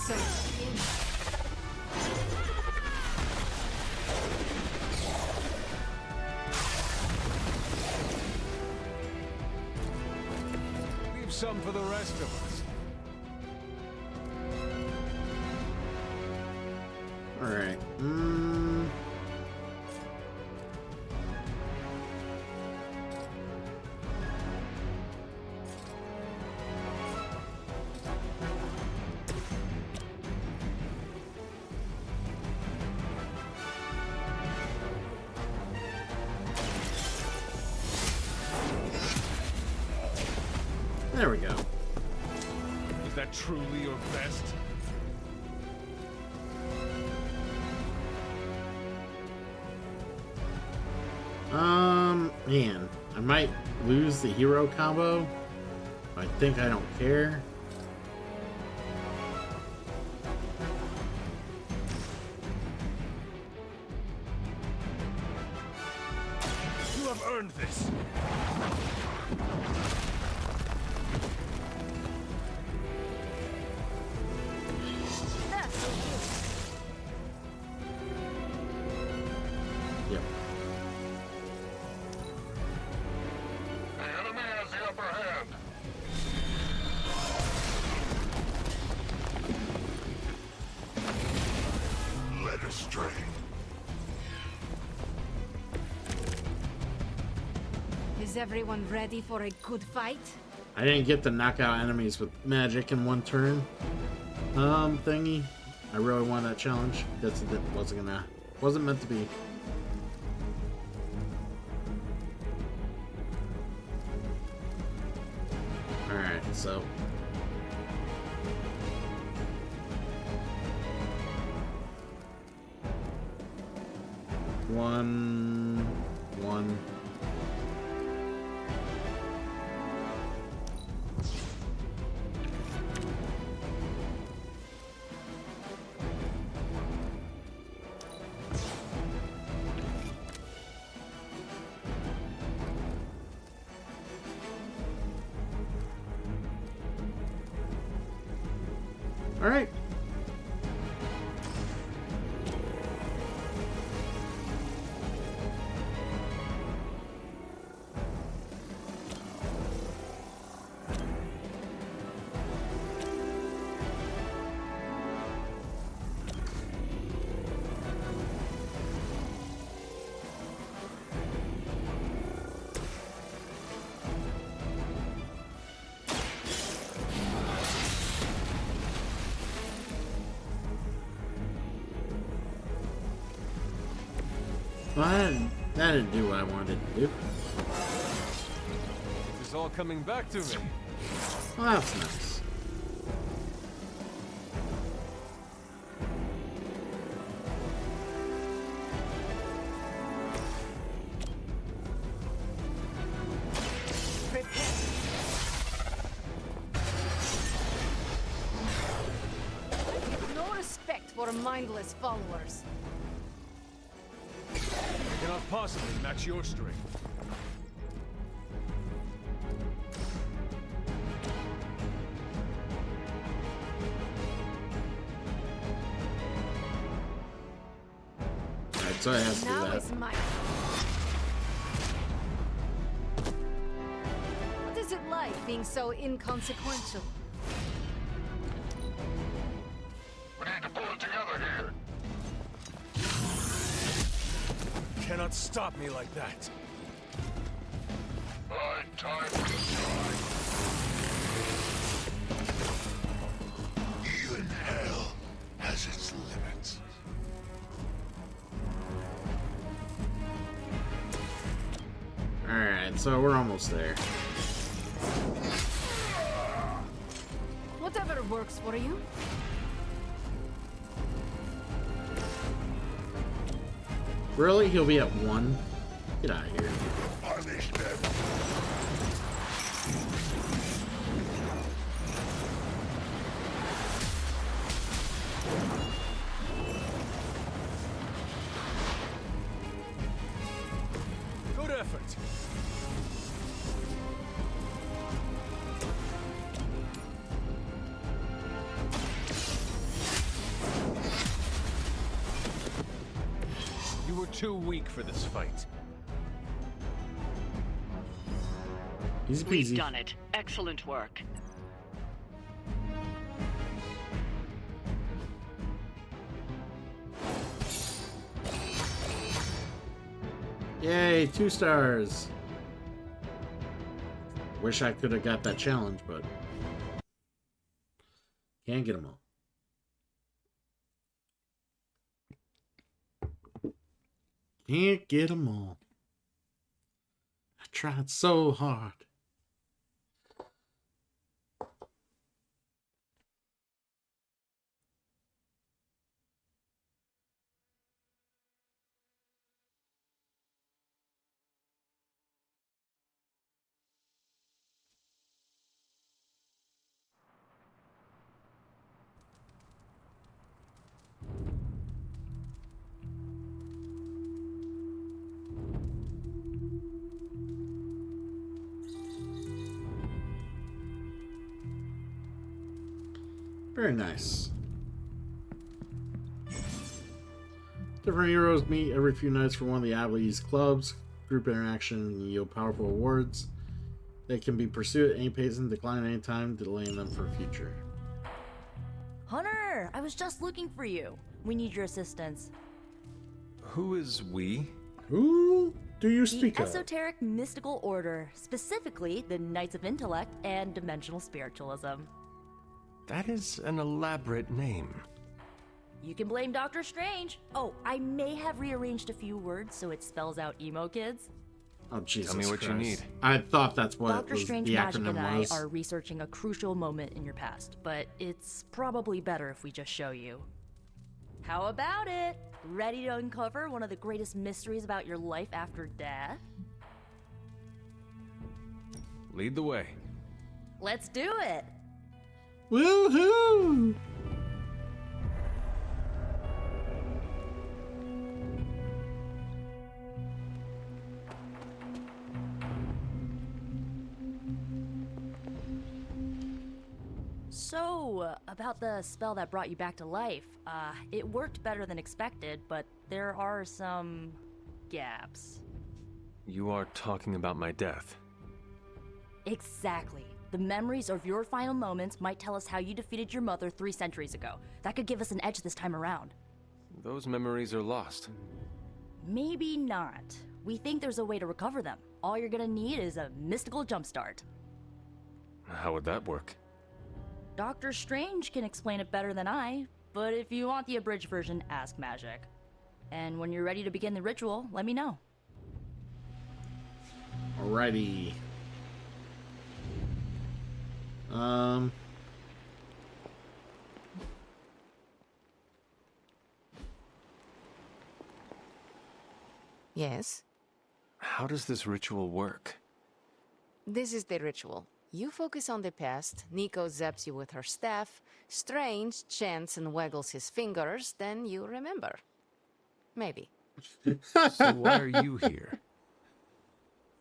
So Leave some for the rest of us. All right. There we go. Is that truly your best? Man, I might lose the hero combo. I think I don't care. You have earned this. Yep. The enemy has the upper hand. Led astray. is everyone ready for a good fight? I didn't get to knock out enemies with magic in one turn. Thingy. I really wanted that challenge. Wasn't meant to be. Alright, so. One. All right. Well, that didn't do what I wanted to do. It's all coming back to me. Well, that's nice. No respect for mindless followers. I cannot possibly match your strength. Alright, so I have to do Now that. it's my. What is it like being so inconsequential? We need to pull it together here. Cannot stop me like that. Time to decide. Even hell has its limits. Alright, so we're almost there. Whatever works for you. Really? He'll be at 1? Get out of here. Punish them. Good effort. You were too weak for this fight. Easy We've peasy. done it. Excellent work. Yay, 2 stars. Wish I could have got that challenge, but can't get them all. Can't get them all. I tried so hard. Very nice. Different heroes meet every few nights for one of the Abbey's clubs. Group interaction and yield powerful awards. They can be pursued at any pace and decline at any time, delaying them for future. Hunter, I was just looking for you. We need your assistance. Who is we? Who do you speak The of? Esoteric Mystical Order, specifically the Knights of Intellect and Dimensional Spiritualism. That is an elaborate name. You can blame Dr. Strange. Oh, I may have rearranged a few words so it spells out emo kids. Oh, Jesus Tell me what Christ. you need. I thought that's what Dr. it was, Strange the Magic acronym and I was. are researching a crucial moment in your past, but it's probably better if we just show you. How about it? Ready to uncover one of the greatest mysteries about your life after death? Lead the way. Let's do it! Woohoo! So, about the spell that brought you back to life, it worked better than expected, but there are some gaps. You are talking about my death. Exactly. The memories of your final moments might tell us how you defeated your mother 3 centuries ago. That could give us an edge this time around. Those memories are lost. Maybe not. We think there's a way to recover them. All you're gonna need is a mystical jumpstart. How would that work? Doctor Strange can explain it better than I, but if you want the abridged version, ask Magic. And when you're ready to begin the ritual, let me know. Alrighty. Yes? How does this ritual work? This is the ritual. You focus on the past, Nico zaps you with her staff, Strange chants and waggles his fingers, then you remember. Maybe. So why are you here?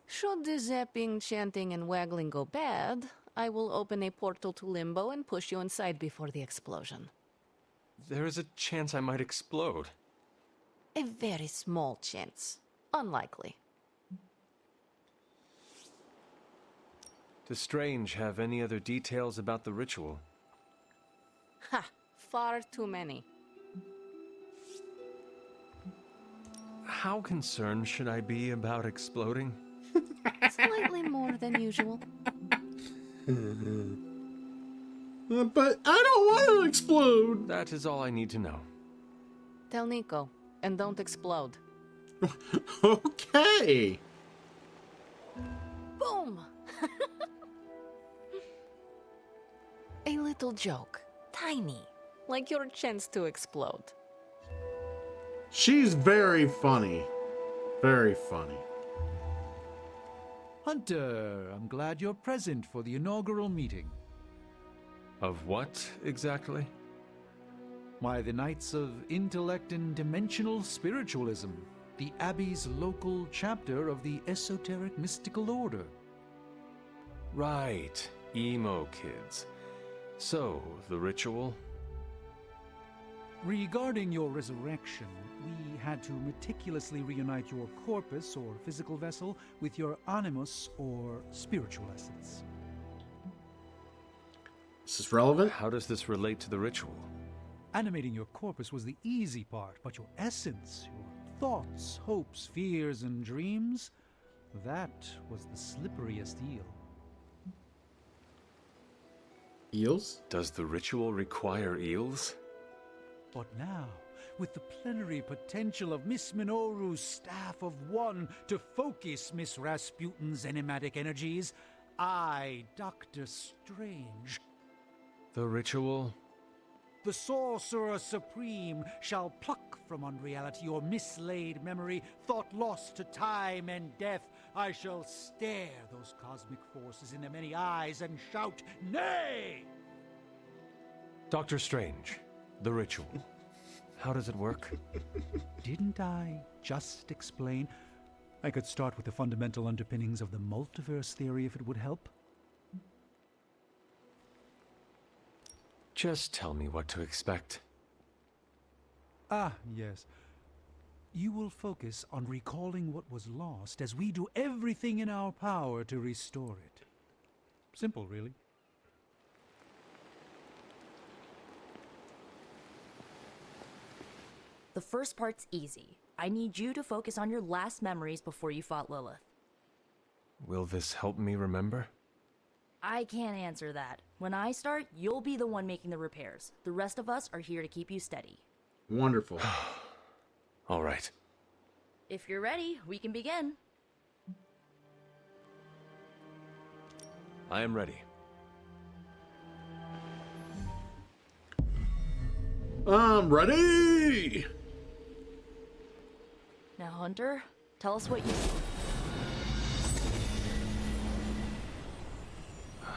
Should the zapping, chanting, and waggling go bad, I will open a portal to Limbo and push you inside before the explosion. There is a chance I might explode. A very small chance. Unlikely. Does Strange have any other details about the ritual? Ha! Far too many. How concerned should I be about exploding? Slightly more than usual. But I don't want to explode. That is all I need to know. Tell Nico, and don't explode. Okay. Boom! A little joke. Tiny. Like your chance to explode. She's very funny. Very funny. Hunter, I'm glad you're present for the inaugural meeting. Of what, exactly? Why, the Knights of Intellect and Dimensional Spiritualism, the Abbey's local chapter of the Esoteric Mystical Order. Right, emo kids. So, the ritual? Regarding your resurrection, we had to meticulously reunite your corpus or physical vessel with your animus or spiritual essence. Is this relevant? How does this relate to the ritual? Animating your corpus was the easy part, but your essence, your thoughts, hopes, fears, and dreams, that was the slipperiest eel. Eels? Does the ritual require eels? But now, with the plenary potential of Miss Minoru's Staff of One to focus Miss Rasputin's enigmatic energies, I, Dr. Strange, The ritual? the Sorcerer Supreme, shall pluck from unreality your mislaid memory, thought lost to time and death. I shall stare those cosmic forces in their many eyes and shout, nay! Doctor Strange, the ritual. How does it work? Didn't I just explain? I could start with the fundamental underpinnings of the multiverse theory if it would help. Just tell me what to expect. Ah, yes. You will focus on recalling what was lost as we do everything in our power to restore it. Simple, really. The first part's easy. I need you to focus on your last memories before you fought Lilith. Will this help me remember? I can't answer that. When I start, you'll be the one making the repairs. The rest of us are here to keep you steady. Wonderful. All right. If you're ready, we can begin. I am ready. I'm ready! Now, Hunter, tell us what you see.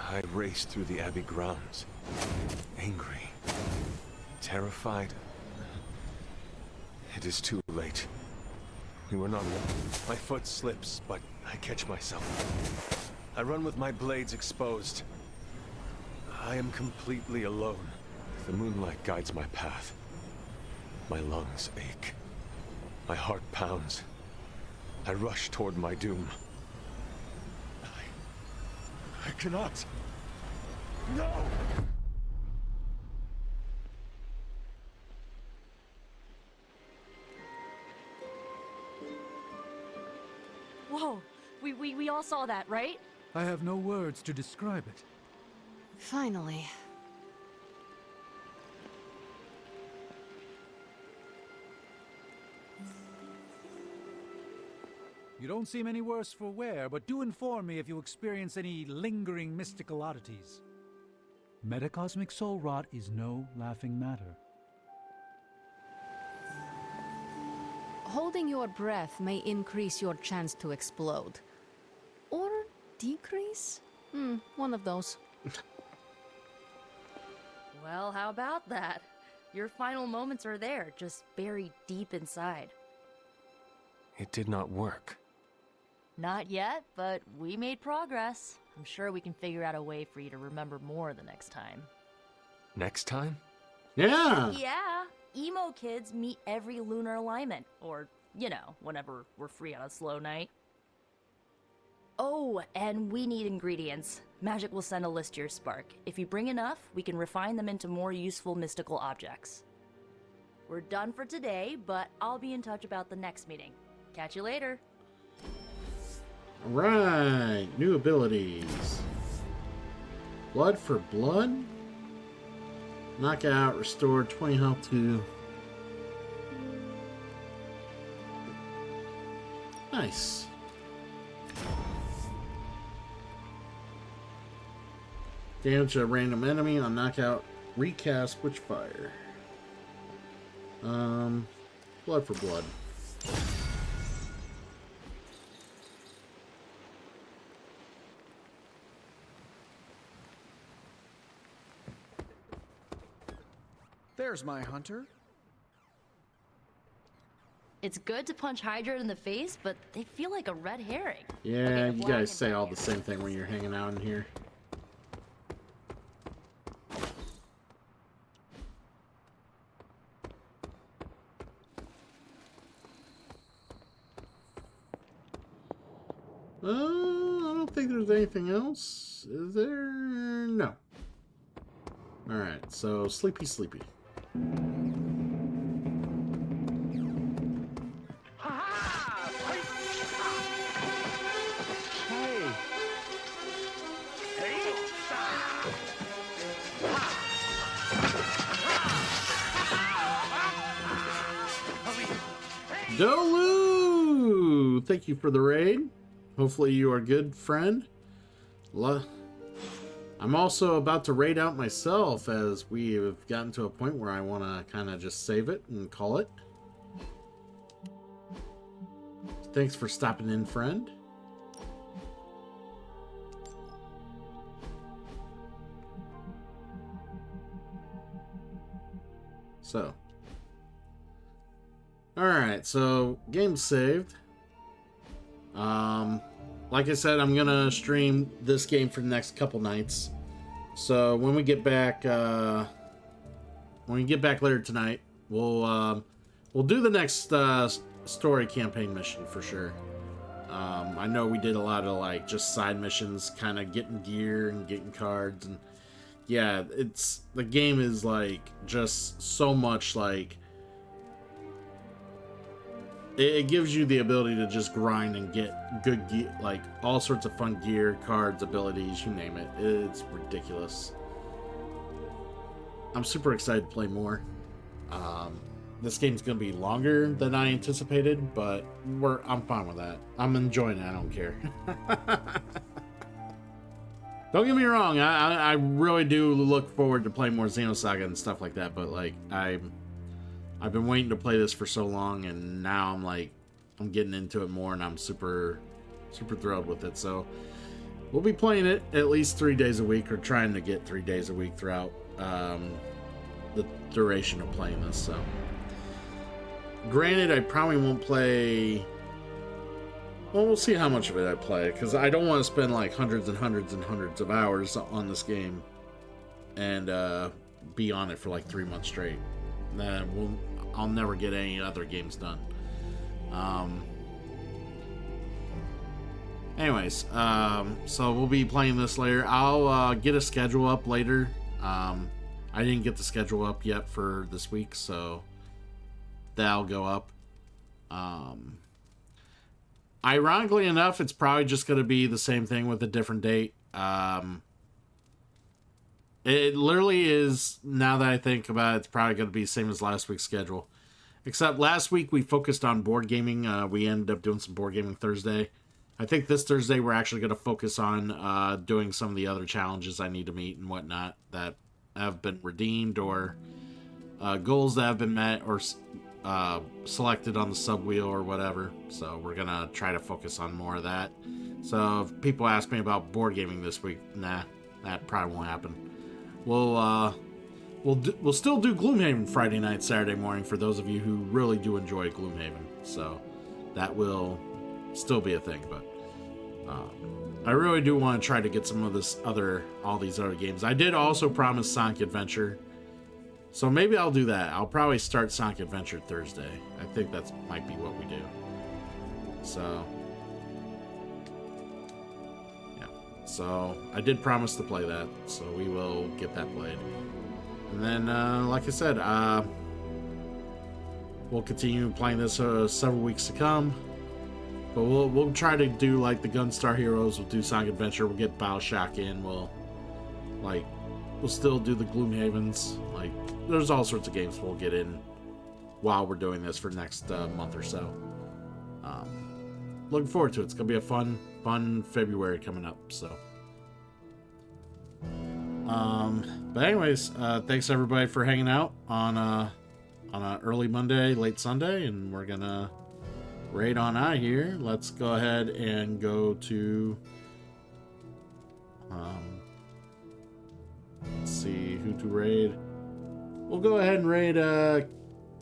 I raced through the Abbey grounds. Angry. Terrified. It is too late. We were not alone. My foot slips, but I catch myself. I run with my blades exposed. I am completely alone. The moonlight guides my path. My lungs ache. My heart pounds. I rush toward my doom. I cannot. No! Whoa, we all saw that, right? I have no words to describe it. Finally. You don't seem any worse for wear, but do inform me if you experience any lingering mystical oddities. Metacosmic soul rot is no laughing matter. Holding your breath may increase your chance to explode. Or decrease? One of those. Well, how about that? Your final moments are there, just buried deep inside. It did not work. Not yet, but we made progress. I'm sure we can figure out a way for you to remember more the next time. Next time? Yeah! Yeah! Emo kids meet every lunar alignment. Or, you know, whenever we're free on a slow night. Oh, and we need ingredients. Magic will send a list to your spark. If you bring enough, we can refine them into more useful mystical objects. We're done for today, but I'll be in touch about the next meeting. Catch you later. Alright, new abilities. Blood for blood? Knockout, restore 20 health to... Nice. Damage a random enemy on knockout, recast Witchfire. Blood for blood. There's my hunter. It's good to punch Hydra in the face, but they feel like a red herring. Yeah, Okay, you guys say all the same thing when you're hanging out in here. I don't think there's anything else. Is there? No. Alright, so Sleepy Sleepy. Dolu! Thank you for the raid. Hopefully you are good, friend. I'm also about to raid out myself, as we have gotten to a point where I want to kind of just save it and call it. Thanks for stopping in, friend. So. Alright, so game's saved. Like I said, I'm gonna stream this game for the next couple nights. So when we get back later tonight, we'll do the next story campaign mission for sure. I know we did a lot of like just side missions, kind of getting gear and getting cards, and yeah, the game is like just so much like. It gives you the ability to just grind and get good gear, like all sorts of fun gear, cards, abilities, you name it. It's ridiculous. I'm super excited to play more. This game's going to be longer than I anticipated, but I'm fine with that. I'm enjoying it. I don't care. Don't get me wrong. I really do look forward to playing more Xenosaga and stuff like that, but like I've been waiting to play this for so long, and now I'm getting into it more, and I'm super thrilled with it. So we'll be playing it at least 3 days a week, or trying to get 3 days a week throughout the duration of playing this. So granted, I probably won't play. Well, we'll see how much of it I play, because I don't want to spend like hundreds and hundreds and hundreds of hours on this game. and be on it for like 3 months straight. Then I'll never get any other games done. Anyways, so we'll be playing this later. I'll get a schedule up later. I didn't get the schedule up yet for this week, so that'll go up. Ironically enough, it's probably just going to be the same thing with a different date. It literally is, now that I think about it, it's probably going to be the same as last week's schedule. Except last week we focused on board gaming. We ended up doing some board gaming Thursday. I think this Thursday we're actually going to focus on doing some of the other challenges I need to meet and whatnot that have been redeemed, or goals that have been met, or selected on the sub wheel or whatever. So we're going to try to focus on more of that. So if people ask me about board gaming this week, nah, that probably won't happen. We'll still do Gloomhaven Friday night, Saturday morning for those of you who really do enjoy Gloomhaven. So that will still be a thing, but I really do want to try to get some of all these other games. I did also promise Sonic Adventure, so maybe I'll do that. I'll probably start Sonic Adventure Thursday. I think that might be what we do. So yeah, so I did promise to play that, so we will get that played. And then, like I said, we'll continue playing this several weeks to come. But we'll try to do like the Gunstar Heroes. We'll do Sonic Adventure. We'll get BioShock in. We'll still do the Gloomhavens. Like, there's all sorts of games we'll get in while we're doing this for next month or so. Looking forward to it. It's gonna be a fun February coming up. So, but anyways, thanks everybody for hanging out on a early Monday, late Sunday, and we're gonna raid on out here. Let's go ahead and go to let's see who to raid. We'll go ahead and raid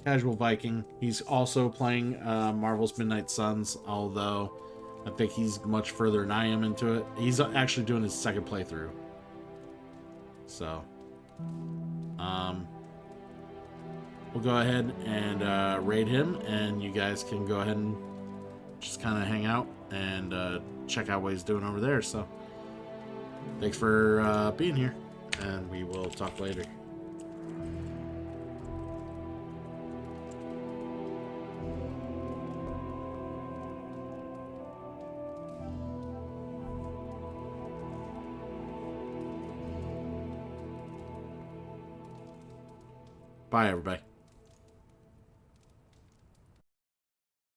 Casual Viking. He's also playing Marvel's Midnight Suns, although I think he's much further than I am into it. He's actually doing his second playthrough. So we'll go ahead and raid him, and you guys can go ahead and just kind of hang out and check out what he's doing over there. So thanks for being here, and we will talk later. Bye, everybody.